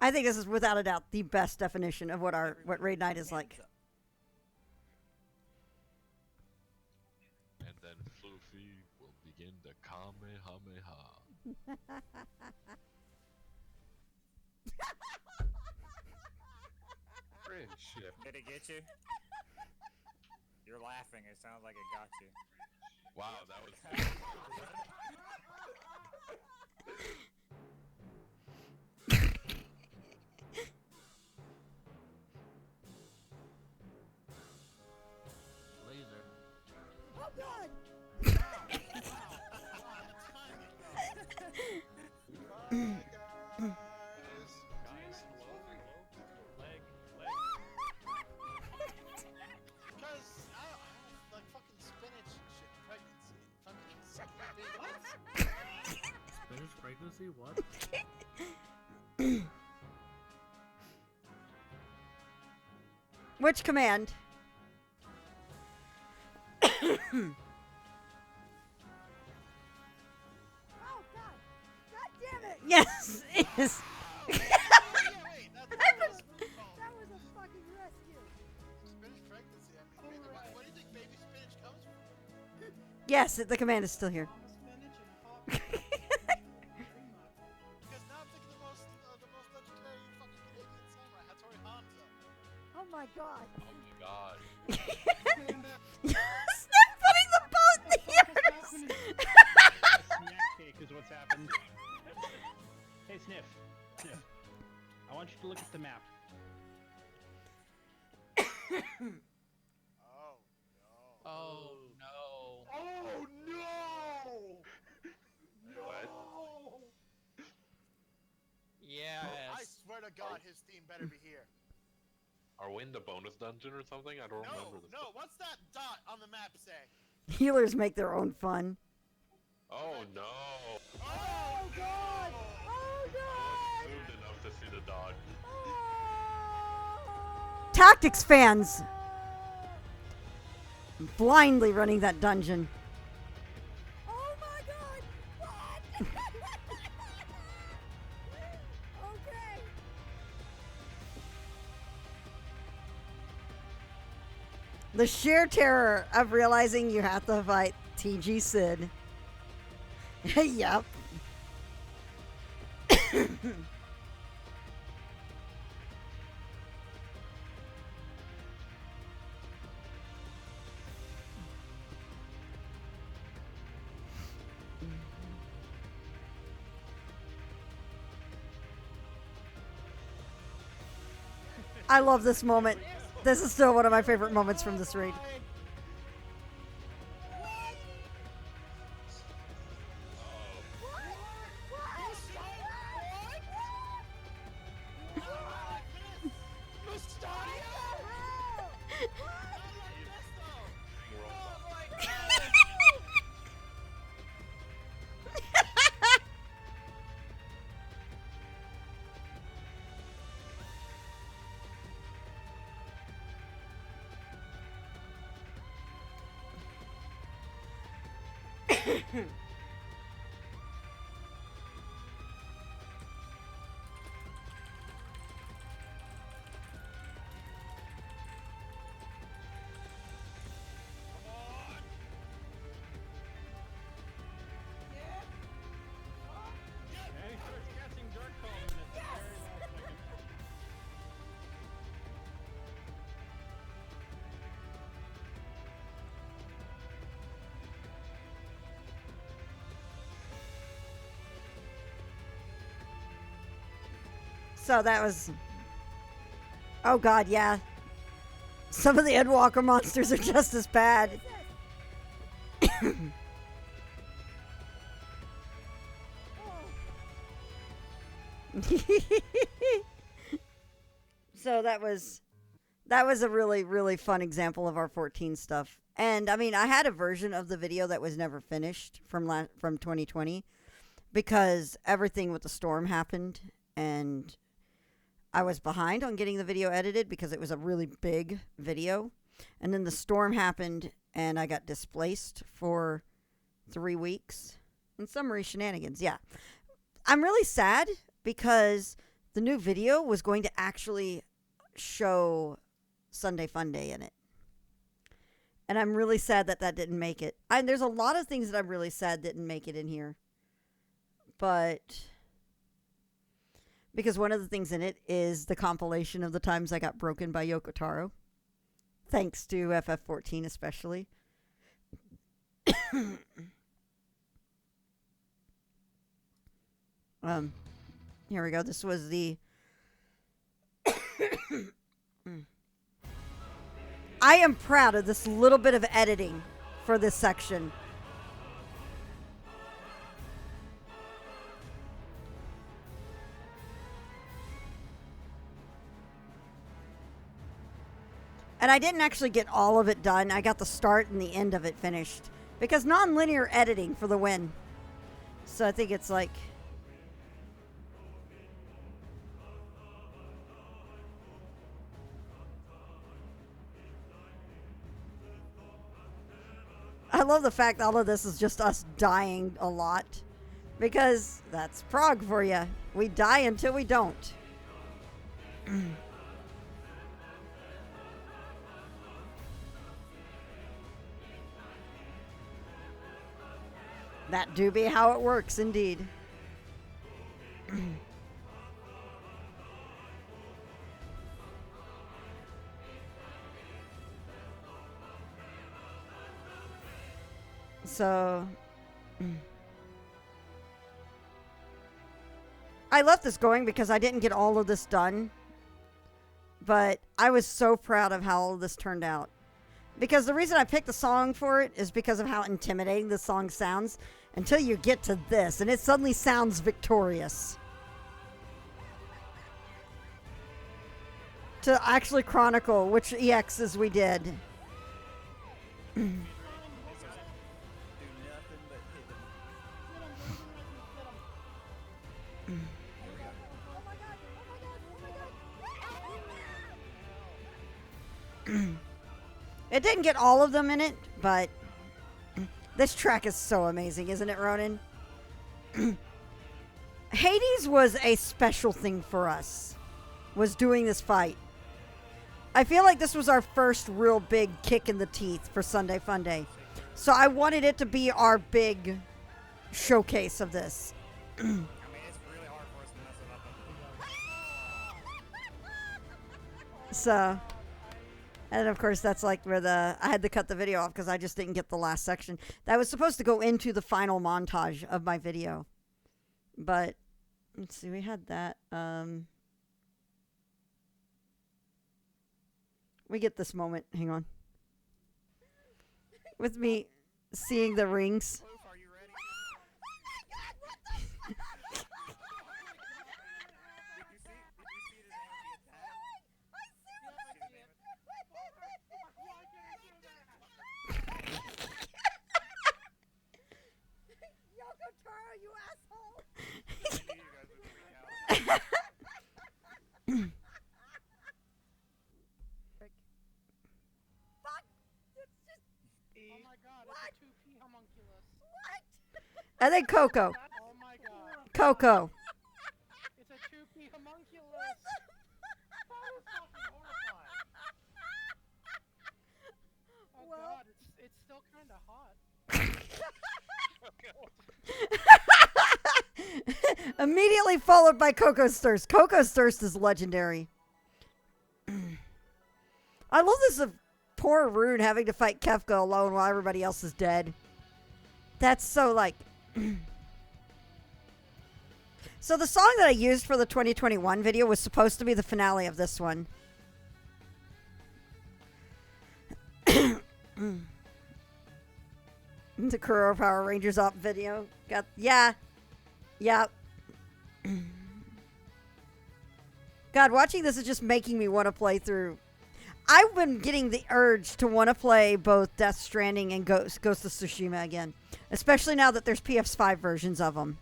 I think this is without a doubt the best definition of what Raid Night is like. And then Fluffy will begin the Kamehameha. Shit. Did it get you? You're laughing. It sounds like it got you. Wow, that was. Laser. Oh God! pregnancy? What? Which command? Yes, it is. Yes, the command is still here. Oh my god. Oh my god. Sniff putting the boat in the ears. Snack cake is what's happened. Hey, Sniff. Sniff. I want you to look at the map. Oh no. Oh no! What? Yes. I swear to God, his team better be here. Are we in the bonus dungeon or something? I don't remember this. No, what's that dot on the map say? Healers make their own fun. Oh no. Oh God! Oh God! Moved enough to see the dog. Tactics fans blindly running that dungeon. Oh my god! What? Okay. The sheer terror of realizing you have to fight TG Sid. Yep. I love this moment. This is still one of my favorite moments from this raid. So that was... Oh god, yeah. Some of the Endwalker monsters are just as bad. So that was a really, really fun example of our 14 stuff. And I mean, I had a version of the video that was never finished from 2020 because everything with the storm happened and I was behind on getting the video edited because it was a really big video. And then the storm happened and I got displaced for 3 weeks. And summary shenanigans, yeah. I'm really sad because the new video was going to actually show Sunday Funday in it. And I'm really sad that that didn't make it. There's a lot of things that I'm really sad didn't make it in here. But... because one of the things in it is the compilation of the times I got broken by Yoko Taro. Thanks to FF14 especially. Here we go. This was the... I am proud of this little bit of editing for this section. And I didn't actually get all of it done. I got the start and the end of it finished. Because non-linear editing for the win. So I think it's like love the fact all of this is just us dying a lot. Because that's Prague for you. We die until we don't. That do be how it works, indeed. So... I left this going because I didn't get all of this done. But I was so proud of how all of this turned out. Because the reason I picked the song for it is because of how intimidating the song sounds. Until you get to this, and it suddenly sounds victorious. To actually chronicle which EXs we did. It didn't get all of them in it, but this track is so amazing, isn't it, Ronan? Hades was a special thing for us, was doing this fight. I feel like this was our first real big kick in the teeth for Sunday Funday. So I wanted it to be our big showcase of this. So... And of course, that's like where I had to cut the video off because I just didn't get the last section. That was supposed to go into the final montage of my video. But, let's see, we had that. We get this moment, hang on. With me seeing the rings. And then Coco. Oh my god. Coco. It's a 2P homunculus. That was fucking horrifying. Oh god, it's still kind of hot. Immediately followed by Coco's Thirst. Coco's Thirst is legendary. I love this of poor Rune having to fight Kefka alone while everybody else is dead. That's so like... So the song that I used for the 2021 video was supposed to be the finale of this one. The Kuro Power Rangers Op video. Yeah. God, watching this is just making me want to play through. I've been getting the urge to want to play both Death Stranding and Ghost of Tsushima again. Especially now that there's PS5 versions of them.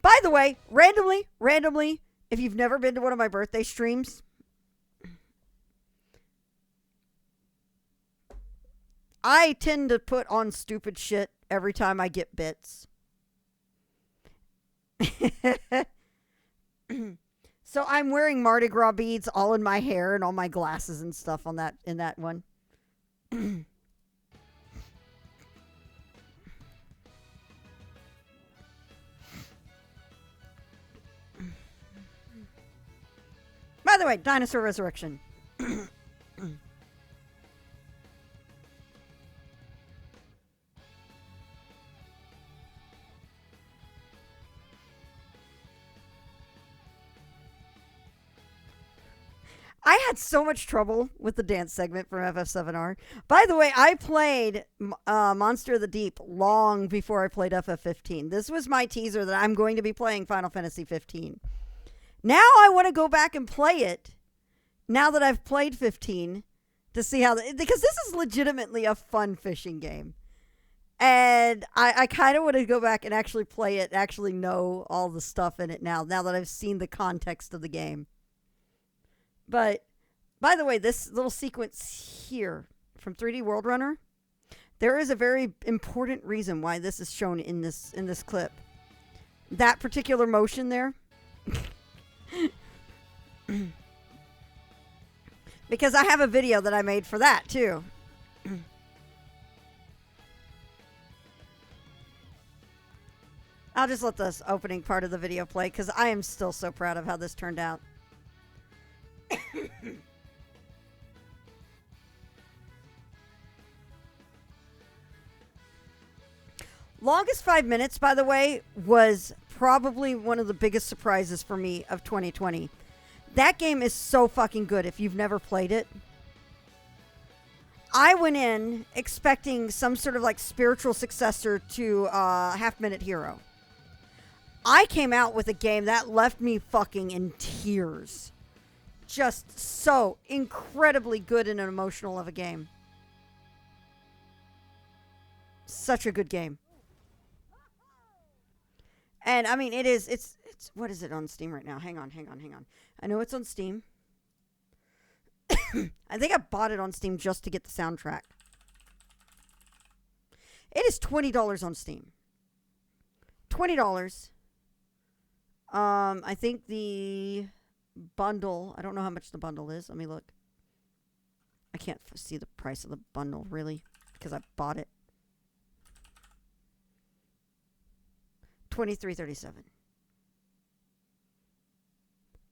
By the way, randomly, if you've never been to one of my birthday streams, I tend to put on stupid shit every time I get bits. So I'm wearing Mardi Gras beads all in my hair and all my glasses and stuff on that in that one. By the way, Dinosaur Resurrection. I had so much trouble with the dance segment from FF7R. By the way, I played Monster of the Deep long before I played FF15. This was my teaser that I'm going to be playing Final Fantasy 15. Now I want to go back and play it, now that I've played 15, to see how... because this is legitimately a fun fishing game. And I kind of want to go back and actually play it, actually know all the stuff in it now that I've seen the context of the game. But, by the way, this little sequence here from 3D World Runner. There is a very important reason why this is shown in this clip. That particular motion there. Because I have a video that I made for that too. I'll just let this opening part of the video play because I am still so proud of how this turned out. Longest 5 minutes, by the way, was probably one of the biggest surprises for me of 2020. That game is so fucking good if you've never played it. I went in expecting some sort of like spiritual successor to Half Minute Hero. I came out with a game that left me fucking in tears. Just so incredibly good and emotional of a game. Such a good game. And I mean, it's what is it on Steam right now? Hang on. I know it's on Steam. I think I bought it on Steam just to get the soundtrack. It is $20 on Steam. $20. I think the bundle, I don't know how much the bundle is. Let me look. I can't see the price of the bundle, really, because I bought it. $23.37.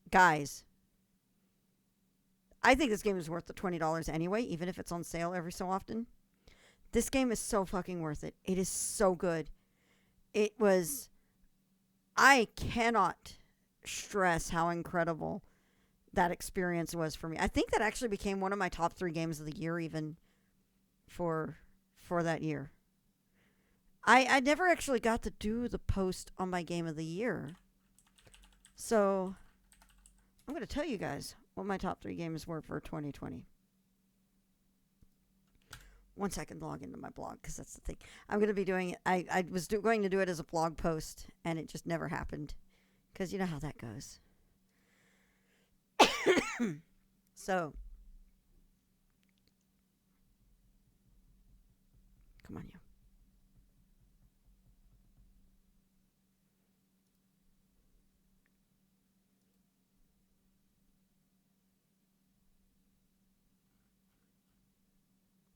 Guys, I think this game is worth the $20 anyway, even if it's on sale every so often. This game is so fucking worth it. It is so good. It was... I cannot stress how incredible that experience was for me. I think that actually became one of my top 3 games of the year even for that year. I never actually got to do the post on my game of the year. So I'm going to tell you guys what my top 3 games were for 2020. One second, log into my blog, because that's the thing. I'm going to be doing it. I was going to do it as a blog post, and it just never happened. Because you know how that goes. So. Come on, you.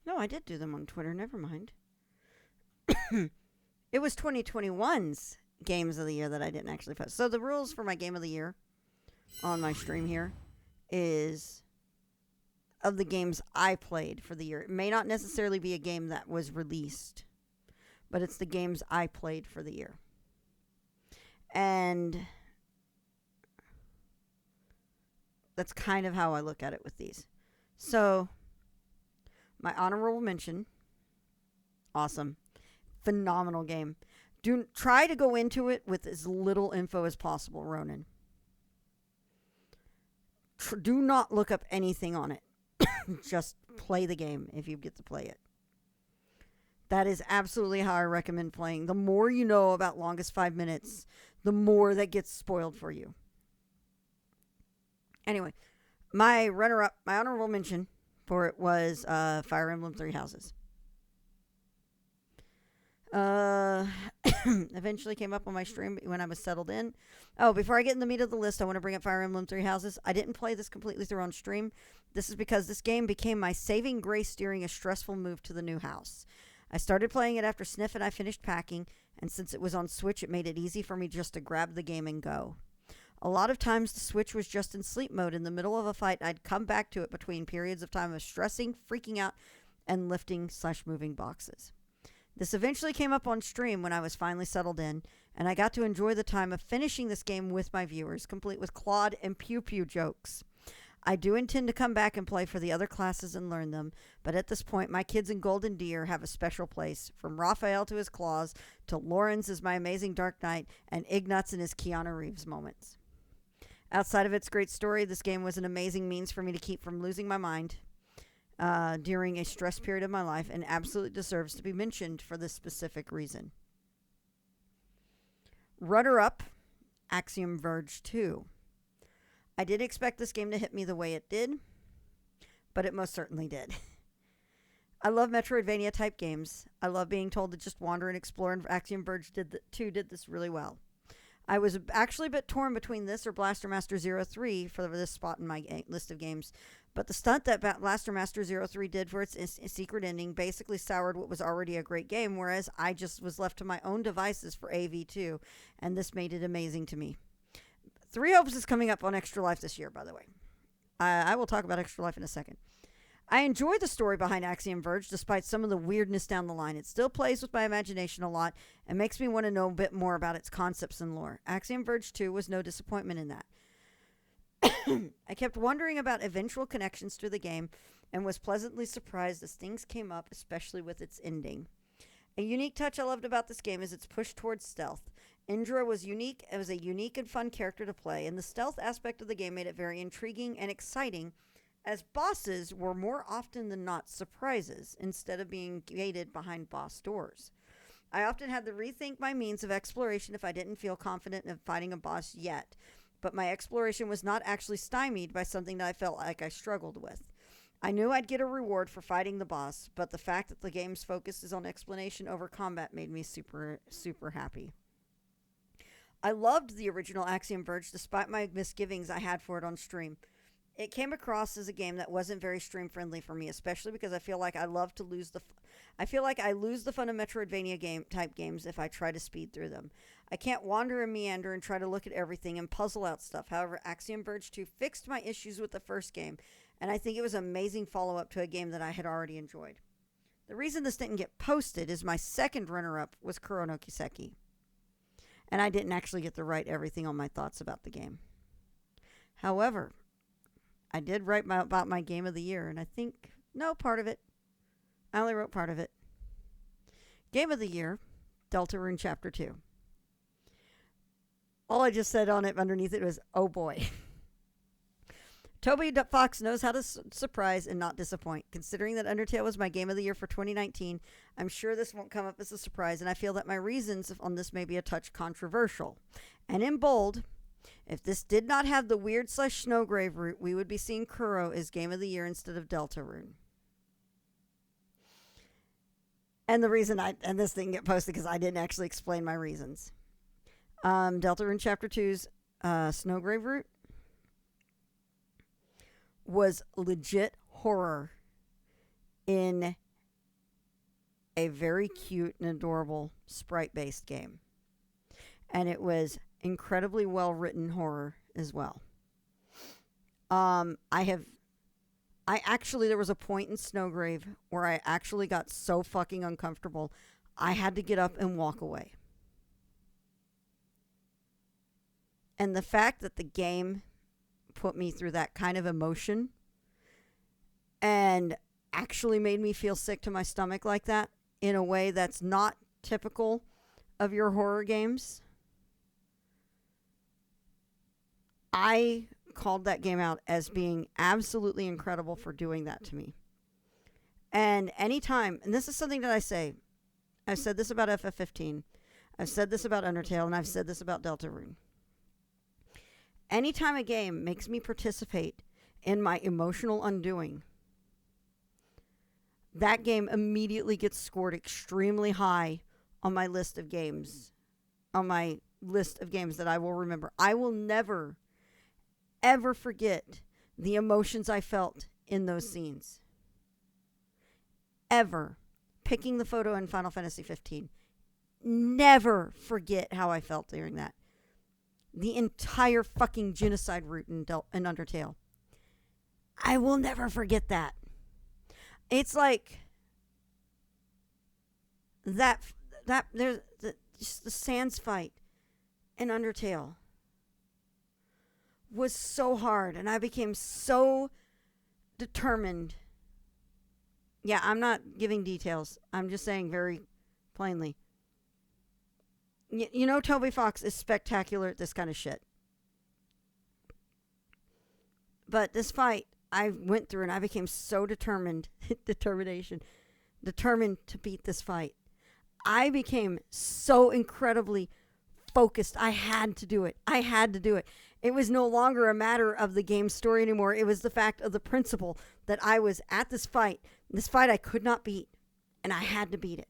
No, I did do them on Twitter. Never mind. It was 2021's Games of the Year that I didn't actually post. So the rules for my Game of the Year on my stream here is of the games I played for the year. It may not necessarily be a game that was released, but it's the games I played for the year. And that's kind of how I look at it with these. So... my honorable mention, awesome, phenomenal game. Try to go into it with as little info as possible, Ronan. Do not look up anything on it. Just play the game if you get to play it. That is absolutely how I recommend playing. The more you know about Longest 5 Minutes, the more that gets spoiled for you. Anyway, my runner-up, my honorable mention for it was Fire Emblem Three Houses. Eventually came up on my stream when I was settled in. Oh, before I get in the meat of the list, I want to bring up Fire Emblem Three Houses. I didn't play this completely through on stream. This is because this game became my saving grace during a stressful move to the new house. I started playing it after Sniff and I finished packing, and since it was on Switch, it made it easy for me just to grab the game and go. A lot of times the Switch was just in sleep mode in the middle of a fight. I'd come back to it between periods of time of stressing, freaking out, and lifting/moving boxes. This eventually came up on stream when I was finally settled in, and I got to enjoy the time of finishing this game with my viewers, complete with Claude and Pew Pew jokes. I do intend to come back and play for the other classes and learn them, but at this point, my kids in Golden Deer have a special place, from Raphael to his claws, to Lawrence as my amazing Dark Knight, and Ignatz in his Keanu Reeves moments. Outside of its great story, this game was an amazing means for me to keep from losing my mind during a stress period of my life, and absolutely deserves to be mentioned for this specific reason. Runner-up, Axiom Verge 2. I didn't expect this game to hit me the way it did, but it most certainly did. I love Metroidvania type games. I love being told to just wander and explore, and Axiom Verge did this really well. I was actually a bit torn between this or Blaster Master 03 for this spot in my list of games, but the stunt that Blaster Master 03 did for its secret ending basically soured what was already a great game, whereas I just was left to my own devices for AV2, and this made it amazing to me. 3 Hopes is coming up on Extra Life this year, by the way. I will talk about Extra Life in a second. I enjoy the story behind Axiom Verge, despite some of the weirdness down the line. It still plays with my imagination a lot and makes me want to know a bit more about its concepts and lore. Axiom Verge 2 was no disappointment in that. I kept wondering about eventual connections to the game and was pleasantly surprised as things came up, especially with its ending. A unique touch I loved about this game is its push towards stealth. Indra was unique. It was a unique and fun character to play, and the stealth aspect of the game made it very intriguing and exciting, as bosses were more often than not surprises instead of being gated behind boss doors. I often had to rethink my means of exploration if I didn't feel confident in fighting a boss yet, but my exploration was not actually stymied by something that I felt like I struggled with. I knew I'd get a reward for fighting the boss, but the fact that the game's focus is on explanation over combat made me super, super happy. I loved the original Axiom Verge despite my misgivings I had for it on stream. It came across as a game that wasn't very stream friendly for me, especially because I feel like I love to lose the fun of Metroidvania type games if I try to speed through them. I can't wander and meander and try to look at everything and puzzle out stuff. However, Axiom Verge 2 fixed my issues with the first game, and I think it was an amazing follow-up to a game that I had already enjoyed. The reason this didn't get posted is my second runner-up was Kuro no Kiseki, and I didn't actually get to write everything on my thoughts about the game. However, I did write about my game of the year, and part of it. I only wrote part of it. Game of the year, Deltarune Chapter 2. All I just said on it underneath it was, oh boy. Toby Fox knows how to surprise and not disappoint. Considering that Undertale was my game of the year for 2019, I'm sure this won't come up as a surprise, and I feel that my reasons on this may be a touch controversial. And in bold, if this did not have the weird/Snowgrave route, we would be seeing Kuro as Game of the Year instead of Deltarune. And the reason this didn't get posted because I didn't actually explain my reasons. Deltarune Chapter 2's Snowgrave route was legit horror in a very cute and adorable sprite-based game. And it was incredibly well-written horror as well. There was a point in Snowgrave where I actually got so fucking uncomfortable, I had to get up and walk away. And the fact that the game put me through that kind of emotion and actually made me feel sick to my stomach like that in a way that's not typical of your horror games, I called that game out as being absolutely incredible for doing that to me. And anytime, and this is something that I've said this about FF15, I've said this about Undertale, and I've said this about Deltarune. Anytime a game makes me participate in my emotional undoing, that game immediately gets scored extremely high on my list of games, that I will remember. I will never, ever forget the emotions I felt in those scenes. Ever. Picking the photo in Final Fantasy 15. Never forget how I felt during that. The entire fucking genocide route in Undertale. I will never forget that. It's like just the Sans fight in Undertale was so hard, and I became so determined. Yeah, I'm not giving details. I'm just saying very plainly. You know, Toby Fox is spectacular at this kind of shit. But this fight I went through, and I became so determined to beat this fight. I became so incredibly focused. I had to do it. It was no longer a matter of the game's story anymore. It was the fact of the principle that I was at this fight This fight I could not beat, and I had to beat it.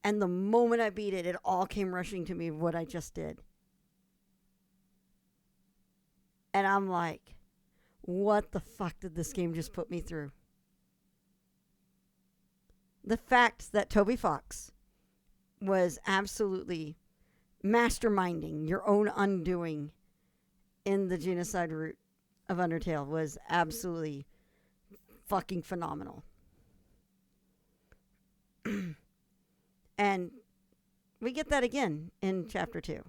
And the moment I beat it, it all came rushing to me of what I just did. And I'm like, what the fuck did this game just put me through? The fact that Toby Fox was absolutely masterminding your own undoing in the genocide route of Undertale was absolutely fucking phenomenal. And we get that again in Chapter 2.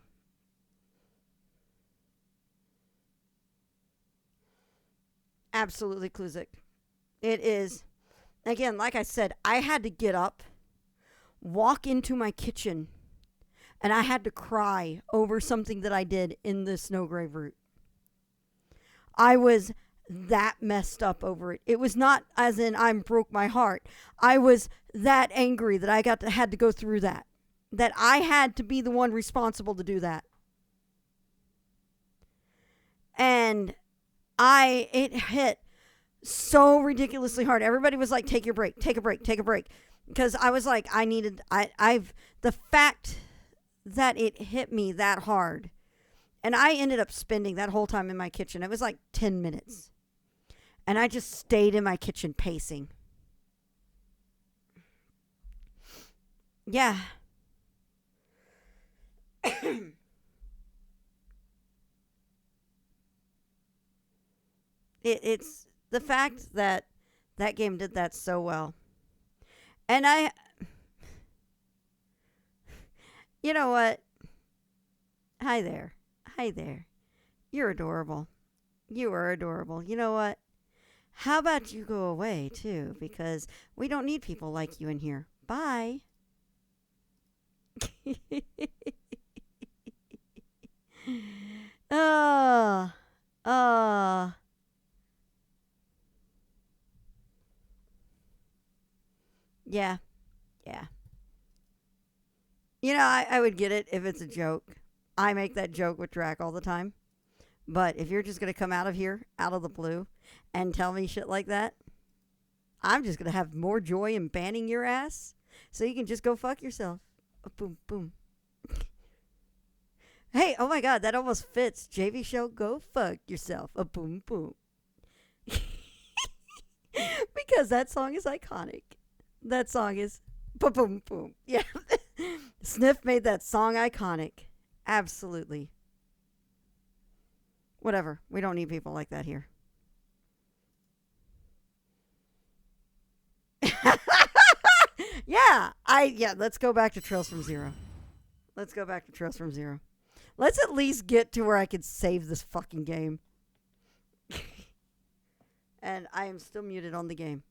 Absolutely Clusic. It is, again, like I said, I had to get up, walk into my kitchen, and I had to cry over something that I did in the Snowgrave route. I was that messed up over it. It was not as in I broke my heart. I was that angry that I had to go through that. That I had to be the one responsible to do that. And it hit so ridiculously hard. Everybody was like, take your break, take a break, take a break. Because I was like, the fact that it hit me that hard. And I ended up spending that whole time in my kitchen. It was like 10 minutes. And I just stayed in my kitchen pacing. Yeah. It's the fact that that game did that so well. And you know what? Hi there. Hi there. You're adorable. You are adorable. You know what? How about you go away, too? Because we don't need people like you in here. Bye. Yeah. Yeah. You know, I would get it if it's a joke. I make that joke with Drac all the time. But if you're just going to come out of here, out of the blue, and tell me shit like that, I'm just going to have more joy in banning your ass so you can just go fuck yourself. Boom, boom. Hey, oh my God, that almost fits. JV Show, go fuck yourself. Boom, boom. Because that song is iconic. That song is boom, boom. Yeah. Sniff made that song iconic. Absolutely. Whatever. We don't need people like that here. Yeah, let's go back to Trails from Zero. Let's go back to Trails from Zero. Let's at least get to where I can save this fucking game. And I am still muted on the game.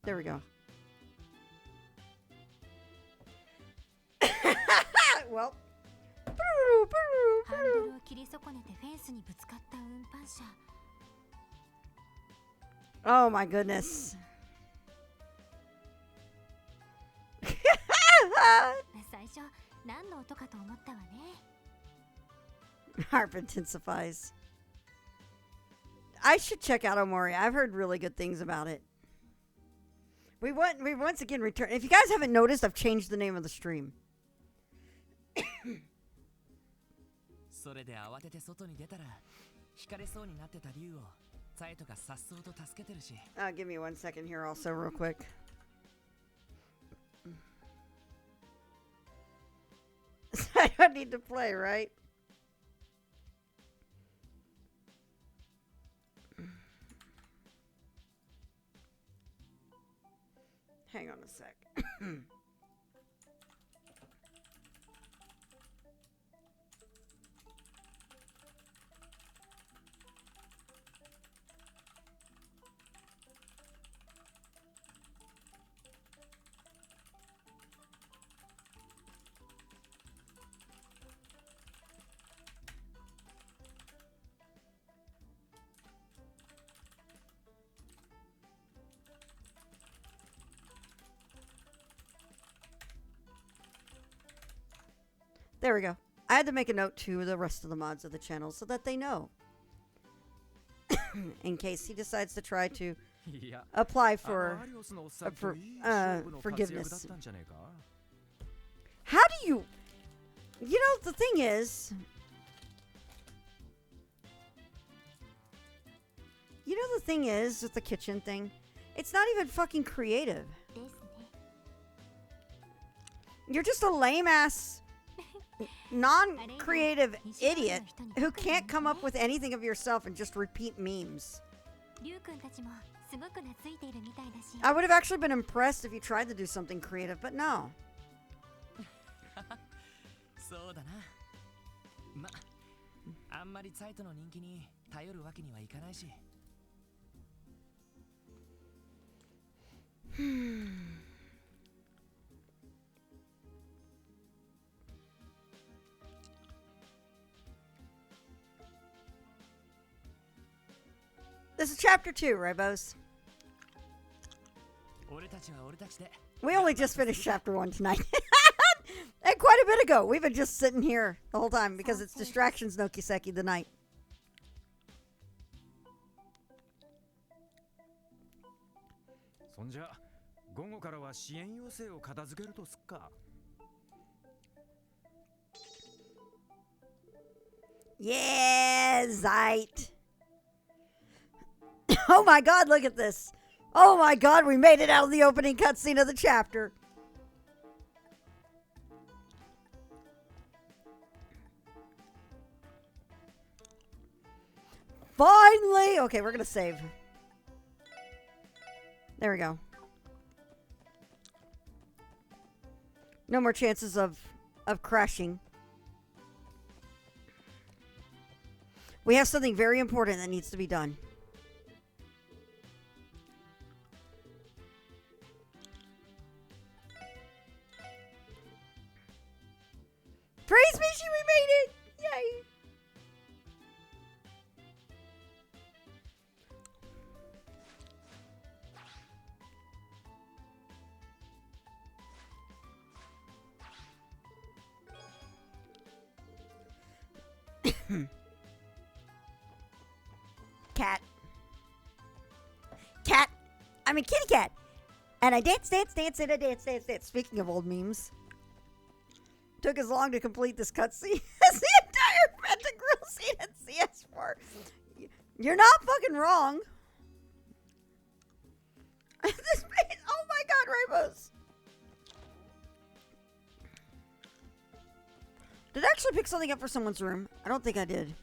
There we go. Well. Oh my goodness. Harp intensifies. I should check out Omori. I've heard really good things about it. We once again returned. If you guys haven't noticed, I've changed the name of the stream. それで慌てて外に出たら惹かれそうになってた竜をサイトがさっそうと助けてるし。Give me 1 second here also real quick. I don't need to play, right? Hang on a sec. There we go. I had to make a note to the rest of the mods of the channel so that they know. In case he decides to try to apply for forgiveness. How do you? You know, the thing is, with the kitchen thing, it's not even fucking creative. You're just a lame ass, non-creative idiot who can't come up with anything of yourself and just repeat memes. I would have actually been impressed if you tried to do something creative, but no. そうだな。ま、あんまりサイトの人気に頼るわけにはいかないし。This is chapter 2, Ribos. 俺たちは俺たちで。We only just finished chapter 1 tonight. And quite a bit ago. We've been just sitting here the whole time because it's Distractions no Kiseki the night. Yeah, Zeit. Oh my god, look at this. Oh my god, we made it out of the opening cutscene of the chapter. Finally! Okay, we're gonna save. There we go. No more chances of crashing. We have something very important that needs to be done. Praise Mishi, we made it! Yay! Cat. Cat. I'm a kitty cat. And I dance, and I dance. Speaking of old memes. Took as long to complete this cutscene as the entire Pentagrill scene in CS4. You're not fucking wrong. This made, oh my god, Rainbows. Did I actually pick something up for someone's room? I don't think I did.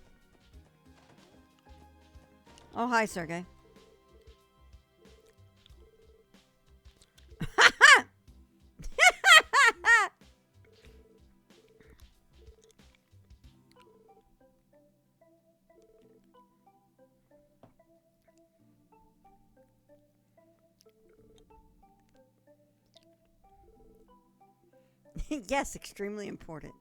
Oh, hi, Sergey. Yes, extremely important.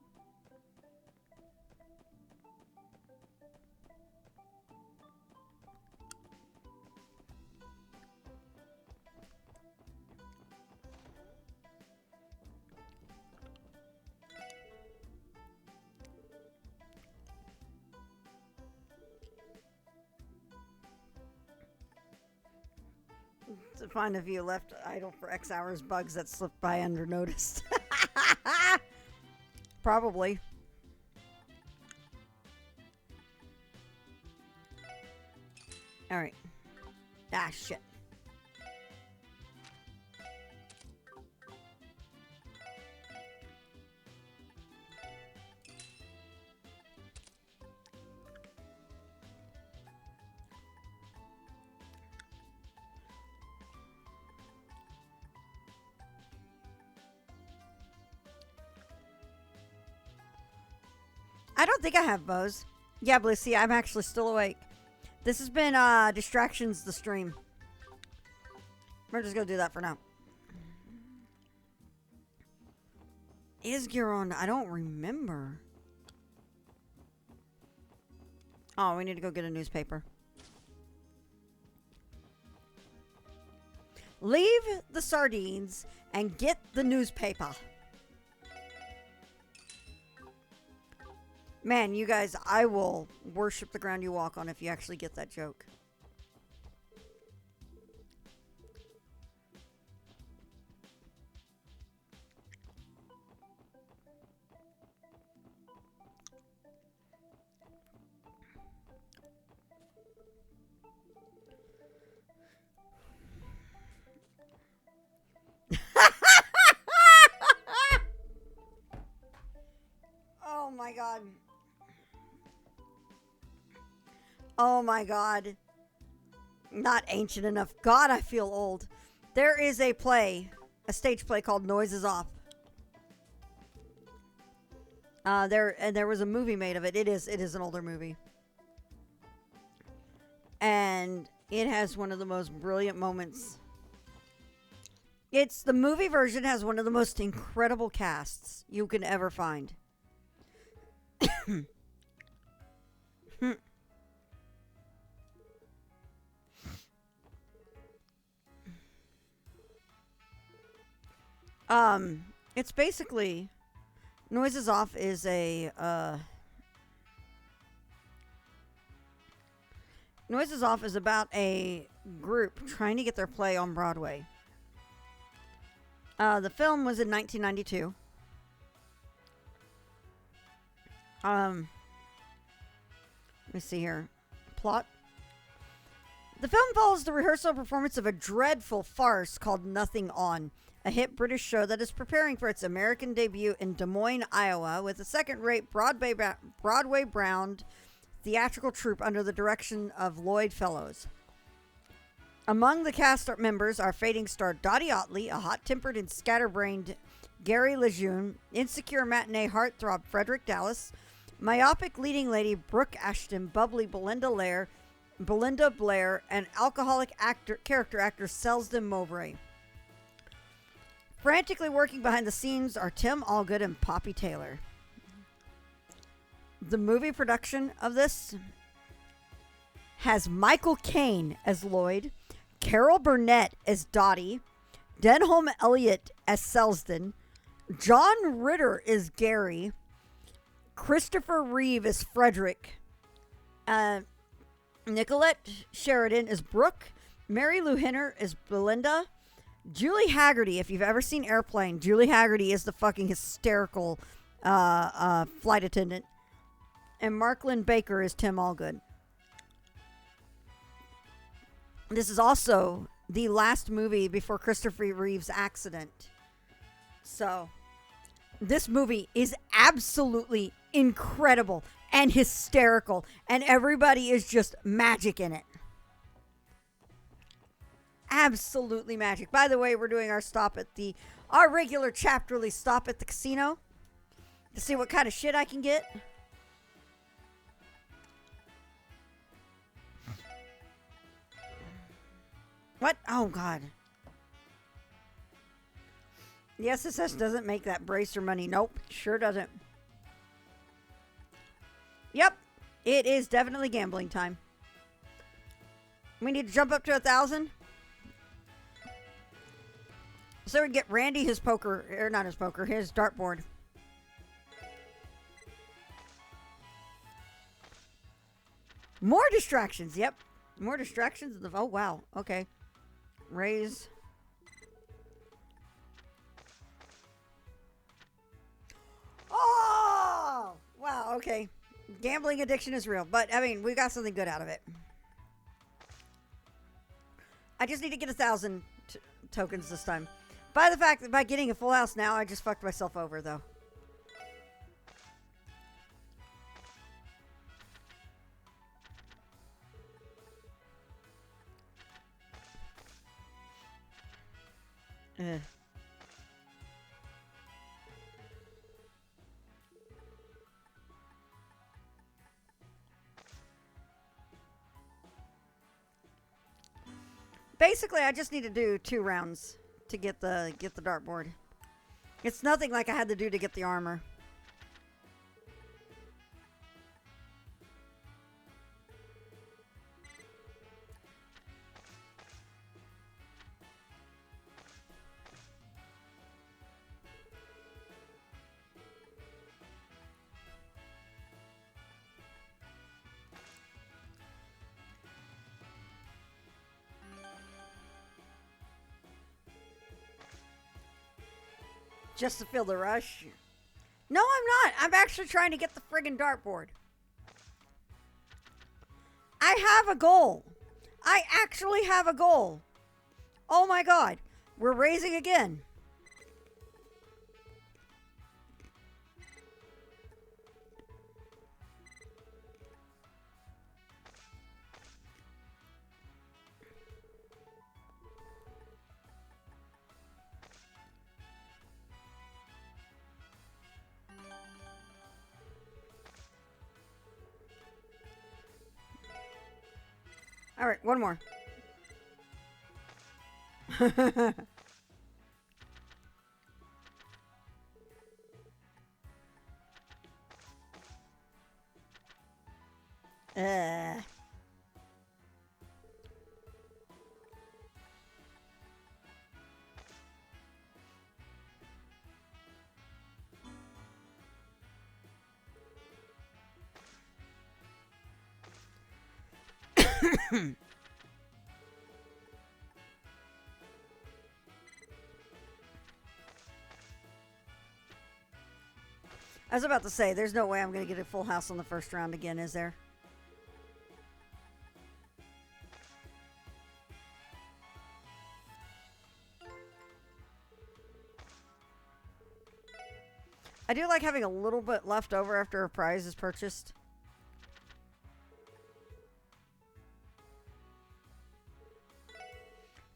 To find a view left idle for X hours bugs that slipped by unnoticed. Probably. Alright. Ah, shit. I don't think I have bows. Yeah, Blissy, I'm actually still awake. This has been Distractions the stream. We're just gonna do that for now. Is Giron? I don't remember. Oh, we need to go get a newspaper. Leave the sardines and get the newspaper. Man, you guys, I will worship the ground you walk on if you actually get that joke. my god. Oh my god. Not ancient enough. God, I feel old. There is a play, a stage play called Noises Off. There was a movie made of it. It is an older movie. And it has one of the most brilliant moments. The movie version has one of the most incredible casts you can ever find. It's basically Noises Off is Noises Off is about a group trying to get their play on Broadway. The film was in 1992. Let me see here. Plot. The film follows the rehearsal performance of a dreadful farce called Nothing On, a hit British show that is preparing for its American debut in Des Moines, Iowa, with a second-rate Broadway-bound theatrical troupe under the direction of Lloyd Fellows. Among the cast members are fading star Dottie Otley, a hot-tempered and scatterbrained Gary Lejeune, insecure matinee heartthrob Frederick Dallas, myopic leading lady Brooke Ashton, bubbly Belinda Blair, and alcoholic character actor Selden Mowbray. Frantically working behind the scenes are Tim Allgood and Poppy Taylor. The movie production of this has Michael Caine as Lloyd, Carol Burnett as Dottie, Denholm Elliott as Selden, John Ritter as Gary, Christopher Reeve as Frederick, Nicolette Sheridan as Brooke, Mary Lou Henner as Belinda, Julie Haggerty. If you've ever seen Airplane, Julie Haggerty is the fucking hysterical flight attendant, and Marklyn Baker is Tim Allgood. This is also the last movie before Christopher Reeve's accident. So, this movie is absolutely incredible and hysterical, and everybody is just magic in it. Absolutely magic. By the way, we're doing our regular chapterly stop at the casino to see what kind of shit I can get. What? Oh, God. The SSS doesn't make that bracer money. Nope, sure doesn't. Yep, it is definitely gambling time. We need to jump up to 1,000. So we get Randy his poker, or not his poker, his dartboard. More distractions, yep. More distractions. Oh, wow, okay. Raise. Oh! Wow, okay. Gambling addiction is real, but, I mean, we got something good out of it. I just need to get 1,000 tokens this time. By getting a full house now, I just fucked myself over, though. Basically, I just need to do 2 rounds to get the dartboard. It's nothing like I had to do to get the armor. Just to feel the rush. No, I'm not. I'm actually trying to get the friggin' dartboard. I have a goal. I actually have a goal. Oh my God. We're raising again. All right, one more. I was about to say, there's no way I'm going to get a full house on the first round again, is there? I do like having a little bit left over after a prize is purchased.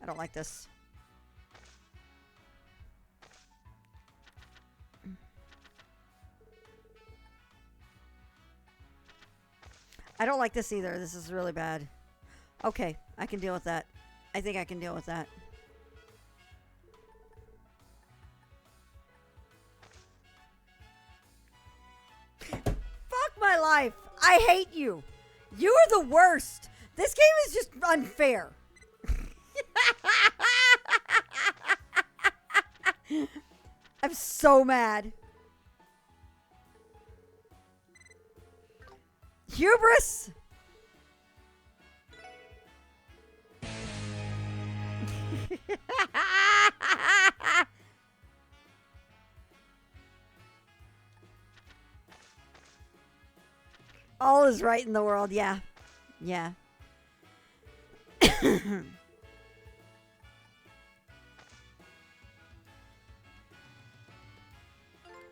I don't like this. I don't like this either. This is really bad. Okay, I can deal with that. I think I can deal with that. Fuck my life. I hate you. You are the worst. This game is just unfair. I'm so mad. Hubris! All is right in the world, yeah. Yeah.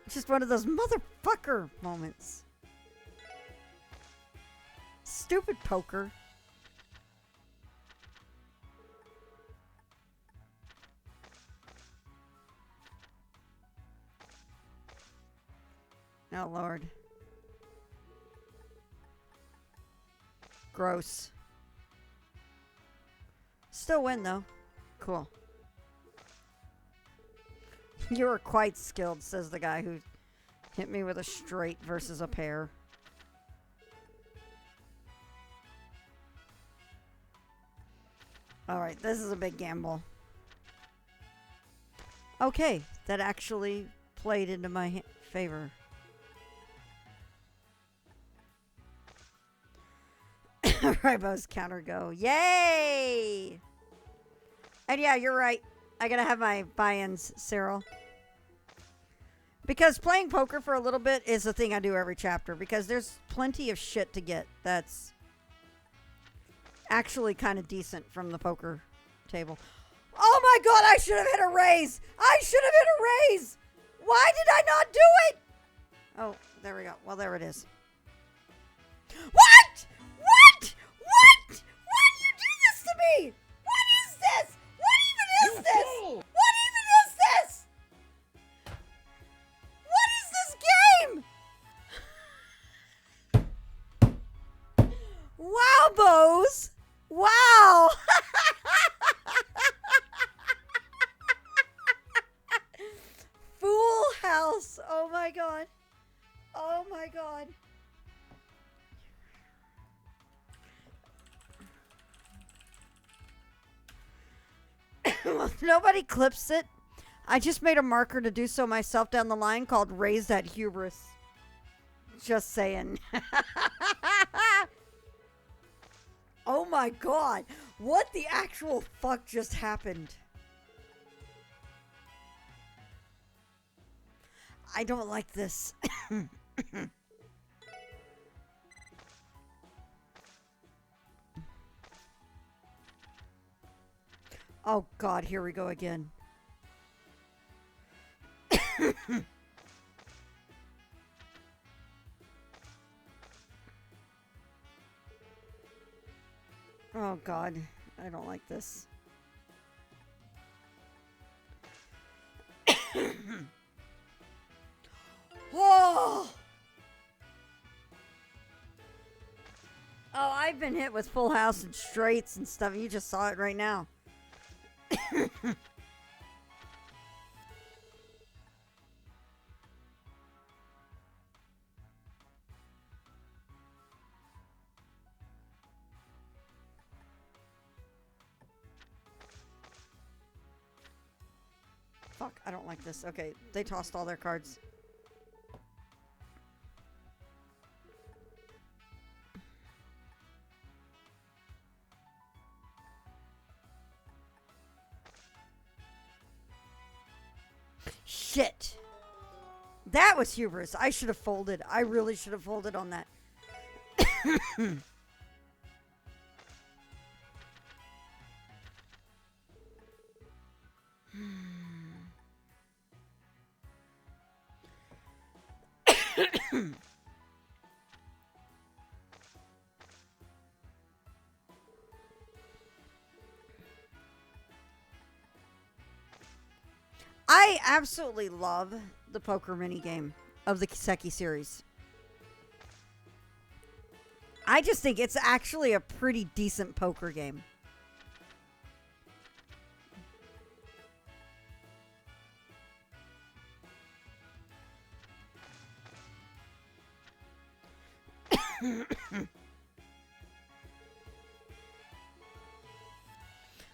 Just one of those motherfucker moments. Stupid poker. Oh, Lord. Gross. Still win, though. Cool. You are quite skilled, says the guy who hit me with a straight versus a pair. Alright, this is a big gamble. Okay, that actually played into my favor. Ribo's counter go. Yay! And yeah, you're right. I gotta have my buy-ins, Cyril. Because playing poker for a little bit is the thing I do every chapter. Because there's plenty of shit to get that's actually kind of decent from the poker table. Oh my god, I should have hit a raise! I should have hit a raise! Why did I not do it? Oh, there we go. Well, there it is. What? What? What? Why do you do this to me? What is this? What even is this? What even is this? What is this game? Wow, Bose. Wow. Full house. Oh my god. Oh my god. Well, if nobody clips it, I just made a marker to do so myself down the line called Raise That Hubris. Just saying. Oh my god. What the actual fuck just happened? I don't like this. Oh god, here we go again. Oh god, I don't like this. Oh! Oh, I've been hit with full house and straights and stuff. You just saw it right now. Fuck, I don't like this. Okay, they tossed all their cards. Shit. That was hubris. I should have folded. I really should have folded on that. I absolutely love the poker mini game of the Kiseki series. I just think it's actually a pretty decent poker game.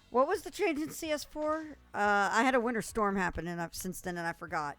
What was the change in CS4? I had a winter storm happen and since then and I forgot.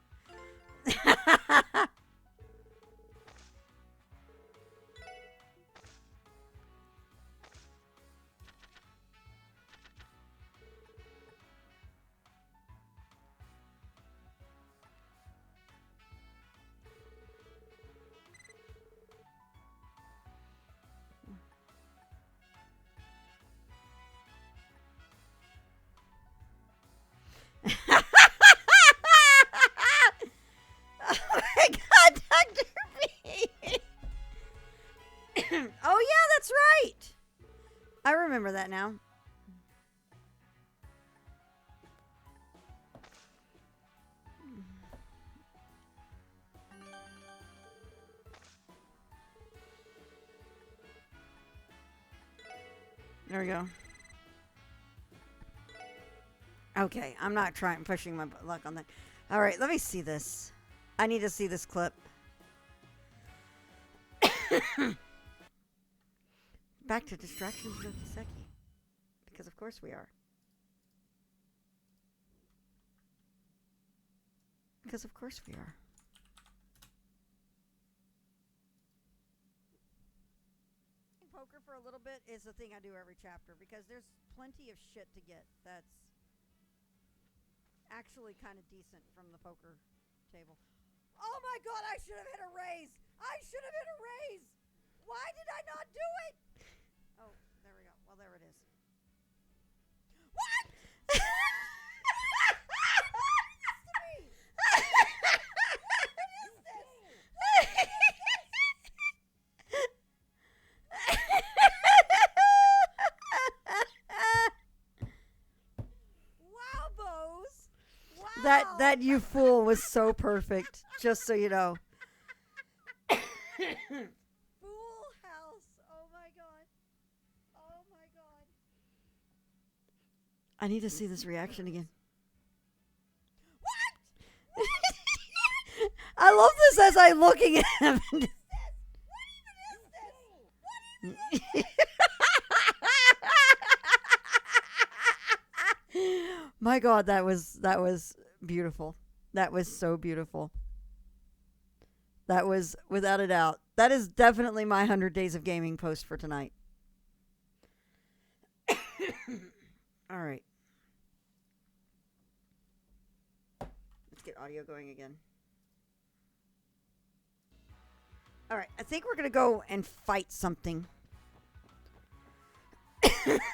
Oh my god, Dr. B! Oh yeah, that's right! I remember that now. There we go. Okay, I'm not pushing my luck on that. All right, let me see this. I need to see this clip. Back to distractions with Kiseki. Because of course we are. Because of course we are. Poker for a little bit is the thing I do every chapter because there's plenty of shit to get that's actually kind of decent from the poker table. Oh my god, I should have hit a raise! I should have hit a raise! Why did I not do it? Oh, there we go. Well, there it is. What? Wow, Bose. Wow. That you fool was so perfect. Just so you know. Fool house. Oh my god. Oh my god. I need to see this reaction again. What? I love this as I'm looking at him. My god, that was beautiful. That was so beautiful. That was without a doubt. That is definitely my 100 Days of Gaming post for tonight. All right. Let's get audio going again. All right, I think we're going to go and fight something.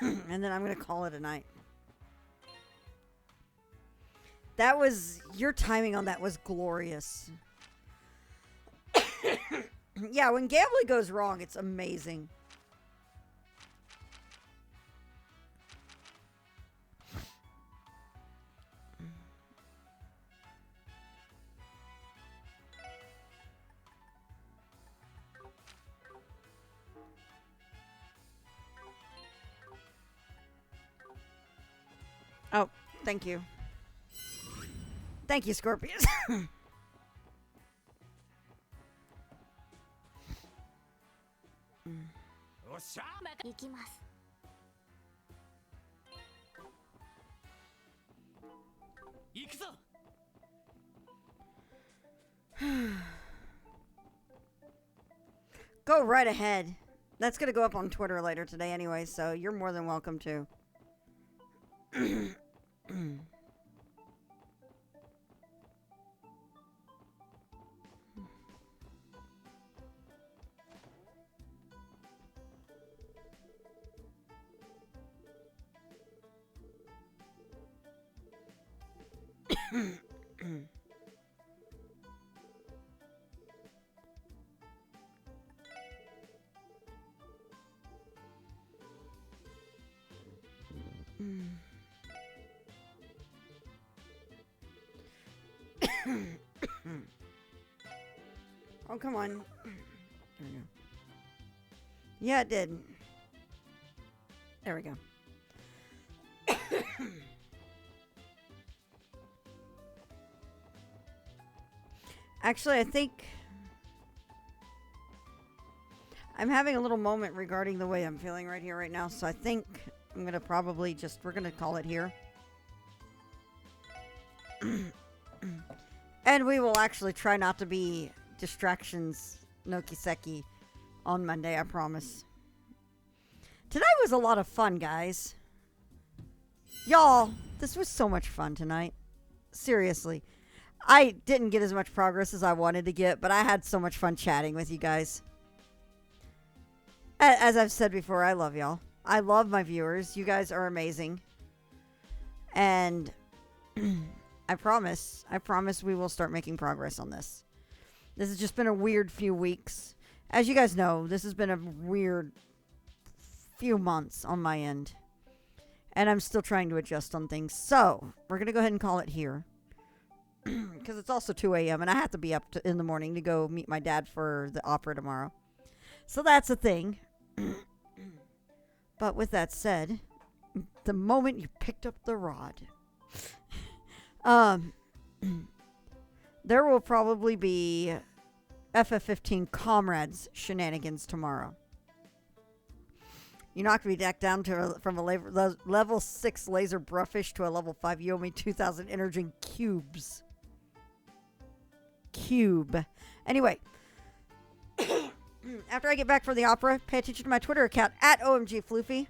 And then I'm going to call it a night. That was, your timing on that was glorious. Yeah, when gambling goes wrong, it's amazing. Oh, thank you. Thank you, Scorpius. おっしゃ行きます。 行くぞ。 Go right ahead. That's going to go up on Twitter later today anyway, so you're more than welcome to. Oh, come on. There we go. Yeah, it did. There we go. Actually, I think I'm having a little moment regarding the way I'm feeling right here, right now. So I think I'm going to probably just, we're going to call it here. And we will actually try not to be distractions, no kiseki, on Monday, I promise. Tonight was a lot of fun, guys. Y'all, this was so much fun tonight. Seriously. I didn't get as much progress as I wanted to get, but I had so much fun chatting with you guys. As I've said before, I love y'all. I love my viewers. You guys are amazing. And I promise we will start making progress on this. This has just been a weird few weeks. As you guys know, this has been a weird few months on my end. And I'm still trying to adjust on things. So, we're going to go ahead and call it here. Because it's also 2 a.m. and I have to be up in the morning to go meet my dad for the opera tomorrow. So that's a thing. But with that said, the moment you picked up the rod, there will probably be FF15 Comrades shenanigans tomorrow. You're not going to be decked down from a level 6 laser bruffish to a level 5 Yomi 2000 energy cubes. Anyway, after I get back from the opera, pay attention to my Twitter account at OMGFloofy.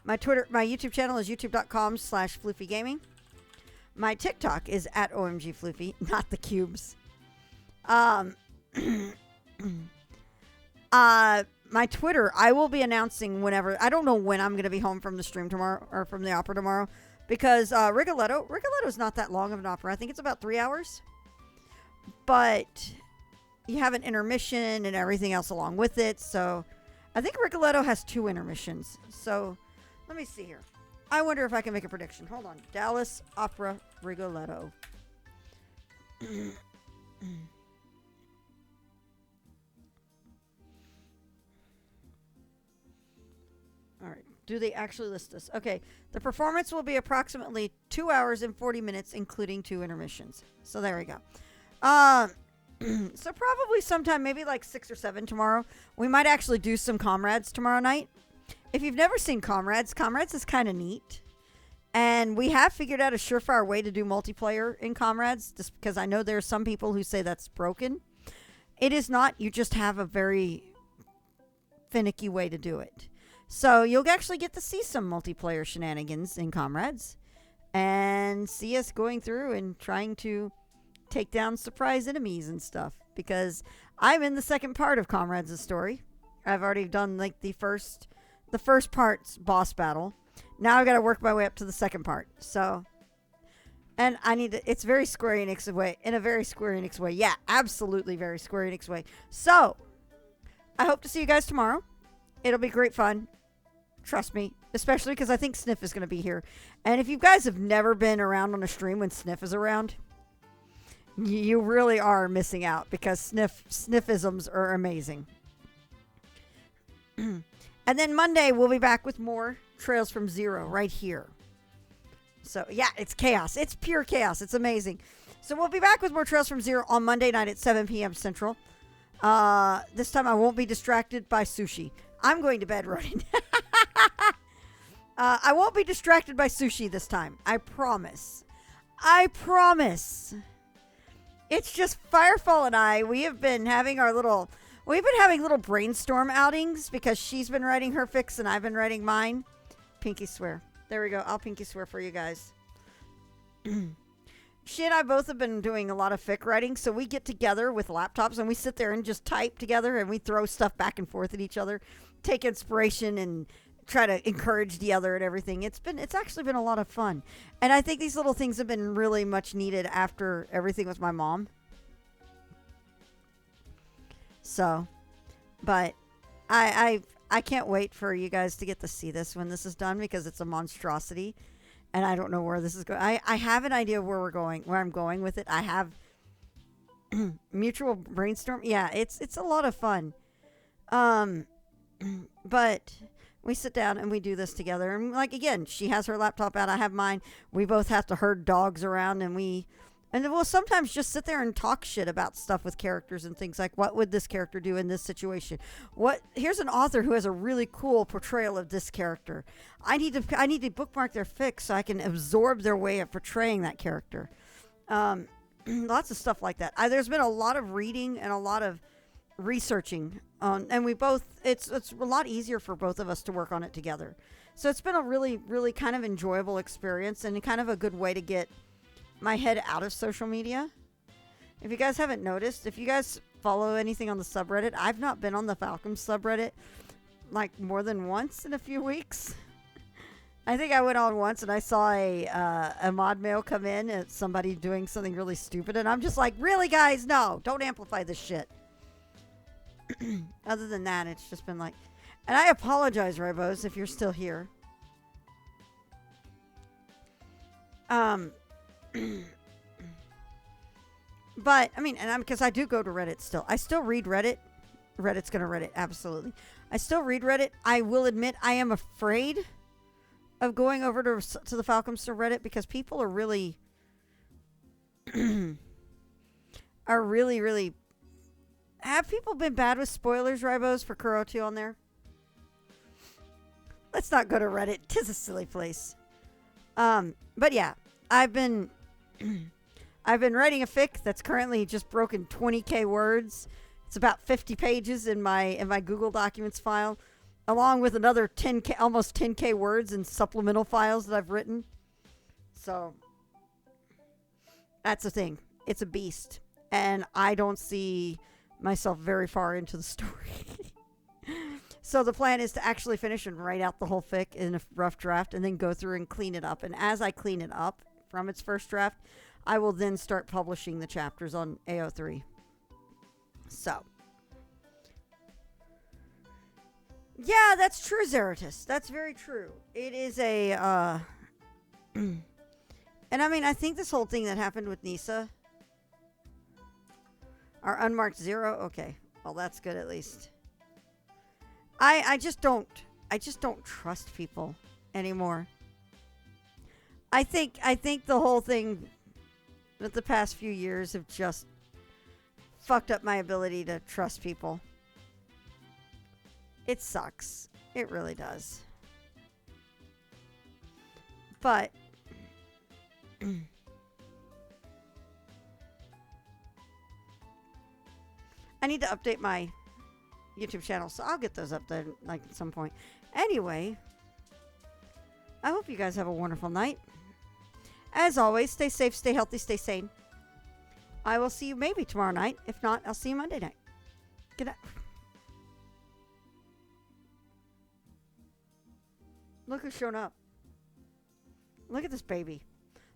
My YouTube channel is youtube.com/floofygaming. My TikTok is at OMGFloofy, not the cubes. My Twitter, I will be announcing whenever. I don't know when I'm going to be home from the stream tomorrow, or from the opera tomorrow, because Rigoletto's not that long of an opera. I think it's about 3 hours. But you have an intermission and everything else along with it. So I think Rigoletto has 2 intermissions. So let me see here. I wonder if I can make a prediction. Hold on. Dallas Opera Rigoletto. All right. Do they actually list this? Okay. The performance will be approximately 2 hours and 40 minutes, including 2 intermissions. So there we go. So probably sometime, maybe like 6 or 7 tomorrow. We might actually do some Comrades tomorrow night. If you've never seen Comrades is kind of neat. And we have figured out a surefire way to do multiplayer in Comrades, just because I know there are some people who say that's broken. It is not. You just have a very finicky way to do it. So you'll actually get to see some multiplayer shenanigans in Comrades and see us going through and trying to take down surprise enemies and stuff, because I'm in the second part of Comrades' story. I've already done like the first part's boss battle. Now I've got to work my way up to the second part. So, and I need to, it's very Square Enix way, in a very Square Enix way. Yeah, absolutely very Square Enix way. So, I hope to see you guys tomorrow. It'll be great fun. Trust me, especially because I think Sniff is going to be here. And if you guys have never been around on a stream when Sniff is around, you really are missing out, because Sniffisms are amazing. And then Monday, we'll be back with more Trails from Zero right here. So, yeah, it's chaos. It's pure chaos. It's amazing. So, we'll be back with more Trails from Zero on Monday night at 7 p.m. Central. This time I won't be distracted by sushi. I'm going to bed running. I won't be distracted by sushi this time. I promise. I promise. It's just Firefall and I, we've been having little brainstorm outings because she's been writing her fics and I've been writing mine. Pinky swear. There we go. I'll pinky swear for you guys. She and I both have been doing a lot of fic writing, so we get together with laptops and we sit there and just type together and we throw stuff back and forth at each other, take inspiration and try to encourage the other and everything. It's actually been a lot of fun. And I think these little things have been really much needed after everything with my mom. So, but I can't wait for you guys to get to see this when this is done because it's a monstrosity. And I don't know where this is going. I have an idea where I'm going with it. I have mutual brainstorm. Yeah, it's a lot of fun. But we sit down and we do this together. And like, again, she has her laptop out. I have mine. We both have to herd dogs around and we'll sometimes just sit there and talk shit about stuff with characters and things like, what would this character do in this situation? Here's an author who has a really cool portrayal of this character. I need to bookmark their fic so I can absorb their way of portraying that character. Lots of stuff like that. There's been a lot of reading and a lot of researching and it's a lot easier for both of us to work on it together. So it's been a really, really kind of enjoyable experience and kind of a good way to get my head out of social media. If you guys haven't noticed, if you guys follow anything on the subreddit, I've not been on the Falcom subreddit like more than once in a few weeks. I think I went on once and I saw a mod mail come in at somebody doing something really stupid and I'm just like, really guys, no, don't amplify this shit. Other than that, it's just been like, and I apologize, Ribos, if you're still here. But I mean, and because I do go to Reddit still. I still read Reddit. Reddit's gonna Reddit, absolutely. I still read Reddit. I will admit I am afraid of going over to the Falcom subreddit because people are really really. Have people been bad with spoilers, Ribos, for Kuro 2 on there? Let's not go to Reddit. 'Tis a silly place. But yeah, I've been writing a fic that's currently just broken 20k words. It's about 50 pages in my Google Documents file, along with another 10k, almost 10k words in supplemental files that I've written. So that's the thing. It's a beast, and I don't see myself very far into the story. So the plan is to actually finish and write out the whole fic in a rough draft and then go through and clean it up. And as I clean it up from its first draft, I will then start publishing the chapters on AO3. So. Yeah, that's true, Zeratus. That's very true. It is a, and I mean, I think this whole thing that happened with Nisa, our unmarked 0, okay. Well, that's good at least. I just don't trust people anymore. I think the whole thing with the past few years have just fucked up my ability to trust people. It sucks. It really does. But I need to update my YouTube channel, so I'll get those up there like at some point. Anyway, I hope you guys have a wonderful night. As always, stay safe, stay healthy, stay sane. I will see you maybe tomorrow night. If not, I'll see you Monday night. Good night. Look who's shown up. Look at this baby.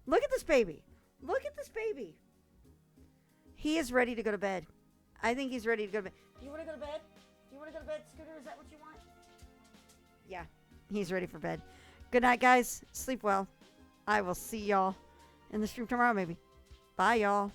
Look at this baby. Look at this baby. He is ready to go to bed. I think he's ready to go to bed. Do you want to go to bed? Do you want to go to bed, Scooter? Is that what you want? Yeah, he's ready for bed. Good night, guys. Sleep well. I will see y'all in the stream tomorrow, maybe. Bye, y'all.